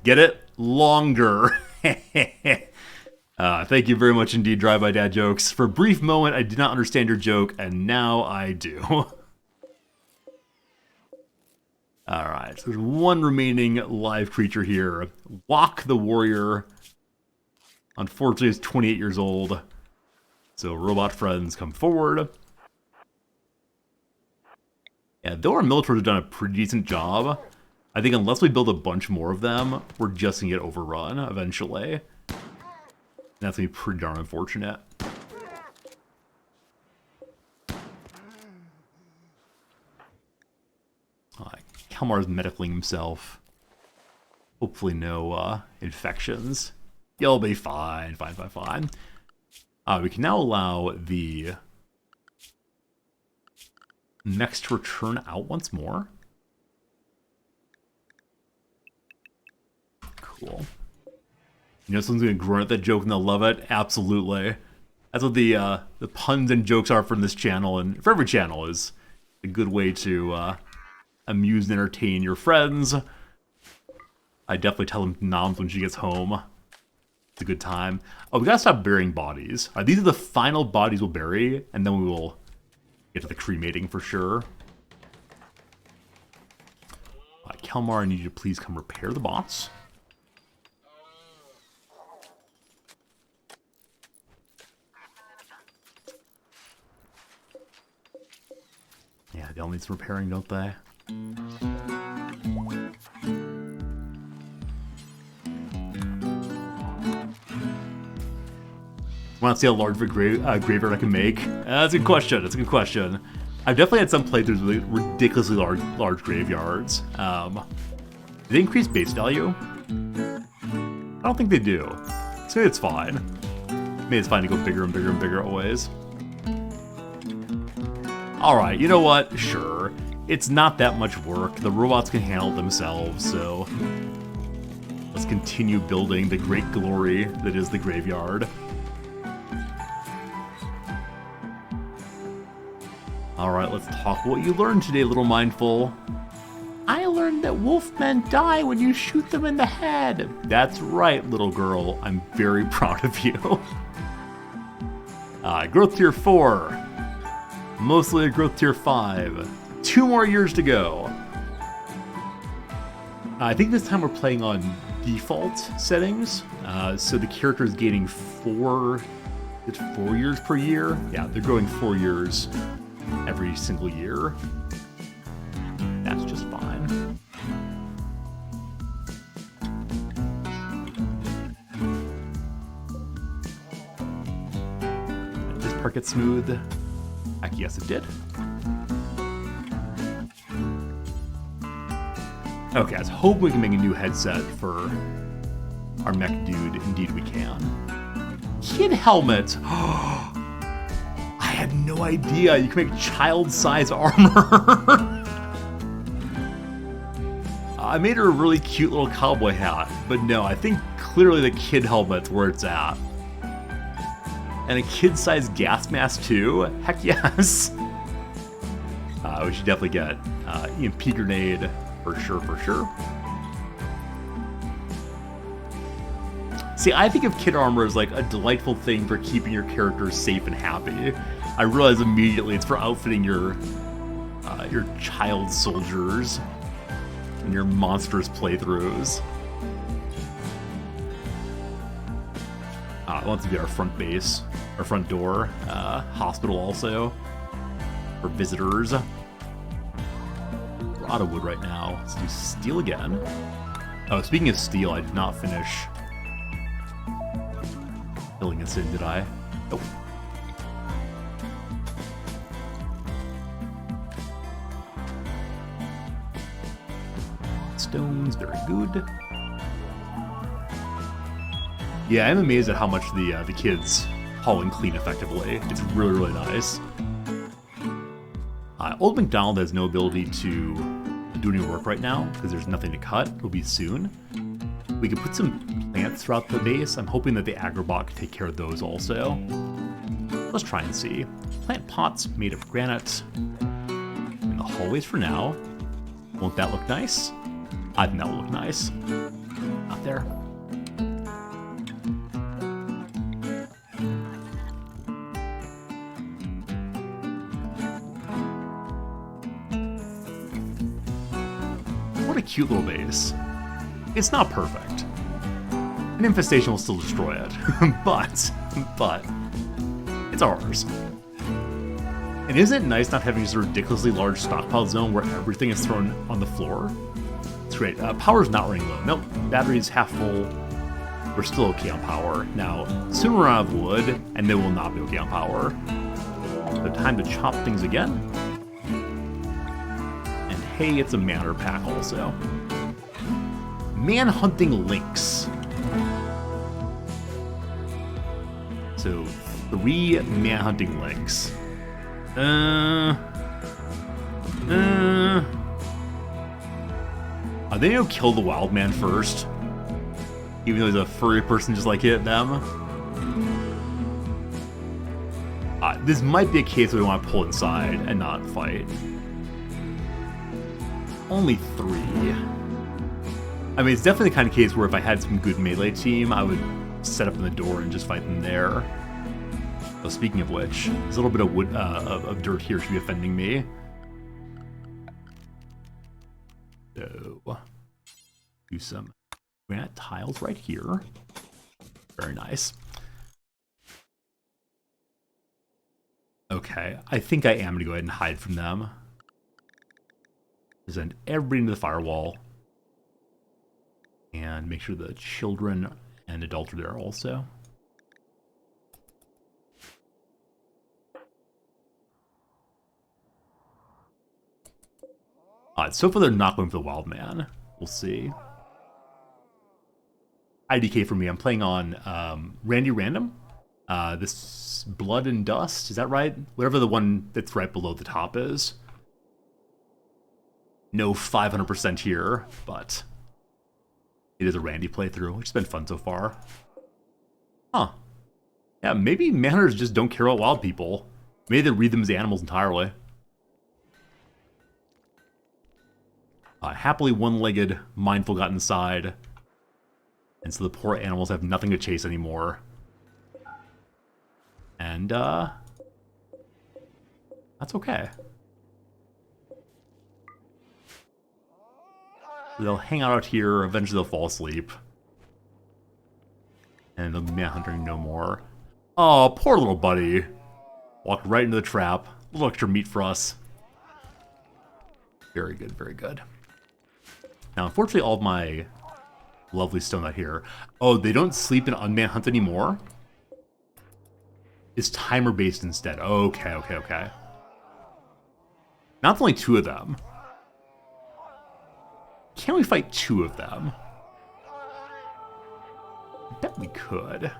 Get it? Longer. Thank you very much indeed, Drive-By Dad jokes. For a brief moment, I did not understand your joke, and now I do. Alright, so there's one remaining live creature here. Walk the Warrior. Unfortunately, he's 28 years old. So, robot friends come forward. Yeah, though our military have done a pretty decent job, I think unless we build a bunch more of them, we're just going to get overrun eventually. And that's going to be pretty darn unfortunate. Kalmar's medicaling himself. Hopefully no infections. You'll be fine, fine. We can now allow the mechs to return out once more. Cool. You know someone's gonna grunt at that joke and they'll love it? Absolutely. That's what the puns and jokes are from this channel, and for every channel is a good way to amuse and entertain your friends. I definitely tell them noms when she gets home. It's a good time. Oh, we gotta stop burying bodies. These are the final bodies we'll bury, and then we will get to the cremating for sure. Kalmar, I need you to please come repair the bots. Yeah, they all need some repairing, don't they? Want to see how large of a graveyard I can make? That's a good question. That's a good question. I've definitely had some playthroughs with ridiculously large graveyards. Do they increase base value? I don't think they do. So maybe it's fine. Maybe it's fine to go bigger and bigger and bigger always. Alright, you know what? Sure. It's not that much work. The robots can handle it themselves, so let's continue building the great glory that is the graveyard. Alright, let's talk what you learned today, little mindful. I learned that wolfmen die when you shoot them in the head. That's right, little girl. I'm very proud of you. Growth tier 4. Mostly a growth tier 5. 2 more years to go. I think this time we're playing on default settings. So the character is gaining 4 It's 4 years per year? Yeah, they're growing 4 years every single year. That's just fine. Did this part get smooth? Heck yes, it did. Okay, I was hoping we can make a new headset for our mech dude. Indeed we can. Kid helmet! I had no idea you can make child-size armor! I made her a really cute little cowboy hat, but no, I think clearly the kid helmet's where it's at. And a kid-sized gas mask too? Heck yes! We should definitely get EMP grenade. For sure, for sure. See, I think of kid armor as like a delightful thing for keeping your characters safe and happy. I realize immediately it's for outfitting your child soldiers and your monstrous playthroughs. I want to be our front base, our front door, hospital also for visitors. Out of wood right now. Let's do steel again. Oh, speaking of steel, I did not finish filling this in, did I? Nope. Stones, very good. Yeah, I'm amazed at how much the kids haul and clean effectively. It's really, really nice. Old McDonald has no ability to do any work right now because there's nothing to cut. It'll be soon. We could put some plants throughout the base. I'm hoping that the agrobot can take care of those also. Let's try and see. Plant pots made of granite in the hallways for now. Won't that look nice? I think that will look nice. Not there. What a cute little base. It's not perfect. An infestation will still destroy it, but it's ours. And isn't it nice not having this ridiculously large stockpile zone where everything is thrown on the floor? It's great. Power's not running low. Nope, battery's half full. We're still okay on power. Now, soon we're out of wood, and then we'll not be okay on power. So time to chop things again. Hey, it's a manor pack also. Man-hunting lynx. So, 3 man-hunting lynx. Are they gonna kill the wild man first? Even though he's a furry person just like them? This might be a case where we want to pull inside and not fight. Only 3. I mean, it's definitely the kind of case where if I had some good melee team, I would set up in the door and just fight them there. Oh, speaking of which, there's a little bit of wood, of dirt here should be offending me. So, do some granite tiles right here. Very nice. Okay, I think I am going to go ahead and hide from them. Send everybody into the firewall. And make sure the children and adults are there also. So far they're not going for the wild man. We'll see. IDK for me, I'm playing on Randy Random. This Blood and Dust, is that right? Whatever the one that's right below the top is. No 500% here, but it is a Randy playthrough, which has been fun so far. Huh. Yeah, maybe manhunters just don't care about wild people. Maybe they read them as animals entirely. Happily one-legged Mindful got inside. And so the poor animals have nothing to chase anymore. And, that's okay. They'll hang out here, eventually they'll fall asleep. And they'll be manhunting no more. Oh, poor little buddy. Walked right into the trap. A little extra meat for us. Very good, very good. Now, unfortunately, all of my lovely stone out here. Oh, they don't sleep in unmanned hunt anymore? It's timer-based instead. Okay, okay, okay. Not only 2 of them. Can we fight 2 of them? I bet we could.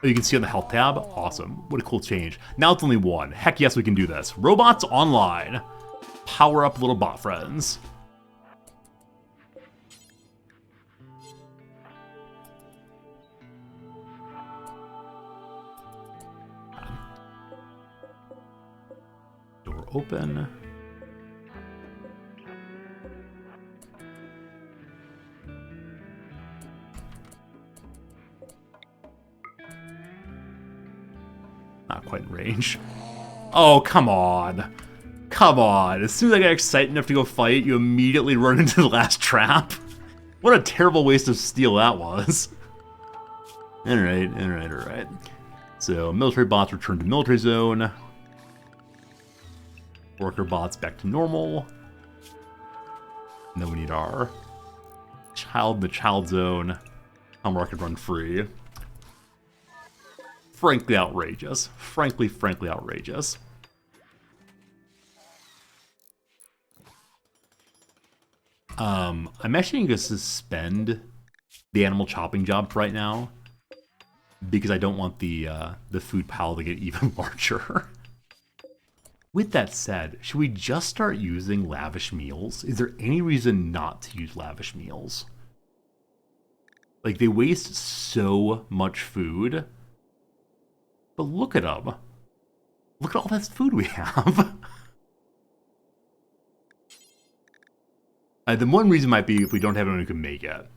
Oh, you can see on the health tab? Awesome. What a cool change. Now it's only 1. Heck yes, we can do this. Robots online. Power up little bot friends. Door open. Not quite in range. Oh, come on. Come on. As soon as I get excited enough to go fight, you immediately run into the last trap. What a terrible waste of steel that was. Alright, alright, alright. So, military bots return to military zone. Worker bots back to normal. And then we need our child in the child zone. Humrock can run free. Frankly outrageous. Frankly outrageous. I'm actually going to suspend the animal chopping job for right now because I don't want the food pile to get even larger. With that said, should we just start using lavish meals? Is there any reason not to use lavish meals? Like, they waste so much food. But look at them. Look at all this food we have. The one reason might be if we don't have anyone who can make it.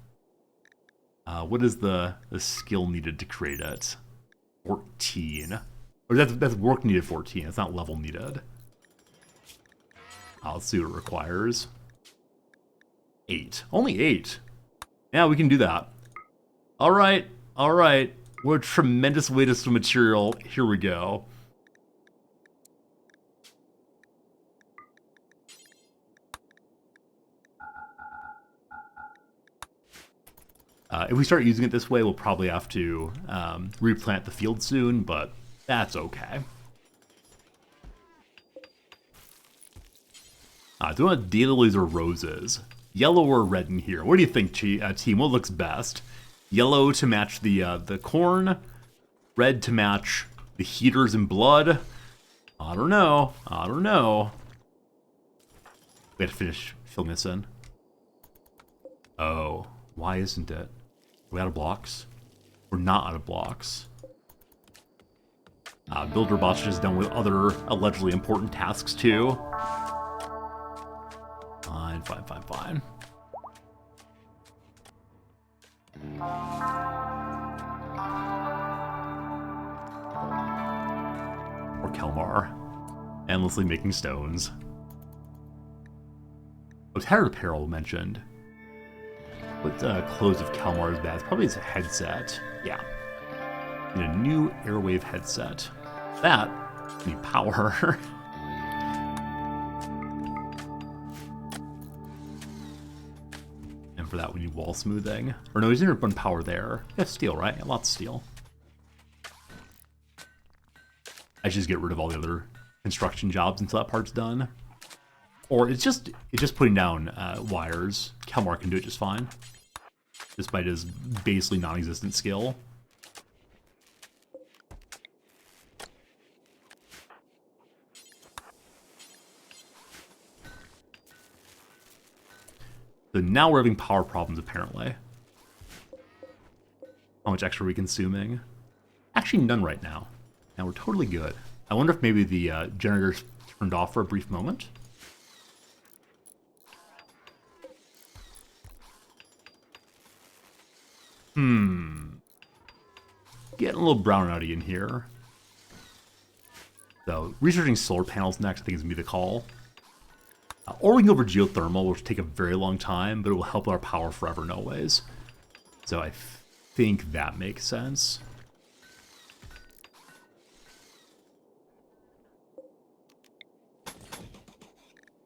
What is the skill needed to create it? 14. Or that's work needed 14. It's not level needed. Let's see what it requires. 8. Only 8. Yeah, we can do that. Alright, alright. What a tremendous waste of material. Here we go. If we start using it this way, we'll probably have to replant the field soon, but that's okay. Do you want daylilies or roses? Yellow or red in here? What do you think, team? What looks best? Yellow to match the corn, red to match the heaters and blood. I don't know. I don't know. We have to finish filling this in. Oh, why isn't it? Are we out of blocks? We're not out of blocks. Builder bots just done with other allegedly important tasks too. Fine, fine, fine, fine. Or Kelmar. Endlessly making stones. Oh, Tattered Apparel mentioned. What clothes of Kelmar is bad? It's probably his headset. Yeah. And a new Airwave headset. That need power. And for that we need wall smoothing. Or no, he's gonna run power there. Yeah, steel, right? Yeah, lots of steel. I should just get rid of all the other construction jobs until that part's done. Or it's just putting down wires. Kelmar can do it just fine. Despite his basically non-existent skill. So now we're having power problems, apparently. How much extra are we consuming? Actually, none right now. Now we're totally good. I wonder if maybe the generator's turned off for a brief moment. Getting a little brownouty in here. So, researching solar panels next, I think is going to be the call. Or we can go over geothermal, which will take a very long time, but it will help our power forever and always. So I think that makes sense.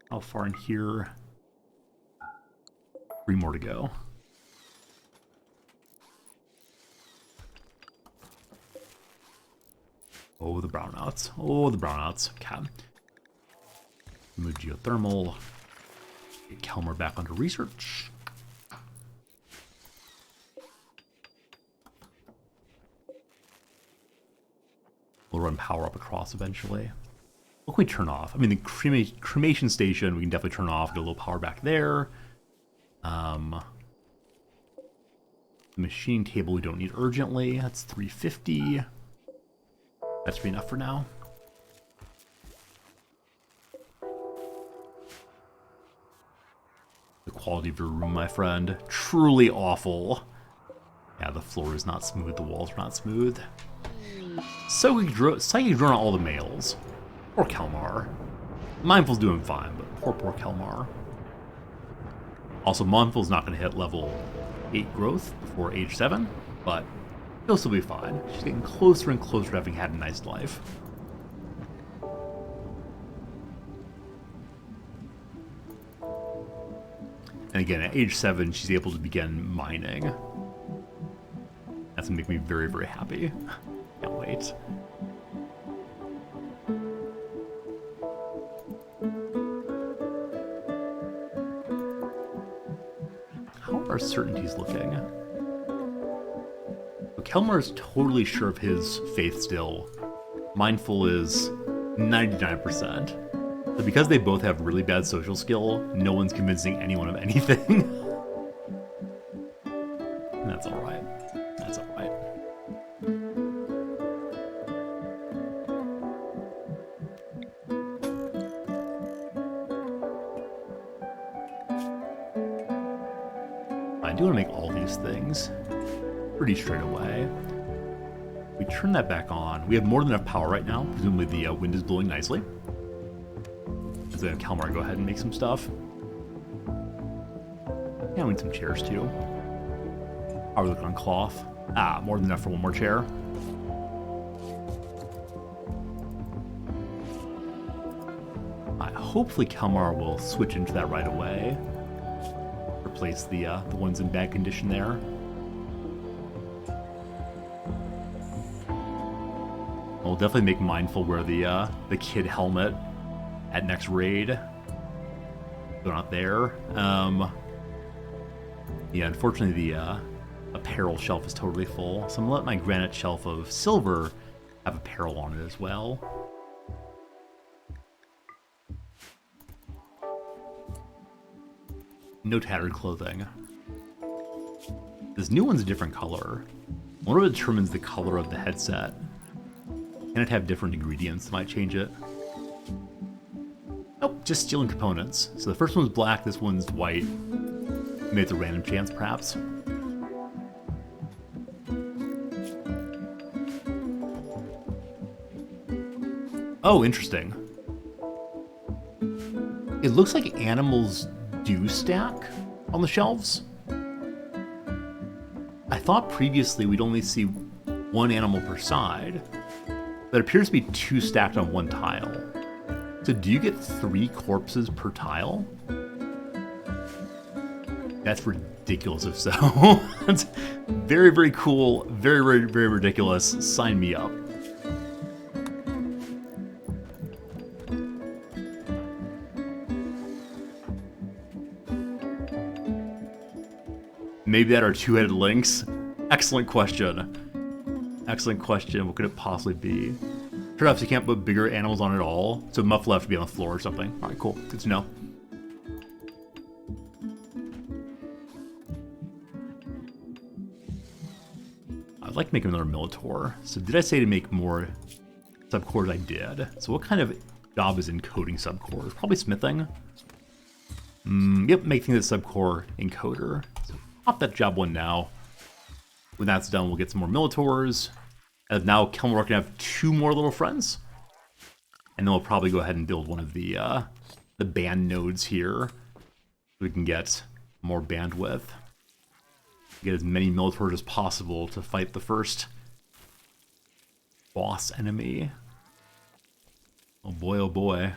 How far in here? 3 more to go. Oh, the brownouts. Oh, the brownouts. Okay. Move geothermal. Get Kelmer back under research. We'll run power up across eventually. What can we turn off? I mean, the cremation station, we can definitely turn off, get a little power back there. The machine table we don't need urgently. That's 350. That should be enough for now. The quality of your room, my friend, truly awful. Yeah, the floor is not smooth, the walls are not smooth. Psychic drone on all the males. Poor Kelmar. Mindful's doing fine, but poor Kelmar. Also, Mindful's not going to hit level 8 growth before age 7, but he'll still be fine. She's getting closer and closer to having had a nice life. And again, at age 7, she's able to begin mining. That's going to make me very, very happy. Can't wait. How are our certainties looking? Kelmar is totally sure of his faith still. Mindful is 99%. So because they both have really bad social skill, no one's convincing anyone of anything. And that's alright. That's alright. I do want to make all these things pretty straight away. We turn that back on. We have more than enough power right now. Presumably the wind is blowing nicely. So then Kelmar go ahead and make some stuff. Yeah, we need some chairs too. How are we looking on cloth? Ah, more than enough for one more chair. Hopefully Kelmar will switch into that right away. Replace the ones in bad condition there. We'll definitely make Mindful wear the kid helmet at next raid. They're not there. Yeah, unfortunately the apparel shelf is totally full, so I'm gonna let my granite shelf of silver have apparel on it as well. No tattered clothing. This new one's a different color. I wonder what determines the color of the headset. Can it have different ingredients that might change it? Nope, just stealing components. So the first one's black, this one's white. Maybe it's a random chance, perhaps. Oh, interesting. It looks like animals do stack on the shelves. I thought previously we'd only see one animal per side. There appears to be 2 stacked on one tile. So do you get 3 corpses per tile? That's ridiculous if so. That's very, very cool. Very, very, very ridiculous. Sign me up. Maybe that are 2-headed lynx? Excellent question. Excellent question. What could it possibly be? Perhaps you can't put bigger animals on at all, so Muff will have to be on the floor or something. Alright, cool. Good to know. I'd like to make another Militor. So did I say to make more subcores? I did. So what kind of job is encoding subcores? Probably smithing. Yep, making the subcore encoder. So pop that job 1 now. When that's done, we'll get some more Militors. And now Kelmar can have 2 more little friends. And then we'll probably go ahead and build one of the band nodes here. So we can get more bandwidth. Get as many Militors as possible to fight the first boss enemy. Oh boy, oh boy.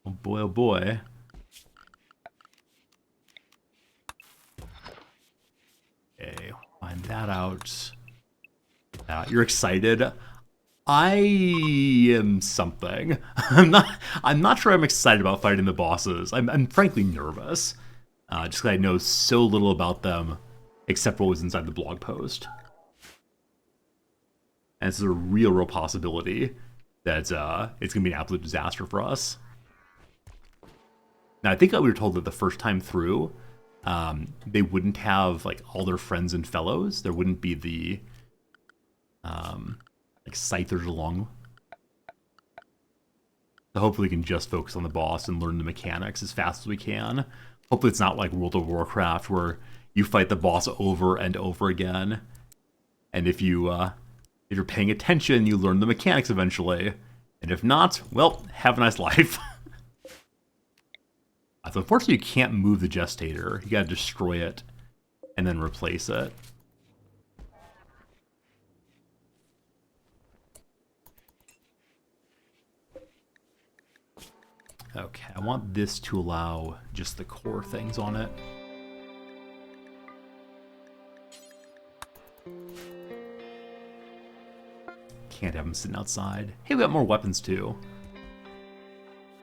Oh boy, oh boy. Okay, find that out. You're excited? I am something. I'm not sure I'm excited about fighting the bosses. I'm frankly nervous. Just because I know so little about them, except for what was inside the blog post. And this is a real possibility that it's going to be an absolute disaster for us. Now, I think we were told that the first time through, they wouldn't have like all their friends and fellows. There wouldn't be the like scythers along. So hopefully we can just focus on the boss and learn the mechanics as fast as we can. Hopefully it's not like World of Warcraft where you fight the boss over and over again. And if you're paying attention, you learn the mechanics eventually. And if not, well, have a nice life. So unfortunately you can't move the Gestator. You gotta destroy it and then replace it. Okay, I want this to allow just the core things on it. Can't have them sitting outside. Hey, we got more weapons too.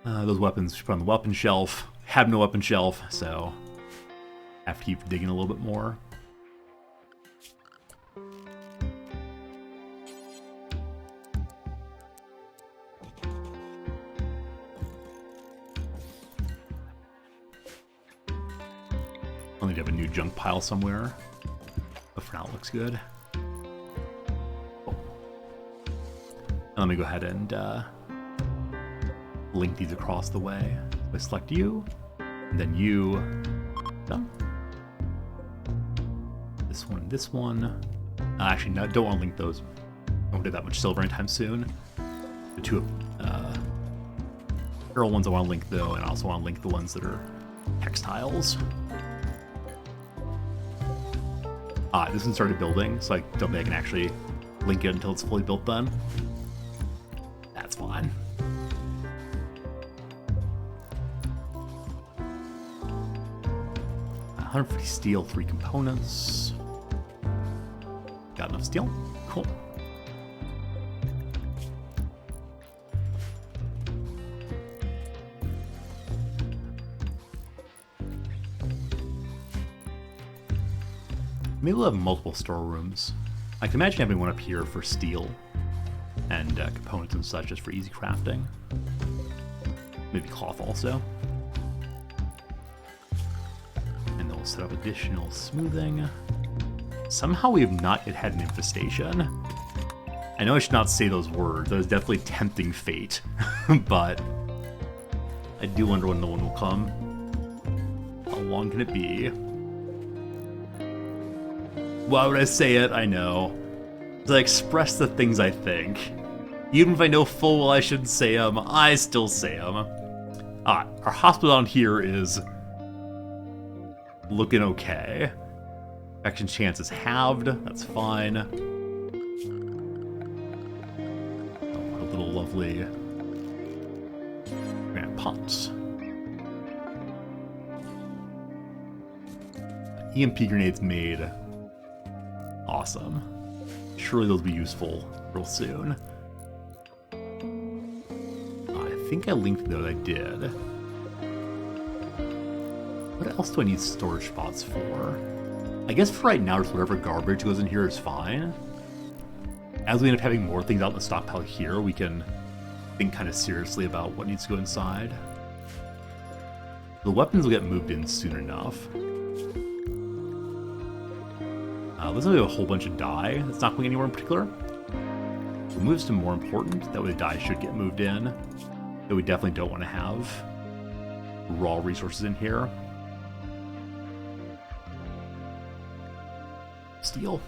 Those weapons should put on the weapon shelf. Have no weapon shelf, so have to keep digging a little bit more. I'll need to have a new junk pile somewhere, but for now it looks good. Oh. Let me go ahead and link these across the way. I select you, and then you. Done. This one, this one. Actually, no, don't want to link those. Don't do that much silver anytime soon. The two Arrow ones I want to link though, and I also want to link the ones that are textiles. This one started building, so I don't think I can actually link it until it's fully built then. That's fine. $150 steel, 3 components. Got enough steel? Cool. Maybe we'll have multiple storerooms. I can imagine having one up here for steel and components and such, just for easy crafting. Maybe cloth also. And then we'll set up additional smoothing. Somehow we have not yet had an infestation. I know I should not say those words. That is definitely tempting fate. But I do wonder when the one will come. How long can it be? Why would I say it? I know. I express the things I think. Even if I know full well I shouldn't say them, I still say them. Our hospital down here is looking okay. Infection chance is halved. That's fine. Oh, a little lovely granite pots. EMP grenades made. Awesome. Surely they'll be useful real soon. I think I linked those. I did. What else do I need storage spots for? I guess for right now, just whatever garbage goes in here is fine. As we end up having more things out in the stockpile here, we can think kind of seriously about what needs to go inside. The weapons will get moved in soon enough. Looks like we have a whole bunch of dye that's not going anywhere in particular. We'll move some more important. That way the dye should get moved in. Though we definitely don't want to have raw resources in here. Steel.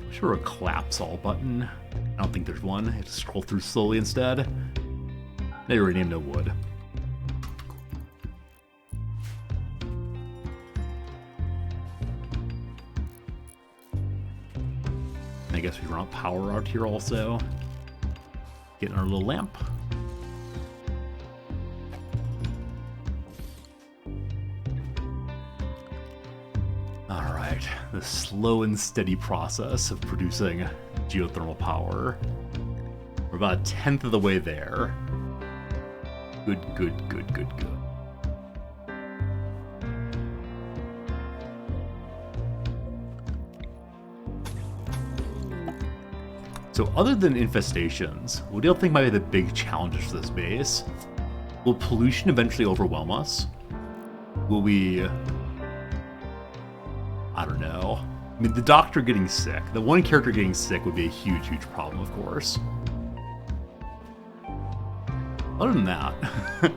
Sure, a collapse all button. I don't think there's one. I have to scroll through slowly instead. They renamed no wood. I guess we run out power out here also. Getting our little lamp. Alright, the slow and steady process of producing geothermal power. We're about a tenth of the way there. Good, good, good, good, good. So other than infestations, what do you think might be the big challenges for this base? Will pollution eventually overwhelm us? Will we... I don't know. I mean, the doctor getting sick, the one character getting sick would be a huge, huge problem, of course. Other than that, I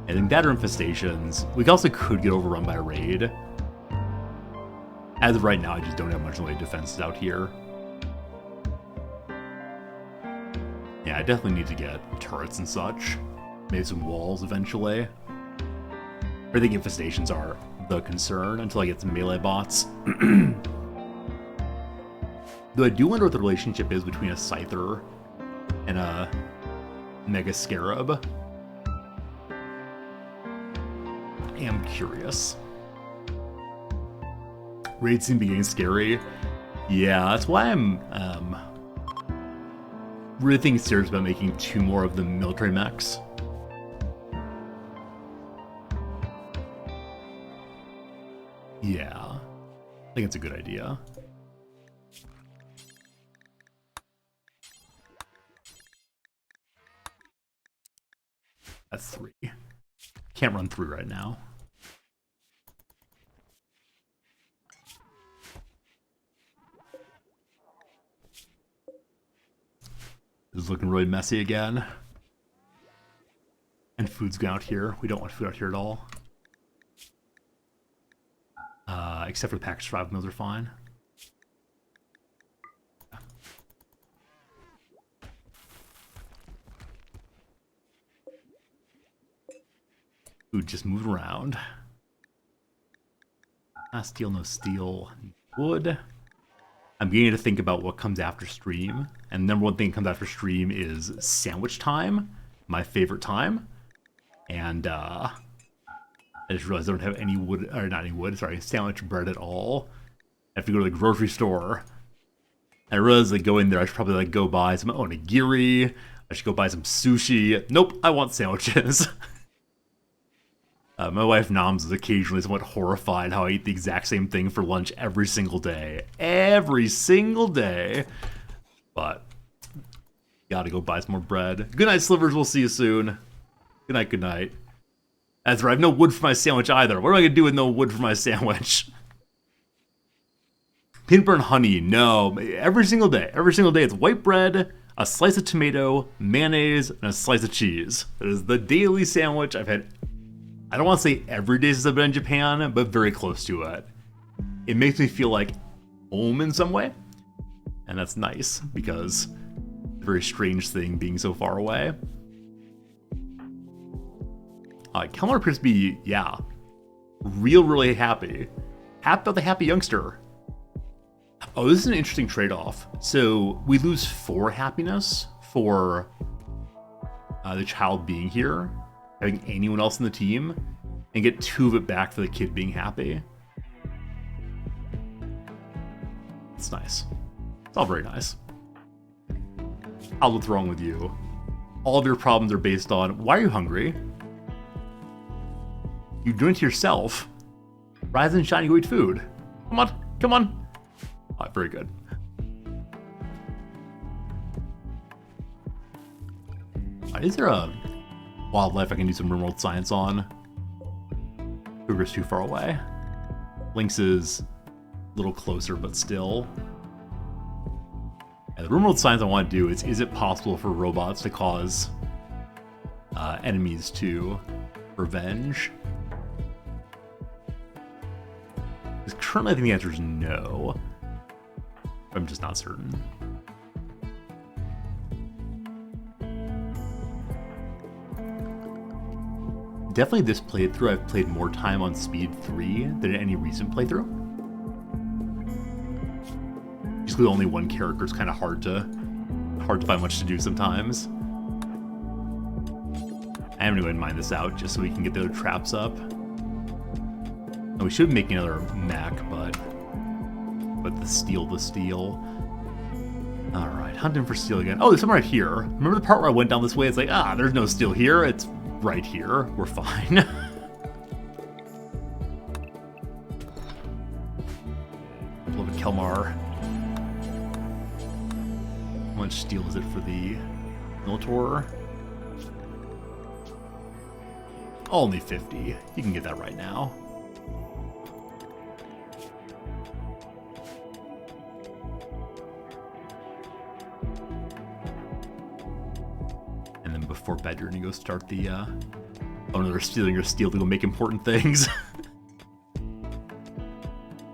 think that or infestations. We also could get overrun by a raid. As of right now, I just don't have much in the way of defenses out here. Yeah, I definitely need to get turrets and such. Maybe some walls eventually. I think infestations are the concern until I get some melee bots. Though I do wonder what the relationship is between a Scyther and a Mega Scarab. I am curious. Raids seem to be getting scary. Yeah, that's why I'm really thinking serious about making 2 more of the military mechs. Yeah, I think it's a good idea. That's 3. Can't run through right now. This is looking really messy again. And food's going out here. We don't want food out here at all. Except for the packaged 5 meals are fine. Food just moved around. Not steel, no steel. Wood. I'm beginning to think about what comes after stream. And the number one thing that comes after stream is sandwich time. My favorite time. And I just realized I don't have any wood, or not any wood, sorry, sandwich bread at all. I have to go to the grocery store. I realized that going there, I should probably like go buy some onigiri. I should go buy some sushi. Nope, I want sandwiches. My wife Noms is occasionally somewhat horrified how I eat the exact same thing for lunch every single day. Every single day. But, gotta go buy some more bread. Good night, Slivers. We'll see you soon. Good night, good night. That's right, I have no wood for my sandwich either. What am I gonna do with no wood for my sandwich? Peanut butter and honey, no. Every single day it's white bread, a slice of tomato, mayonnaise, and a slice of cheese. That is the daily sandwich I've had. I don't want to say every day since I've been in Japan, but very close to it. It makes me feel like home in some way. And that's nice, because it's a very strange thing being so far away. Kelmar appears to be, yeah, really happy. Happy about the happy youngster. Oh, this is an interesting trade-off. So we lose 4 happiness for the child being here, having anyone else in the team, and get 2 of it back for the kid being happy. It's nice. It's all very nice. How's what's wrong with you? All of your problems are based on, why are you hungry? You're doing it to yourself. Rise and shine, you go eat food. Come on, come on. Oh, very good. Is there a wildlife I can do some Rimworld science on? Cougar's too far away. Lynx is a little closer, but still. And the Rimworld science I want to do is it possible for robots to cause enemies to revenge? Because currently I think the answer is no. I'm just not certain. definitely this playthrough, I've played more time on speed 3 than any recent playthrough. Just with only one character, it's kind of hard to find much to do sometimes. I am going to mine this out just so we can get the other traps up. And we should make another mech, but the steel. Alright, hunting for steel again. Oh, there's some right here. Remember the part where I went down this way? It's like, there's no steel here. It's right here. We're fine. Beloved Kelmar. How much steel is it for the Militor? Only 50. You can get that right now. And then before bed, you're gonna go start the, oh no, they're stealing your steel to go make important things.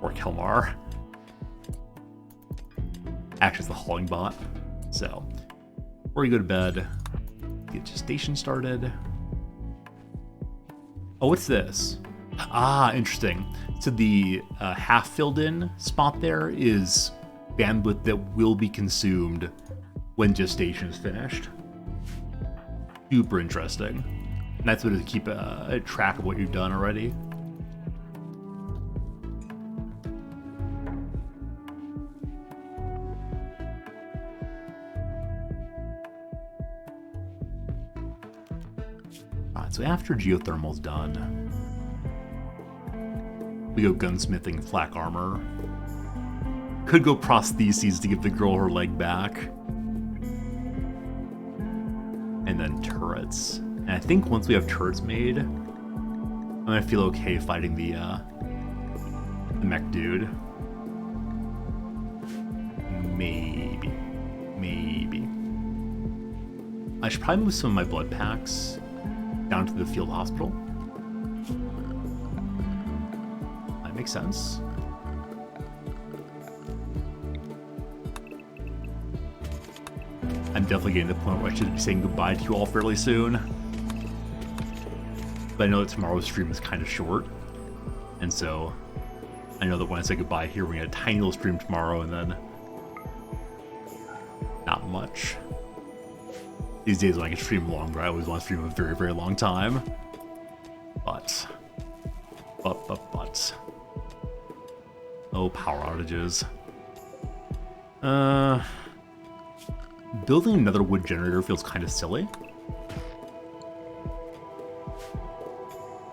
Or Kelmar. Actually, it's the hauling bot. So, before you go to bed, get gestation started. Oh, what's this? Interesting. So the half filled in spot there is bandwidth that will be consumed when gestation is finished. Super interesting. And that's what to keep a track of what you've done already. Alright, so after geothermal's done, we go gunsmithing, flak armor. Could go prostheses to give the girl her leg back. And then turrets. And I think once we have turrets made, I'm gonna feel okay fighting the mech dude. Maybe. I should probably move some of my blood packs down to the field hospital. That makes sense. I'm definitely getting to the point where I should be saying goodbye to you all fairly soon. But I know that tomorrow's stream is kind of short. And so I know that when I say goodbye here, we're going to get a tiny little stream tomorrow and then not much. These days when I can stream longer, I always want to stream a very, very long time. But. Oh, power outages. Building another wood generator feels kind of silly.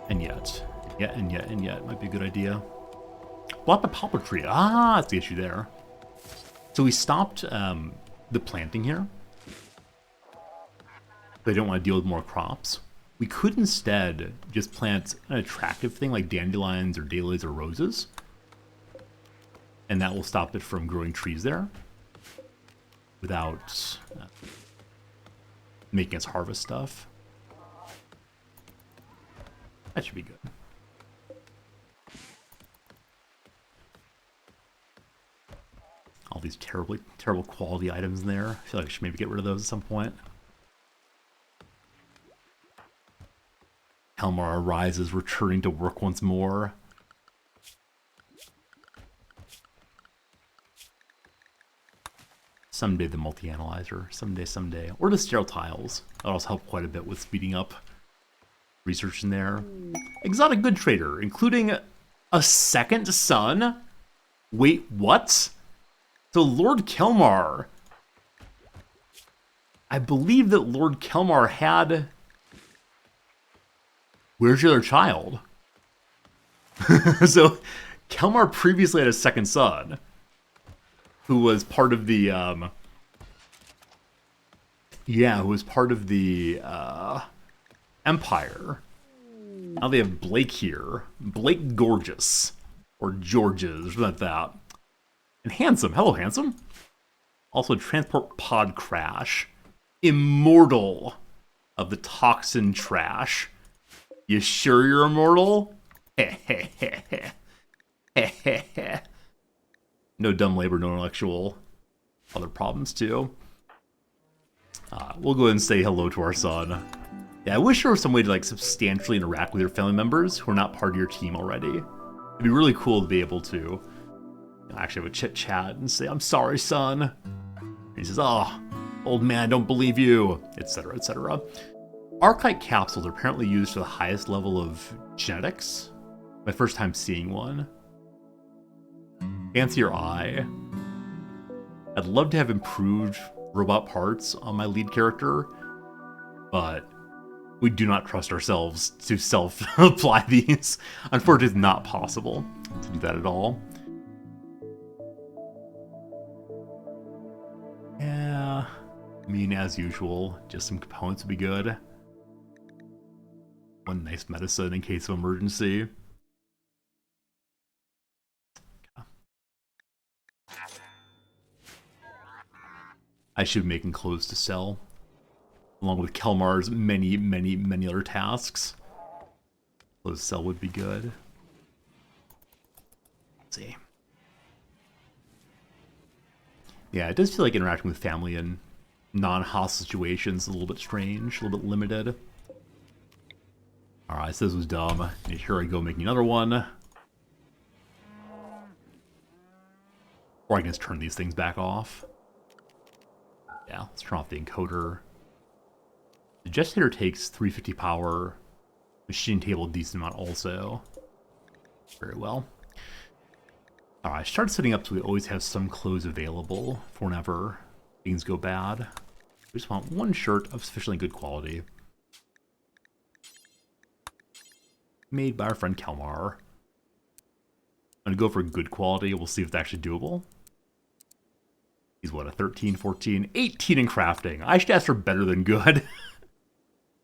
And yet, might be a good idea. Block the poplar tree. That's the issue there. So we stopped the planting here. They don't want to deal with more crops. We could instead just plant an attractive thing like dandelions or dahlias or roses. And that will stop it from growing trees there without making us harvest stuff. That should be good. All these terrible quality items in there. I feel like I should maybe get rid of those at some point. Kelmar arises, returning to work once more. Someday the multi-analyzer. Someday. Or the sterile tiles. That'll also help quite a bit with speeding up research in there. Exotic good trader, including a second son? Wait, what? So Lord Kelmar. I believe that Lord Kelmar had... Where's your other child? So Kelmar previously had a second son who was part of the Empire. Now they have Blake here. Blake Gorgeous. Or Georges, or something like that. And Handsome. Hello, Handsome. Also, Transport Pod Crash. Immortal of the Toxin Trash. You sure you're immortal? No dumb labor, no intellectual. Other problems, too. We'll go ahead and say hello to our son. Yeah, I wish there was some way to like substantially interact with your family members who are not part of your team already. It'd be really cool to be able to actually have a chit chat and say, "I'm sorry, son." And he says, "Oh, old man, I don't believe you," etc., etc. Archetype capsules are apparently used for the highest level of genetics. My first time seeing one. Fancier eye. I'd love to have improved robot parts on my lead character, but we do not trust ourselves to self-apply these. Unfortunately, it's not possible to do that at all. Yeah, I mean, as usual, just some components would be good. One nice medicine in case of emergency. I should be making clothes to sell, along with Kelmar's many, many, many other tasks. Clothes to sell would be good. Let's see. Yeah, it does feel like interacting with family in non-hostile situations is a little bit strange, a little bit limited. Alright, so this was dumb. And here I go making another one. Or I can just turn these things back off. Yeah, let's turn off the encoder. The gestator takes 350 power. Machine table, decent amount also. Very well. Alright, I started setting up so we always have some clothes available for whenever things go bad. We just want one shirt of sufficiently good quality. Made by our friend Kelmar. I'm going to go for good quality. We'll see if it's actually doable. He's what, a 13, 14, 18 in crafting. I should ask for better than good.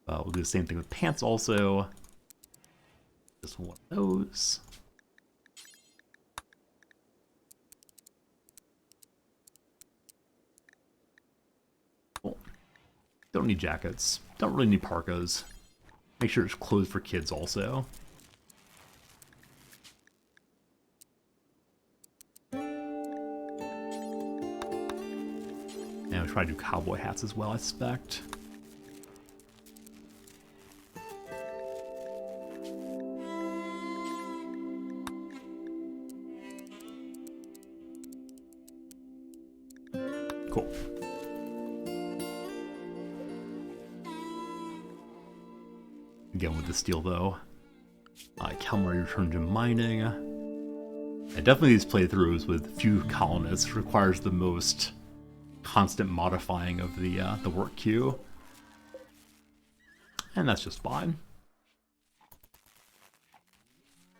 We'll do the same thing with pants also. Just one of those. Cool. Don't need jackets. Don't really need parkas. Make sure there's clothes for kids also. And we'll try to do cowboy hats as well, I suspect. Cool. Again with the steel though. Kelmar returned to mining. And definitely these playthroughs with few colonists requires the most constant modifying of the work queue. And that's just fine.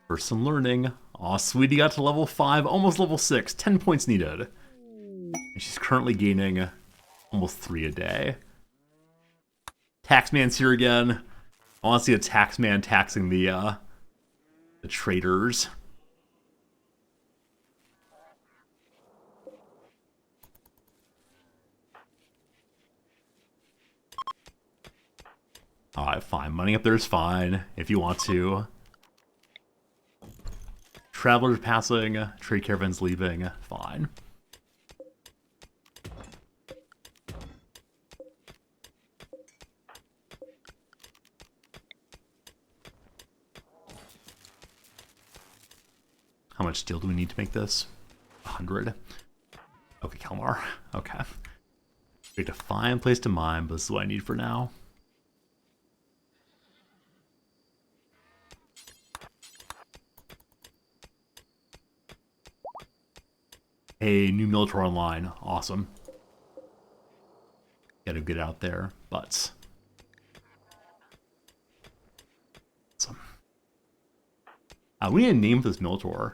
For some learning. Aw, sweetie got to level 5, almost level 6, 10 points needed. And she's currently gaining almost 3 a day. Taxman's here again. I want to see a taxman taxing the traders. Alright, fine. Money up there is fine, if you want to. Travelers passing, trade caravans leaving, fine. How much steel do we need to make this? 100. Okay, Kelmar. Okay. We have to find a place to mine, but this is what I need for now. Hey, new military online. Awesome. Gotta get out there, but... Awesome. We need a name for this Militor.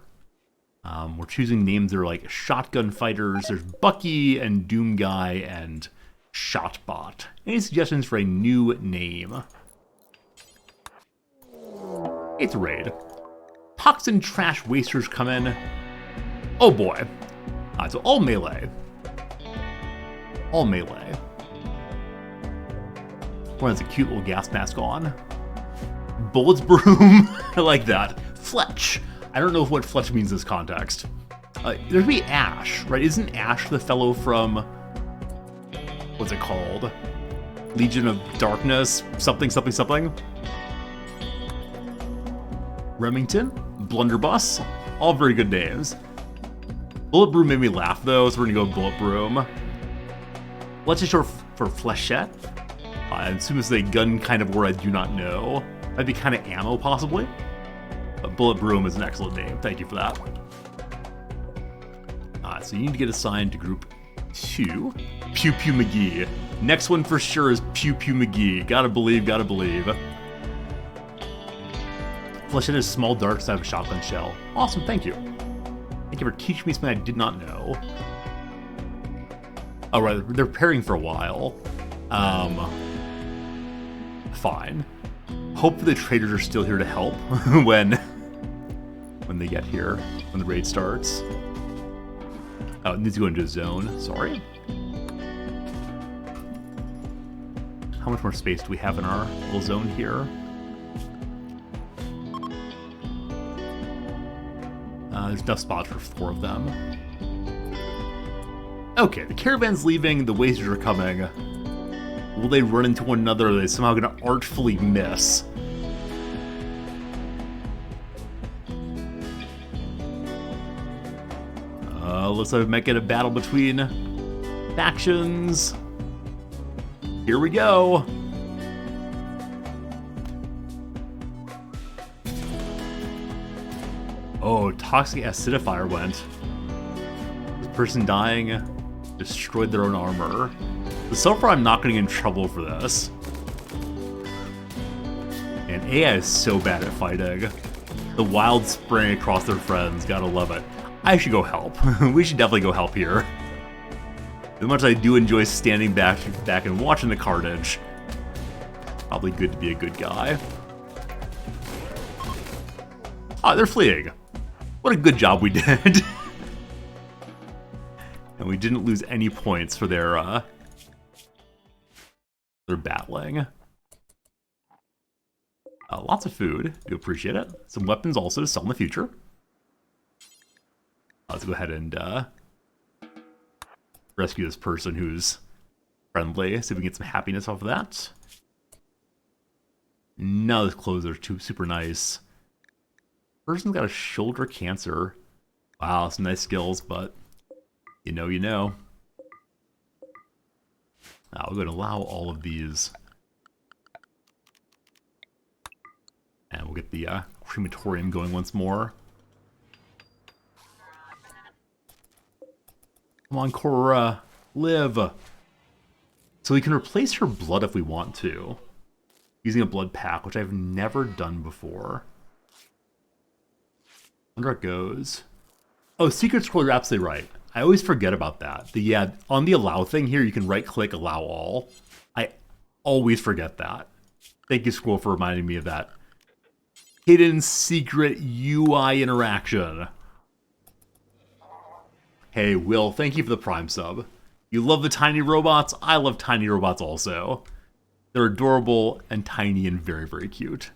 We're choosing names that are like shotgun fighters. There's Bucky and Doom Guy and Shotbot. Any suggestions for a new name? It's a raid. Toxin trash wasters come in. Oh boy. So all melee. All melee. One has a cute little gas mask on. Bullets broom. I like that. Fletch. I don't know what Fletch means in this context. There'd be Ash, right? Isn't Ash the fellow from... What's it called? Legion of Darkness, something, something, something. Remington, Blunderbuss, all very good names. Bullet Broom made me laugh though, so we're gonna go Bullet Broom. Let's just short for Flechette. I assume this is a gun kind of word I do not know. Might be kind of ammo, possibly. But Bullet Broom is an excellent name. Thank you for that. So you need to get assigned to Group 2. Pew Pew McGee. Next one for sure is Pew Pew McGee. Gotta believe, gotta believe. Flechette is small, dark side of a shotgun shell. Awesome, thank you. Thank you for teaching me something I did not know. Oh, right, they're pairing for a while. Fine. Hopefully the traders are still here to help when they get here, when the raid starts. Oh, it needs to go into a zone. Sorry. How much more space do we have in our little zone here? There's enough spots for 4 of them. Okay, the caravan's leaving, the wasters are coming. Will they run into one another, or are they somehow going to artfully miss? Looks like we might get a battle between factions. Here we go. Oh, toxic acidifier went. This person dying destroyed their own armor. But so far I'm not getting in trouble for this. And AI is so bad at fighting. The wild spraying across their friends, gotta love it. I should go help. We should definitely go help here. As much as I do enjoy standing back and watching the carnage, probably good to be a good guy. Ah, they're fleeing. What a good job we did. And we didn't lose any points for their battling. Lots of food. Do appreciate it. Some weapons also to sell in the future. Let's go ahead and rescue this person who's friendly. See if we can get some happiness off of that. None of those clothes are too super nice. Person's got a shoulder cancer. Wow, some nice skills, but you know, you know. Now we're going to allow all of these. And we'll get the crematorium going once more. Come on, Cora, live. So we can replace her blood if we want to, using a blood pack, which I've never done before. I wonder how it goes. Oh, secret scroll, you're absolutely right. I always forget about that. Yeah, on the allow thing here, you can right-click allow all. I always forget that. Thank you, Scroll, for reminding me of that. Hidden secret UI interaction. Hey, Will, thank you for the Prime sub. You love the tiny robots? I love tiny robots also. They're adorable and tiny and very, very cute.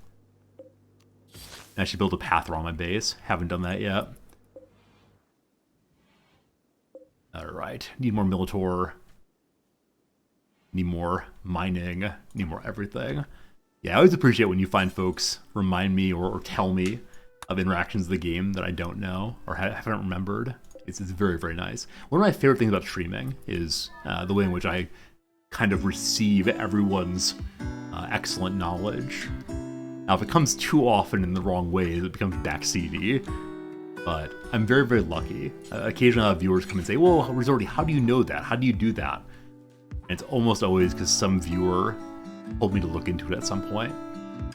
I should build a path around my base. Haven't done that yet. Alright, need more Militor. Need more mining. Need more everything. Yeah, I always appreciate when you find folks remind me or tell me of interactions of the game that I don't know or haven't remembered. It's very, very nice. One of my favorite things about streaming is the way in which I kind of receive everyone's excellent knowledge. Now, if it comes too often in the wrong ways, it becomes backseaty. But I'm very, very lucky. Occasionally I'll have viewers come and say, "Whoa, Resorty, how do you know that? How do you do that?" And it's almost always because some viewer told me to look into it at some point.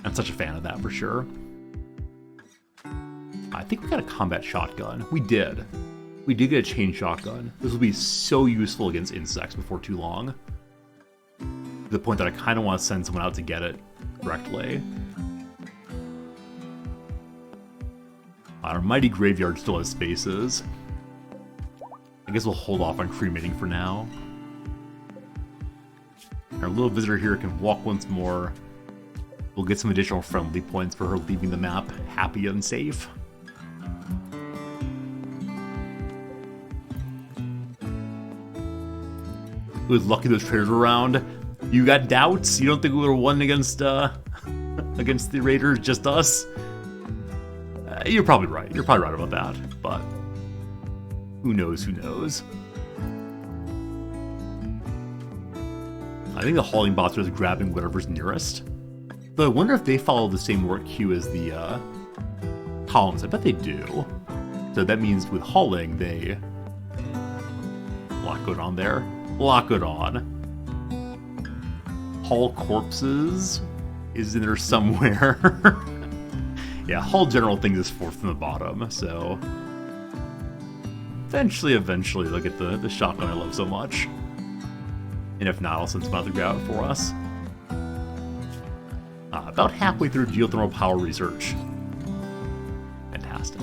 I'm such a fan of that for sure. I think we got a combat shotgun. We did. We did get a chain shotgun. This will be so useful against insects before too long. To the point that I kind of want to send someone out to get it correctly. Our mighty graveyard still has spaces. I guess we'll hold off on cremating for now. Our little visitor here can walk once more. We'll get some additional friendly points for her leaving the map happy and safe. It was lucky those traders were around. You got doubts? You don't think we would have won against against the Raiders, just us? You're probably right. You're probably right about that. But who knows? Who knows? I think the hauling bots are just grabbing whatever's nearest. Though I wonder if they follow the same work queue as the columns. I bet they do. So that means with hauling, they lock it on there. Lock it on. Haul corpses is in there somewhere. Yeah, haul general things is fourth from the bottom. So eventually they'll get the shotgun I love so much. And if not, I'll send some other grab it for us. About halfway through geothermal power research. Fantastic.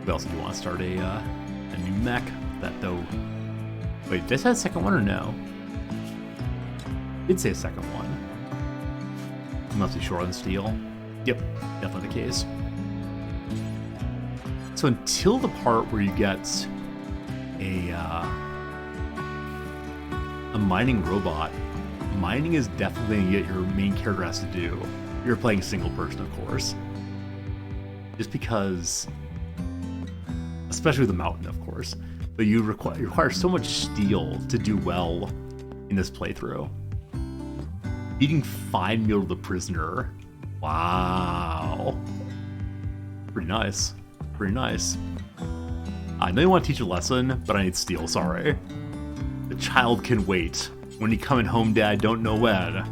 We also do want to start a new mech. That though. Wait, did I say a second one or no? Did say a second one. I'm not too sure on steel. Yep, definitely the case. So until the part where you get a mining robot, mining is definitely going to get your main character has to do. You're playing single person, of course. Just because, especially with the mountain, of course, but you require so much steel to do well in this playthrough. Eating fine meal to the prisoner. Wow. Pretty nice. Pretty nice. I know you want to teach a lesson, but I need steel, sorry. The child can wait. When you coming home, Dad, don't know when.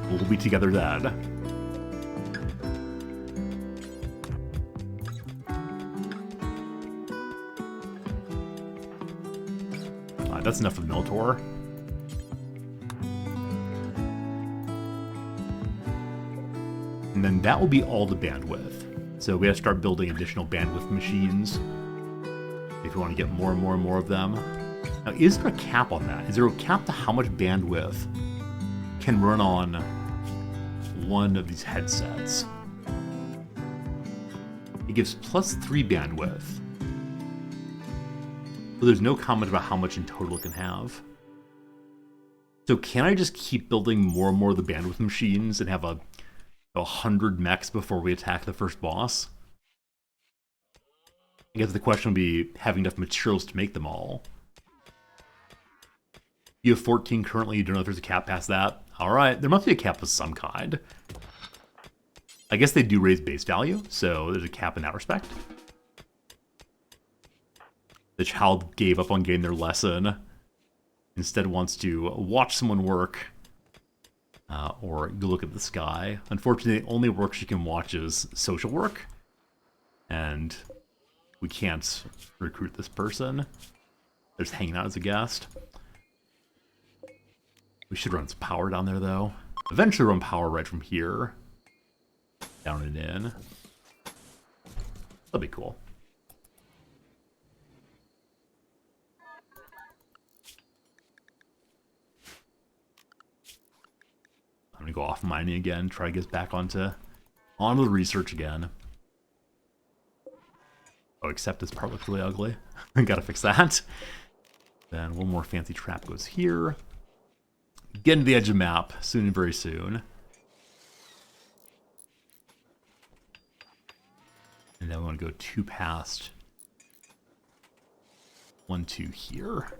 We'll be together then. That's enough of the Minotaur. And then that will be all the bandwidth. So we have to start building additional bandwidth machines if we want to get more and more and more of them. Now, is there a cap on that? Is there a cap to how much bandwidth can run on one of these headsets? It gives +3 bandwidth. But there's no comment about how much in total it can have. So can I just keep building more and more of the bandwidth machines and have 100 mechs before we attack the first boss? I guess the question would be having enough materials to make them all. You have 14 currently, you don't know if there's a cap past that? Alright, there must be a cap of some kind. I guess they do raise base value, so there's a cap in that respect. The child gave up on getting their lesson. Instead wants to watch someone work. Or look at the sky. Unfortunately, the only work she can watch is social work. And we can't recruit this person. They're just hanging out as a guest. We should run some power down there, though. Eventually run power right from here. Down and in. That'll be cool. I'm gonna go off mining again, try to get back onto the research again. Oh, except this part looks really ugly. Gotta fix that. Then one more fancy trap goes here. Get to the edge of the map soon and very soon. And then we want to go 2 past 1, 2 here.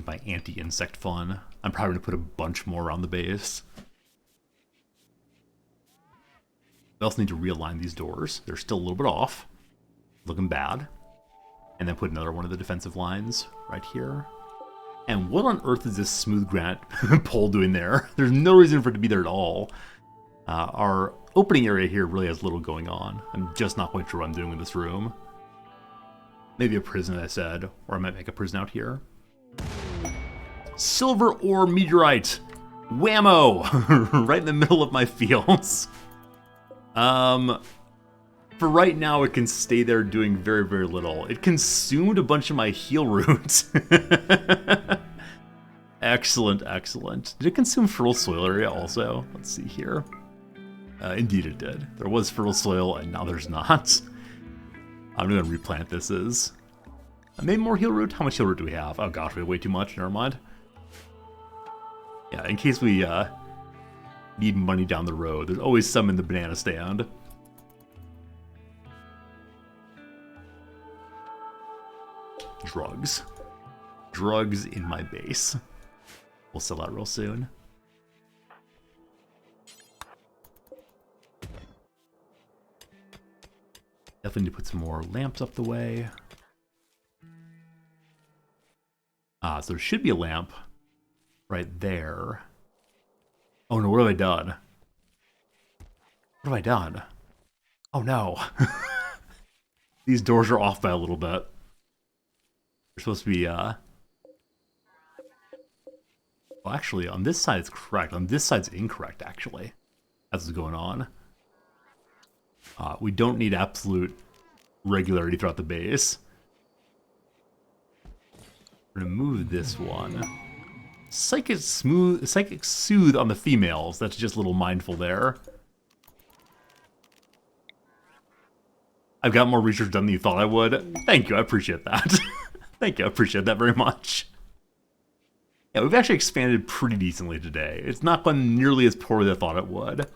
My anti-insect fun. I'm probably going to put a bunch more around the base. We also need to realign these doors. They're still a little bit off. Looking bad. And then put another one of the defensive lines right here. And what on earth is this smooth granite pole doing there? There's no reason for it to be there at all. Our opening area here really has little going on. I'm just not quite sure what I'm doing with this room. Maybe a prison, as I said. Or I might make a prison out here. Silver ore meteorite. Whammo! Right in the middle of my fields. For right now, it can stay there doing very, very little. It consumed a bunch of my heal roots. Excellent, excellent. Did it consume fertile soil area also? Let's see here. Indeed it did. There was fertile soil, and now there's not. I'm gonna replant this as... maybe more heal root? How much heal root do we have? Oh gosh, we have way too much. Never mind. Yeah, in case we need money down the road. There's always some in the banana stand. Drugs. Drugs in my base. We'll sell that real soon. Definitely need to put some more lamps up the way. So there should be a lamp right there. Oh no, what have I done? What have I done? Oh no. These doors are off by a little bit. They're supposed to be, well, actually, on this side it's correct. On this side's incorrect, actually. That's what's going on. We don't need absolute regularity throughout the base. We're gonna move this one. Psychic Soothe on the females. That's just a little mindful there. I've got more research done than you thought I would. Thank you, I appreciate that. Thank you, I appreciate that very much. Yeah, we've actually expanded pretty decently today. It's not gone nearly as poorly as I thought it would.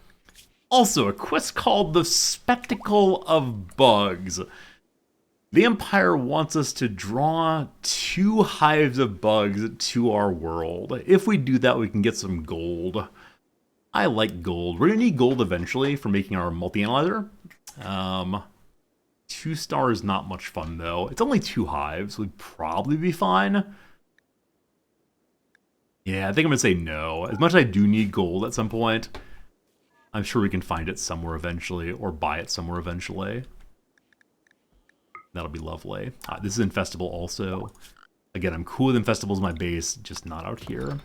Also, a quest called The Spectacle of Bugs. The Empire wants us to draw 2 hives of bugs to our world. If we do that, we can get some gold. I like gold. We're going to need gold eventually for making our multi-analyzer. 2 stars, not much fun though. It's only 2 hives. We'd probably be fine. Yeah, I think I'm going to say no. As much as I do need gold at some point, I'm sure we can find it somewhere eventually, or buy it somewhere eventually. That'll be lovely. This is Infestible also. Again, I'm cool with Infestibles in my base, just not out here.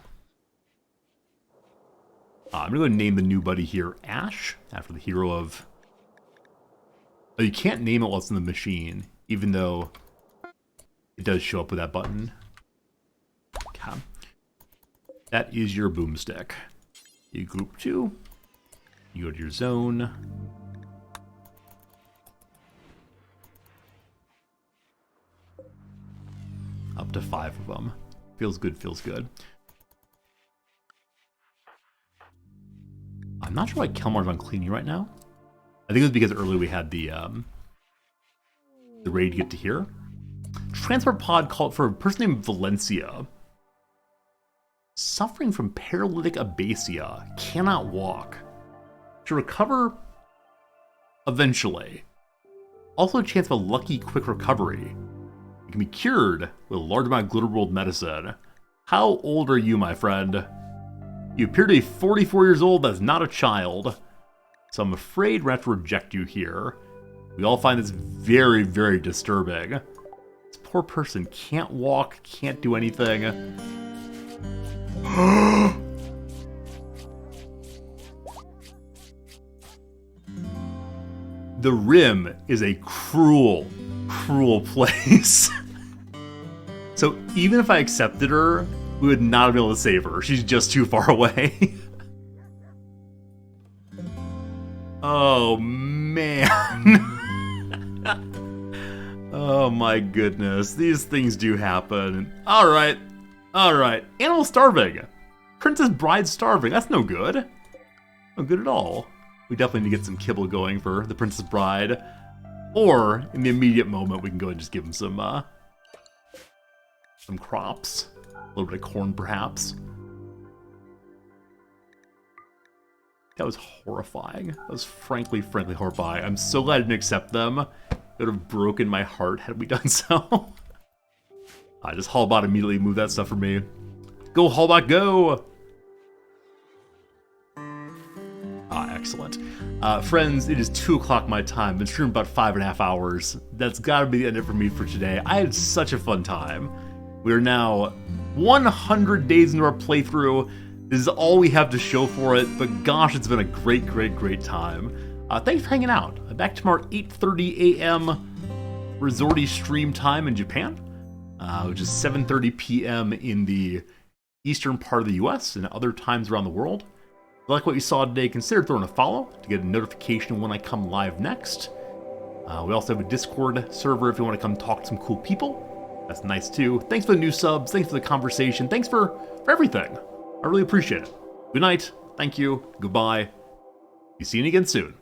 I'm going to name the new buddy here Ash, after the hero of... Oh, you can't name it while it's in the machine, even though it does show up with that button. Okay. That is your boomstick. You group 2. You go to your zone. Up to 5 of them. Feels good, feels good. I'm not sure why Kelmar's on cleaning right now. I think it was because earlier we had the raid get to here. Transport pod called for a person named Valencia. Suffering from paralytic abasia. Cannot walk. To recover eventually. Also a chance of a lucky quick recovery. It can be cured with a large amount of Rimworld medicine. How old are you, my friend? You appear to be 44 years old. That's not a child. So I'm afraid we're going to have to reject you here. We all find this very, very disturbing. This poor person can't walk, can't do anything. The Rim is a cruel, cruel place. So even if I accepted her, we would not be able to save her. She's just too far away. Oh, man. Oh, my goodness. These things do happen. All right. All right. Animal starving. Princess Bride starving. That's no good. No good at all. We definitely need to get some kibble going for the Princess Bride. Or, in the immediate moment, we can go and just give him some crops. A little bit of corn, perhaps. That was horrifying. That was frankly horrifying. I'm so glad I didn't accept them. It would have broken my heart had we done so. Just Hallbot immediately move that stuff for me. Go, Hallbot, go! Excellent. Friends, it is 2 o'clock my time. Been streaming about 5.5 hours. That's gotta be the end of it for me for today. I had such a fun time. We are now 100 days into our playthrough. This is all we have to show for it, but gosh, it's been a great, great, great time. Thanks for hanging out. Back tomorrow at 8:30 a.m. Resorty stream time in Japan, which is 7:30 p.m. in the eastern part of the US and other times around the world. If you like what you saw today, consider throwing a follow to get a notification when I come live next. We also have a Discord server if you want to come talk to some cool people. That's nice too. Thanks for the new subs. Thanks for the conversation. Thanks for everything. I really appreciate it. Good night. Thank you. Goodbye. Be seeing you again soon.